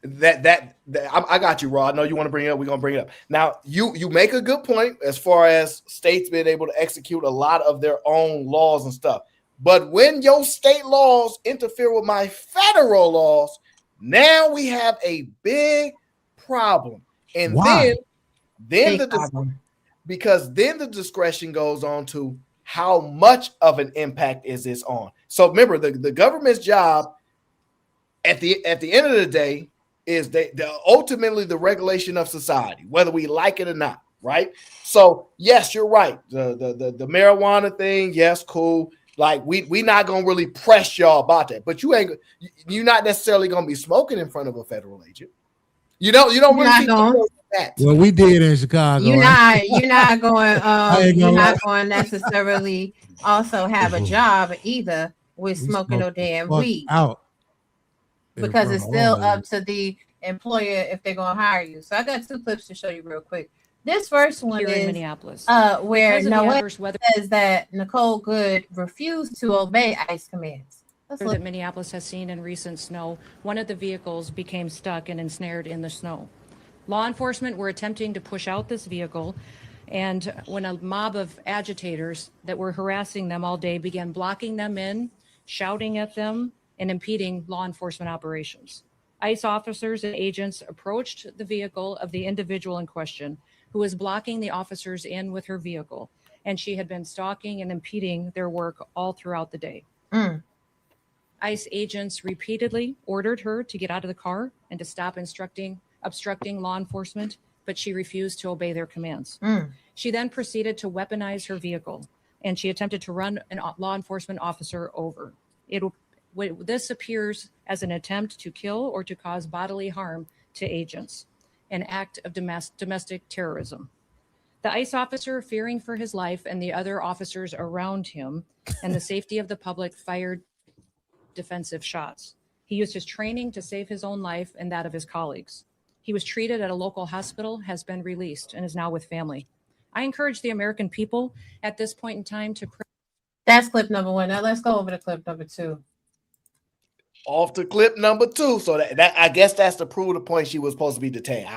That I got you, Rod. I know you want to bring it up. We're gonna bring it up. Now, you make a good point as far as states being able to execute a lot of their own laws and stuff. But when your state laws interfere with my federal laws, now we have a big problem. And why? then because then the discretion goes on to how much of an impact is this on. So remember, the government's job at the end of the day is ultimately the regulation of society, whether we like it or not, right? So yes, you're right. The marijuana thing, yes, cool. Like we not gonna really press y'all about that, but you're not necessarily gonna be smoking in front of a federal agent. You don't really see that. Well, we did in Chicago. You're not going necessarily also have a job either with smoking no damn weed. Out. Because it's still up to the employer if they're gonna hire you. So I got 2 clips to show you real quick. This first one Here is in Minneapolis, where Noel weather says that Nicole Good refused to obey ICE commands. that Minneapolis has seen in recent snow, one of the vehicles became stuck and ensnared in the snow. Law enforcement were attempting to push out this vehicle, and when a mob of agitators that were harassing them all day began blocking them in, shouting at them, and impeding law enforcement operations. ICE officers and agents approached the vehicle of the individual in question, who was blocking the officers in with her vehicle, and she had been stalking and impeding their work all throughout the day. ICE agents repeatedly ordered her to get out of the car and to stop obstructing law enforcement, but she refused to obey their commands. She then proceeded to weaponize her vehicle, and she attempted to run a law enforcement officer over. This appears as an attempt to kill or to cause bodily harm to agents, an act of domestic terrorism. The ICE officer, fearing for his life and the other officers around him and the safety of the public, fired defensive shots. He used his training to save his own life and that of his colleagues. He was treated at a local hospital, has been released, and is now with family. I encourage the American people at this point in time to... That's clip number 1. Now let's go over to clip number 2. Off to clip number 2. So that I guess that's to prove the point she was supposed to be detained.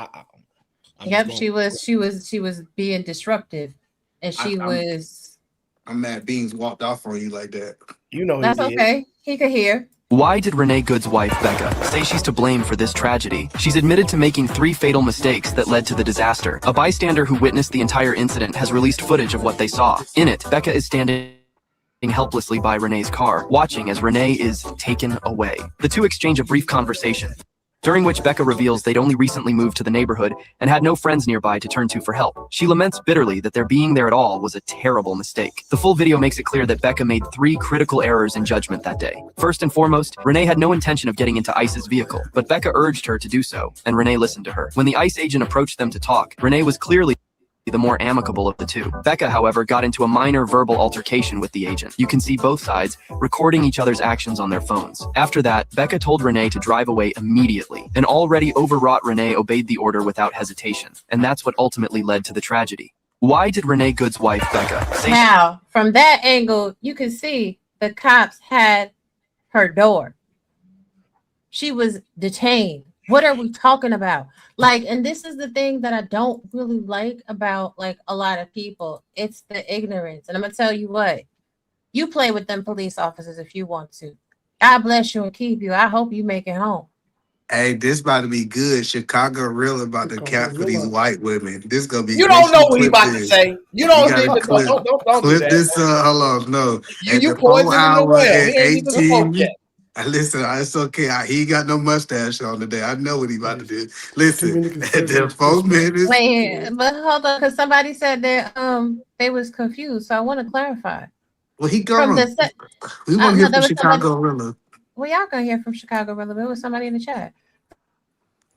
She was being disruptive, and I'm mad Beans walked off on you like that. You know that's okay. He could hear. Why did Renee Good's wife, Becca, say she's to blame for this tragedy? She's admitted to making 3 fatal mistakes that led to the disaster. A bystander who witnessed the entire incident has released footage of what they saw. In it, Becca is standing helplessly by Renee's car, watching as Renee is taken away. The two exchange a brief conversation, during which Becca reveals they'd only recently moved to the neighborhood and had no friends nearby to turn to for help. She laments bitterly that their being there at all was a terrible mistake. The full video makes it clear that Becca made 3 critical errors in judgment that day. First and foremost, Renee had no intention of getting into ICE's vehicle, but Becca urged her to do so, and Renee listened to her. When the ICE agent approached them to talk, Renee was clearly the more amicable of the two. Becca, however, got into a minor verbal altercation with the agent. You can see both sides recording each other's actions on their phones. After that, Becca told Renee to drive away immediately. An already overwrought Renee obeyed the order without hesitation, and that's what ultimately led to the tragedy. Why did Renee Good's wife, Becca, say... Now, from that angle, you can see the cops had her door. She was detained. What are we talking about? Like, and this is the thing that I don't really like about like a lot of people. It's the ignorance. And I'm gonna tell you what, you play with them police officers if you want to. God bless you and keep you. I hope you make it home. Hey, this about to be good. Chicago real about the cap for these white women. This gonna be. You don't know what he about to say. You don't clip do that. This. Hold on, no. You poisoned the well. He ain't even supposed yet. Listen, it's okay. He ain't got no mustache on today. I know what he about to do. Listen, the 4 minutes. Wait, but hold on, because somebody said that they was confused. So I want to clarify. Well, he From gone. the We want to hear there from was somebody. Chicago Rilla. Well, y'all gonna hear from Chicago Relevant. It was somebody in the chat.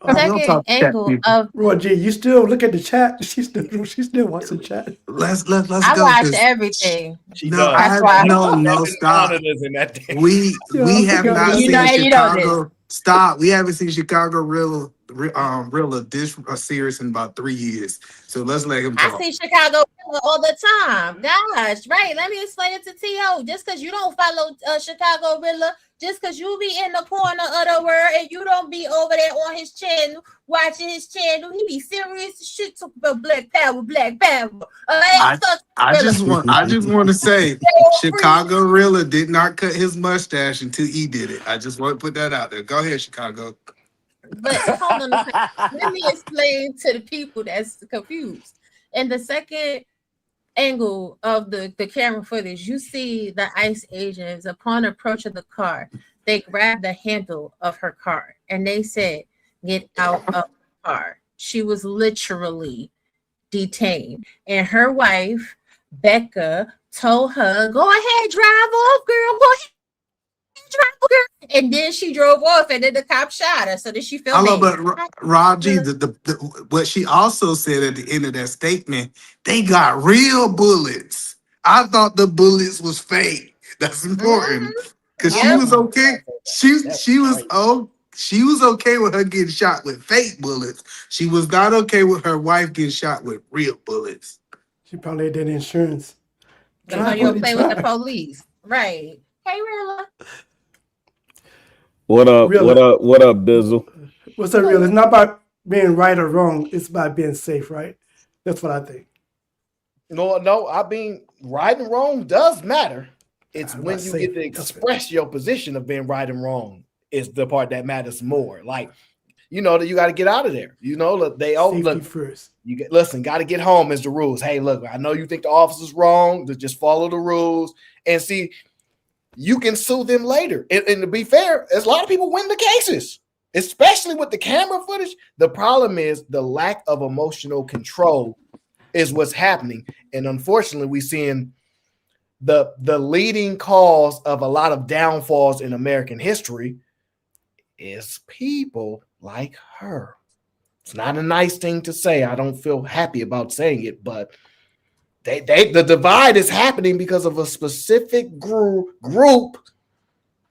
We don't Second talk to chat angle people. of Roy G, you still look at the chat? She still wants to chat. Let's I go. watched everything. She No, does. That's why. no, stop. Monitors in that thing. We have not You seen know, you know this. Chicago. Stop. We haven't seen Chicago Rilla this serious in about 3 years. So let's let him I talk. see Chicago all the time. Gosh, right. Let me explain it to T.O. Just because you don't follow Chicago Rilla, just because you be in the corner of the world and you don't be over there on his channel, watching his channel, he be serious as shit talking about Black Power, Black Power. I just want to say Chicago Rilla did not cut his mustache until he did it. I just want to put that out there. Go ahead, Chicago. But hold on a second. Let me explain to the people that's confused. In the second angle of the camera footage, you see the ICE agents upon approaching the car, they grabbed the handle of her car and they said, "Get out of the car." She was literally detained. And her wife, Becca, told her, "Go ahead, drive off, girl. Go ahead. And then she drove off, and then the cop shot her. So then she felt Hello, bad. but Raji, what she also said at the end of that statement, they got real bullets. I thought the bullets was fake. That's important because she was okay. She was okay with her getting shot with fake bullets. She was not okay with her wife getting shot with real bullets. She probably did insurance. That's how you play with the police, right? Hey, Rilla. What up? Really? What up, Bizzle? What's that real? It's not about being right or wrong. It's about being safe, right? That's what I think. No, I mean, right and wrong does matter. It's when you get to express your position of being right and wrong is the part that matters more. Like, you know, that you got to get out of there. You know, they all Safety first. You listen, got to get home is the rules. Hey, look, I know you think the officer's wrong. Just follow the rules and see. You can sue them later. And to be fair, there's a lot of people win the cases, especially with the camera footage. The problem is the lack of emotional control is what's happening. And unfortunately, we're seeing the leading cause of a lot of downfalls in American history is people like her. It's not a nice thing to say. I don't feel happy about saying it, but the divide is happening because of a specific group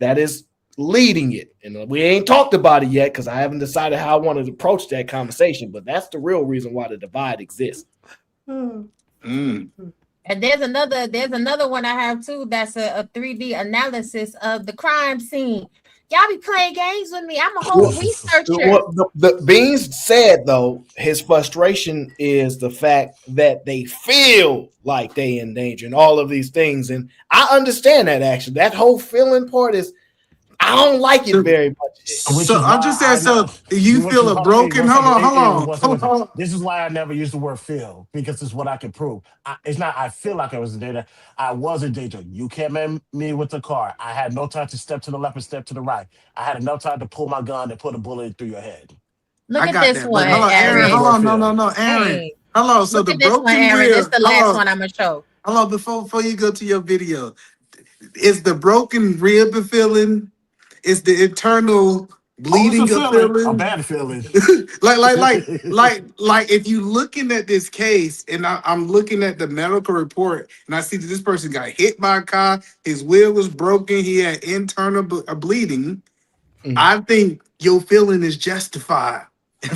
that is leading it. And we ain't talked about it yet because I haven't decided how I want to approach that conversation, but that's the real reason why the divide exists. And there's another one I have too. That's a 3D analysis of the crime scene. Y'all be playing games with me. I'm a whole researcher. The Beans said, though, his frustration is the fact that they feel like they in danger and all of these things. And I understand that, actually. That whole feeling part is, I don't like it very much. So I'm just saying, so you feel a broken, hold on. This is why I never use the word feel, because it's what I can prove. It's not I feel like I was in danger. I was in danger. You came at me with the car. I had no time to step to the left and step to the right. I had enough time to pull my gun and put a bullet through your head. Look at this one, Aaron. Hold on, no, Aaron. Hey, hello, so look the at this broken one, Aaron. rib. This is the last one I'm gonna show. Hello, before you go to your video, is the broken rib a feeling? Is the internal bleeding a feeling? A bad feeling. like if you looking at this case and I'm looking at the medical report and I see that this person got hit by a car, his wheel was broken, he had internal bleeding. I think your feeling is justified.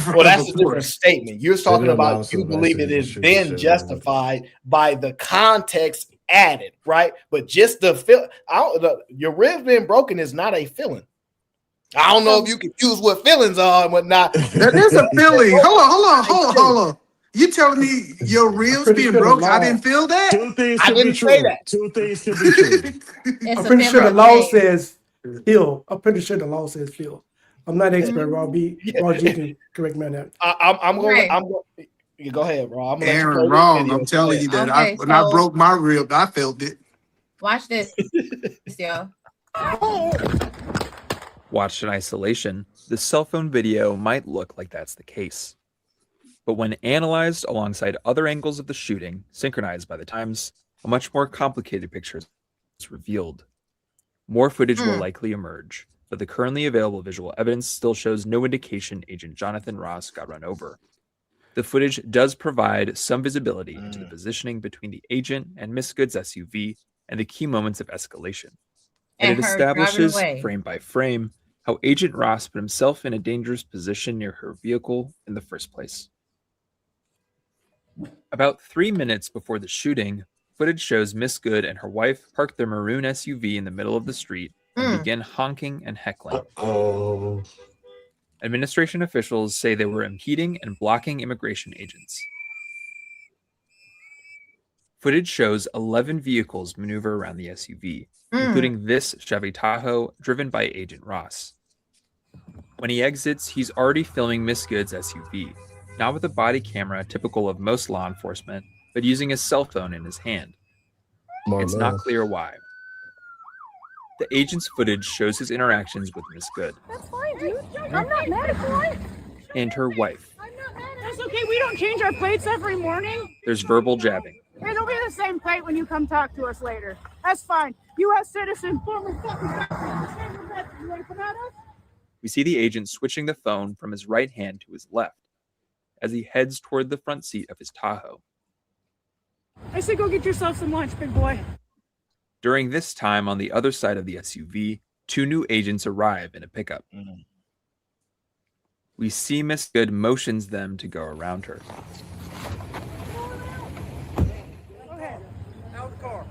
Well, that's a different statement. You're talking about you believe it has been justified by the context added, right? But just the feel, your ribs being broken is not a feeling. I don't know if you can choose what feelings are and whatnot. There's a feeling. Hold on. You telling me your ribs being broke? I didn't feel that. Two things I can didn't be true. say that. Two things can be true. I'm pretty sure the law says feel. I'm pretty sure the law says feel. I'm not an expert, Rob. G can correct me on that. I'm going. Go ahead, Rob. Aaron, wrong. I'm telling you that when I broke my rib, I felt it. Watch this, y'all. Watched in isolation, the cell phone video might look like that's the case. But when analyzed alongside other angles of the shooting, synchronized by the times, a much more complicated picture is revealed. More footage will likely emerge, but the currently available visual evidence still shows no indication Agent Jonathan Ross got run over. The footage does provide some visibility into the positioning between the agent and Miss Good's SUV and the key moments of escalation. And it And her driving establishes, away. frame by frame, how Agent Ross put himself in a dangerous position near her vehicle in the first place. About 3 minutes before the shooting, footage shows Miss Good and her wife park their maroon SUV in the middle of the street and begin honking and heckling. Administration officials say they were impeding and blocking immigration agents. Footage shows 11 vehicles maneuver around the SUV, including this Chevy Tahoe driven by Agent Ross. When he exits, he's already filming Miss Good's SUV, not with a body camera typical of most law enforcement, but using his cell phone in his hand. It's not clear why. The agent's footage shows his interactions with Miss Good That's fine, dude. I'm not mad at you. and her wife. That's okay. We don't change our plates every morning. There's verbal jabbing. It'll be the same plate when you come talk to us later. That's fine. U.S. citizen, former fucking. You want to come at us? We see the agent switching the phone from his right hand to his left as he heads toward the front seat of his Tahoe. I said go get yourself some lunch, big boy. During this time, on the other side of the SUV, 2 new agents arrive in a pickup. We see Miss Good motions them to go around her. Go ahead. Out of the car.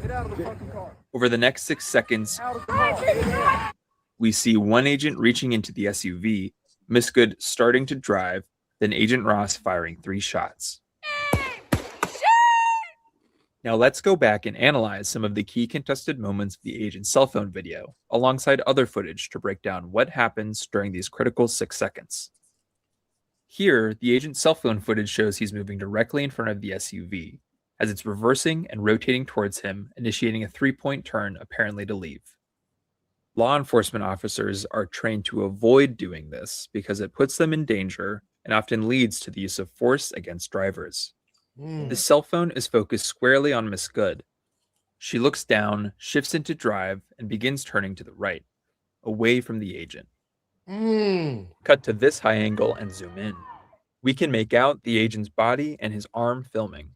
Get out of the fucking car. Over the next 6 seconds, Out of the car. we see one agent reaching into the SUV, Miss Good starting to drive, then Agent Ross firing 3 shots. Now let's go back and analyze some of the key contested moments of the agent's cell phone video, alongside other footage to break down what happens during these critical 6 seconds. Here, the agent's cell phone footage shows he's moving directly in front of the SUV, as it's reversing and rotating towards him, initiating a 3-point turn apparently to leave. Law enforcement officers are trained to avoid doing this because it puts them in danger and often leads to the use of force against drivers. The cell phone is focused squarely on Miss Good. She looks down, shifts into drive, and begins turning to the right, away from the agent. Cut to this high angle and zoom in. We can make out the agent's body and his arm filming.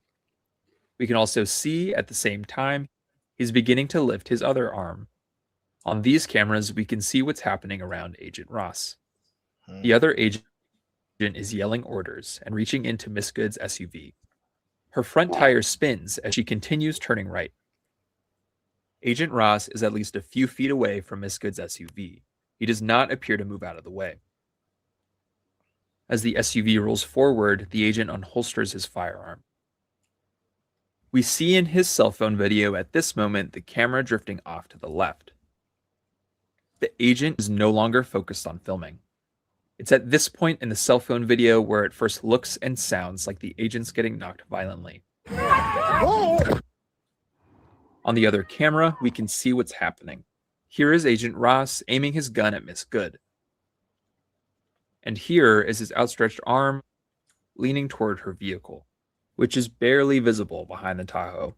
We can also see, at the same time, he's beginning to lift his other arm. On these cameras, we can see what's happening around Agent Ross. The other agent is yelling orders and reaching into Miss Good's SUV. Her front tire spins as she continues turning right. Agent Ross is at least a few feet away from Miss Good's SUV. He does not appear to move out of the way. As the SUV rolls forward, the agent unholsters his firearm. We see in his cell phone video at this moment the camera drifting off to the left. The agent is no longer focused on filming. It's at this point in the cell phone video where it first looks and sounds like the agent's getting knocked violently. On the other camera, we can see what's happening. Here is Agent Ross aiming his gun at Miss Good. And here is his outstretched arm leaning toward her vehicle, which is barely visible behind the Tahoe.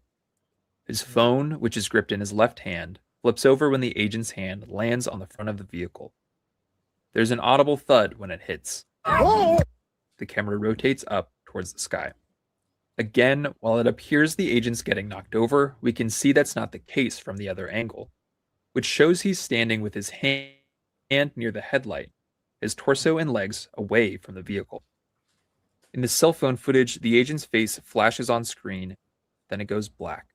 His phone, which is gripped in his left hand, flips over when the agent's hand lands on the front of the vehicle. There's an audible thud when it hits. The camera rotates up towards the sky. Again, while it appears the agent's getting knocked over, we can see that's not the case from the other angle, which shows he's standing with his hand near the headlight, his torso and legs away from the vehicle. In the cell phone footage, the agent's face flashes on screen, then it goes black.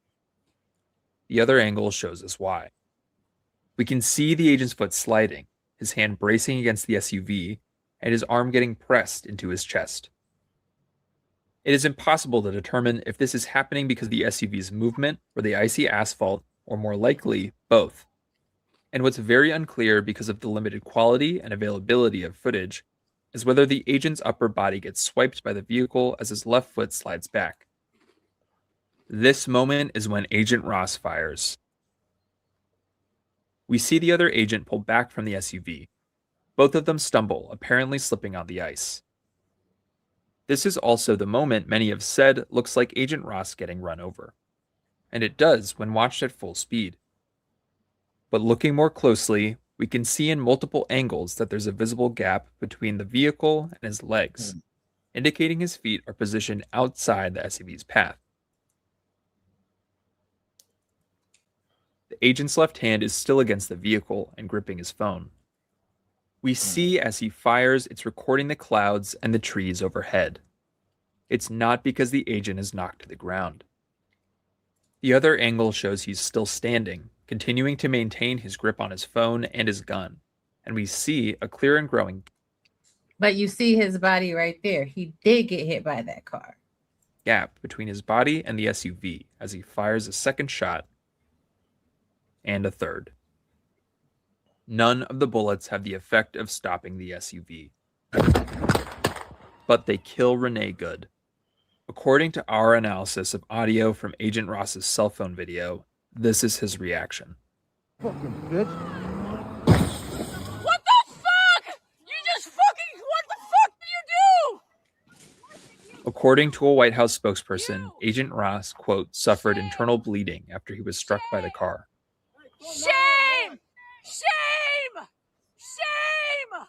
The other angle shows us why. We can see the agent's foot sliding, his hand bracing against the SUV, and his arm getting pressed into his chest. It is impossible to determine if this is happening because of the SUV's movement or the icy asphalt, or more likely, both. And what's very unclear because of the limited quality and availability of footage is whether the agent's upper body gets swiped by the vehicle as his left foot slides back. This moment is when Agent Ross fires. We see the other agent pull back from the SUV. Both of them stumble, apparently slipping on the ice. This is also the moment many have said looks like Agent Ross getting run over. And it does when watched at full speed. But looking more closely, we can see in multiple angles that there's a visible gap between the vehicle and his legs, indicating his feet are positioned outside the SUV's path. The agent's left hand is still against the vehicle and gripping his phone. We see as he fires, it's recording the clouds and the trees overhead. It's not because the agent is knocked to the ground. The other angle shows he's still standing, continuing to maintain his grip on his phone and his gun, and we see a clear and growing. But you see his body right there. He did get hit by that car. Gap between his body and the SUV as he fires a second shot and a third. None of the bullets have the effect of stopping the SUV. But they kill Renee Good. According to our analysis of audio from Agent Ross's cell phone video, this is his reaction. Fucking bitch. What the fuck? You just fucking, what the fuck did you do? According to a White House spokesperson, Agent Ross, quote, suffered internal bleeding after he was struck by the car. Shame! Shame! Shame!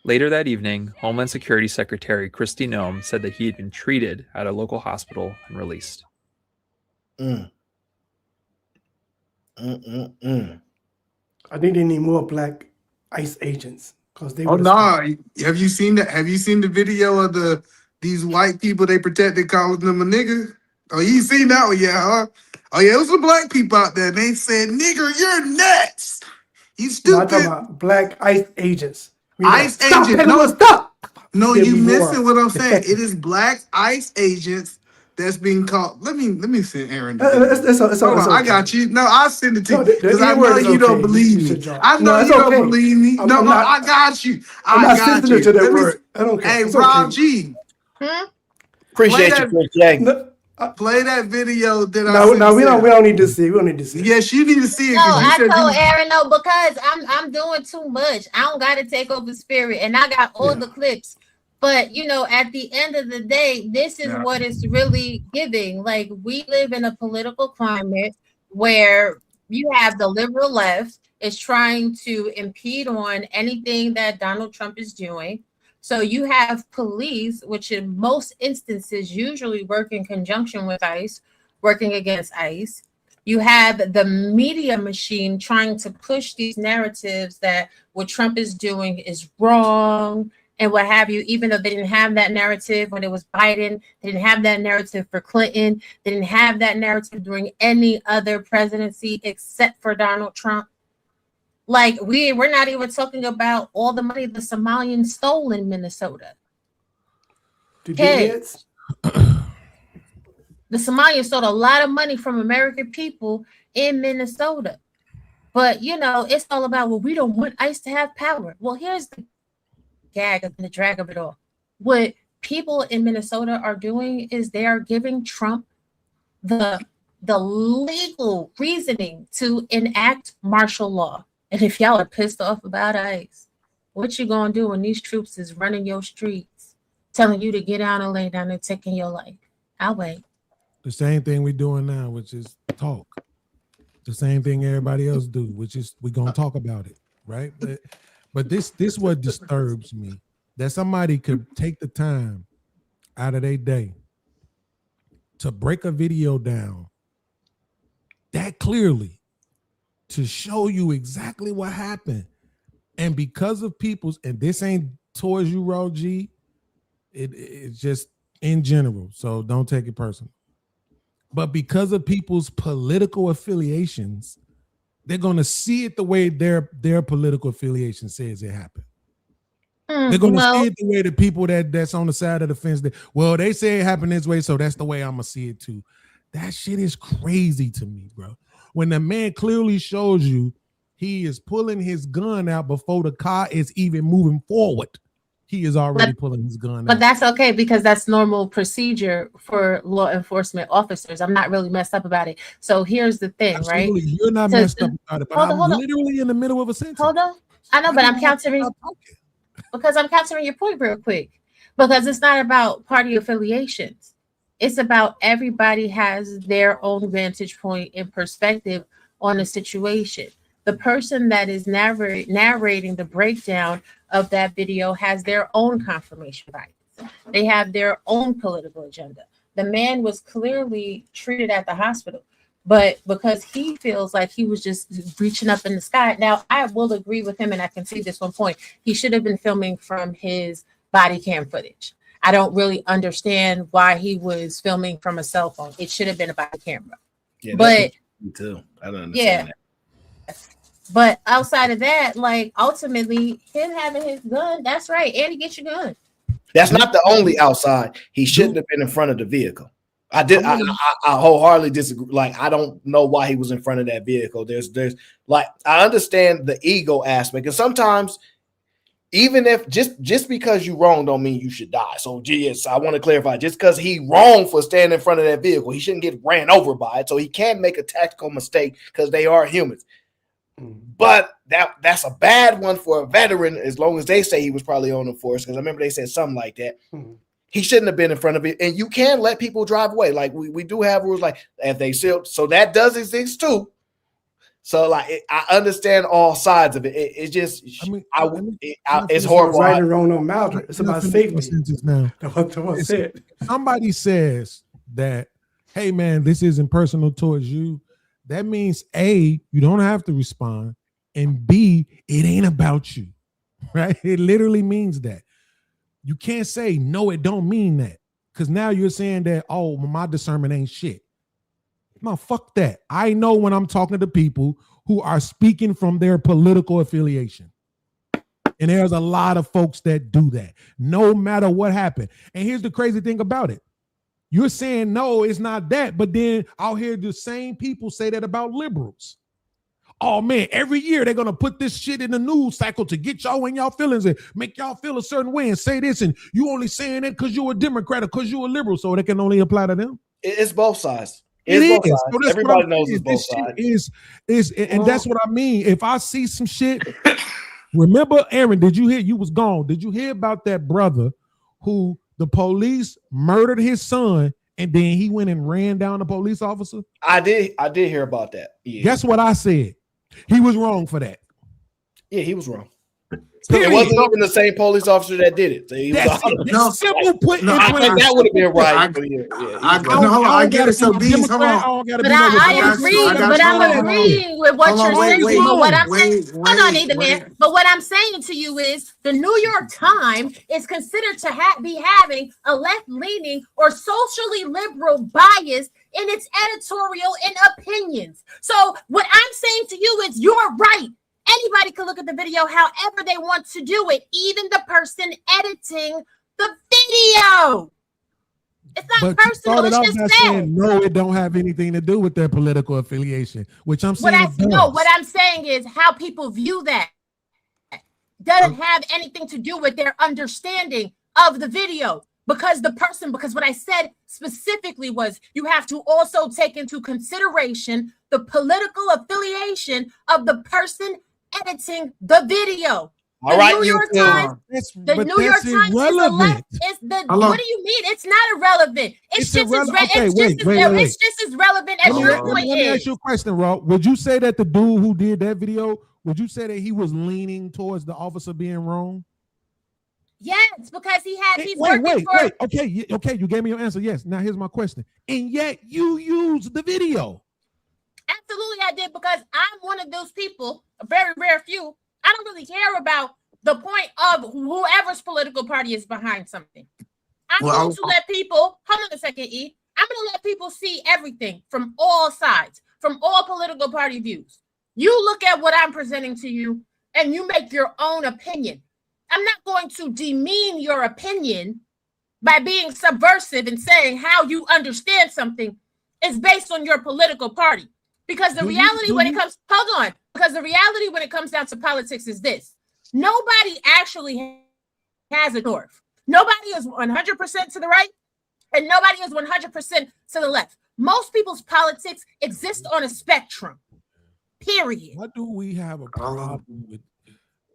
Later that evening, Homeland Security Secretary Kristi Noem said that he had been treated at a local hospital and released. I think they need more black ICE agents because they. Oh no! Have you seen that? Have you seen the video of these white people they protected calling them a nigga? Oh, you seen that one, yeah? Huh? Oh yeah, it was some black people out there. And they said, "Nigger, you're nuts. You stupid." No, I'm talking about black ICE agents. ICE Stop, agents. Pamela, stop. No, There'll you be more. missing what I'm saying. It is black ICE agents that's being called. Let me send Aaron. Hold on, I got you. No, I'll send it to you because I know you don't believe me. I know you don't believe me. No, I got you. I'm not sensitive to that Let me- word. I don't care. Hey, It's Rob okay. G. Appreciate Play you, Chris J. Play that video that I No, sent no, we Sarah. don't need to see. We don't need to see. Yes, you need to see it. No, 'Cause you I said told you- Aaron no because I'm doing too much. I don't got to take over spirit, and I got all the clips. But you know, at the end of the day, this is what it's really giving. Like we live in a political climate where you have the liberal left is trying to impede on anything that Donald Trump is doing. So you have police, which in most instances usually work in conjunction with ICE, working against ICE. You have the media machine trying to push these narratives that what Trump is doing is wrong and what have you, even though they didn't have that narrative when it was Biden, they didn't have that narrative for Clinton, they didn't have that narrative during any other presidency except for Donald Trump. Like we're not even talking about all the money the Somalians stole in Minnesota. The Somalians stole a lot of money from American people in Minnesota. But you know, it's all about, well, we don't want ICE to have power. Well, here's the gag and the drag of it all. What people in Minnesota are doing is they are giving Trump the legal reasoning to enact martial law. And if y'all are pissed off about ICE, what you gonna do when these troops is running your streets, telling you to get down and lay down and taking your life? I'll wait. The same thing we're doing now, which is talk. The same thing everybody else do, which is we're gonna talk about it, right? But this what disturbs me, that somebody could take the time out of their day to break a video down that clearly to show you exactly what happened. And because of people's, and this ain't towards you, Raw G, it's just in general, so don't take it personal. But because of people's political affiliations, they're going to see it the way their political affiliation says it happened. They're going to see it the way the people that's on the side of the fence, they say it happened this way, so that's the way I'm going to see it too. That shit is crazy to me, bro. When the man clearly shows you he is pulling his gun out before the car is even moving forward. he is already pulling his gun But out. that's okay because that's normal procedure for law enforcement officers. I'm not really messed up about it. So here's the thing, right? Absolutely. You're not messed up about it, but I'm hold on. literally in the middle of a sentence. Hold on. I know, but I'm countering because I'm countering your point real quick. Because it's not about party affiliations. It's about everybody has their own vantage point and perspective on the situation. The person that is narrating the breakdown of that video has their own confirmation bias. They have their own political agenda. The man was clearly treated at the hospital, but because he feels like he was just reaching up in the sky. Now, I will agree with him, and I can see this one point. He should have been filming from his body cam footage. I don't really understand why he was filming from a cell phone. It should have been a body camera. Yeah, but me too. I don't understand that. But outside of that, like ultimately, him having his gun, that's right. Andy, get your gun. That's not the only outside. He shouldn't have been in front of the vehicle. I wholeheartedly disagree. Like, I don't know why he was in front of that vehicle. There's like, I understand the ego aspect, and sometimes even if just because you wrong don't mean you should die. So yes, I want to clarify, just because he wrong for standing in front of that vehicle, he shouldn't get ran over by it. So he can make a tactical mistake because they are humans. But that's a bad one for a veteran, as long as they say he was probably on the force, because I remember they said something like that. He shouldn't have been in front of it. And you can let people drive away. Like we do have rules like if they still, so that does exist too. So like I understand all sides of it. It's just it's horrible. Right and wrong no matter. It's about safety. Now. That's what I said. Somebody says that, hey man, this isn't personal towards you. That means A, you don't have to respond, and B, it ain't about you, right? It literally means that. You can't say, no, it don't mean that, because now you're saying that, oh, my discernment ain't shit. No, fuck that. I know when I'm talking to people who are speaking from their political affiliation. And there's a lot of folks that do that, no matter what happened. And here's the crazy thing about it. You're saying, no, it's not that. But then I'll hear the same people say that about liberals. Oh, man, every year they're going to put this shit in the news cycle to get y'all in y'all feelings and make y'all feel a certain way and say this. And you only saying it because you're a Democrat or because you're a liberal. So they can only apply to them. It's both sides. It is. So everybody knows it's both sides. And that's what I mean. If I see some shit, remember, Aaron, you was gone. Did you hear about that brother who the police murdered his son and then he went and ran down the police officer? I did hear about that. Yeah. Guess what I said? He was wrong for that. Yeah, he was wrong. It wasn't even the same police officer that did it. So he was simple put. I think that would have been right. I get it. So Beans, hold on. But I agree. But I'm agreeing with what you're saying. But what I'm saying, hold on, either man. But what I'm saying to you is, the New York Times is considered to be having a left-leaning or socially liberal bias in its editorial and opinions. So what I'm saying to you is, you're right. Anybody can look at the video however they want to do it, even the person editing the video. It's not personal. It's just saying, no, it don't have anything to do with their political affiliation, which I'm saying. What I'm saying is how people view that doesn't have anything to do with their understanding of the video. Because what I said specifically was, you have to also take into consideration the political affiliation of the person editing the video. All right, New York Times, the New York Times is the left. What do you mean? It's not irrelevant. It's just as relevant as your point is. Let me ask you a question, Rob. Would you say that the dude who did that video, would you say that he was leaning towards the officer being wrong? Yes, because he's working for. Okay, you gave me your answer. Yes. Now here's my question. And yet you used the video. Absolutely, I did, because I'm one of those people, a very rare few. I don't really care about the point of whoever's political party is behind something. I'm going to let people, hold on a second, E. I'm going to let people see everything from all sides, from all political party views. You look at what I'm presenting to you and you make your own opinion. I'm not going to demean your opinion by being subversive and saying how you understand something is based on your political party. Because the reality when it comes down to politics is this. Nobody actually has a north. Nobody is 100% to the right, and nobody is 100% to the left. Most people's politics exist on a spectrum. Period. What do we have a problem with?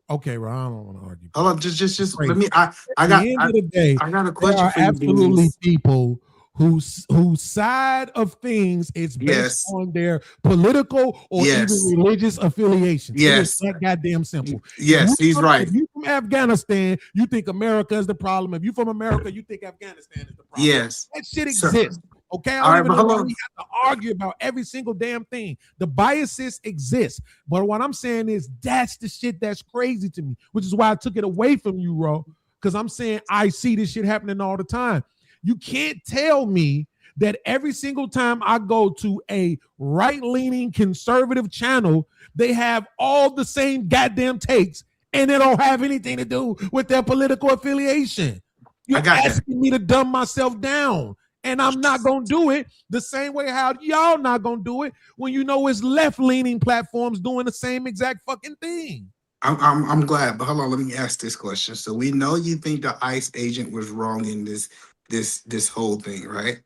Okay, well, I don't want to argue. Hold on, just Crazy. let me. At the end of the day, I got a there question are for you. absolutely Beans. people whose side of things is based on their political or even religious affiliations. It is that goddamn simple. Yes, he's right. If you from Afghanistan, you think America is the problem. If you from America, you think Afghanistan is the problem. Yes, that shit exists. Okay, I all don't right, even know but why hold we have to argue about every single damn thing. The biases exist, but what I'm saying is that's the shit that's crazy to me, which is why I took it away from you, Ro, because I'm saying I see this shit happening all the time. You can't tell me that every single time I go to a right-leaning conservative channel, they have all the same goddamn takes and they don't have anything to do with their political affiliation. You're asking me to dumb myself down, and I'm not going to do it the same way how y'all not going to do it when you know it's left-leaning platforms doing the same exact fucking thing. I'm glad, but hold on, let me ask this question. So we know you think the ICE agent was wrong in this whole thing, right?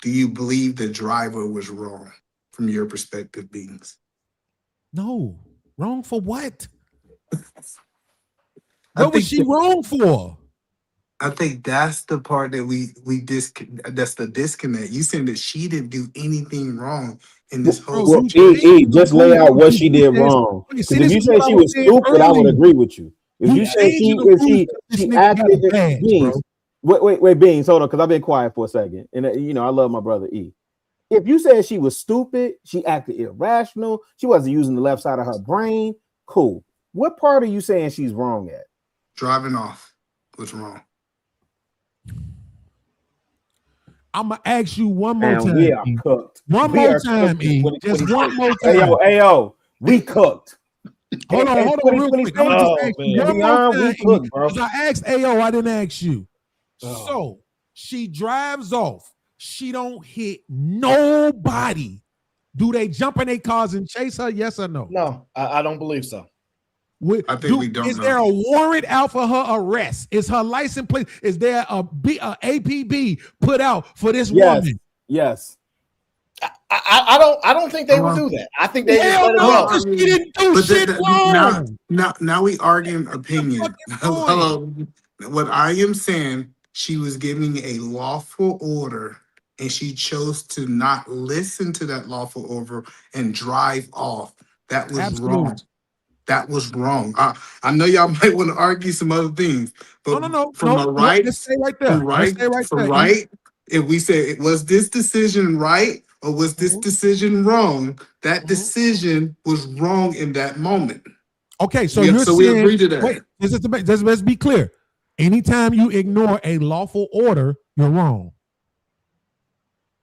Do you believe the driver was wrong from your perspective, Beans? No. Wrong for what? What was she wrong for? I think that's the part that that's the disconnect. You saying that she didn't do anything wrong in this whole situation. Just lay out what she did wrong. Because if you say she was stupid, I would agree with you. If you say she acted Beans. Wait, Beans, hold on, because I've been quiet for a second. And I love my brother E. If you said she was stupid, she acted irrational, she wasn't using the left side of her brain, cool. What part are you saying she's wrong at? Driving off was wrong. I'm gonna ask you one more time. We are cooked. One more time, E. Just one more time. Ayo, we cooked. Hold on, real quick. I'm gonna just ask you one more time, E, because I asked Ayo, I didn't ask you. So she drives off. She don't hit nobody. Do they jump in their cars and chase her? Yes or no? No, I don't believe so. I think we don't is know. there a warrant out for her arrest? Is her license plate? Is there a APB put out for this woman? Yes. I don't think they would do that. I think they just let it go. She didn't do shit wrong. Now we arguing opinion. Hello. What I am saying, she was giving a lawful order and she chose to not listen to that lawful order and drive off. That was wrong. That was wrong. I know y'all might want to argue some other things, but Let's stay right there. If we say, was this decision right or was this decision wrong? That decision was wrong in that moment. Okay, so we agree to that. Wait, let's be clear. Anytime you ignore a lawful order, you're wrong.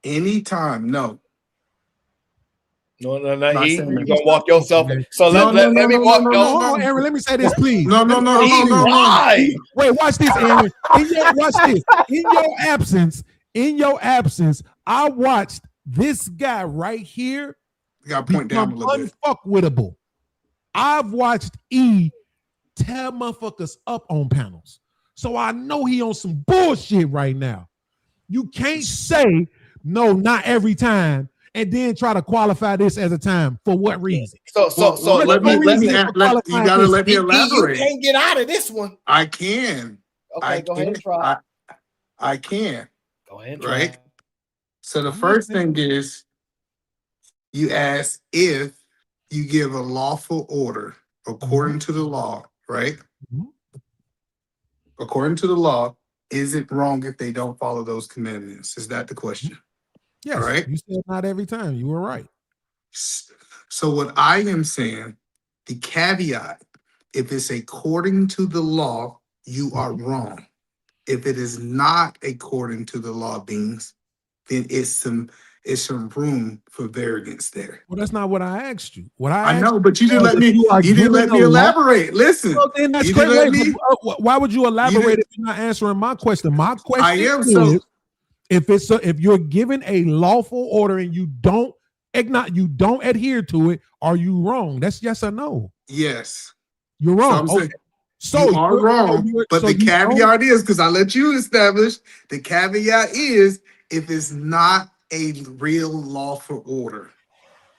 Anytime, no. No, you're gonna walk yourself. So let me walk. No, Aaron, let me say this, please. No. Why? Wait, watch this, Aaron. Watch this. In your absence, I watched this guy right here become unfuckwittable. I've watched E tear motherfuckers up on panels. So I know he on some bullshit right now. You can't say no, not every time, and then try to qualify this as a time. For what reason? So let me you gotta let me elaborate. You can't get out of this one. I can. Okay, go ahead and try. I can. Go ahead and try. Right. So the first thing is you ask if you give a lawful order according to the law, right? According to the law, is it wrong if they don't follow those commandments? Is that the question? Yes. All right. You said not every time. You were right. So what I am saying, the caveat, if it's according to the law, you are wrong. If it is not according to the law, Beans, then it's some room for variance there. Well, that's not what I asked you. I know, but you didn't let me. You didn't let me elaborate. Listen. Well, then that's crazy. Why would you elaborate if you're not answering my question? My question is, if you're given a lawful order and you don't adhere to it, are you wrong? That's yes or no. Yes. You're wrong. So okay. So you are wrong, but the caveat is, because I let you establish, the caveat is if it's not a real lawful order.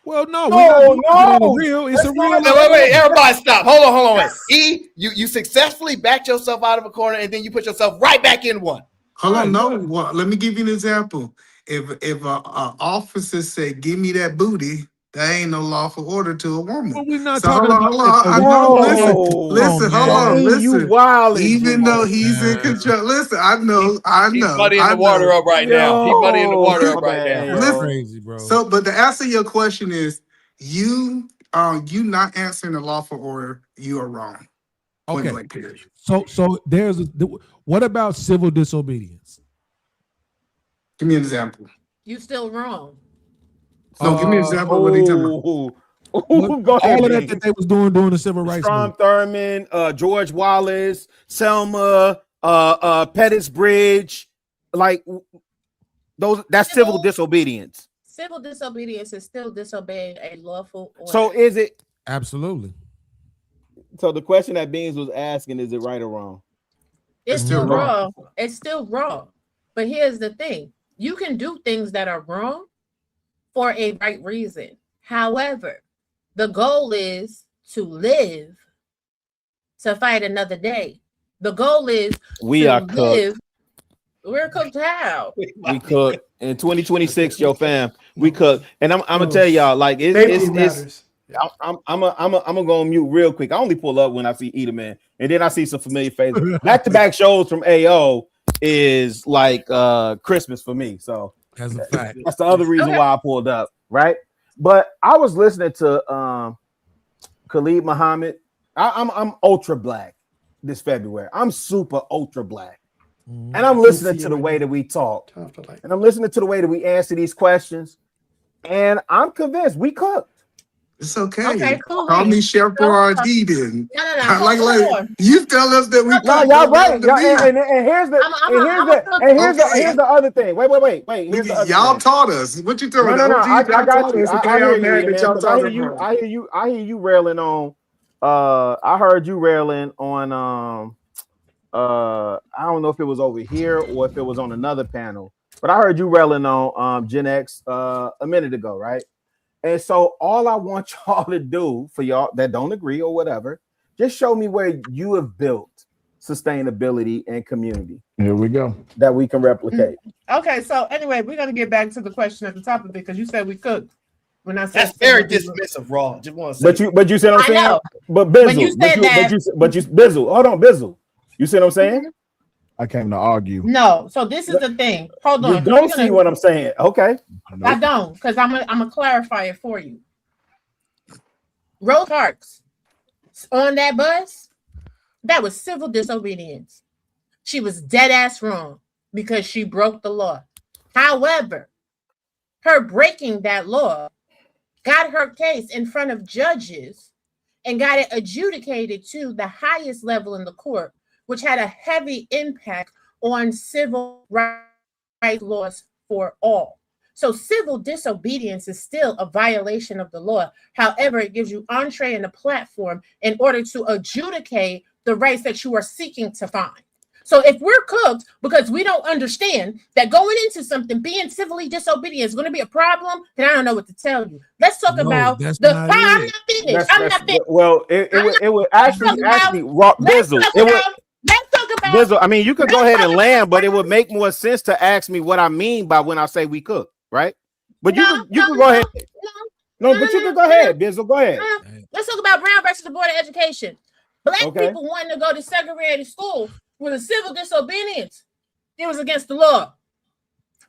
Well, no, we're not doing it on a real. It's a real. Wait, everybody stop. Hold on, wait. E, you successfully backed yourself out of a corner and then you put yourself right back in one. Hold on, no. Well, let me give you an example. If a officer said, "Give me that booty," that ain't no lawful order to a woman. Well, we're not So talking about hold on. I know. Listen. Hold on. Listen. Even though he's in control, listen. I know. He's muddying the water up right now. He's muddying the water up right now. Listen. Crazy, bro. So, but to answer your question is, you not answering the lawful order. You are wrong. Okay. Point blank, period. So what about civil disobedience? Give me an example. You still wrong. No, give me an example of what he talking about. Go ahead, all of that they was doing during the civil rights movement. Strom Thurmond, George Wallace, Selma, Pettis Bridge, like that's civil disobedience. Civil disobedience is still disobeying a lawful order. So is it? Absolutely. So the question that Beans was asking, is it right or wrong? It's still wrong. It's still wrong. But here's the thing. You can do things that are wrong for a right reason. However, the goal is to live to fight another day. The goal is we are cooked. We're cooked how? We cook in 2026, yo fam. We cook, and I'm gonna tell y'all, like it's I'm gonna go on mute real quick. I only pull up when I see Eater Man, and then I see some familiar faces. Back-to-back shows from AO is like Christmas for me. So that's a fact. That's the other reason why I pulled up, right? But I was listening to Khalid Muhammad. I'm ultra black this February. I'm super ultra black. And I'm listening to the way that we talk. And I'm listening to the way that we answer these questions. And I'm convinced we cooked. It's okay. Okay, cool. Call me Chef Boyardee then. No. Like you tell us that we cooked. No, y'all right. And here's the other thing. Wait. Here's the other y'all thing. tgot us. What you telling? No. I got you. I hear you railing on. I heard you railing on. I don't know if it was over here or if it was on another panel, but I heard you railing on Gen X a minute ago, right? And so all I want y'all to do, for y'all that don't agree or whatever, just show me where you have built sustainability and community. Here we go. That we can replicate. Okay, so anyway, we're gonna get back to the question at the top of it because you said we cooked. When I said that's very dismissive, Raw. Just want to say, but you said what I'm saying. But Bizzle, hold on, Bizzle. You see what I'm saying? I came to argue. No, so this is the thing. Hold on. You don't see what I'm saying. Okay. I don't, because I'm gonna clarify it for you. Rosa Parks on that bus, that was civil disobedience. She was dead ass wrong because she broke the law. However, her breaking that law got her case in front of judges and got it adjudicated to the highest level in the court, which had a heavy impact on civil rights laws for all. So civil disobedience is still a violation of the law. However, it gives you entree and a platform in order to adjudicate the rights that you are seeking to find. So if we're cooked because we don't understand that going into something, being civilly disobedient is going to be a problem, then I don't know what to tell you. Let's talk about the. I'm not finished. I'm not finished. Well, it would actually Bizzle. Let's talk about Bizzle. I mean, you could go ahead and land, but it would make more sense to ask me what I mean by when I say we cook, right? But you can go ahead. No, but you can go ahead, Bizzle. Go ahead. Let's talk about Brown versus the Board of Education. Black people wanting to go to segregated school was a civil disobedience. It was against the law.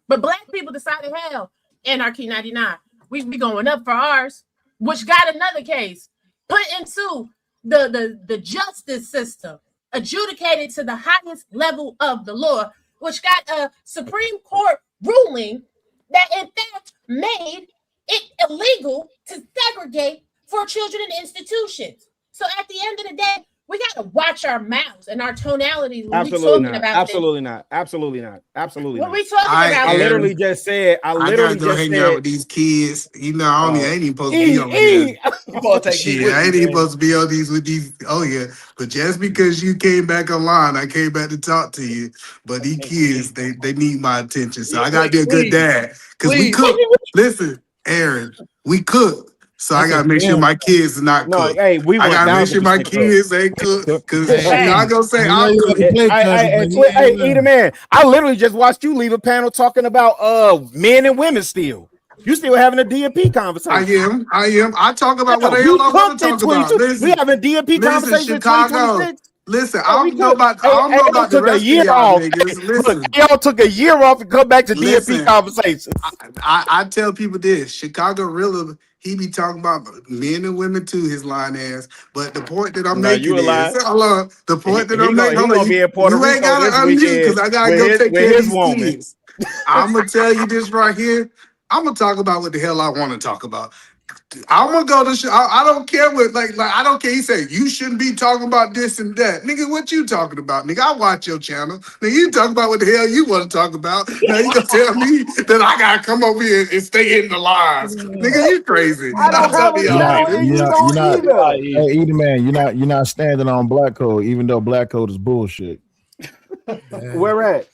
But Black people decided, hell, Anarchy 99, we be going up for ours, which got another case put into the justice system, adjudicated to the highest level of the law, which got a Supreme Court ruling that in fact made it illegal to segregate for children in institutions. So at the end of the day, we got gotta watch our mouths and our tonality when we Absolutely talking not. about Absolutely not. Absolutely not. Absolutely What not. we talking All right, about? I Aaron. literally just said. I I gotta literally go just hang out said. with these kids. You know, I ain't even supposed to be on here. E. You supposed to take me Shit, with I you, ain't even man. supposed to be on these with these. Oh yeah, but just because you came back online, I came back to talk to you. But these kids, they need my attention, so Yeah, I gotta be a good please, dad. Cause we please. cook. Listen, Aaron, we cook. So I That's a gotta make sure damn. my kids are not No, cooked. hey, we I gotta make sure my 1000% cook. kids ain't cooked. Cause Hey, E, Chicago say you know I'm you have to cooking. play cousin, but he Hey, ain't Either lying. man, I literally just watched you leave a panel talking about men and women still. You still having a DMP conversation. I am. I talk about what Yeah, the we hell I want cooked to in talk about. 22. We Listen, having DMP listen, conversation in Chicago. 2026. Listen, Yeah, I we don't know good. about Hey, the they rest took a of year y'all off. niggas. Look, Listen, y'all took a year off and come back to DMP listen. conversations. I tell people this: Chicago Rilla, he be talking about men and women too. His line ass. But the point that I'm No, you making a is, lie. hold on. The point that I'm making, He hold on. gonna be in Puerto You ain't Rico gotta this unmute weekend because I gotta go take with care of his these woman. kids. I'm gonna tell you this right here. I'm gonna talk about what the hell I want to talk about. I'm gonna go to. I don't care what like I don't care. He said you shouldn't be talking about this and that, nigga. What you talking about, nigga? I watch your channel. Nigga, you talk about what the hell you want to talk about. Now you gonna tell me that I gotta come over here and stay in the lines, nigga? You crazy? I I'm don't have telling a You're y'all, not, channel nigga. and you're you not, you're don't not, either. hey, Edie man, you're not standing on black code, even though black code is bullshit. Where at?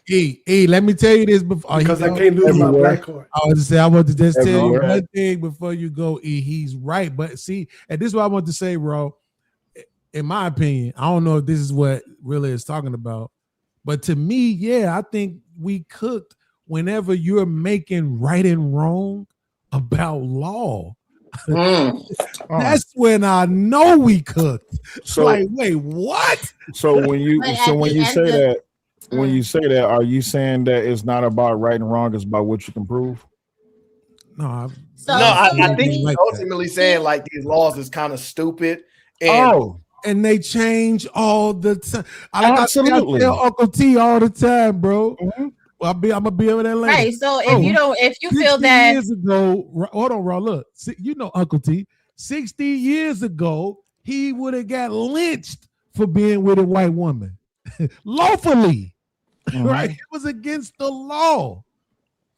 Let me tell you this before because I can't lose my Everywhere, black card. I was to say I want to just tell you everywhere. one thing before you go. E, he's right, but see, and this is what I want to say, bro. In my opinion, I don't know if this is what really is talking about, but to me, yeah, I think we cooked whenever you're making right and wrong about law. That's when I know we cooked. So, Like, wait, what? so when you, But so at when the you end say of that, when you say that, are you saying that it's not about right and wrong? It's about what you can prove? No, No, I think he's ultimately saying like these laws is kind of stupid. And and they change all the time. I Absolutely. tell Uncle T all the time, bro. Well, I'm gonna be over there later. right. So if you feel 60 that years ago, hold on, Raw. Look, you know Uncle T. 60 years ago, he would have got lynched for being with a white woman, lawfully. Right? It was against the law,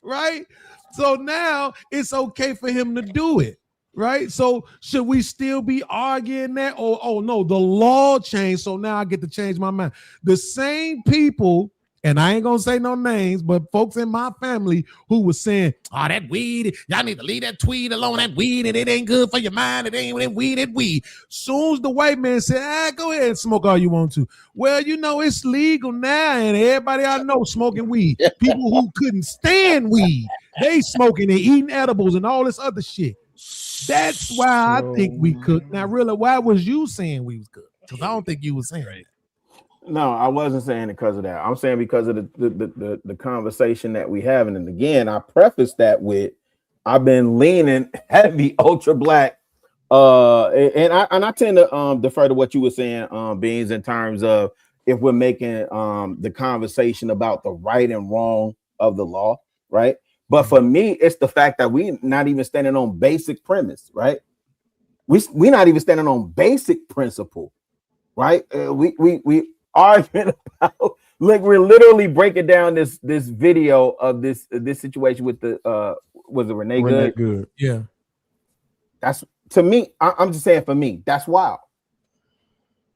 right? So now it's okay for him to do it, right? So should we still be arguing that? Or oh no, the law changed, so now I get to change my mind. The same people, and I ain't gonna say no names, but folks in my family who was saying, "Oh, that weed, y'all need to leave that tweed alone. That weed, and it ain't good for your mind. It ain't that weed, that weed." Soon as the white man said, "Go ahead and smoke all you want to," well, you know it's legal now, and everybody I know smoking weed. People who couldn't stand weed, they smoking and eating edibles and all this other shit. That's why I think we cooked. Now, really, why was you saying we was cooked? Because I don't think you was saying that. No, I wasn't saying it because of that. I'm saying because of the conversation that we having. And again, I preface that with I've been leaning heavy ultra black. And I tend to defer to what you were saying, Beans, in terms of if we're making the conversation about the right and wrong of the law, right? But for me, it's the fact that we not even standing on basic premise, right? We not even standing on basic principle, right? We arguing about like we're literally breaking down this video of this situation with the was it Renee Good? Yeah. That's to me, I'm just saying for me, that's wild.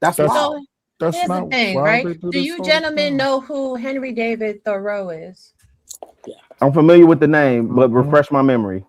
That's wild. So here's the thing, right? Do you gentlemen know who Henry David Thoreau is? I'm familiar with the name, but refresh my memory.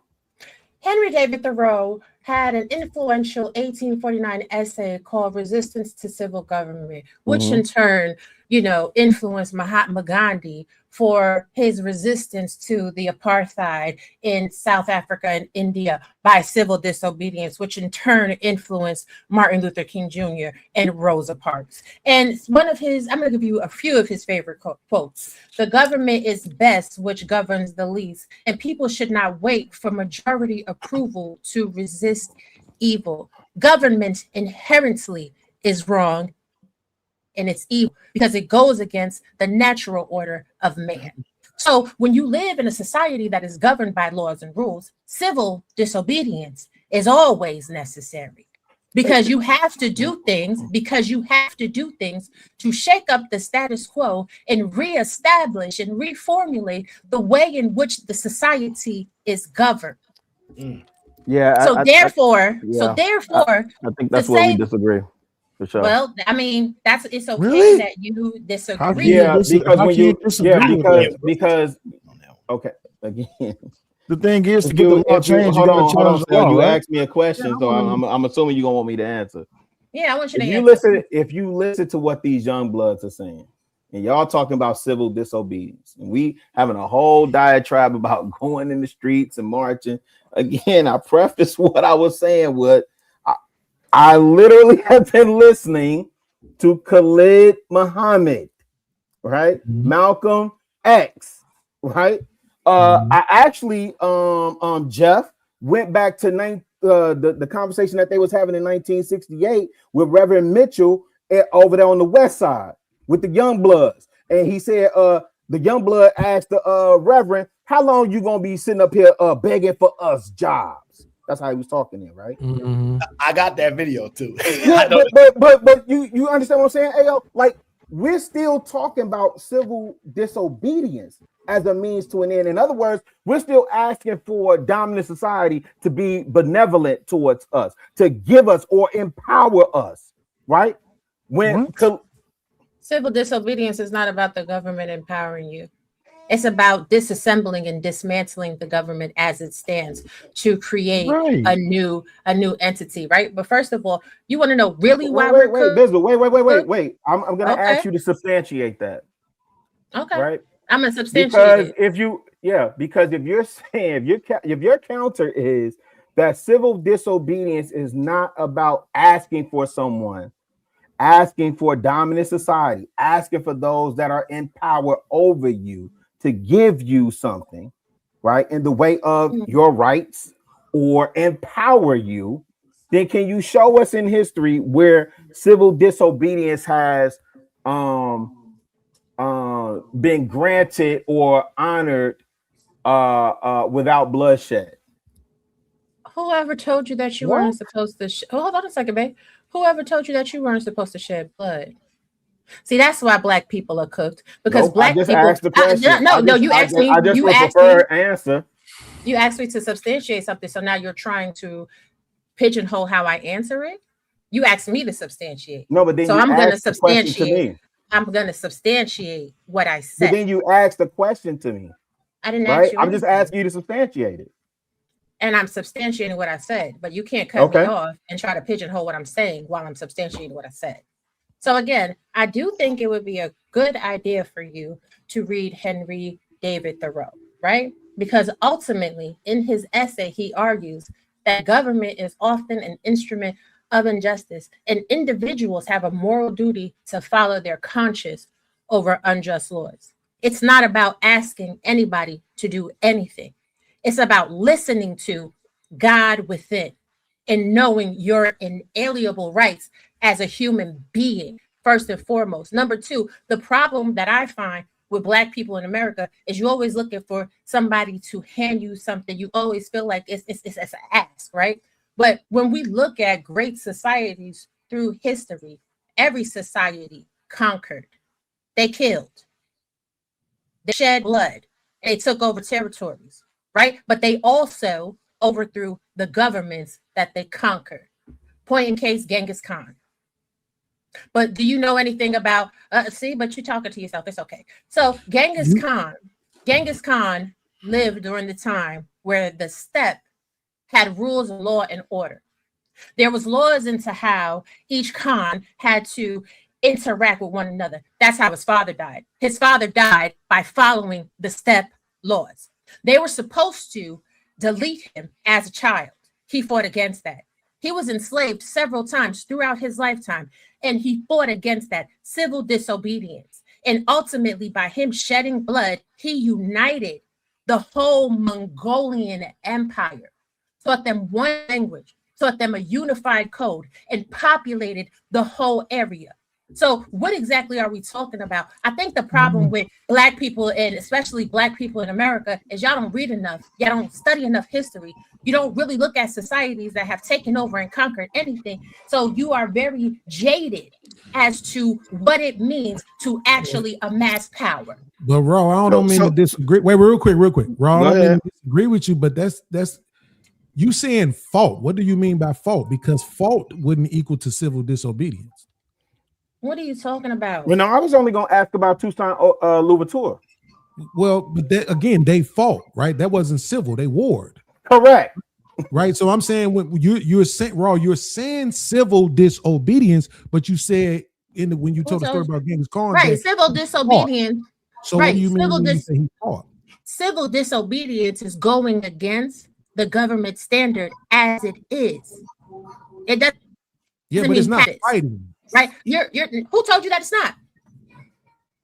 Henry David Thoreau had an influential 1849 essay called Resistance to Civil Government, which in turn, influenced Mahatma Gandhi for his resistance to the apartheid in South Africa and India by civil disobedience, which in turn influenced Martin Luther King Jr. and Rosa Parks. And I'm going to give you a few of his favorite quotes. "The government is best which governs the least, and people should not wait for majority approval to resist evil. Government inherently is wrong and it's evil because it goes against the natural order of man." So when you live in a society that is governed by laws and rules, civil disobedience is always necessary. because you have to do things, to shake up the status quo and reestablish and reformulate the way in which the society is governed. Yeah. So therefore, I think that's to where we say, disagree for sure. well, I mean, it's okay Really? that you disagree. How can you Yeah, because how when can you disagree with that? because okay, again. The thing is, to If get the you, law if you changed, you hold got to on, change the Sal, law, you right? asked me a question, so I'm assuming you're gonna want me to answer. Yeah, I want you If to you answer. listen to what these young bloods are saying, and y'all talking about civil disobedience, and we having a whole diatribe about going in the streets and marching. Again, I preface what I was saying with I literally have been listening to Khalid Muhammad, right? Malcolm X, right? I actually Jeff went back to the conversation that they was having in 1968 with Reverend Mitchell over there on the west side with the young bloods, and he said the young blood asked the Reverend, how long you gonna be sitting up here begging for us jobs? That's how he was talking there, right? I got that video too. Yeah, but you understand what I'm saying? Ayo, like we're still talking about civil disobedience as a means to an end. In other words, we're still asking for dominant society to be benevolent towards us, to give us or empower us, right? When Civil disobedience is not about the government empowering you. It's about disassembling and dismantling the government as it stands to create a new entity, right? But first of all, you want to know really why wait, wait. I'm gonna ask you to substantiate that. Okay. Right? I'm gonna substantiate because if you're saying if your counter is that civil disobedience is not about asking for someone, asking for dominant society, asking for those that are in power over you to give you something, right, in the way of your rights or empower you, then can you show us in history where civil disobedience has been granted or honored without bloodshed? Whoever told you that you weren't supposed to hold on a second, babe. Whoever told you that you weren't supposed to shed blood? See, that's why black people are cooked, because black I just people asked the question. you asked me. I just You would asked prefer me. answer. You asked me to substantiate something, so now you're trying to pigeonhole how I answer it. You asked me to substantiate. No, but then so you I'm going to asked the question to me. I'm going to substantiate what I said. But then you asked the question to me. I didn't right? ask you. I'm just asking you to substantiate it. And I'm substantiating what I said, but you can't cut me off and try to pigeonhole what I'm saying while I'm substantiating what I said. So again, I do think it would be a good idea for you to read Henry David Thoreau, right? Because ultimately, in his essay, he argues that government is often an instrument of injustice, and individuals have a moral duty to follow their conscience over unjust laws. It's not about asking anybody to do anything. It's about listening to God within and knowing your inalienable rights as a human being, first and foremost. Number two, the problem that I find with Black people in America is you're always looking for somebody to hand you something. You always feel like it's an ask, right? But when we look at great societies through history, every society conquered. They killed. They shed blood. They took over territories, right? But they also overthrew the governments that they conquered. Point in case, Genghis Khan. But do you know anything about, but you're talking to yourself, it's okay. So Genghis Khan lived during the time where the steppe had rules of law and order. There was laws into how each Khan had to interact with one another. That's how his father died. His father died by following the steppe laws. They were supposed to delete him as a child. He fought against that. He was enslaved several times throughout his lifetime, and he fought against that civil disobedience. And ultimately, by him shedding blood, he united the whole Mongolian empire, taught them one language, taught them a unified code, and populated the whole area. So what exactly are we talking about? I think the problem with Black people, and especially Black people in America, is y'all don't read enough. Y'all don't study enough history. You don't really look at societies that have taken over and conquered anything. So you are very jaded as to what it means to actually amass power. But Raw, I don't mean to disagree. Wait, real quick. Raw, I don't mean to disagree with you, but that's you saying fault. What do you mean by fault? Because fault wouldn't equal to civil disobedience. What are you talking about? Well, no, I was only going to ask about Toussaint Louverture. Well, but again, they fought, right? That wasn't civil. They warred. Correct. Right. So I'm saying when you're saying Raw, you're saying civil disobedience, but you said when you told the story about Genghis Khan, right? Civil disobedience. So what do you mean when you say he fought? Civil disobedience is going against the government standard as it is. It doesn't. Yeah, but it's not fighting. Right? You're who told you that it's not?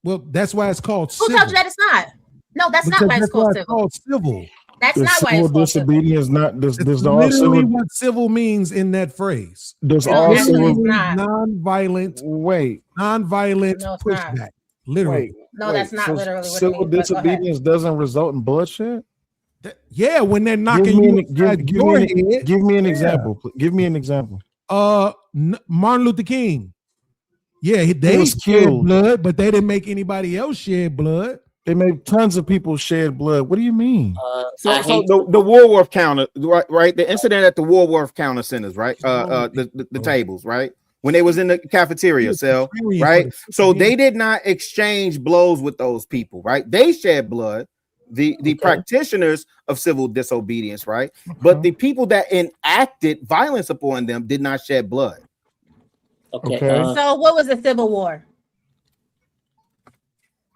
Well, that's why it's called Who civil. told you that it's not? No, that's not why it's called civil. That's not why it's called disobedience. Not does literally what civil means in that phrase. Does all civil non-violent? Wait, non-violent pushback. Literally. No, that's not literally what civil it means. disobedience doesn't result in bloodshed. Yeah, when they're knocking give me an example. Give me an example. Martin Luther King. Yeah, they shed blood, but they didn't make anybody else shed blood. They made tons of people shed blood. What do you mean? So the Woolworth counter, right? The incident at the Woolworth counter centers, right? The tables, right? When they was in the cafeteria cell, right? So they did not exchange blows with those people, right? They shed blood. The practitioners of civil disobedience, right? But the people that enacted violence upon them did not shed blood. Okay. So what was the Civil War?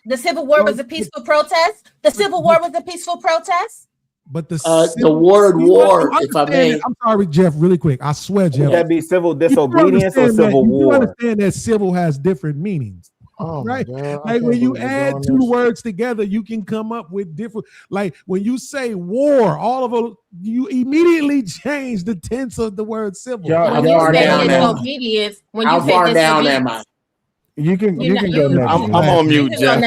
The Civil War was a peaceful protest. The Civil War was a peaceful protest. But the word war, if I may. I'm sorry, Jeff, really quick. I swear, Jeff. Would that be civil disobedience or civil war? You understand that civil has different meanings. Oh, right? Like when you add two words together, you can come up with different. Like when you say war, all of them, you immediately change the tense of the word civil. How far down am I? You can go next. I'm on mute, Jeff.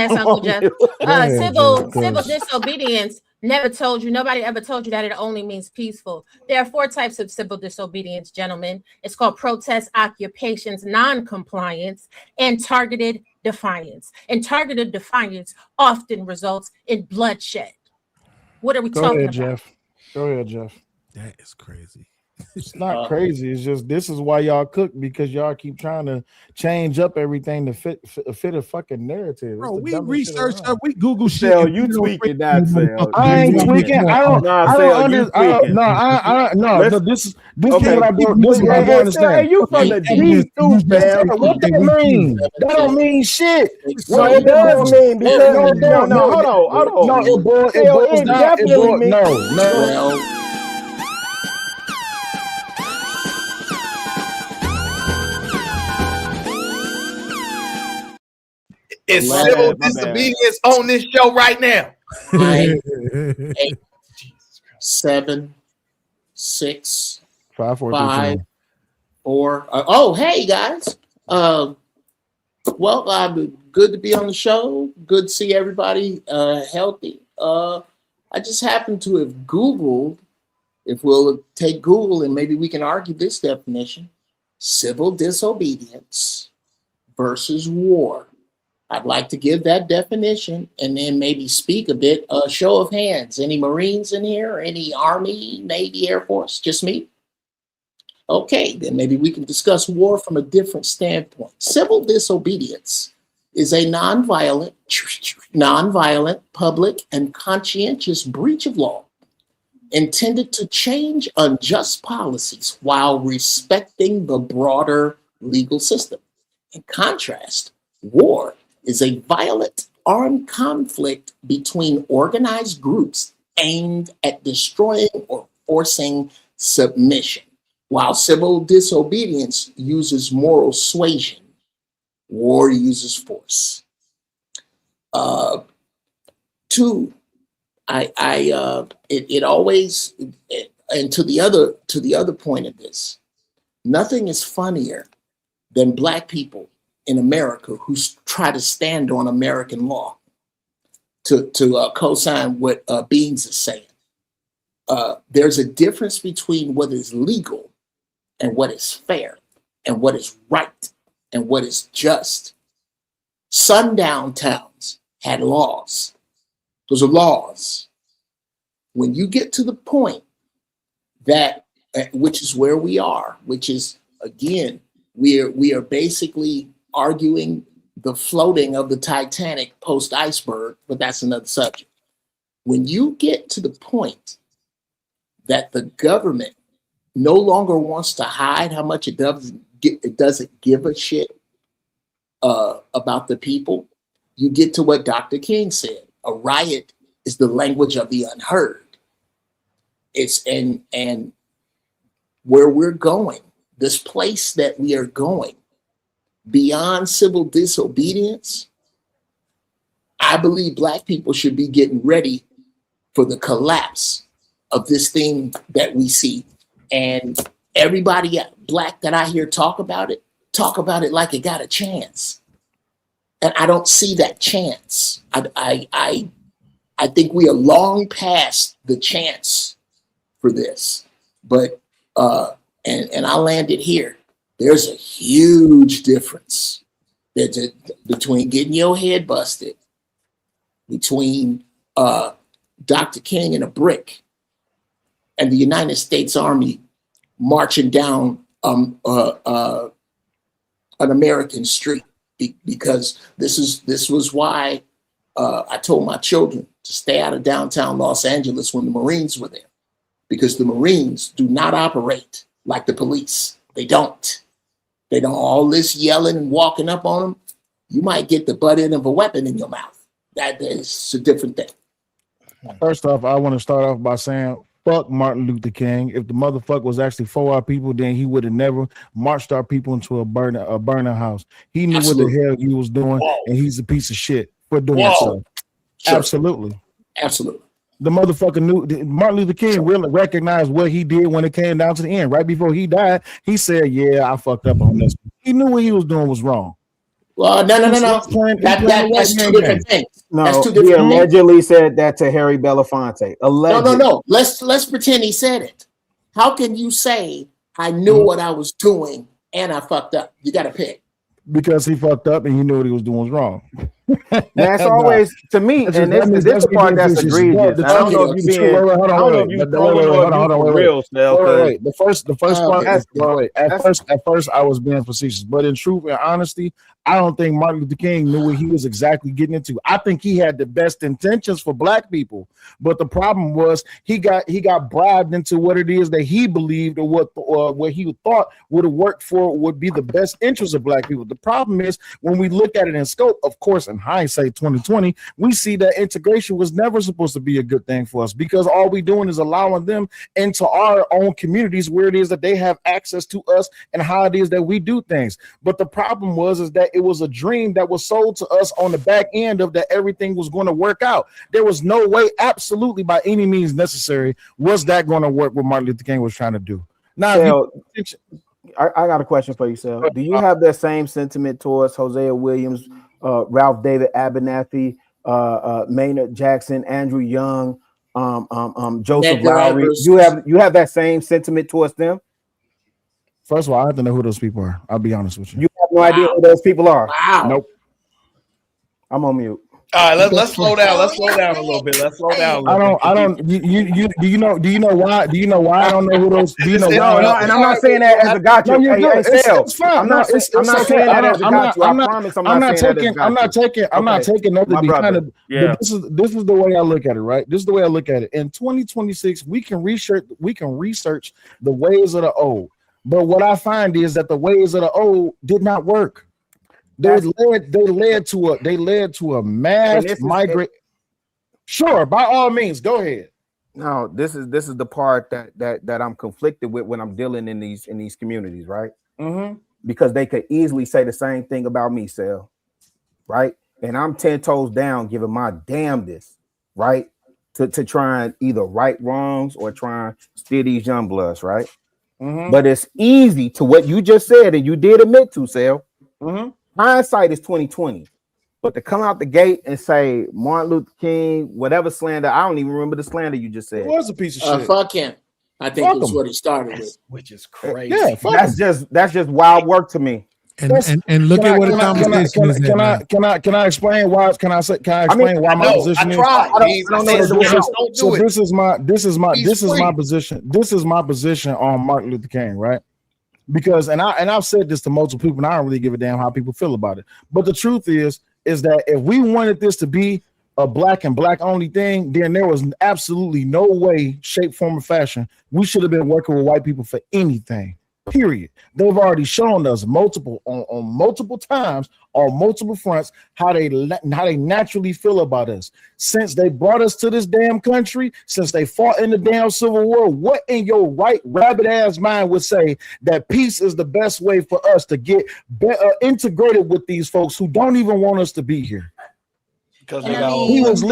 Civil disobedience nobody ever told you that it only means peaceful. There are 4 types of civil disobedience, gentlemen. It's called protest, occupations, non-compliance, and targeted defiance. And targeted defiance often results in bloodshed. What are we talking about? Go ahead, Jeff. That is crazy. It's not crazy. It's just this is why y'all cook, because y'all keep trying to change up everything to fit a fucking narrative. Bro, we researched up, we Google shit. Sell, you tweaking that, Sell. I ain't tweaking. This is what I don't understand. Hey, you from the deep too, man. What that mean? That don't mean shit. Well, it does mean because hold on. It definitely means no. It's civil disobedience on this show right now. 9, 8, 7, 6, 5, 4, 5, 4. Oh, hey guys. Well, good to be on the show. Good to see everybody healthy. I just happened to have Googled, if we'll take Google and maybe we can argue this definition, civil disobedience versus war. I'd like to give that definition and then maybe speak a bit. Show of hands. Any Marines in here? Any Army, Navy, Air Force? Just me? Okay, then maybe we can discuss war from a different standpoint. Civil disobedience is a nonviolent, public, and conscientious breach of law intended to change unjust policies while respecting the broader legal system. In contrast, war is a violent armed conflict between organized groups aimed at destroying or forcing submission. While civil disobedience uses moral suasion, war uses force. 2, it always, and to the other point of this, nothing is funnier than Black people in America who try to stand on American law to co-sign what Beans is saying. There's a difference between what is legal and what is fair and what is right and what is just. Sundown towns had laws. Those are laws. When you get to the point that, which is where we are, which is, again, we are basically arguing the floating of the Titanic post iceberg, but that's another subject. When you get to the point that the government no longer wants to hide how much it doesn't give a shit about the people, you get to what Dr. King said. A riot is the language of the unheard. It's and where we're going, this place that we are going, beyond civil disobedience, I believe Black people should be getting ready for the collapse of this thing that we see. And everybody Black that I hear talk about it like it got a chance. And I don't see that chance. I think we are long past the chance for this. But and I landed here. There's a huge difference between getting your head busted, between Dr. King and a brick, and the United States Army marching down an American street. Because this was why I told my children to stay out of downtown Los Angeles when the Marines were there. Because the Marines do not operate like the police. They don't. They don't all this yelling and walking up on them. You might get the butt end of a weapon in your mouth. That is a different thing. First off, I want to start off by saying, fuck Martin Luther King. If the motherfucker was actually for our people, then he would have never marched our people into a burning house. He knew what the hell he was doing, and he's a piece of shit for doing so. Sure. Absolutely. Absolutely. The motherfucker knew. Martin Luther King really recognized what he did when it came down to the end. Right before he died, he said, yeah, I fucked up on this. He knew what he was doing was wrong. Well, no. That's two different things. No, that's two he different allegedly said that to Harry Belafonte. Allegedly. No. Let's pretend he said it. How can you say I knew what I was doing and I fucked up? You got to pick. Because he fucked up and he knew what he was doing was wrong. That's always to me, and this is the part that's egregious. I don't know if you being. I don't know if you real, Wait. The first part. At first, I was being facetious, but in truth and honesty, I don't think Martin Luther King knew what he was exactly getting into. I think he had the best intentions for Black people, but the problem was he got bribed into what it is that he believed or what he thought would have worked for would be the best interest of Black people. The problem is when we look at it in scope, of course, in hindsight 2020, we see that integration was never supposed to be a good thing for us because all we doing is allowing them into our own communities where it is that they have access to us and how it is that we do things. But the problem is that it was a dream that was sold to us on the back end of that everything was going to work out. There was no way, absolutely by any means necessary, was that going to work what Martin Luther King was trying to do. Now, I got a question for you, Sal. Do you have that same sentiment towards Hosea Williams, Ralph David Abernathy, Maynard Jackson, Andrew Young, Joseph Lowry? You have that same sentiment towards them? First of all, I have to know who those people are. I'll be honest with you. You have no idea who those people are? Wow. Nope. I'm on mute. All right, let's slow down. Let's slow down a little bit. Let's slow down. I don't. Do you know why? Do you know why I don't know who those? Do you know why? No, and I'm not saying that as a gotcha. It's fine. I'm not saying that as a gotcha. I promise I'm not taking. I'm not taking nothing to be kind of. Yeah. This is the way I look at it. Right. This is the way I look at it. In 2026, we can research the ways of the old. But what I find is that the ways of the old did not work. They led to a mass migrate. Sure, by all means, go ahead. No, this is the part that I'm conflicted with when I'm dealing in these communities, right? Mm-hmm. Because they could easily say the same thing about me, Sal, right? And I'm 10 toes down, giving my damnedest, right, to try and either right wrongs or try and steer these young bloods, right? Mm-hmm. But it's easy to what you just said, and you did admit to, Sal. Mm-hmm. hindsight is 2020. But to come out the gate and say Martin Luther King, whatever slander, I don't even remember the slander you just said. It was a piece of shit. Fuck him. I think Fuck that's him. what he started with. Which is crazy. Yeah, fuck that's just wild work to me. And look at what the conversation is. Can I explain why? Can I explain why my position is? I don't know the so this is my position. This is my position on Martin Luther King, right? Because I've said this to multiple people, and I don't really give a damn how people feel about it. But the truth is that if we wanted this to be a black and black only thing, then there was absolutely no way, shape, form, or fashion we should have been working with white people for anything. Period. They've already shown us multiple times on multiple fronts how they naturally feel about us. Since they brought us to this damn country, since they fought in the damn Civil War, what in your right rabbit ass mind would say that peace is the best way for us to get integrated with these folks who don't even want us to be here? He was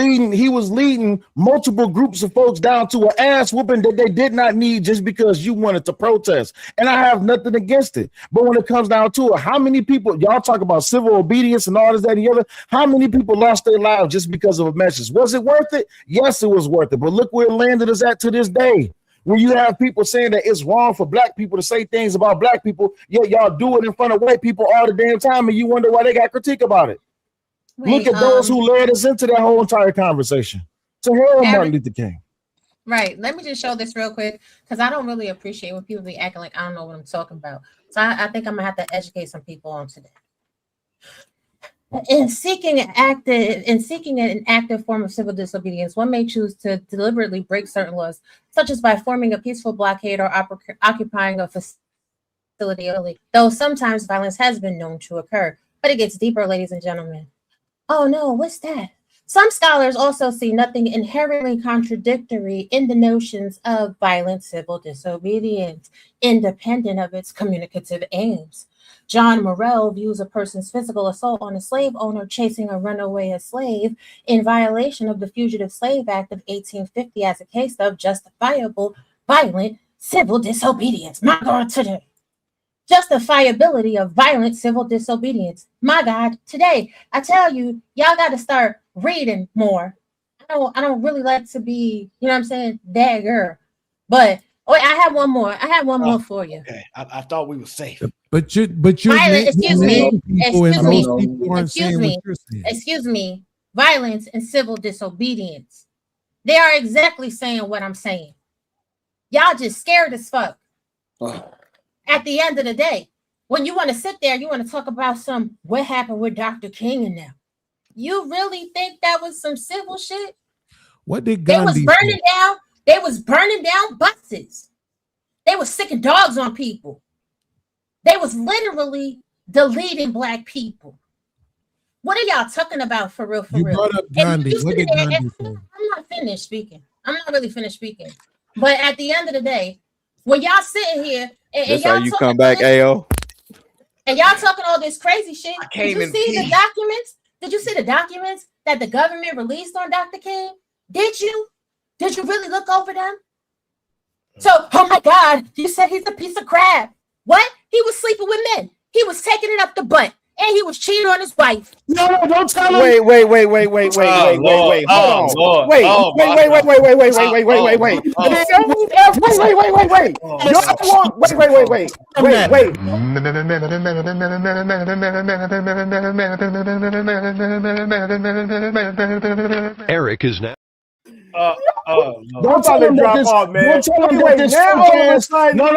leading multiple groups of folks down to an ass whooping that they did not need just because you wanted to protest. And I have nothing against it. But when it comes down to it, how many people, y'all talk about civil obedience and all this, that, and the other, how many people lost their lives just because of a message? Was it worth it? Yes, it was worth it. But look where it landed us at to this day. When you have people saying that it's wrong for black people to say things about black people, yet y'all do it in front of white people all the damn time, and you wonder why they got critique about it. Look at those who led us into that whole entire conversation. To hell with Martin Luther King. Right. Let me just show this real quick because I don't really appreciate when people be acting like I don't know what I'm talking about. So I think I'm gonna have to educate some people on today. In seeking an active form of civil disobedience, one may choose to deliberately break certain laws, such as by forming a peaceful blockade or occupying a facility, though sometimes violence has been known to occur. But it gets deeper, ladies and gentlemen. Oh no, what's that? Some scholars also see nothing inherently contradictory in the notions of violent civil disobedience, independent of its communicative aims. John Morrell views a person's physical assault on a slave owner chasing a runaway slave in violation of the Fugitive Slave Act of 1850 as a case of justifiable violent civil disobedience. My God, today. Justifiability of violent civil disobedience. My God, today, I tell you, y'all got to start reading more. I don't really like to be, you know what I'm saying, that girl. But I have one more. I have one more for you. Okay, I thought we were safe. But you're excuse me. Violence and civil disobedience. They are exactly saying what I'm saying. Y'all just scared as fuck. At the end of the day, when you want to sit there, you want to talk about what happened with Dr. King and them. You really think that was some civil shit? What did Gandhi They was burning down buses. They was sticking dogs on people. They was literally deleting black people. What are y'all talking about for real? You brought up Gandhi. What did Gandhi say? I'm not finished speaking. I'm not really finished speaking. But at the end of the day, when y'all sitting here and y'all you come back, AO. And y'all talking all this crazy shit. Did you see the documents? Did you see the documents that the government released on Dr. King? Did you? Did you really look over them? So, oh my God, you said he's a piece of crap. What? He was sleeping with men. He was taking it up the butt. And he was cheating on his wife. No, don't tell him. Wait. Hold on. Wait. Eric is now. Don't tell him that this. Off, man. Don't tell him Wait, that this. now all of a sudden, No.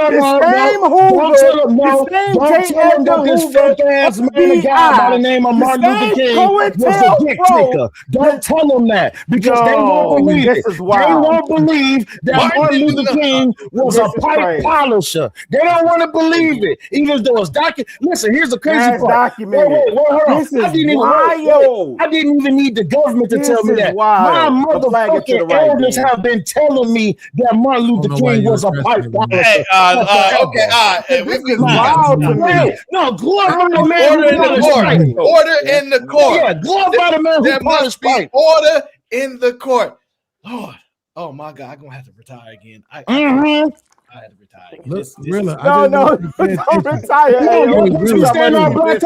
Don't tell him that this fake ass man, a guy by the name of Martin Luther King, was a dick taker. Don't tell him that because they won't believe it. They won't believe that Martin Luther King was a pipe polisher. They don't want to believe it, even though it's documented. Listen, here's the crazy part. Wait, hold on. I didn't even need the government to tell me that. My motherfucking elders have been telling me that Martin Luther King was a pipe polisher. This is wild to me. No, glorify the man Order in the court. Order in the court. Yeah, glorify the man who polished pipe. Order in the court. Lord, oh my God, I'm gonna have to retire again. I had to retire. Look, This Rilla, is- I No, just want you to pay don't attention. retire. Come Hey, on, yo, you you put your talking stand about on black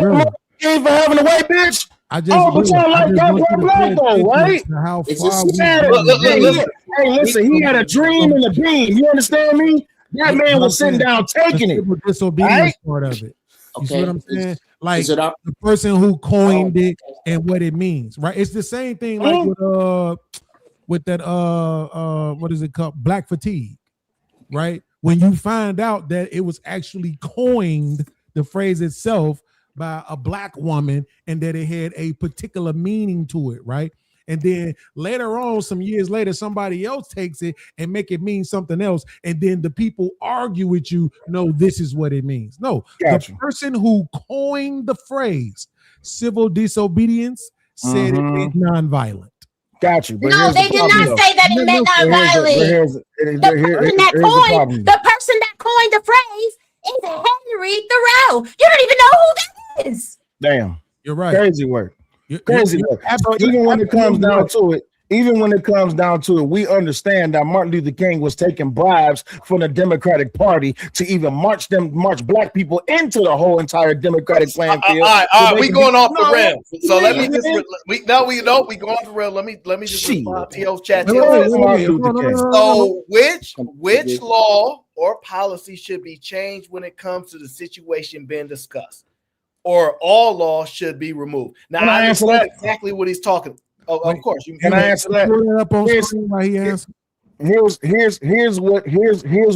Rilla, for having a white bitch. I Oh, but just y'all like that want you for to pay black though, attention right? to how It's far just we've Hey, listen, he had a dream and a beam. You understand me? That man But was sitting down taking the it. civil disobedience Right? part of it. You see Okay. what I'm saying? Like Is it up? the person who coined it and what it means, right? It's the same thing like with that what is it called? Black fatigue, right? When you find out that it was actually coined, the phrase itself, by a black woman, and that it had a particular meaning to it, right? And then later on, some years later, somebody else takes it and make it mean something else. And then the people argue with you, no, this is what it means. No, Gotcha. the person who coined the phrase civil disobedience said it meant nonviolent. Got you. But No, here's they the did problem, not though. say that it meant nonviolent. The person that coined the phrase is Henry Thoreau. You don't even know who that is. Damn. You're right. Crazy work. Crazy you're work. So even when it comes down to it, we understand that Martin Luther King was taking bribes from the Democratic Party to even march black people into the whole entire Democratic playing field. All right, we going off the rail. So let me just we going off the rail. Let me just respond to your chat. So which law or policy should be changed when it comes to the situation being discussed, or all laws should be removed? Now Can I I answer understand that? exactly what he's talking. Oh, of course. Can I answer that? Here's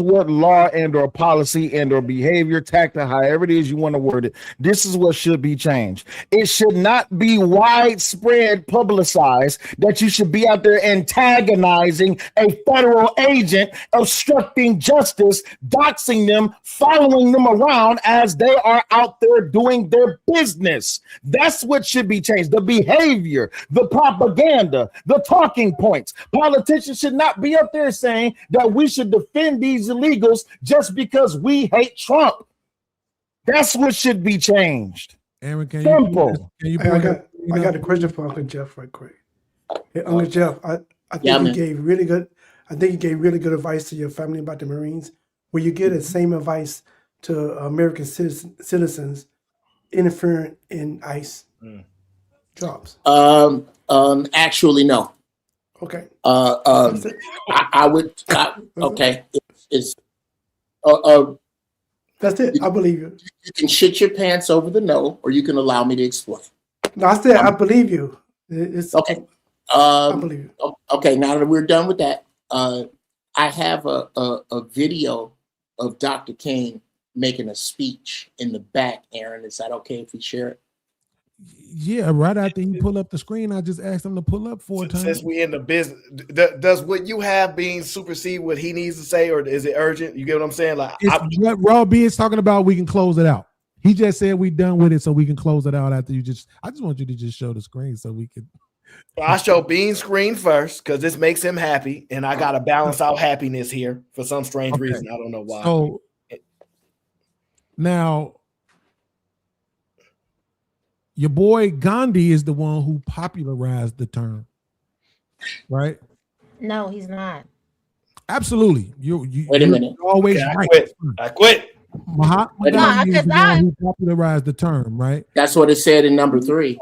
what law and or policy and or behavior tactic, however it is you want to word it. This is what should be changed. It should not be widespread publicized that you should be out there antagonizing a federal agent, obstructing justice, doxing them, following them around as they are out there doing their business. That's what should be changed. The behavior, the propaganda, the talking points. Politicians should not be up there saying that we should defend these illegals just because we hate Trump. That's what should be changed. Aaron, simple. I got a question for Uncle Jeff right quick. Hey, Uncle Jeff, I think you gave really good. I think you gave really good advice to your family about the Marines. Will you give the same advice to American citizens interfering in ICE jobs? Actually, no. Okay. I would. Okay. It's. That's it. I believe you. You can shit your pants over the no, or you can allow me to explain. No, I said I believe you. It's okay. I believe you. Okay. Now that we're done with that, I have a video of Dr. King making a speech in the back. Aaron, is that okay if we share it? Yeah, right after you pull up the screen, I just asked him to pull up 4 times. Since we in the business, does what you have being supersede what he needs to say, or is it urgent? You get what I'm saying? Like what Raw B is talking about, we can close it out. He just said we done with it, so we can close it out after you just. I just want you to just show the screen so we can. I show Bean's screen first because this makes him happy, and I gotta balance out happiness here for some strange reason. I don't know why. So now. Your boy Gandhi is the one who popularized the term, right? No, he's not. Absolutely. You wait a minute. Always okay, right. I quit. Mahatma Gandhi is the one who popularized the term, right? That's what it said in number 3.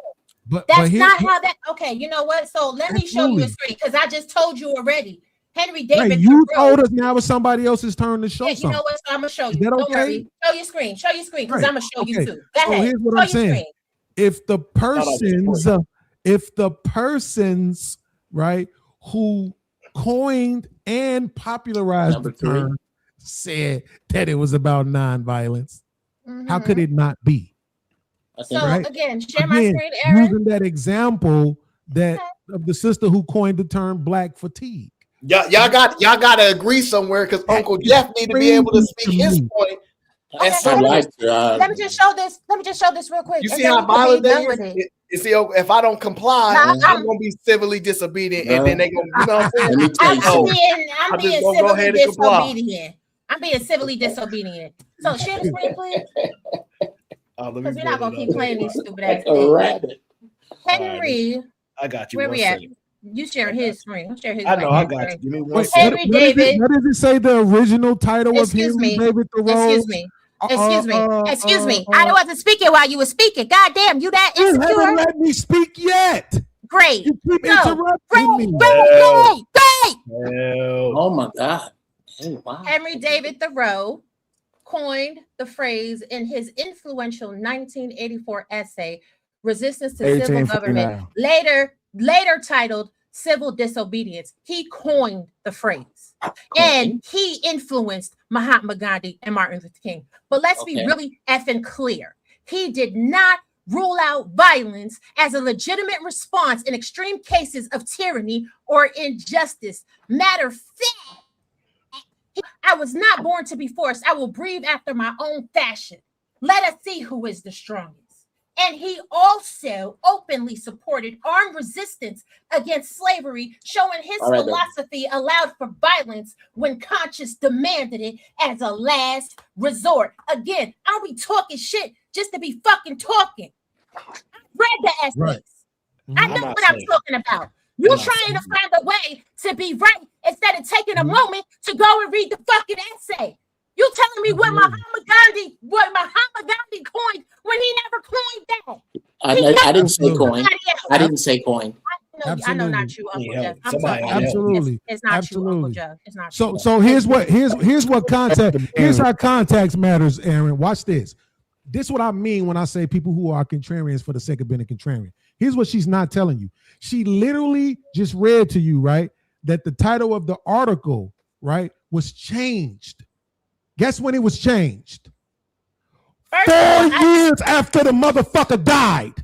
That's not how that. Okay, you know what? So let me show you a screen because I just told you already. Henry David. Right, you told us now it's somebody else's turn to show something. You know what? So I'm gonna show you. Is that Don't okay? worry. Show your screen. Show your screen because Right. I'm gonna show you Okay. too. Go So ahead. here's what show I'm your saying. screen. If the persons, right, who coined and popularized the term said that it was about nonviolence, how could it not be? So again, share my screen, Aaron. Using that example that of the sister who coined the term black fatigue. Y'all got to agree somewhere because Uncle Jeff need to be able to speak his point. Okay, so let me just show this. Let me just show this real quick. You see how violent that is? You see, if I don't comply, I'm gonna be civilly disobedient, and then they gonna, you know what I'm saying? I'm being civilly disobedient. I'm being civilly disobedient. So share the screen, please. Because we're not gonna keep playing these stupid ass things. Henry, I got you. Where we at? You sharing his screen. I'm sharing his I know. I right got you. screen. Give me 1 Henry second. David. What does it say? The original title of Excuse Henry me. David Thoreau. Excuse me. Excuse me. Excuse me. I wasn't speaking while you were speaking. God damn, you that You insecure? haven't let me speak yet. Great. You keep So, interrupting me. great. Oh my God. Oh, wow. Henry David Thoreau coined the phrase in his influential 1984 essay, Resistance to Civil Government, 1849. later titled Civil Disobedience. He coined the phrase. And he influenced Mahatma Gandhi and Martin Luther King. But let's be really effing clear. He did not rule out violence as a legitimate response in extreme cases of tyranny or injustice. Matter of fact, I was not born to be forced. I will breathe after my own fashion. Let us see who is the strongest. And he also openly supported armed resistance against slavery, showing his philosophy allowed for violence when conscience demanded it as a last resort. Again, are we talking shit just to be fucking talking? I read the essays. Right. I know what I'm talking about. You're trying to find a way to be right instead of taking a moment to go and read the fucking essay. You telling me what Mahatma Gandhi coined when he never coined that? I didn't say coin. I didn't say coin. I know not you, Uncle Jeff. I'm Somebody sorry. Absolutely. It's not you, Uncle Jeff. It's not you. So here's what contact. Here's how context matters, Aaron. Watch this. This is what I mean when I say people who are contrarians for the sake of being a contrarian. Here's what she's not telling you. She literally just read to you, right, that the title of the article, right, was changed. Guess when it was changed? 4 years after the motherfucker died.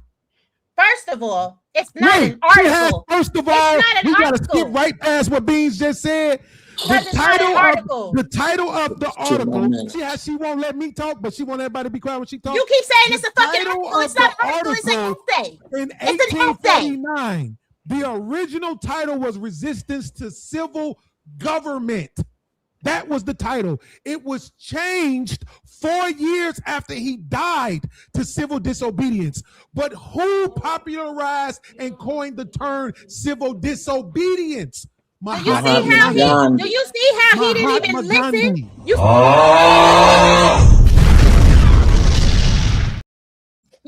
First of all, it's not an article. First of all, we gotta skip right past what Beans just said. The title of the article. See how she won't let me talk, but she want everybody to be quiet when she talks. You keep saying it's a fucking article. It's not an article. It's an essay. In It's an essay. 1849, the original title was Resistance to Civil Government. That was the title. It was changed 4 years after he died to Civil Disobedience. But who popularized and coined the term civil disobedience? Do you see how he didn't even listen? You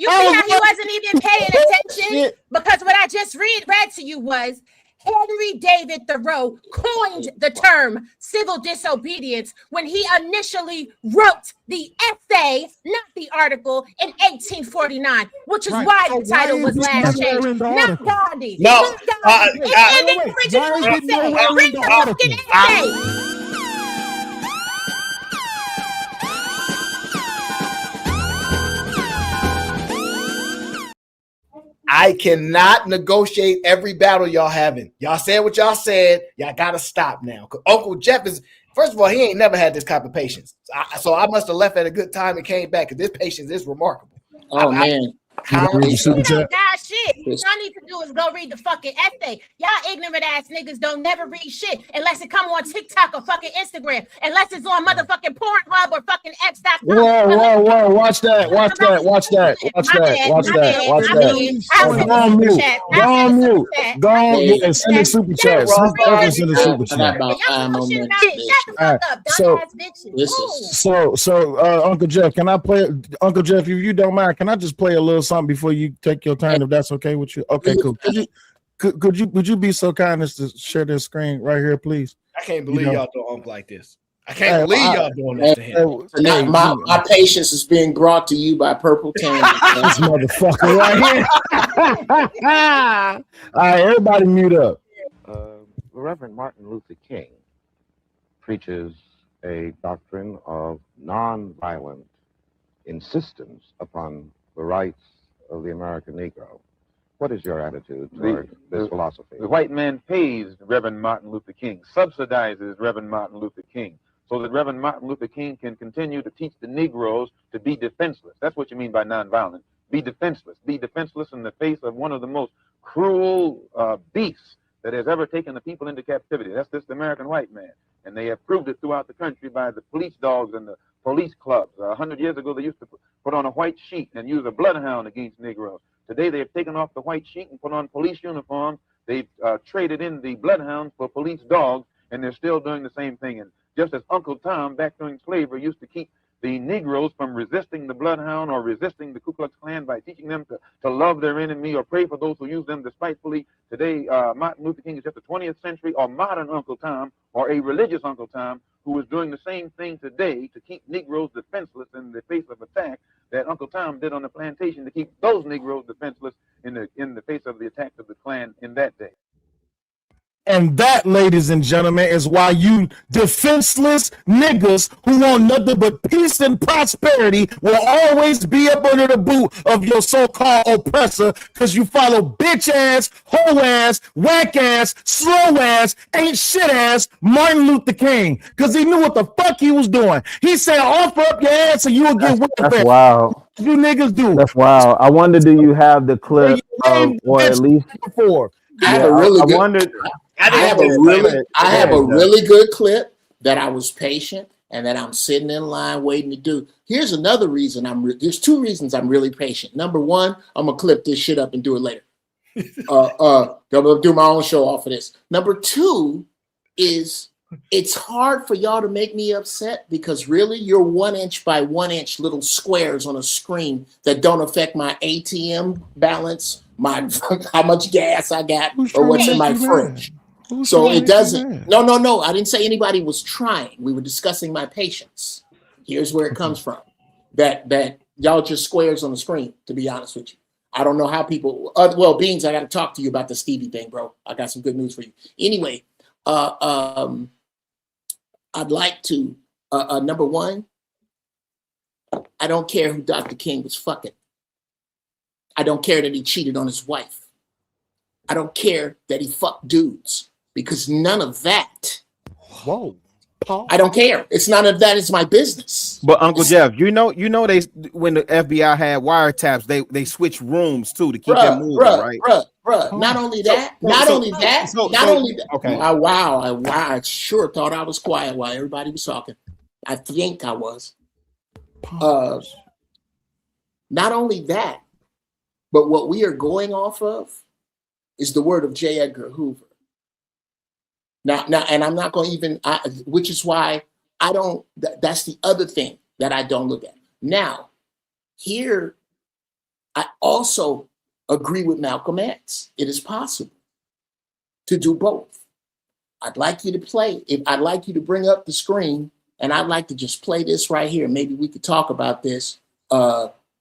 see how he wasn't even paying attention? Because what I just read to you was Henry David Thoreau coined the term civil disobedience when he initially wrote the essay, not the article, in 1849, which is why the title was last changed. Not Gandhi. No. Not Gandhi. It's in the original essay. Read the fucking essay. I cannot negotiate every battle y'all having. Y'all said what y'all said. Y'all gotta stop now. Uncle Jeff is, first of all, he ain't never had this type of patience. So I must have left at a good time and came back because this patience is remarkable. Oh man. You don't got shit. All I need to do is go read the fucking essay. Y'all ignorant ass niggas don't never read shit unless it come on TikTok or fucking Instagram. Unless it's on motherfucking Pornhub or fucking X.com. Whoa. Watch that. Go on mute. Yeah, send the super chat. Send the super chat. So, Uncle Jeff, can I play? Uncle Jeff, if you don't mind, can I just play a little something before you take your turn, if that's okay with you? Okay, cool. Would you be so kind as to share this screen right here, please? I can't believe y'all do Unc like this. I can't believe y'all doing this to him. My patience is being brought to you by Purple Tan. This motherfucker right here. All right, everybody mute up. The Reverend Martin Luther King preaches a doctrine of nonviolent insistence upon the rights of the American Negro. What is your attitude toward this philosophy? The white man pays Reverend Martin Luther King, subsidizes Reverend Martin Luther King, so that Reverend Martin Luther King can continue to teach the Negroes to be defenseless. That's what you mean by nonviolent. Be defenseless. Be defenseless in the face of one of the most cruel beasts that has ever taken the people into captivity. That's this American white man. And they have proved it throughout the country by the police dogs and the police clubs. 100 years ago, they used to put on a white sheet and use a bloodhound against Negroes. Today, they have taken off the white sheet and put on police uniforms They've traded in the bloodhounds for police dogs, and they're still doing the same thing. And just as Uncle Tom, back during slavery, used to keep the Negroes from resisting the bloodhound or resisting the Ku Klux Klan by teaching them to love their enemy or pray for those who use them despitefully. Today, Martin Luther King is just a 20th century or modern Uncle Tom or a religious Uncle Tom who is doing the same thing today to keep Negroes defenseless in the face of attack that Uncle Tom did on the plantation to keep those Negroes defenseless in the face of the attacks of the Klan in that day. And that, ladies and gentlemen, is why you defenseless niggas who want nothing but peace and prosperity will always be up under the boot of your so-called oppressor, because you follow bitch ass, hoe ass, whack ass, slow ass, ain't shit ass Martin Luther King, because he knew what the fuck he was doing. He said, offer up your ass and you will get welfare. That's wild. You niggas do. That's wild. I wonder, do you have the clip of, or at least before? I have a really good. wondered. I have a really good clip that I was patient and that I'm sitting in line waiting to do. Here's another reason there's two reasons I'm really patient. Number one, I'm gonna clip this shit up and do it later. I'm gonna do my own show off of this. Number two is it's hard for y'all to make me upset because really you're 1 inch by 1 inch little squares on a screen that don't affect my ATM balance, my how much gas I got, or what's in my fridge. So it doesn't. No. I didn't say anybody was trying. We were discussing my patience. Here's where it comes from. That y'all just squares on the screen, to be honest with you. I don't know how people, well, Beans, I got to talk to you about the Stevie thing, bro. I got some good news for you. Anyway, I'd like to, number one, I don't care who Dr. King was fucking. I don't care that he cheated on his wife. I don't care that he fucked dudes, because none of that. Whoa. I don't care. It's none of that is my business. But Uncle Jeff, you know, they when the FBI had wiretaps, they switched rooms too to keep them moving, right? Bruh. Not only that. Okay. Wow. I sure thought I was quiet while everybody was talking. I think I was. Not only that, but what we are going off of is the word of J. Edgar Hoover. Now, and I'm not going to even, which is why I don't, that's the other thing that I don't look at. Now, here, I also agree with Malcolm X. It is possible to do both. I'd like you to play, I'd like you to bring up the screen, and I'd like to just play this right here. Maybe we could talk about this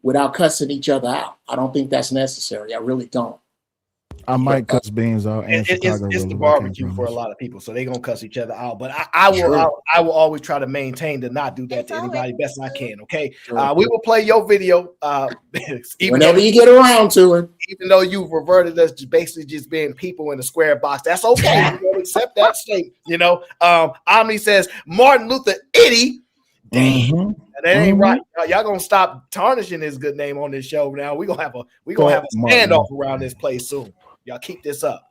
without cussing each other out. I don't think that's necessary. I really don't. I might cuss Beans out. It's the barbecue for a lot of people, so they're gonna cuss each other out. But I will always try to maintain to not do that to anybody best I can. Okay, we will play your video whenever you get around to it. Even though you've reverted us to basically just being people in a square box, that's okay. We don't accept that state. You know, Omni says Martin Luther Itty. Damn. That ain't right. Y'all gonna stop tarnishing his good name on this show now. We're gonna have a standoff around this place soon. Y'all keep this up.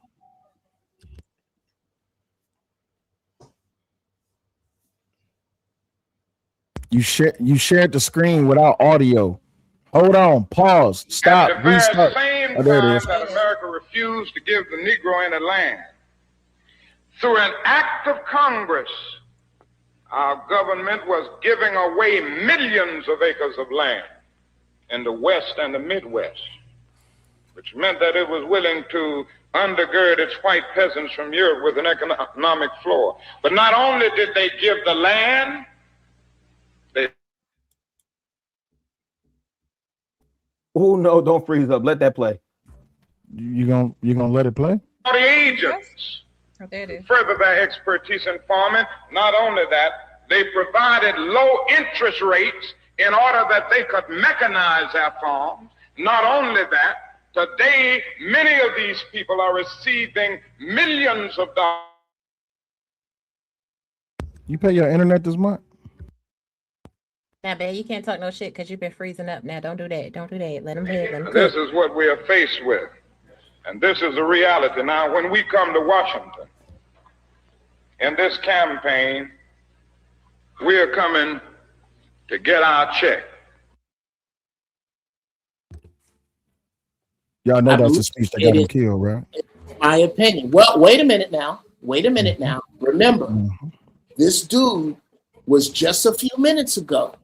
You shared the screen without audio. Hold on, pause, stop, restart. Same time that America refused to give the Negro any land, through an act of Congress, our government was giving away millions of acres of land in the West and the Midwest, which meant that it was willing to undergird its white peasants from Europe with an economic floor. But not only did they give the land, Oh no, don't freeze up. Let that play. You gonna let it play? The agents further their expertise in farming. Not only that, they provided low interest rates in order that they could mechanize their farms. Not only that, today many of these people are receiving millions of dollars. You pay your internet this month? Now, babe, you can't talk no shit because you've been freezing up. Now, don't do that. Don't do that. Let them live. This is what we are faced with. And this is the reality. Now, when we come to Washington in this campaign, we are coming to get our check. Y'all know that's a speech that got him killed, right? My opinion. Well, wait a minute now. Remember, this dude was just a few minutes ago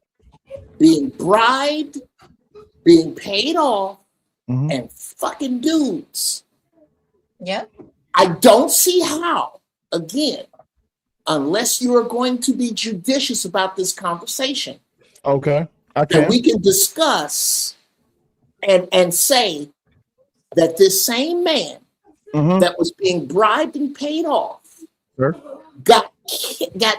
being bribed, being paid off, and fucking dudes. Yep. I don't see how, again, unless you are going to be judicious about this conversation, Okay, I that can. we can discuss and say that this same man that was being bribed and paid off got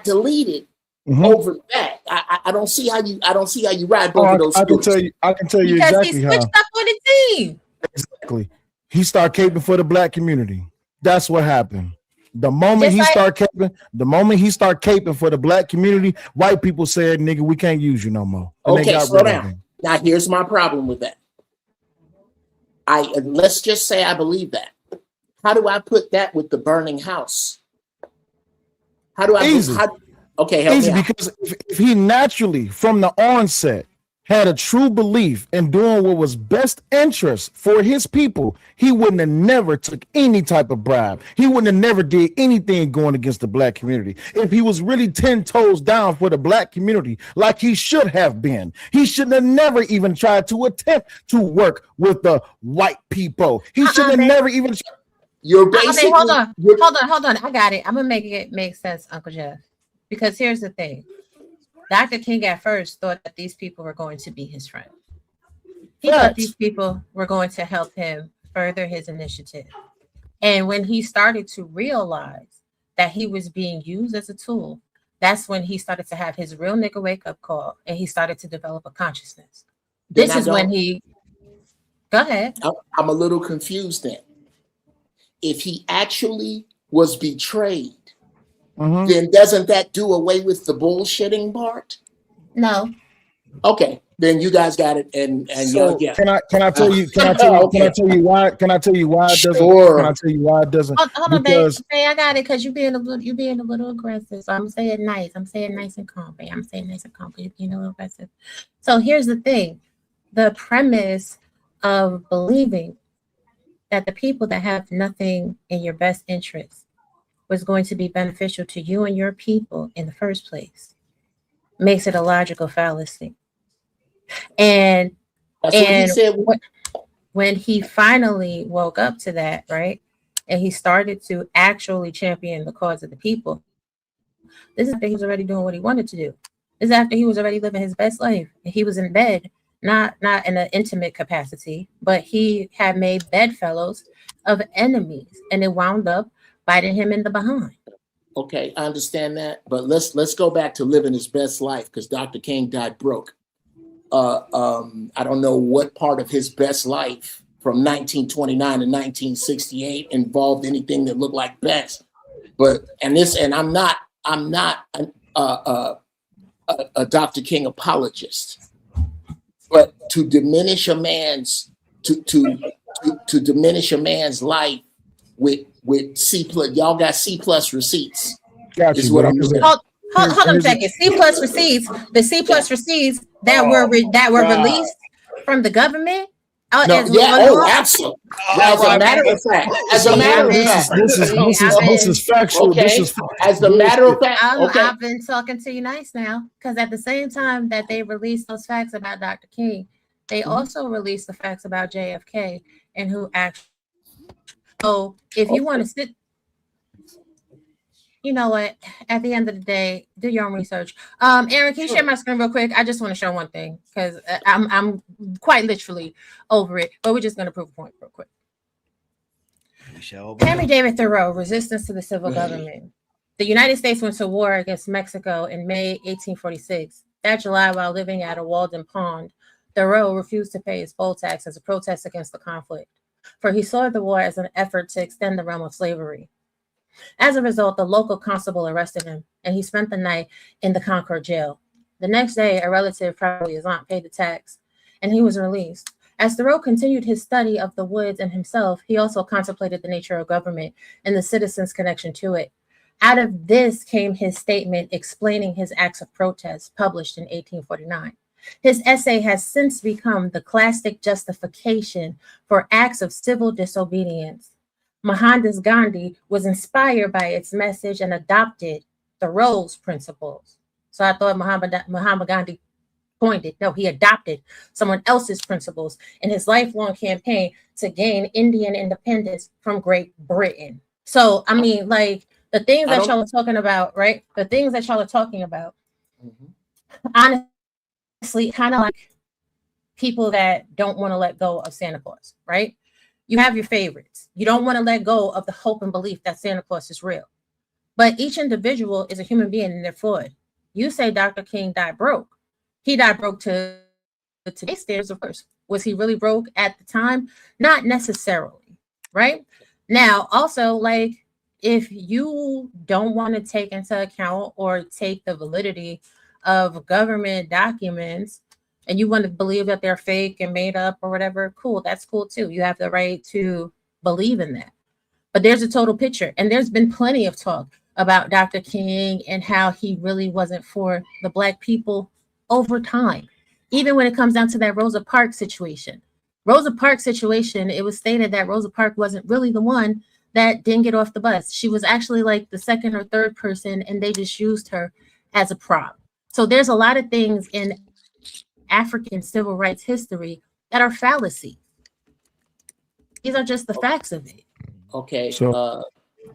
deleted over that. I don't see how you ride both of those. I can tell you. I can tell you Because exactly he how. switched up on the team. Exactly. He started caping for the black community. That's what happened. The moment Just he like- start caping for the black community, white people said, "Nigga, we can't use you no more." And they Okay, got slow rid of down. him. Now here's my problem with that. Let's just say I believe that. How do I put that with the burning house? How do I? Easy. Okay, help Easy, me out. because if he naturally, from the onset, had a true belief in doing what was best interest for his people, he wouldn't have never took any type of bribe. He wouldn't have never did anything going against the black community. If he was really 10 toes down for the black community, like he should have been, he should have never even tried to attempt to work with the white people. He should have never even. You're basically. Hold on. I got it. I'm gonna make it make sense, Uncle Jeff. Because here's the thing. Dr. King at first thought that these people were going to be his friend. He thought these people were going to help him further his initiative. And when he started to realize that he was being used as a tool, that's when he started to have his real nigga wake up call and he started to develop a consciousness. This is when he. Go ahead. I'm a little confused then. If he actually was betrayed, then doesn't that do away with the bullshitting part? No. Okay, then you guys got it. And So yeah. can I tell you why? Can I tell you why it doesn't? Sure. Can I tell you why it doesn't? Hold on, babe. Hey, I got it because you're being a little aggressive. So I'm saying nice. I'm saying nice and calm, babe. I'm saying nice and calm. You're being a little aggressive. So here's the thing: the premise of believing that the people that have nothing in your best interest was going to be beneficial to you and your people in the first place makes it a logical fallacy. And That's what he said. When he finally woke up to that, right, and he started to actually champion the cause of the people, this is after he was already doing what he wanted to do. This is after he was already living his best life. He was in bed, not in an intimate capacity, but he had made bedfellows of enemies, and it wound up biting him in the behind. Okay, I understand that, but let's go back to living his best life because Dr. King died broke. I don't know what part of his best life from 1929 to 1968 involved anything that looked like best, but I'm not a Dr. King apologist, but to diminish a man's to diminish a man's life with C plus, y'all got C plus receipts. Got is you, what bro. I'm doing. Hold on a second. C plus receipts, the C plus receipts that were released from the government. Absolutely. As a matter of fact, this is factual. Okay. This is as a matter of fact. Okay. I've been talking to you nice now because at the same time that they released those facts about Dr. King, they also released the facts about JFK and who actually. So if you want to sit, you know what? At the end of the day, do your own research. Aaron, can you share my screen real quick? I just want to show one thing because I'm quite literally over it, but we're just going to prove a point real quick. Henry David Thoreau, Resistance to the Civil Government. The United States went to war against Mexico in May 1846. That July, while living at a Walden Pond, Thoreau refused to pay his poll tax as a protest against the conflict, for he saw the war as an effort to extend the realm of slavery. As a result, the local constable arrested him, and he spent the night in the Concord jail. The next day, a relative, probably his aunt, paid the tax, and he was released. As Thoreau continued his study of the woods and himself, he also contemplated the nature of government and the citizens' connection to it. Out of this came his statement explaining his acts of protest, published in 1849. His essay has since become the classic justification for acts of civil disobedience. Mohandas Gandhi was inspired by its message and adopted Thoreau's principles. So I thought Mahatma Gandhi coined it. No, he adopted someone else's principles in his lifelong campaign to gain Indian independence from Great Britain. So, I mean, like the things that y'all are talking about, right? The things that y'all are talking about, honestly, kind of like people that don't want to let go of Santa Claus, right? You have your favorites. You don't want to let go of the hope and belief that Santa Claus is real. But each individual is a human being and they're flawed. You say Dr. King died broke. He died broke to today's standards, of course. Was he really broke at the time? Not necessarily, right? Now, also, like, if you don't want to take into account or take the validity of government documents and you want to believe that they're fake and made up or whatever, cool, that's cool too. You have the right to believe in that. But there's a total picture. And there's been plenty of talk about Dr. King and how he really wasn't for the Black people over time. Even when it comes down to that Rosa Parks situation. Rosa Parks situation, it was stated that Rosa Parks wasn't really the one that didn't get off the bus. She was actually like the second or third person, and they just used her as a prop. So there's a lot of things in African civil rights history that are fallacy. These are just the facts of it. Okay. So,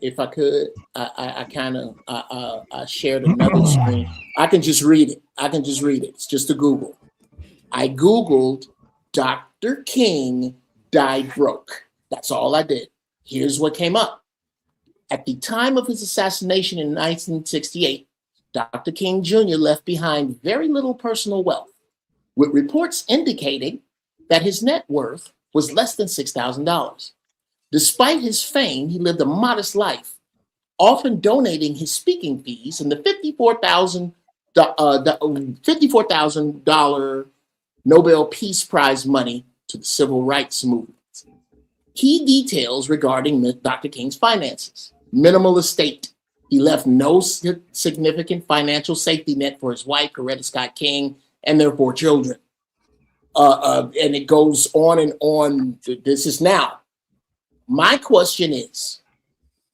if I could, I kind of I shared another screen. I can just read it. It's just a Google. I Googled Dr. King died broke. That's all I did. Here's what came up. At the time of his assassination in 1968, Dr. King Jr. left behind very little personal wealth, with reports indicating that his net worth was less than $6,000. Despite his fame, he lived a modest life, often donating his speaking fees and the $54,000 Nobel Peace Prize money to the civil rights movement. Key details regarding Dr. King's finances: minimal estate. He left no significant financial safety net for his wife, Coretta Scott King, and their 4 children. And it goes on and on. This is now. My question is,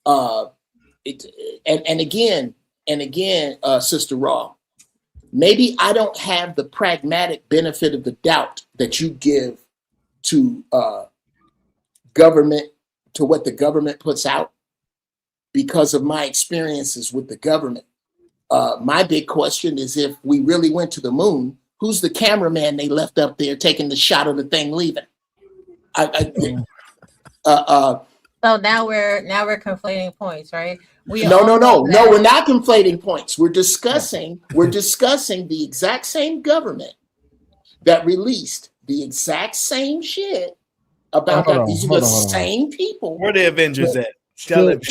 again, Sister Raw, maybe I don't have the pragmatic benefit of the doubt that you give to government, to what the government puts out, because of my experiences with the government. My big question is, if we really went to the moon, who's the cameraman they left up there taking the shot of the thing leaving? So now we're conflating points, right? No, we're not conflating points. We're discussing the exact same government that released the exact same shit about that. These are the same people. Where the Avengers at? Should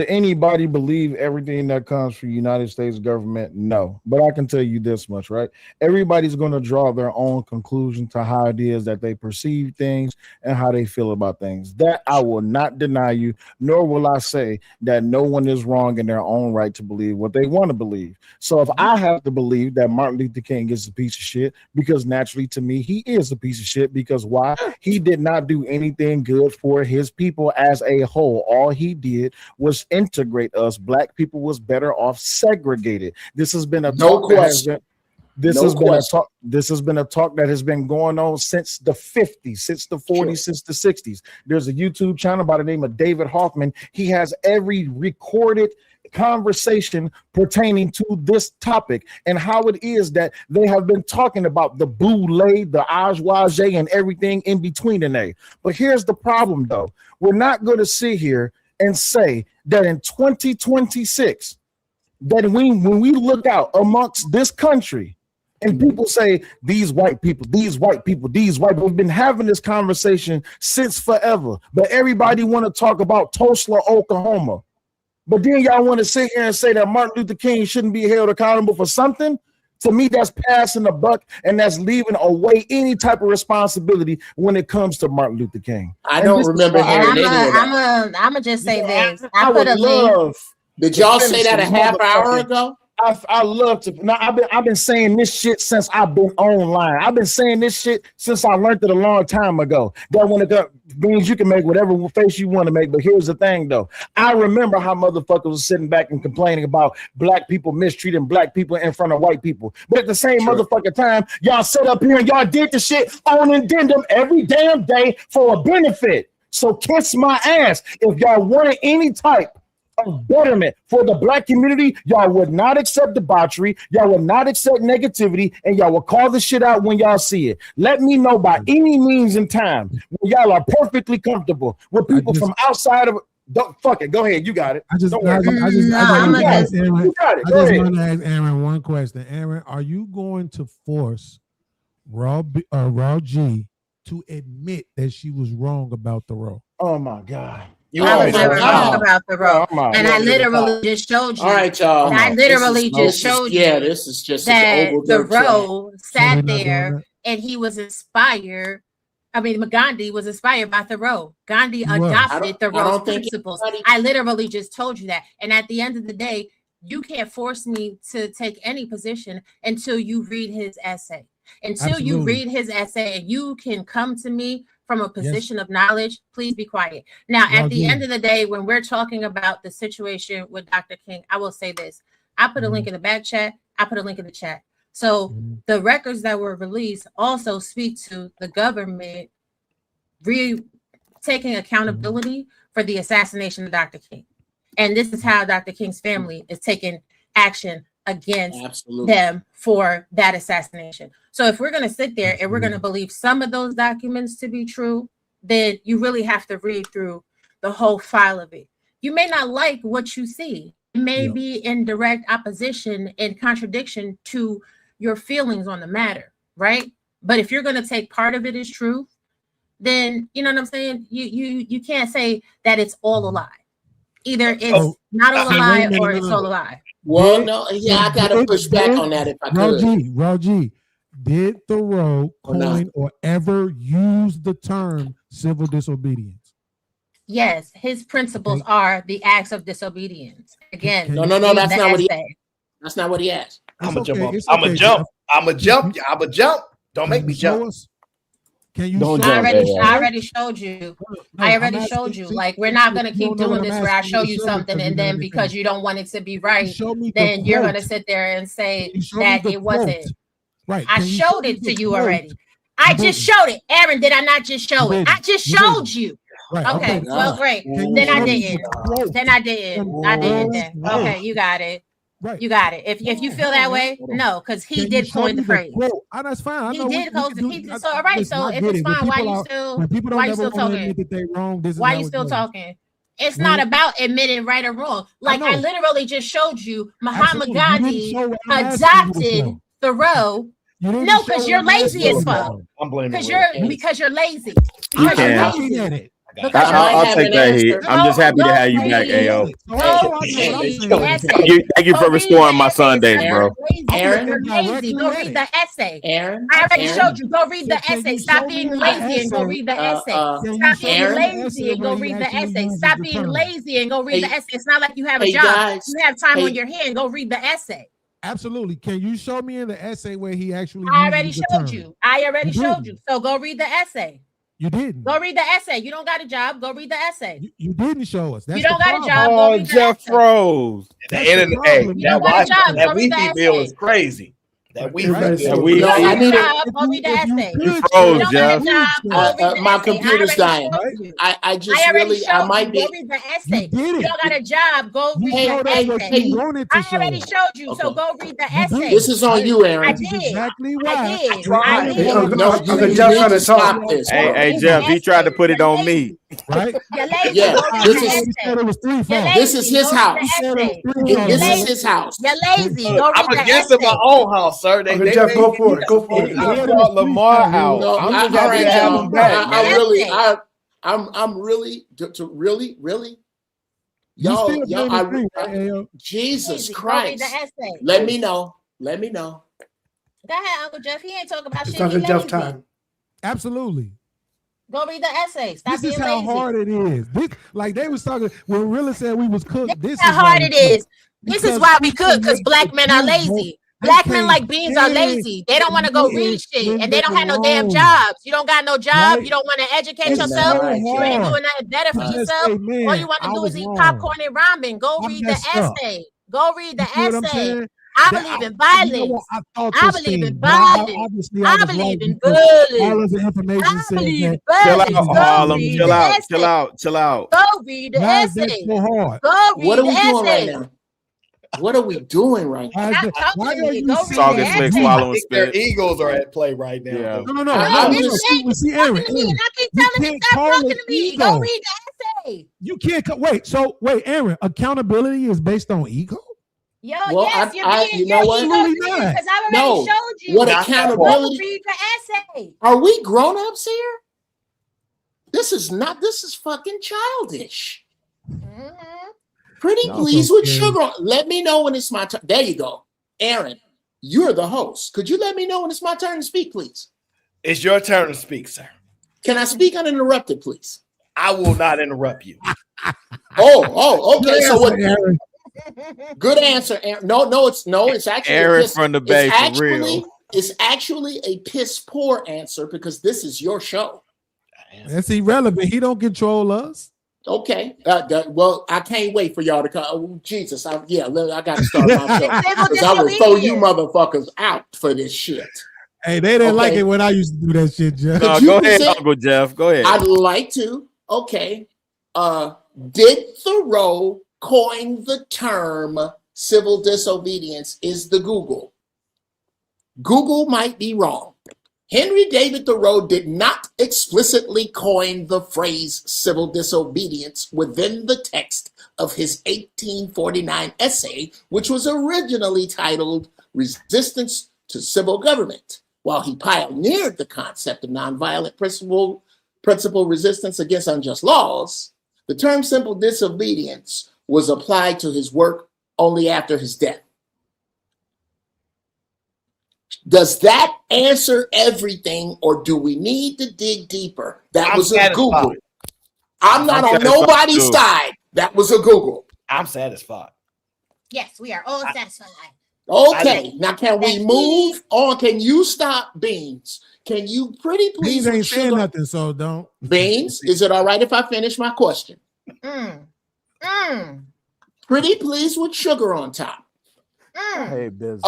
anybody believe everything that comes from the United States government? No. But I can tell you this much, right? Everybody's going to draw their own conclusion to how it is that they perceive things and how they feel about things. That I will not deny you, nor will I say that no one is wrong in their own right to believe what they want to believe. So if I have to believe that Martin Luther King is a piece of shit, because naturally to me, he is a piece of shit, because why? He did not do anything good for his people as a whole. All he did was integrate us. Black people was better off segregated. This has been a talk that has been, this has been a talk that has been going on since the 50s, since the 40s, since the 60s. There's a YouTube channel by the name of David Hoffman. He has every recorded conversation pertaining to this topic and how it is that they have been talking about the boule, the ajwaje, and everything in between the name. But here's the problem, though. We're not going to sit here and say that in 2026, that when we look out amongst this country and people say these white people, these white people, these white people, we've been having this conversation since forever, but everybody want to talk about Tulsa, Oklahoma. But then y'all want to sit here and say that Martin Luther King shouldn't be held accountable for something? To me, that's passing the buck, and that's leaving away any type of responsibility when it comes to Martin Luther King. I don't remember hearing any of that. I'm gonna just say this. I would love. Did y'all say that a half hour ago? I love to. Now I've been saying this shit since I've been online. I've been saying this shit since I learned it a long time ago. That when it means you can make whatever face you want to make. But here's the thing, though. I remember how motherfuckers was sitting back and complaining about black people mistreating black people in front of white people. But at the same motherfucking time, y'all sit up here and y'all did the shit on addendum every damn day for a benefit. So kiss my ass if y'all wanted any type of betterment for the black community. Y'all would not accept debauchery, y'all would not accept negativity, and y'all will call the shit out when y'all see it. Let me know by any means in time when y'all are perfectly comfortable with people from outside of. Don't fuck it. Go ahead. You got it. I just want to ask Aaron one question. Aaron, are you going to force Raw G to admit that she was wrong about the Roe? Oh my God. I was never wrong about the Roe, and I literally just showed you. All right, y'all. I literally just showed you. Yeah, this is just that the Roe sat we're not doing there and he was inspired. I mean, Gandhi was inspired by Thoreau. Gandhi adopted Thoreau's principles. I literally just told you that. And at the end of the day, you can't force me to take any position until you read his essay. Until you read his essay and you can come to me from a position of knowledge, please be quiet. Now, at the end of the day, when we're talking about the situation with Dr. King, I will say this. I put a link in the back chat. I put a link in the chat. So the records that were released also speak to the government taking accountability for the assassination of Dr. King. And this is how Dr. King's family is taking action against them for that assassination. So if we're going to sit there and we're going to believe some of those documents to be true, then you really have to read through the whole file of it. You may not like what you see. It may be in direct opposition and contradiction to your feelings on the matter, right? But if you're going to take part of it as truth, then you know what I'm saying? You can't say that it's all a lie. Either it's not all a lie or it's all a lie. Well, no, I gotta push back on that if I could. Raw G, did Thoreau coin or ever use the term civil disobedience? Yes, his principles are the acts of disobedience. Again, no, that's not what he asked. That's not what he asked. I'm gonna jump. I'm gonna jump. Don't make me jump. Can you? I already showed you. I already showed you. Like, we're not gonna keep doing this where I show you something and then because you don't want it to be right, then you're gonna sit there and say that it wasn't. Right. I showed it to you already. I just showed it. Aaron, did I not just show it? I just showed you. Right. Okay. Well, great. Then I didn't. I didn't. Okay, you got it. Right. You got it. If you feel that way, no, because he did coin the phrase. That's fine. He did coin the. So all right. So if it's fine, why you still talking? Why you still talking? It's not about admitting right or wrong. Like I literally just showed you Muhammad Gandhi adopted Thoreau. No, because you're lazy as fuck. I'm blaming because you're lazy. You can. I'll take that heat. I'm just happy to have you back, Ayo. Thank you for restoring my Sundays, bro. Aaron, you're lazy. Go read the essay. Aaron, I already showed you. Go read the essay. Stop being lazy and go read the essay. Stop being lazy and go read the essay. Stop being lazy and go read the essay. It's not like you have a job. You have time on your hand. Go read the essay. Absolutely. Can you show me in the essay where he actually? I already showed you. So go read the essay. You didn't. Go read the essay. You don't got a job. Go read the essay. You didn't show us. You don't got a job. Go read the Jeff froze. The internet. That Wi-Fi bill is crazy. That we go read the essay. You froze, Jeff. My computer's dying. I might be. Go read the essay. You don't got a job. Go read the essay. I already showed you. So go read the essay. This is on you, Aaron. I did. Exactly why. I did. Uncle Jeff trying to talk. Hey, Jeff, he tried to put it on me. Right? Yeah. This is his house. This is his house. You're lazy. I'm against my own house, sir. Jeff, go for it. Go for it. I brought Lamar out. I'm just happy to have him back. I'm really. Y'all, Jesus Christ. Let me know. Go ahead, Uncle Jeff. He ain't talking about shit. It's Uncle Jeff time. Absolutely. Go read the essay. Stop this is how lazy. hard it is. Like they was talking when Rilla said we was cooked. This is how hard it is. This is why we could, because black men are lazy. Black men like Beans are lazy. They don't want to go read shit, and they don't have no damn jobs. You don't got no job. You don't want to educate yourself. You ain't doing nothing better for yourself. All you want to do is eat popcorn and ramen. Go read the essay. Go read the essay. I believe in violence. I believe in violence. I believe in violence. I believe in violence. Chill out. Go read the essay. Go read What are we the doing right essay. now? What are we doing right now? Talking slick, swallowing Their spit. egos are at play right now. Yeah. See, Aaron, I keep telling him stop talking to me. Go read the essay. You can't wait, Aaron, accountability is based on ego? Yo, Well, yes, you're I- being you know what? because I already showed you. What Go accountability? read the essay. Are we grown-ups here? This is fucking childish. Pretty Y'all please so with scary. sugar. Let me know when it's my turn. There you go. Aaron, you're the host. Could you let me know when it's my turn to speak, please? It's your turn to speak, sir. Can I speak uninterrupted, please? I will not interrupt you. Okay. So what? Aaron. Good answer, Aaron. No, it's actually Aaron from the Bay, for real. It's actually a piss poor answer because this is your show. That's irrelevant. He don't control us. Okay. Well, I can't wait for y'all to come. Oh, Jesus. I got to start my show because I will throw you motherfuckers out for this shit. Hey, they didn't like it when I used to do that shit, Jeff. No, go ahead, Uncle Jeff. Go ahead. I'd like to. Okay. Did Thoreau coin the term civil disobedience? Is the Google? Google might be wrong. Henry David Thoreau did not explicitly coin the phrase civil disobedience within the text of his 1849 essay, which was originally titled Resistance to Civil Government. While he pioneered the concept of nonviolent principle resistance against unjust laws, the term civil disobedience was applied to his work only after his death. Does that answer everything, or do we need to dig deeper? That was a Google. I'm not on nobody's side. That was a Google. I'm satisfied. Yes, we are all satisfied. Okay, now can we move on? Can you stop, Beans? Can you pretty please? Beans ain't saying nothing, so don't. Beans, is it all right if I finish my question? Pretty please with sugar on top. Hey, business.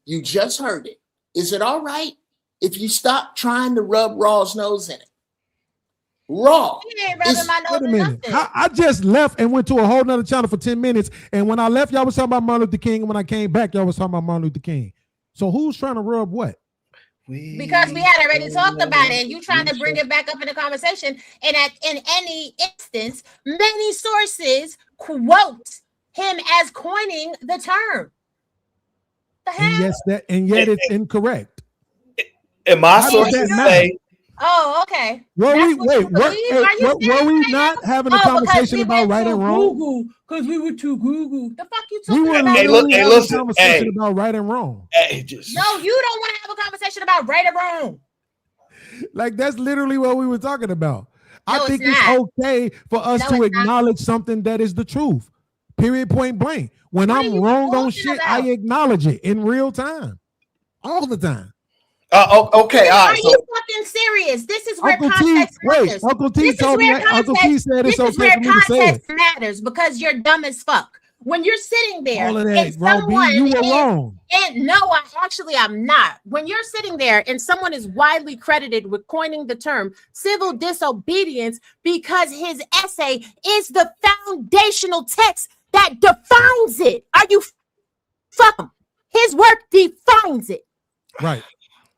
You just heard it. Is it all right if you stop trying to rub Raw's nose in it? Raw. Wait a minute. I just left and went to a whole nother channel for 10 minutes. And when I left, y'all was talking about Martin Luther King. And when I came back, y'all was talking about Martin Luther King. So who's trying to rub what? Because we had already talked about it. You trying to bring it back up in the conversation. And in any instance, many sources quote him as coining the term. The hell? And yet it's incorrect. And my sources say, oh, okay. Were we not having a conversation about right and wrong? Because we were too Google. The fuck you talking We were about? literally having a conversation about right and wrong. No, you don't want to have a conversation about right or wrong. Like that's literally what we were talking about. No, I think it's okay for us to acknowledge something that is the truth. Period, point blank. When I'm wrong on shit, I acknowledge it in real time. All the time. Okay, all right. Are you fucking serious? This is where context matters. Uncle T told me. Uncle T said it's okay for me to say it. Context matters because you're dumb as fuck. When you're sitting there, all of that, and someone you were wrong. And no, I'm not. When you're sitting there and someone is widely credited with coining the term civil disobedience because his essay is the foundational text that defines it. Are you fucking? His work defines it. Right.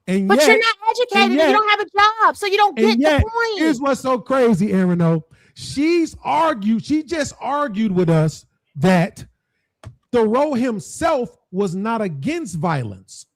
But you're not educated and you don't have a job, so you don't get the point. Here's what's so crazy, Aaron. She just argued with us that Thoreau himself was not against violence,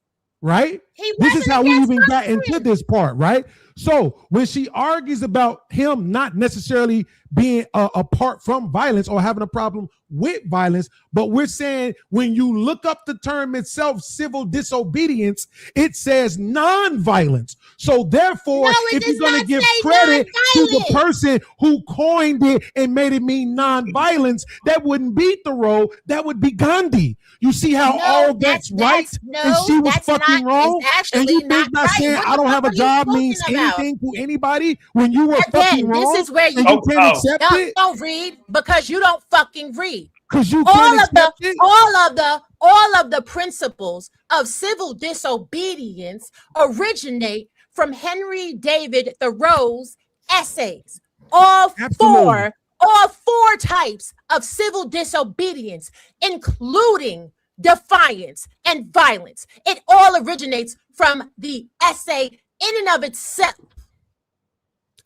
right? This is how we even got into this part, right? So when she argues about him not necessarily being apart from violence or having a problem with violence, but we're saying when you look up the term itself, civil disobedience, it says non-violence. So therefore, if you're going to give credit to the person who coined it and made it mean non-violence, that wouldn't be Thoreau, that would be Gandhi. You see how all that's right and she was fucking wrong? And you think by saying I don't have a job means anything to anybody when you were fucking wrong? This is where you can't accept it? Don't read because you don't fucking read. Because you can't accept it? All of the principles of civil disobedience originate from Henry David Thoreau's essays. All four types of civil disobedience, including defiance and violence. It all originates from the essay in and of itself.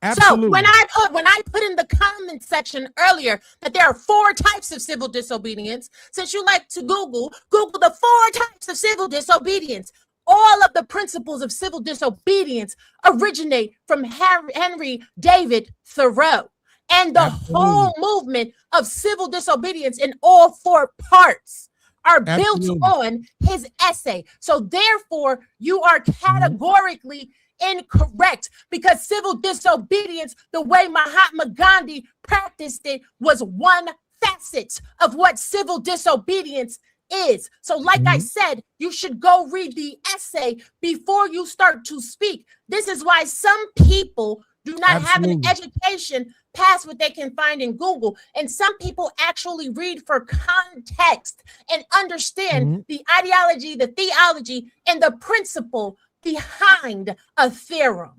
Absolutely. So when I put in the comment section earlier that there are 4 types of civil disobedience, since you like to Google the 4 types of civil disobedience. All of the principles of civil disobedience originate from Henry David Thoreau. And the whole movement of civil disobedience in all 4 parts are built on his essay. So therefore, you are categorically incorrect because civil disobedience, the way Mahatma Gandhi practiced it, was one facet of what civil disobedience is. So like I said, you should go read the essay before you start to speak. This is why some people do not have an education past what they can find in Google. And some people actually read for context and understand the ideology, the theology, and the principle behind a theorem.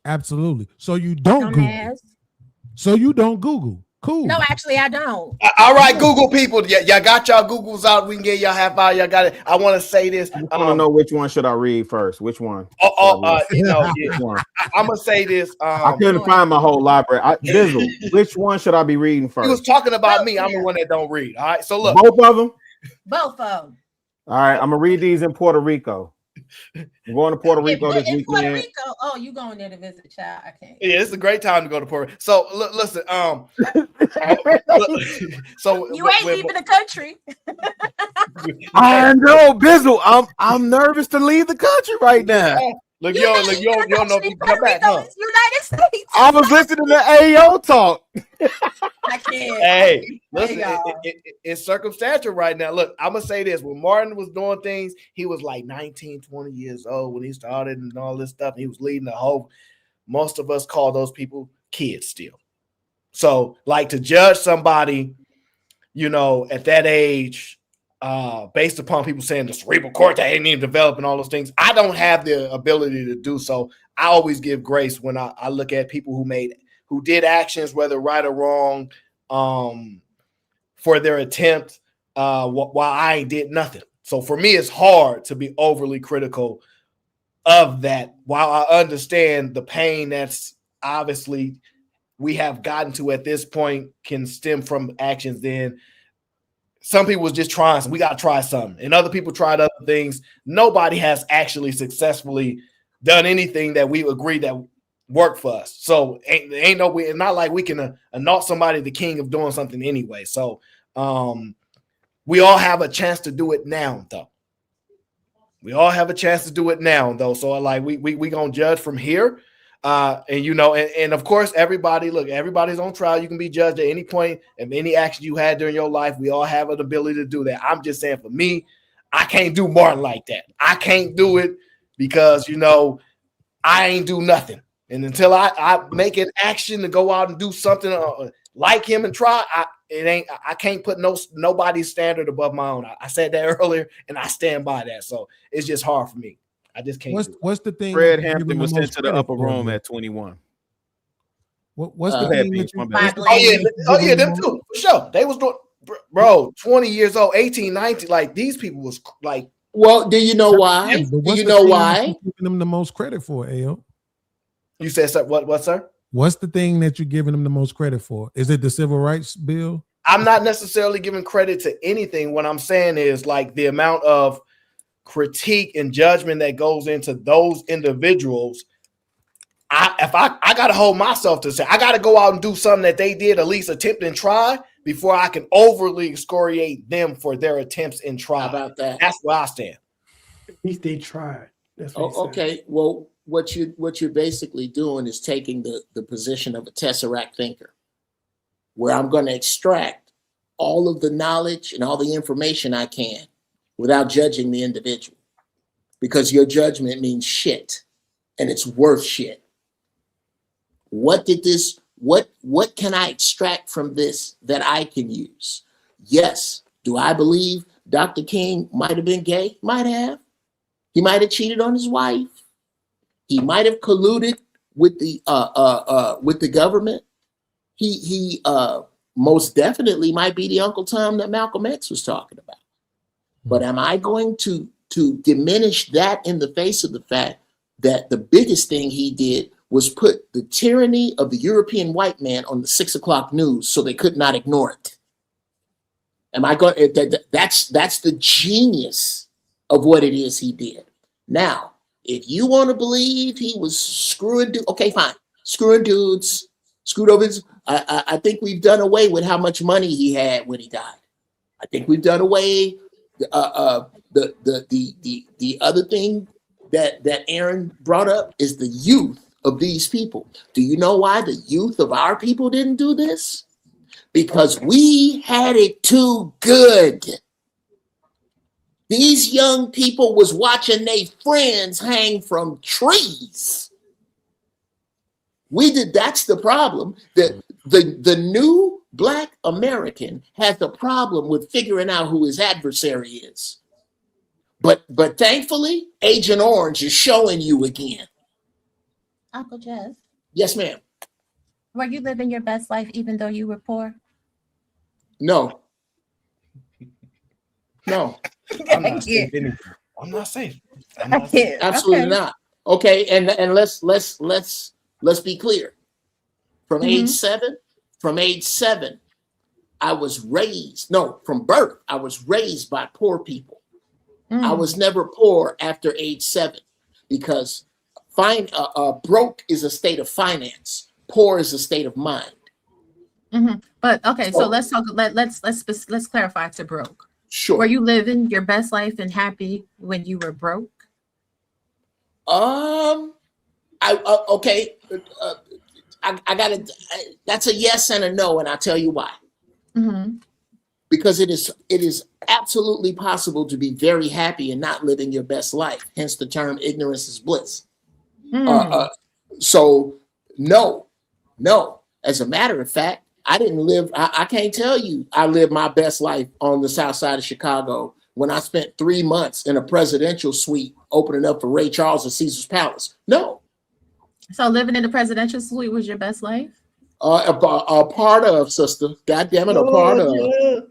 Absolutely. So you don't Google. So you don't Google. Cool. No, actually, I don't. All right, Google people. Y'all got y'all Googles out. We can get y'all half hour. Y'all got it. I want to say this. I want to know which one should I read first. Which one? I'm gonna say this. I couldn't find my whole library. Bizzle, which one should I be reading first? He was talking about me. I'm the one that don't read. All right. So look, both of them. Both of them. All right, I'm gonna read these in Puerto Rico. I'm going to Puerto Rico this weekend. Puerto Rico. Oh, you going there to visit, child? I can't. Yeah, it's a great time to go to Puerto Rico. So listen, so you ain't leaving the country. I know, Bizzle. I'm nervous to leave the country right now. Look, you don't know if you come back, huh? United States. I was listening to AO talk. I can't. Hey, listen, it's circumstantial right now. Look, I'm gonna say this: when Martin was doing things, he was like 19, 20 years old when he started and all this stuff. He was leading the whole. Most of us call those people kids still. So, like, to judge somebody, at that age, based upon people saying the cerebral cortex ain't even developing all those things, I don't have the ability to do so. I always give grace when I look at people who did actions, whether right or wrong, for their attempt, while I ain't did nothing. So for me, it's hard to be overly critical of that. While I understand the pain that's obviously we have gotten to at this point can stem from actions, then some people was just trying. So we got to try something. And other people tried other things. Nobody has actually successfully done anything that we agree that work for us. So ain't no way. It's not like we can annul somebody the king of doing something anyway. So we all have a chance to do it now, though. We all have a chance to do it now, though. So like we gonna judge from here. And of course, everybody's on trial. You can be judged at any point of any action you had during your life. We all have an ability to do that. I'm just saying, for me, I can't do Martin like that. I can't do it because I ain't do nothing. And until I make an action to go out and do something like him and try, I can't put nobody's standard above my own. I said that earlier, and I stand by that. So it's just hard for me. I just can't. What's the thing? Fred Hampton was sent to the upper room at 21. What's the thing? Them too. For sure. They was doing, bro, 20 years old, 18, 19. Like, these people was like. Well, do you know why? Do you know why? Giving them the most credit for, AO. You said what, sir? What's the thing that you're giving them the most credit for? Is it the civil rights bill? I'm not necessarily giving credit to anything. What I'm saying is like the amount of critique and judgment that goes into those individuals, I gotta hold myself to say I gotta go out and do something that they did, at least attempt and try, before I can overly excoriate them for their attempts and try. How about that? That's where I stand. At least they tried. That's what he said. Okay. Well, what you're basically doing is taking the position of a tesseract thinker, where I'm going to extract all of the knowledge and all the information I can without judging the individual, because your judgment means shit, and it's worth shit. What can I extract from this that I can use? Yes. Do I believe Dr. King might have been gay? Might have. He might have cheated on his wife. He might have colluded with the government. He most definitely might be the Uncle Tom that Malcolm X was talking about. But am I going to diminish that in the face of the fact that the biggest thing he did was put the tyranny of the European white man on the 6 o'clock news so they could not ignore it? Am I going? That's the genius of what it is he did. Now, if you want to believe he was screwing, okay, fine, screwing dudes, screwed over his. I think we've done away with how much money he had when he died. I think we've done away. The other thing that Aaron brought up is the youth of these people. Do you know why the youth of our people didn't do this? Because we had it too good. These young people was watching their friends hang from trees. We did. That's the problem. The new Black American has a problem with figuring out who his adversary is. But thankfully, Agent Orange is showing you again. Uncle Jeff. Yes, ma'am. Were you living your best life even though you were poor? No. No. I'm not safe anymore. I'm not safe. Absolutely not. Okay, and let's be clear. From age seven, I was raised. No, from birth, I was raised by poor people. I was never poor after age 7, because broke is a state of finance. Poor is a state of mind. But okay, so let's talk. Let's clarify to broke. Sure. Were you living your best life and happy when you were broke? I gotta. That's a yes and a no, and I'll tell you why. Because it is absolutely possible to be very happy and not living your best life. Hence the term ignorance is bliss. So no. As a matter of fact, I didn't live. I can't tell you I lived my best life on the south side of Chicago when I spent 3 months in a presidential suite opening up for Ray Charles at Caesar's Palace. No. So living in the presidential suite was your best life? A part of, sister. God damn it, a part of.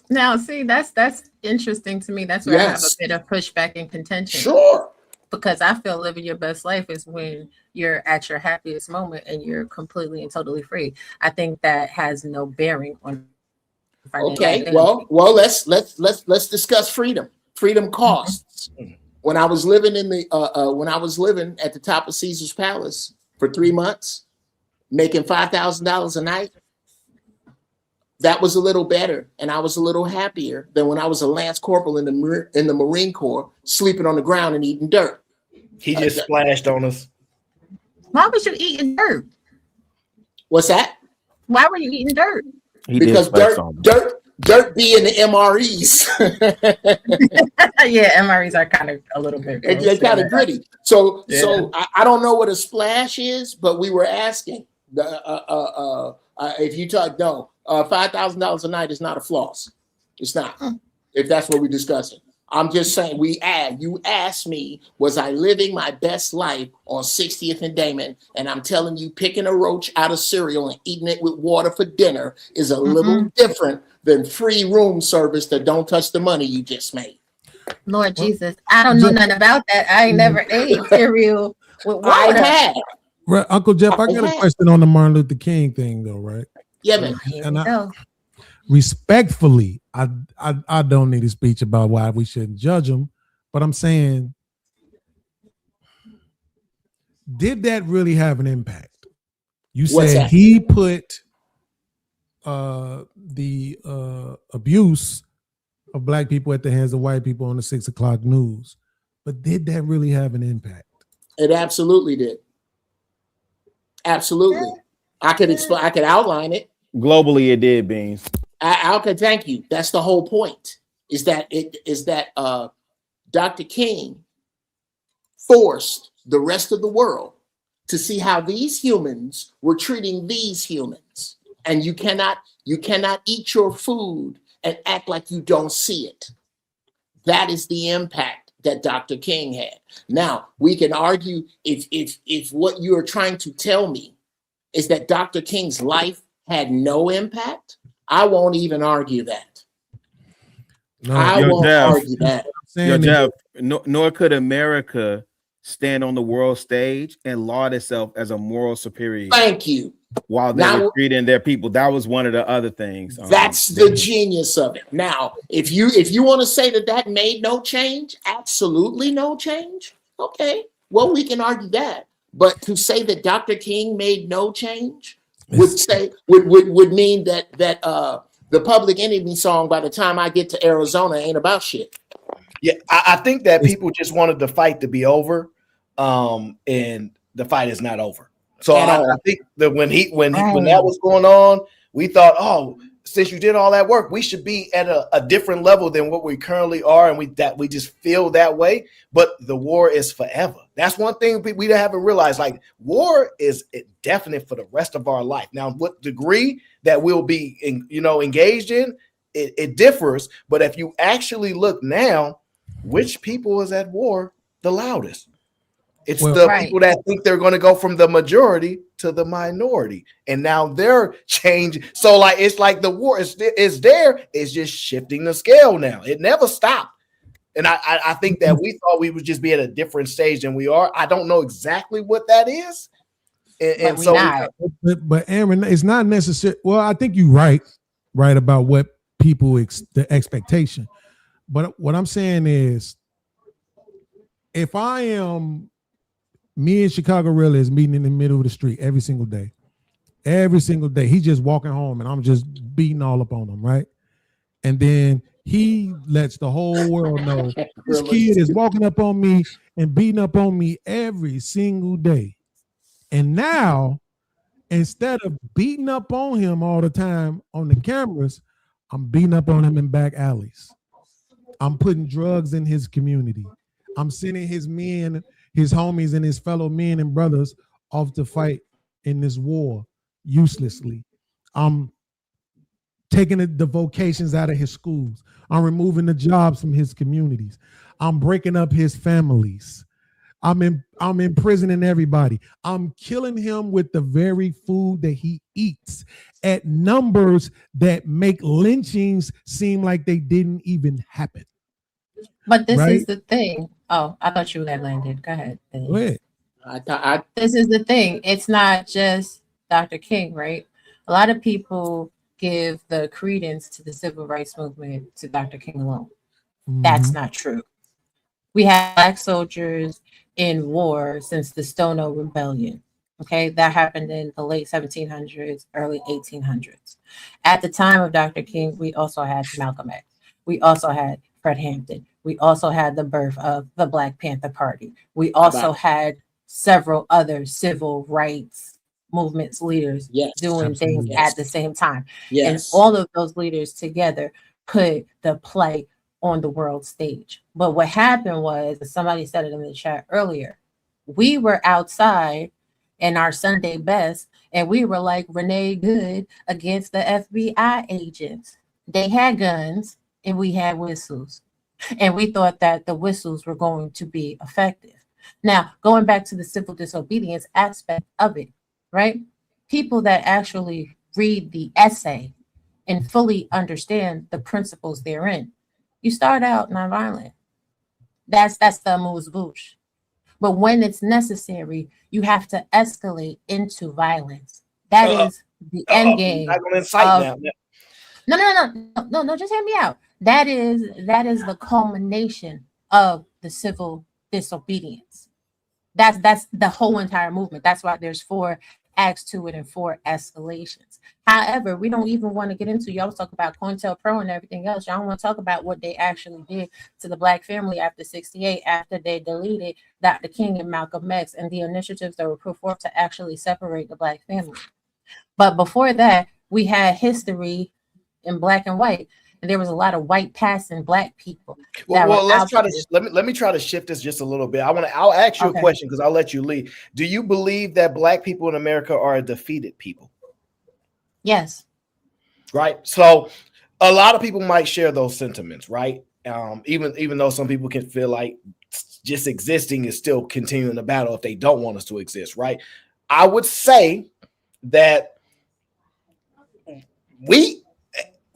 Now, see, that's interesting to me. That's where I have a bit of pushback and contention. Sure. Because I feel living your best life is when you're at your happiest moment and you're completely and totally free. I think that has no bearing on. Okay, well, let's discuss freedom. Freedom costs. When I was living at the top of Caesar's Palace for 3 months, making $5,000 a night, that was a little better, and I was a little happier than when I was a lance corporal in the Marine Corps, sleeping on the ground and eating dirt. He just splashed on us. Why was you eating dirt? What's that? Why were you eating dirt? Because dirt be in the MREs. Yeah, MREs are kind of a little bit. They're kind of gritty. So I don't know what a splash is, but we were asking. If you talk, no, $5,000 a night is not a floss. It's not. If that's what we're discussing. I'm just saying, you asked me, was I living my best life on 60th and Damon? And I'm telling you, picking a roach out of cereal and eating it with water for dinner is a little different than free room service that don't touch the money you just made. Lord Jesus, I don't know nothing about that. I ain't never ate cereal with water. I have. Right, Uncle Jeff, I got a question on the Martin Luther King thing, though, right? Yeah, man. And respectfully, I don't need a speech about why we shouldn't judge him, But I'm saying, did that really have an impact? You What's said that? he put the abuse of black people at the hands of white people on the 6 o'clock news. But did that really have an impact? It absolutely did. Absolutely. I could explain. I could outline it. Globally, it did, Beans. I could. Thank you. That's the whole point. Is that Dr. King forced the rest of the world to see how these humans were treating these humans, and you cannot eat your food and act like you don't see it. That is the impact that Dr. King had. Now we can argue if what you are trying to tell me is that Dr. King's life had no impact. I won't even argue that. No, I won't argue that. Jeff, nor could America stand on the world stage and laud itself as a moral superior. Thank you. While they were treating their people, that was one of the other things. That's the genius of it. Now, if you want to say that made no change, absolutely no change. Okay, well, we can argue that. But to say that Dr. King made no change would mean that the Public Enemy song, by the time I get to Arizona, ain't about shit. Yeah, I think that people just wanted the fight to be over, and the fight is not over. So I think that when that was going on, we thought, oh, since you did all that work, we should be at a different level than what we currently are, and we just feel that way. But the war is forever. That's one thing we haven't realized. Like, war is definite for the rest of our life. Now, what degree that we'll be engaged in, it differs. But if you actually look now, which people is at war the loudest? It's people that think they're going to go from the majority to the minority, and now they're changing. So, like, it's like the war is there. It's just shifting the scale now. It never stopped, and I think that we thought we would just be at a different stage than we are. I don't know exactly what that is, and so. But Aaron, it's not necessary. Well, I think you're right about what people the expectation. But what I'm saying is, if I am me and Chicago Real is meeting in the middle of the street every single day. He's just walking home and I'm just beating all up on him, right? And then he lets the whole world know this kid is walking up on me and beating up on me every single day. And now, instead of beating up on him all the time on the cameras, I'm beating up on him in back alleys. I'm putting drugs in his community. I'm sending his men, his homies, and his fellow men and brothers off to fight in this war uselessly. I'm taking the vocations out of his schools. I'm removing the jobs from his communities. I'm breaking up his families. I'm imprisoning everybody. I'm killing him with the very food that he eats at numbers that make lynchings seem like they didn't even happen. But this is the thing. Oh, I thought you had landed. Go ahead. Go ahead. This is the thing. It's not just Dr. King, right? A lot of people give the credence to the civil rights movement to Dr. King alone. Mm-hmm. That's not true. We have Black soldiers in war since the Stono Rebellion. Okay, that happened in the late 1700s, early 1800s. At the time of Dr. King, we also had Malcolm X. We also had Fred Hampton. We also had the birth of the Black Panther Party. We also had several other civil rights movements leaders doing things at the same time. And all of those leaders together put the plight on the world stage. But what happened was, somebody said it in the chat earlier, we were outside in our Sunday best, and we were like Renee Good against the FBI agents. They had guns and we had whistles. And we thought that the whistles were going to be effective. Now, going back to the civil disobedience aspect of it, right? People that actually read the essay and fully understand the principles therein, you start out nonviolent. That's the amuse-bouche. But when it's necessary, you have to escalate into violence. That is the end game. I'm not going to incite now. No, just hear me out. That is the culmination of the civil disobedience. That's the whole entire movement. That's why there's 4 acts to it and 4 escalations. However, we don't even want to get into, y'all was talking about COINTELPRO and everything else. Y'all want to talk about what they actually did to the Black family after 68, after they deleted Dr. King and Malcolm X and the initiatives that were put forth to actually separate the Black family. But before that, we had history in black and white, and there was a lot of white passing Black people. Well, let's try to let me try to shift this just a little bit. I'll ask you a question because I'll let you lead. Do you believe that Black people in America are a defeated people? Yes. Right. So a lot of people might share those sentiments, right? Even though some people can feel like just existing is still continuing the battle if they don't want us to exist, right? I would say that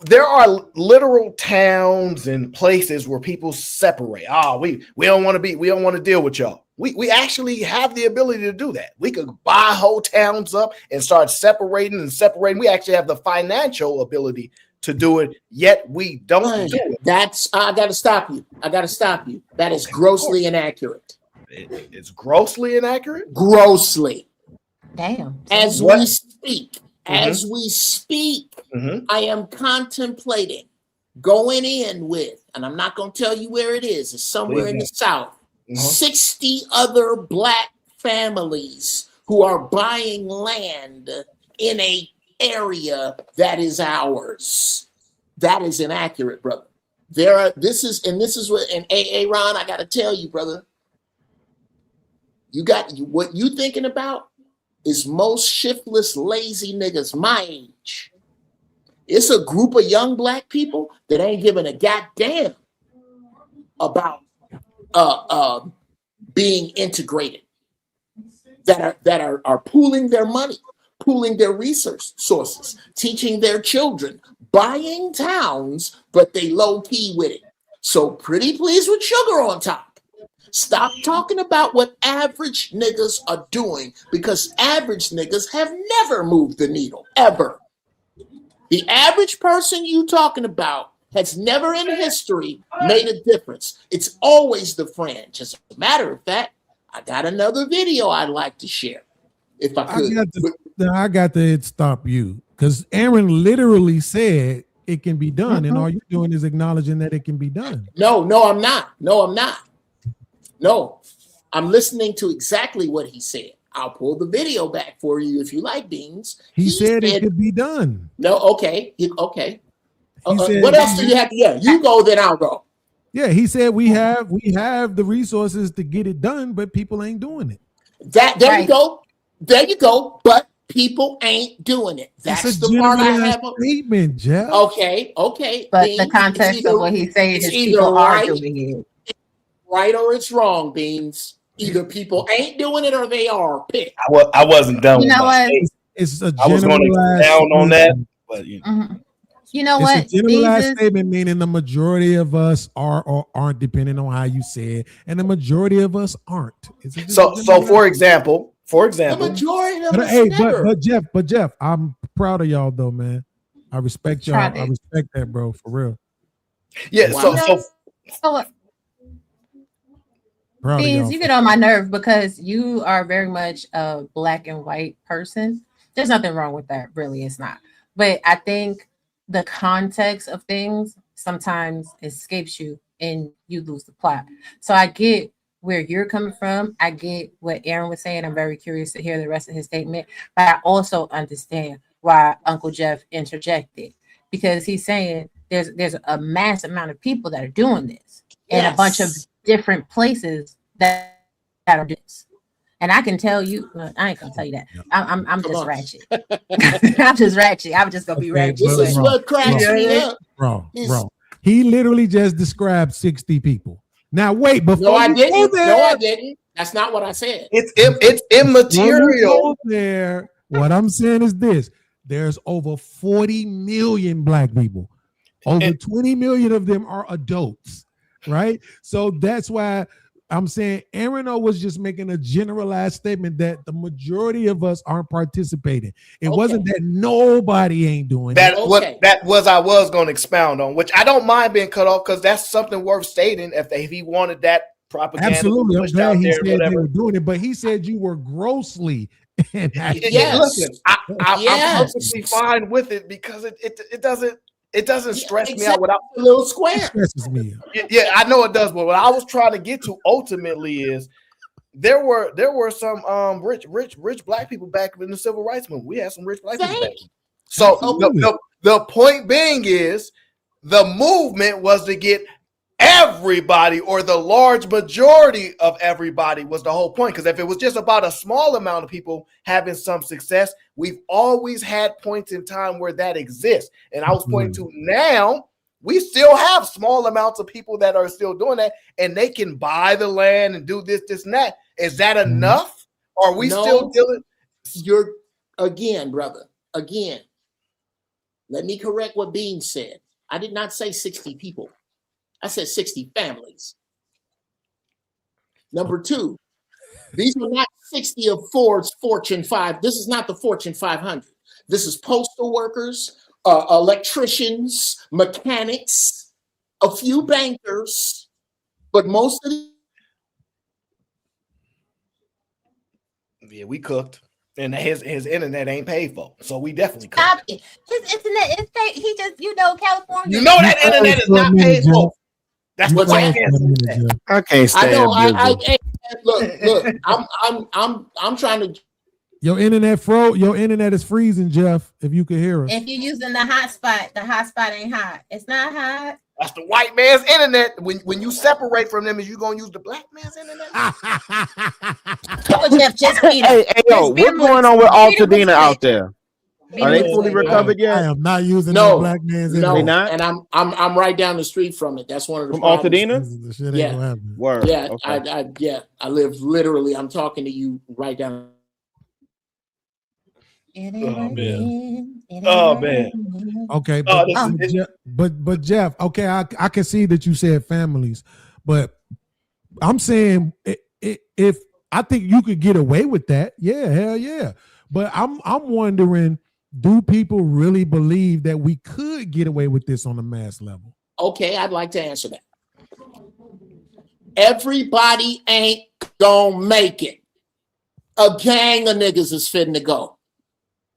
there are literal towns and places where people separate. We don't want to deal with y'all. We actually have the ability to do that. We could buy whole towns up and start separating. We actually have the financial ability to do it, yet we don't do it. I gotta stop you. That is grossly inaccurate. It's grossly inaccurate? Grossly. Damn. As we speak, I am contemplating going in with, and I'm not going to tell you where it is, it's somewhere in the South, 60 other Black families who are buying land in a area that is ours. That is inaccurate, brother. This is what, and Ron, I got to tell you, brother, what you thinking about is most shiftless, lazy niggas my age. It's a group of young Black people that ain't giving a goddamn about being integrated, that are pooling their money, pooling their resource sources, teaching their children, buying towns, but they low key with it. So pretty please with sugar on top. Stop talking about what average niggas are doing, because average niggas have never moved the needle, ever. The average person you talking about has never in history made a difference. It's always the fringe. As a matter of fact, I got another video I'd like to share, if I could. I got to stop you, because Aaron literally said it can be done, and all you're doing is acknowledging that it can be done. No, I'm not. No, I'm listening to exactly what he said. I'll pull the video back for you if you like, Beans. He said it could be done. No, okay. What else do you have to? Yeah, you go, then I'll go. Yeah, he said we have the resources to get it done, but people ain't doing it. There you go. But people ain't doing it. That's the part I have. Statement, Jeff. Okay. But Beans, the context of what he's saying is people are doing it. Right or it's wrong, Beans. Either people ain't doing it or they are. Pick. I wasn't done. You know what? It's a I was going to get down on that, but you know what? It's a generalized statement, meaning the majority of us are or aren't, depending on how you say it, and the majority of us aren't. So for example, the majority of us but Jeff, I'm proud of y'all though, man. I respect y'all. I respect that, bro, for real. Yeah. Wow. So Beans, you get on my nerve because you are very much a black and white person. There's nothing wrong with that, really. It's not. But I think the context of things sometimes escapes you and you lose the plot. So I get where you're coming from. I get what Aaron was saying. I'm very curious to hear the rest of his statement. But I also understand why Uncle Jeff interjected, because he's saying there's a mass amount of people that are doing this in a bunch of different places that are doing this. And I can tell you, I ain't gonna tell you that. I'm just ratchet. I'm just ratchet. I'm just gonna be ratchet. This is what cracks me up. Bro. He literally just described 60 people. Now wait, before I didn't. That's not what I said. It's immaterial. There. What I'm saying is this: there's over 40 million black people. Over 20 million of them are adults, right? So that's why I'm saying Aaron O was just making a generalized statement that the majority of us aren't participating. It wasn't that nobody ain't doing that. it. What that was, I was going to expound on, which I don't mind being cut off because that's something worth stating. If he wanted that propaganda Absolutely, I'm pushed glad out he there, said they whatever. were doing it, but he said you were grossly inaccurate. Listen, I'm perfectly fine with it because it doesn't stress me out. Without a little square, it stresses me out. Yeah, I know it does, but what I was trying to get to ultimately is there were some rich black people back in the civil rights movement. We had some rich black people back. So the point being is the movement was to get everybody, or the large majority of everybody, was the whole point. Because if it was just about a small amount of people having some success, we've always had points in time where that exists. And I was pointing to now, we still have small amounts of people that are still doing that, and they can buy the land and do this, and that. Is that enough? Or are we still dealing? You're again, brother. Again, let me correct what Bean said. I did not say 60 people. I said 60 families. Number two, these are not 60 of Ford's Fortune 5. This is not the Fortune 500. This is postal workers, electricians, mechanics, a few bankers, but most of the we cooked. And his internet ain't paid for, so we definitely cooked. Stop it. His internet is paid. He just, California. You know that internet is not paid for. That's what I can't. I can't stand. I know. Look. I'm trying to. Your internet froze. Your internet is freezing, Jeff. If you could hear us. If you're using the hotspot ain't hot. It's not hot. That's the white man's internet. When you separate from them, is you gonna use the black man's internet? Hey, yo, what's going on with Altadena out there? Are they fully recovered yet? I am not using no black man's internet. No, and I'm right down the street from it. That's one of the from problems. Altadena. Yeah, word. Yeah, okay. I live literally. I'm talking to you right down. Oh man. Okay, but Jeff, okay, I can see that you said families, but I'm saying if I think you could get away with that, yeah, hell yeah. But I'm wondering, do people really believe that we could get away with this on a mass level? Okay, I'd like to answer that. Everybody ain't gonna make it. A gang of niggas is fitting to go.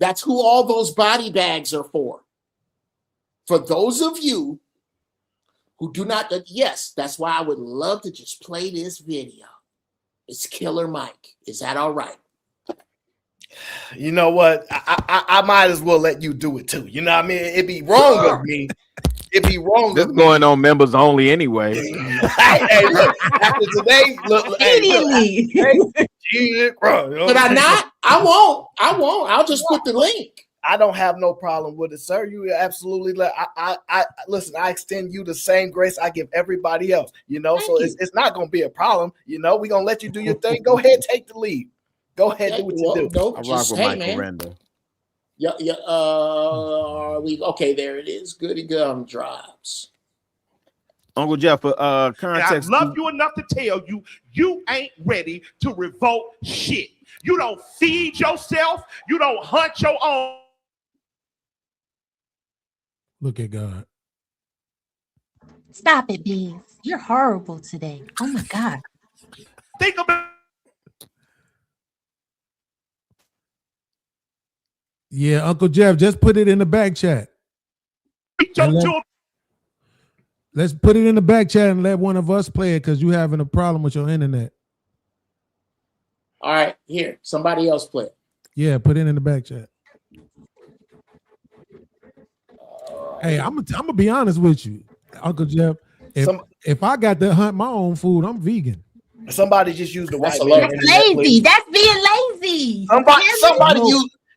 That's who all those body bags are for. For those of you who do not, yes, that's why I would love to just play this video. It's Killer Mike. Is that all right? You know what? I might as well let you do it too. You know what I mean? It'd be wrong of me. It'd be wrong. This going on members only anyway. Hey, look, after today, look, Immediately. But I not? I won't. I'll just put the link. I don't have no problem with it, sir. You absolutely I listen, I extend you the same grace I give everybody else, you know. So it's not gonna be a problem, you know. We're gonna let you do your thing. Go ahead, take the lead. Go ahead, do what you do. No, I rock with Michael Render. Yeah, okay, there it is. Goody gumdrops. Uncle Jeff, context. And I love you enough to tell you, you ain't ready to revolt shit. You don't feed yourself. You don't hunt your own. Look at God. Stop it, Beans. You're horrible today. Oh my God. Think about. Yeah, Uncle Jeff, just put it in the back chat. Let's put it in the back chat and let one of us play it because you're having a problem with your internet. All right, here, somebody else play it. Yeah, put it in the back chat. Hey, I'm gonna be honest with you, Uncle Jeff. If I got to hunt my own food, I'm vegan. Somebody just used the white man. That's lazy. That's being lazy. Somebody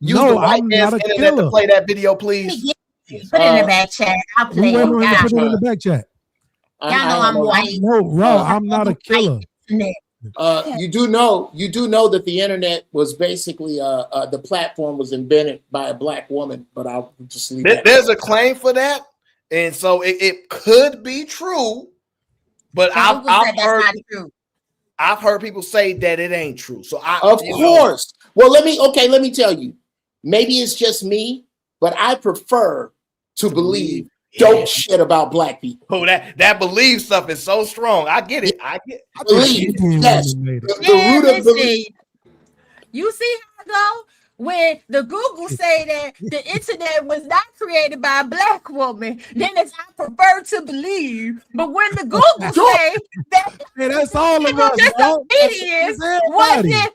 use the white man's internet to play that video, please. Put it in the back chat. I'll play it. Put it in the back chat. Y'all know I'm white. No, Raw, I'm not a killer. You do know that the internet was basically the platform was invented by a black woman, but I'll just leave that. There's a claim for that, and so it could be true, but I've heard. Not true. I've heard people say that it ain't true. So of course. Well, let me tell you. Maybe it's just me, but I prefer to believe dope shit about black people. Oh, that belief stuff is so strong. I get it. I believe. Yes. The root of belief. You see how I go? When the Google say that the internet was not created by a black woman, then it's I prefer to believe. But when the Google say that that's all of us, disobedience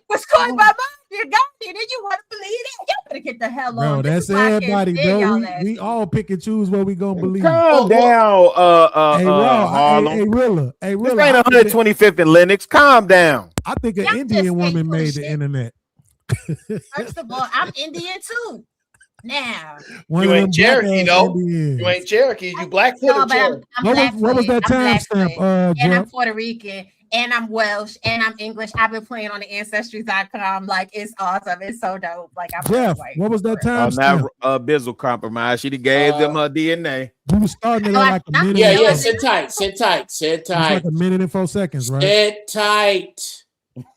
was caused by my dear God, then you want to believe that? You better get the hell on. That's everybody, though. We all pick and choose what we gonna believe. Calm down, Harlem. Hey, Rilla. This ain't 125th and Lennox. Calm down. I think an Indian woman made the internet. First of all, I'm Indian too. Now you ain't Cherokee, though. You ain't Cherokee. You Blackfoot. What was that timestamp? And I'm Puerto Rican, and I'm Welsh, and I'm English. I've been playing on the Ancestry.com. Like, it's awesome. It's so dope. Like, I'm Jeff, what was that timestamp? Now Bizzle compromise. She gave them her DNA. You were starting it like a minute. Yeah. Sit tight. It's like a minute and 4 seconds, right? Sit tight.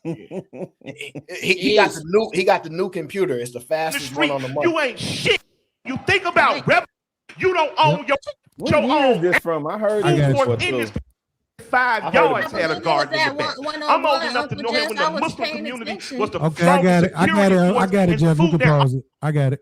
he got the new computer. It's the fastest one on the market. You ain't shit. You think about you don't own your Where is this from? I heard it before too. 5 yards had a garden in the back. I'm old enough to know that when the Muslim community was the I got it, Jeff. You can pause it. I got it.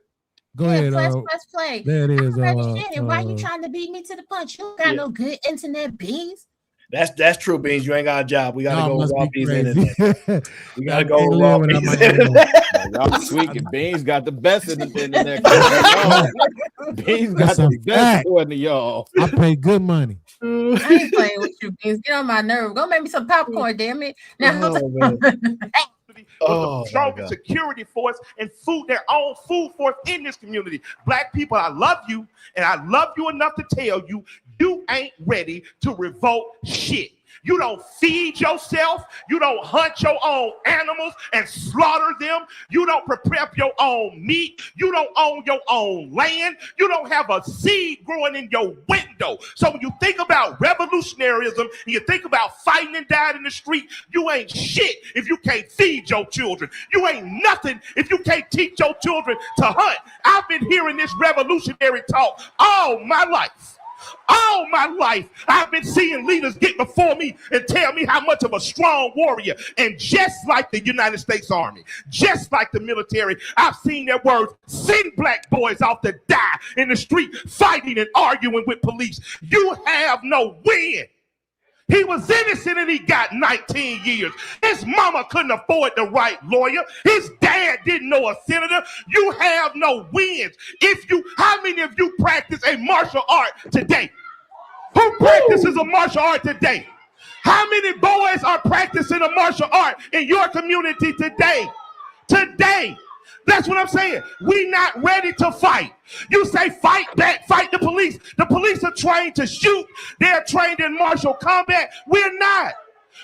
Go ahead. Press play. There it is. Why you trying to beat me to the punch? You got no good internet, Beans. That's true, Beans. You ain't got a job. We gotta go with Raw Beans internet. We gotta go with Raw Beans internet. Y'all tweaking. Beans got the best in the internet. Beans got the best in the y'all. I pay good money. I ain't playing with you, Beans. Get on my nerve. Go make me some popcorn, damn it. Now, was the strongest security force and their own food force in this community. Black people, I love you, and I love you enough to tell you, you ain't ready to revolt shit. You don't feed yourself. You don't hunt your own animals and slaughter them. You don't prepare your own meat. You don't own your own land. You don't have a seed growing in your window. So when you think about revolutionaryism and you think about fighting and dying in the street, you ain't shit if you can't feed your children. You ain't nothing if you can't teach your children to hunt. I've been hearing this revolutionary talk all my life. All my life, I've been seeing leaders get before me and tell me how much of a strong warrior. And just like the United States Army, just like the military, I've seen their words send black boys off to die in the street fighting and arguing with police. You have no win. He was innocent and he got 19 years. His mama couldn't afford the right lawyer. His dad didn't know a senator. You have no wins. How many of you practice a martial art today? Who practices a martial art today? How many boys are practicing a martial art in your community today? Today. That's what I'm saying. We not ready to fight. You say fight back, fight the police. The police are trained to shoot. They're trained in martial combat. We're not.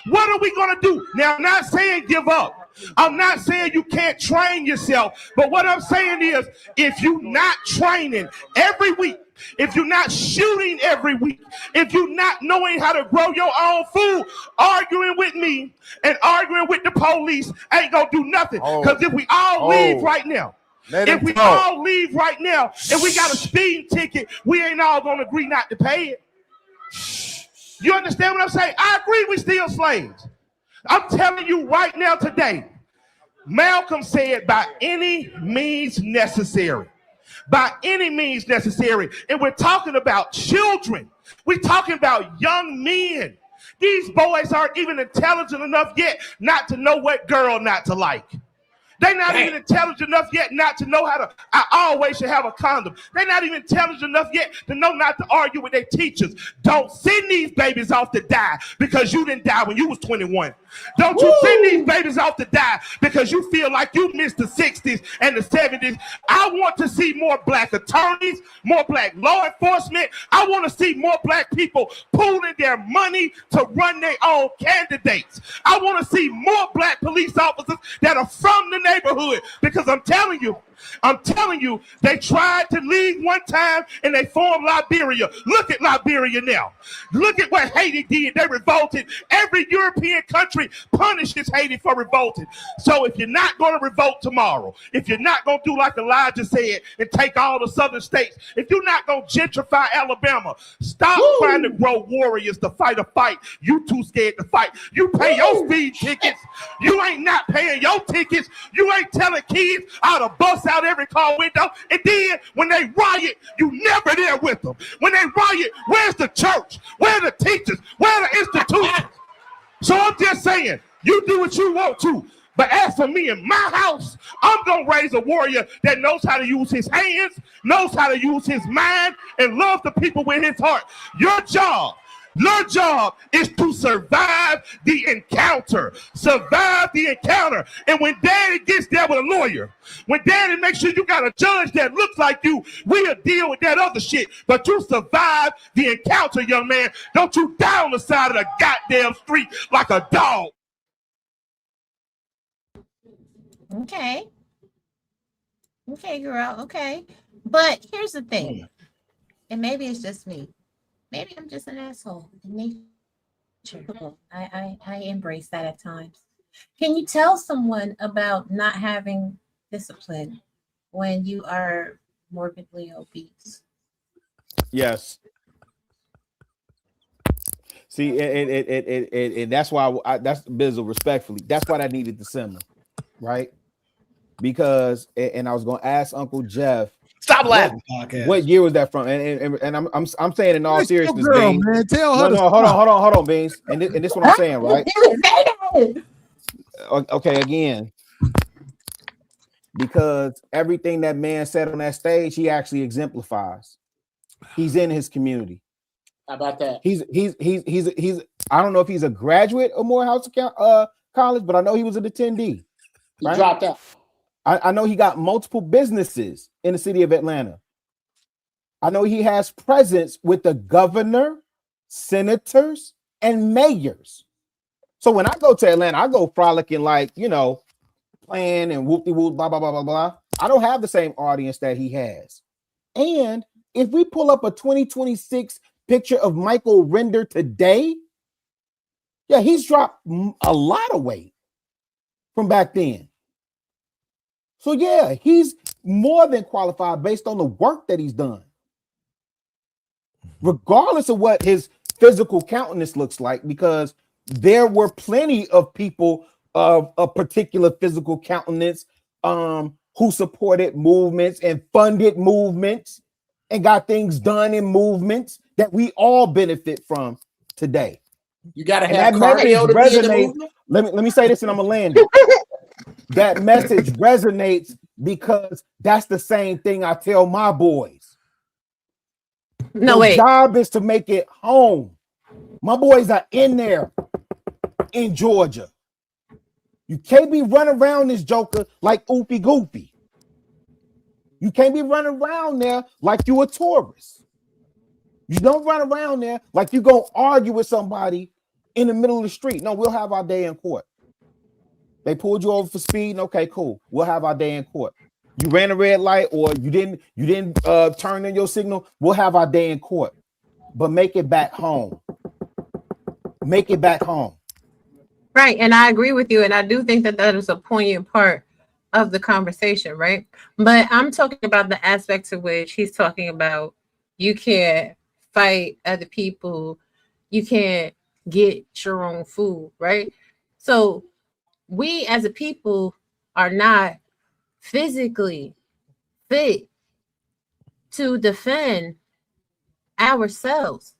What are we going to do? Now, I'm not saying give up. I'm not saying you can't train yourself. But what I'm saying is if you're not training every week, if you're not shooting every week, if you're not knowing how to grow your own food, arguing with me and arguing with the police ain't gonna do nothing. Because if we all leave right now, and we got a speeding ticket, we ain't all gonna agree not to pay it. You understand what I'm saying? I agree we still slaves. I'm telling you right now today, Malcolm said by any means necessary. By any means necessary. And we're talking about children. We're talking about young men. These boys aren't even intelligent enough yet not to know what girl not to like. They're not even intelligent enough yet not to know how to, I always should have a condom. They're not even intelligent enough yet to know not to argue with their teachers. Don't send these babies off to die because you didn't die when you was 21. Don't you send these babies off to die because you feel like you missed the 60s and the 70s. I want to see more black attorneys, more black law enforcement. I want to see more black people pooling their money to run their own candidates. I want to see more black police officers that are from the neighborhood, because I'm telling you, I'm telling you, they tried to leave one time and they formed Liberia. Look at Liberia now. Look at what Haiti did. They revolted. Every European country punishes Haiti for revolting. So if you're not going to revolt tomorrow, if you're not going to do like Elijah said and take all the southern states, if you're not going to gentrify Alabama, stop trying to grow warriors to fight a fight you too scared to fight. You pay your speed tickets. You ain't not paying your tickets. You ain't telling kids how to bust out every car window. And then when they riot, you never there with them. When they riot, where's the church? Where are the teachers? Where are the institutions? So I'm just saying, you do what you want to. But as for me in my house, I'm going to raise a warrior that knows how to use his hands, knows how to use his mind, and love the people with his heart. Your job is to survive the encounter. Survive the encounter. And when daddy gets there with a lawyer, when daddy makes sure you got a judge that looks like you, we'll deal with that other shit. But you survive the encounter, young man. Don't you die on the side of the goddamn street like a dog. Okay. Okay, girl. Okay. But here's the thing. And maybe it's just me. Maybe I'm just an asshole in nature. I embrace that at times. Can you tell someone about not having discipline when you are morbidly obese? Yes. See, and that's why that's Bizzle, respectfully. That's why I needed the seminar, right? Because and I was going to ask Uncle Jeff. Stop laughing. What year was that from? And I'm saying in all seriousness, girl, Beans. man. Tell her. No, hold on, Beans. And this is what I'm saying, right? Okay, again, because everything that man said on that stage, he actually exemplifies. He's in his community. How about that? He's I don't know if he's a graduate of Morehouse College, but I know he was an attendee. He dropped out. I know he got multiple businesses in the city of Atlanta. I know he has presence with the governor, senators, and mayors. So when I go to Atlanta, I go frolicking like, playing and whoop-de-whoop, blah, blah, blah, blah, blah. I don't have the same audience that he has. And if we pull up a 2026 picture of Michael Render today, yeah, he's dropped a lot of weight from back then. So yeah, he's more than qualified based on the work that he's done. Regardless of what his physical countenance looks like, because there were plenty of people of a particular physical countenance who supported movements and funded movements and got things done in movements that we all benefit from today. You got to And have that message cardio to be in the resonates. movement. Let me say this and I'm gonna land it. That message resonates because that's the same thing I tell my boys. No, Your job is to make it home. My boys are in there in Georgia. You can't be running around this joker like Oopie Goopy. You can't be running around there like you a tourist. You don't run around there like you gonna argue with somebody in the middle of the street. No, we'll have our day in court. They pulled you over for speeding. Okay, cool. We'll have our day in court. You ran a red light or you didn't turn in your signal. We'll have our day in court. But make it back home. Make it back home. Right. And I agree with you. And I do think that that is a poignant part of the conversation, right? But I'm talking about the aspect to which he's talking about you can't fight other people. You can't get your own food, right? So we as a people are not physically fit to defend ourselves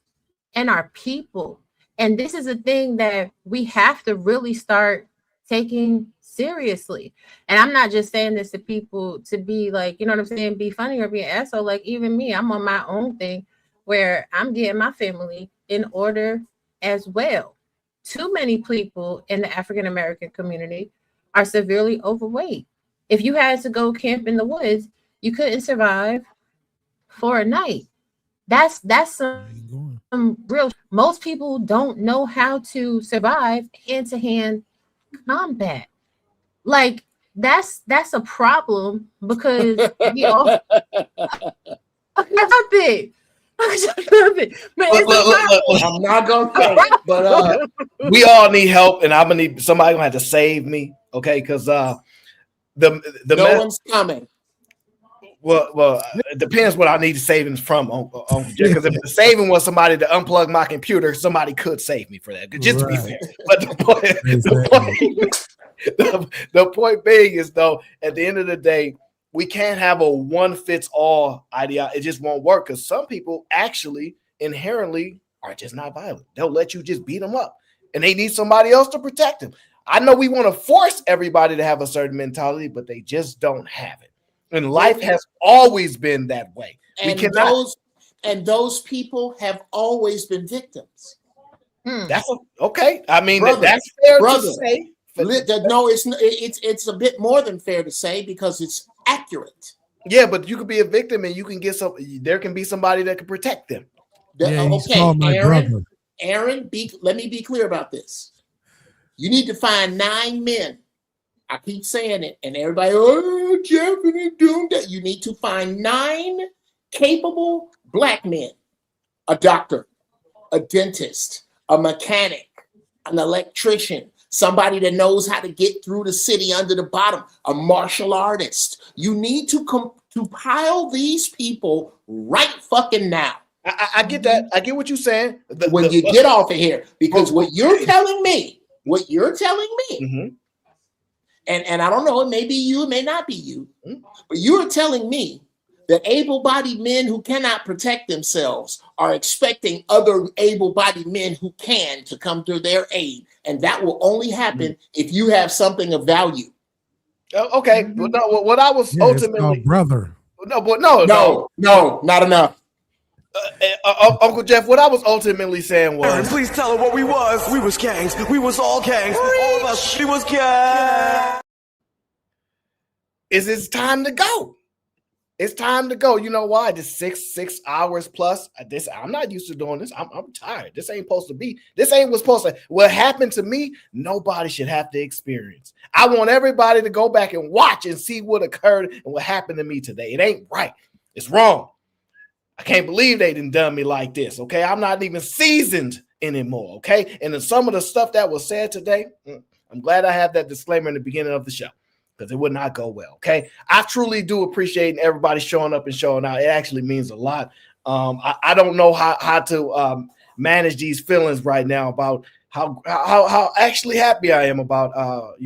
and our people. And this is a thing that we have to really start taking seriously. And I'm not just saying this to people to be like, you know what I'm saying, be funny or be an asshole. Like even me, I'm on my own thing where I'm getting my family in order as well. Too many people in the African American community are severely overweight. If you had to go camp in the woods, you couldn't survive for a night. That's some real. Most people don't know how to survive hand-to-hand combat. Like that's a problem because we all nothing. Nothing. Man, Look. I'm not gonna say it, but we all need help, and I'm gonna need somebody gonna have to save me, okay? Because the no one's coming. Well, it depends what I need savings from, Uncle Jeff. Because if the saving was somebody to unplug my computer, somebody could save me for that. Just to be fair. But the point being is, though, at the end of the day, we can't have a one-fits-all idea. It just won't work because some people actually inherently are just not violent. They'll let you just beat them up, and they need somebody else to protect them. I know we want to force everybody to have a certain mentality, but they just don't have it. And life has always been that way. And those people have always been victims. That's okay. I mean, brother, that's fair to say. No, it's a bit more than fair to say because it's accurate. Yeah, but you could be a victim and you can get some. There can be somebody that can protect them. Aaron, let me be clear about this. You need to find 9 men. I keep saying it, and everybody, oh, Jeff, and doing that. You need to find 9 capable black men: a doctor, a dentist, a mechanic, an electrician, somebody that knows how to get through the city under the bottom, a martial artist. You need to compile these people right fucking now. I get that. I get what you're saying. When you get off of here, because what you're telling me, mm-hmm. And I don't know, it may be you, it may not be you, but you're telling me that able-bodied men who cannot protect themselves are expecting other able-bodied men who can to come to their aid. And that will only happen if you have something of value. Okay. Well, no, what I was ultimately... brother. No, not enough. Uncle Jeff, what I was ultimately saying was... Aaron, please tell her what we was. We was gangs. We was all gangs. All of us. We was gangs. It's time to go. It's time to go. You know why? Just 6 hours plus. I'm not used to doing this. I'm tired. This ain't supposed to be. This ain't what's supposed to. What happened to me, nobody should have to experience. I want everybody to go back and watch and see what occurred and what happened to me today. It ain't right. It's wrong. I can't believe they done done me like this. Okay, I'm not even seasoned anymore. Okay, and then some of the stuff that was said today, I'm glad I have that disclaimer in the beginning of the show, because it would not go well. Okay, I truly do appreciate everybody showing up and showing out. It actually means a lot. I don't know how to manage these feelings right now about how actually happy I am about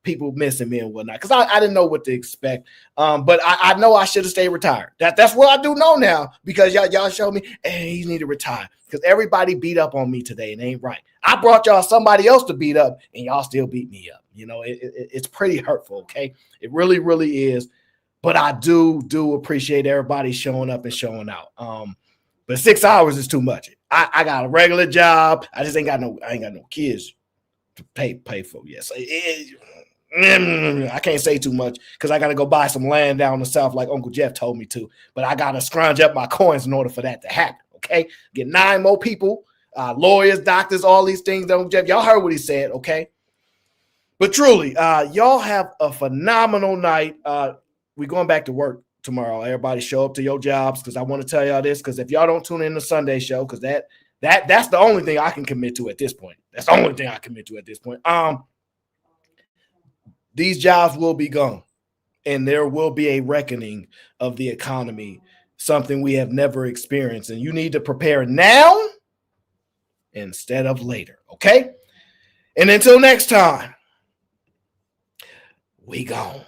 people missing me and whatnot, because I didn't know what to expect. But I know I should have stayed retired. That's what I do know now, because y'all showed me, hey, you need to retire, because everybody beat up on me today, and it ain't right. I brought y'all somebody else to beat up, and y'all still beat me up. You know, it's pretty hurtful, okay? It really, really is. But I do appreciate everybody showing up and showing out. But 6 hours is too much. I got a regular job. I just ain't got no kids to pay for. Yes. I can't say too much because I got to go buy some land down the south like Uncle Jeff told me to. But I got to scrounge up my coins in order for that to happen, okay? Get 9 more people, lawyers, doctors, all these things. Uncle Jeff, y'all heard what he said, okay? But truly, y'all have a phenomenal night. We're going back to work tomorrow. Everybody show up to your jobs, because I want to tell y'all this, because if y'all don't tune in the Sunday show, because that's the only thing I can commit to at this point. That's the only thing I commit to at this point. These jobs will be gone, and there will be a reckoning of the economy, something we have never experienced. And you need to prepare now instead of later, okay? And until next time, we gone.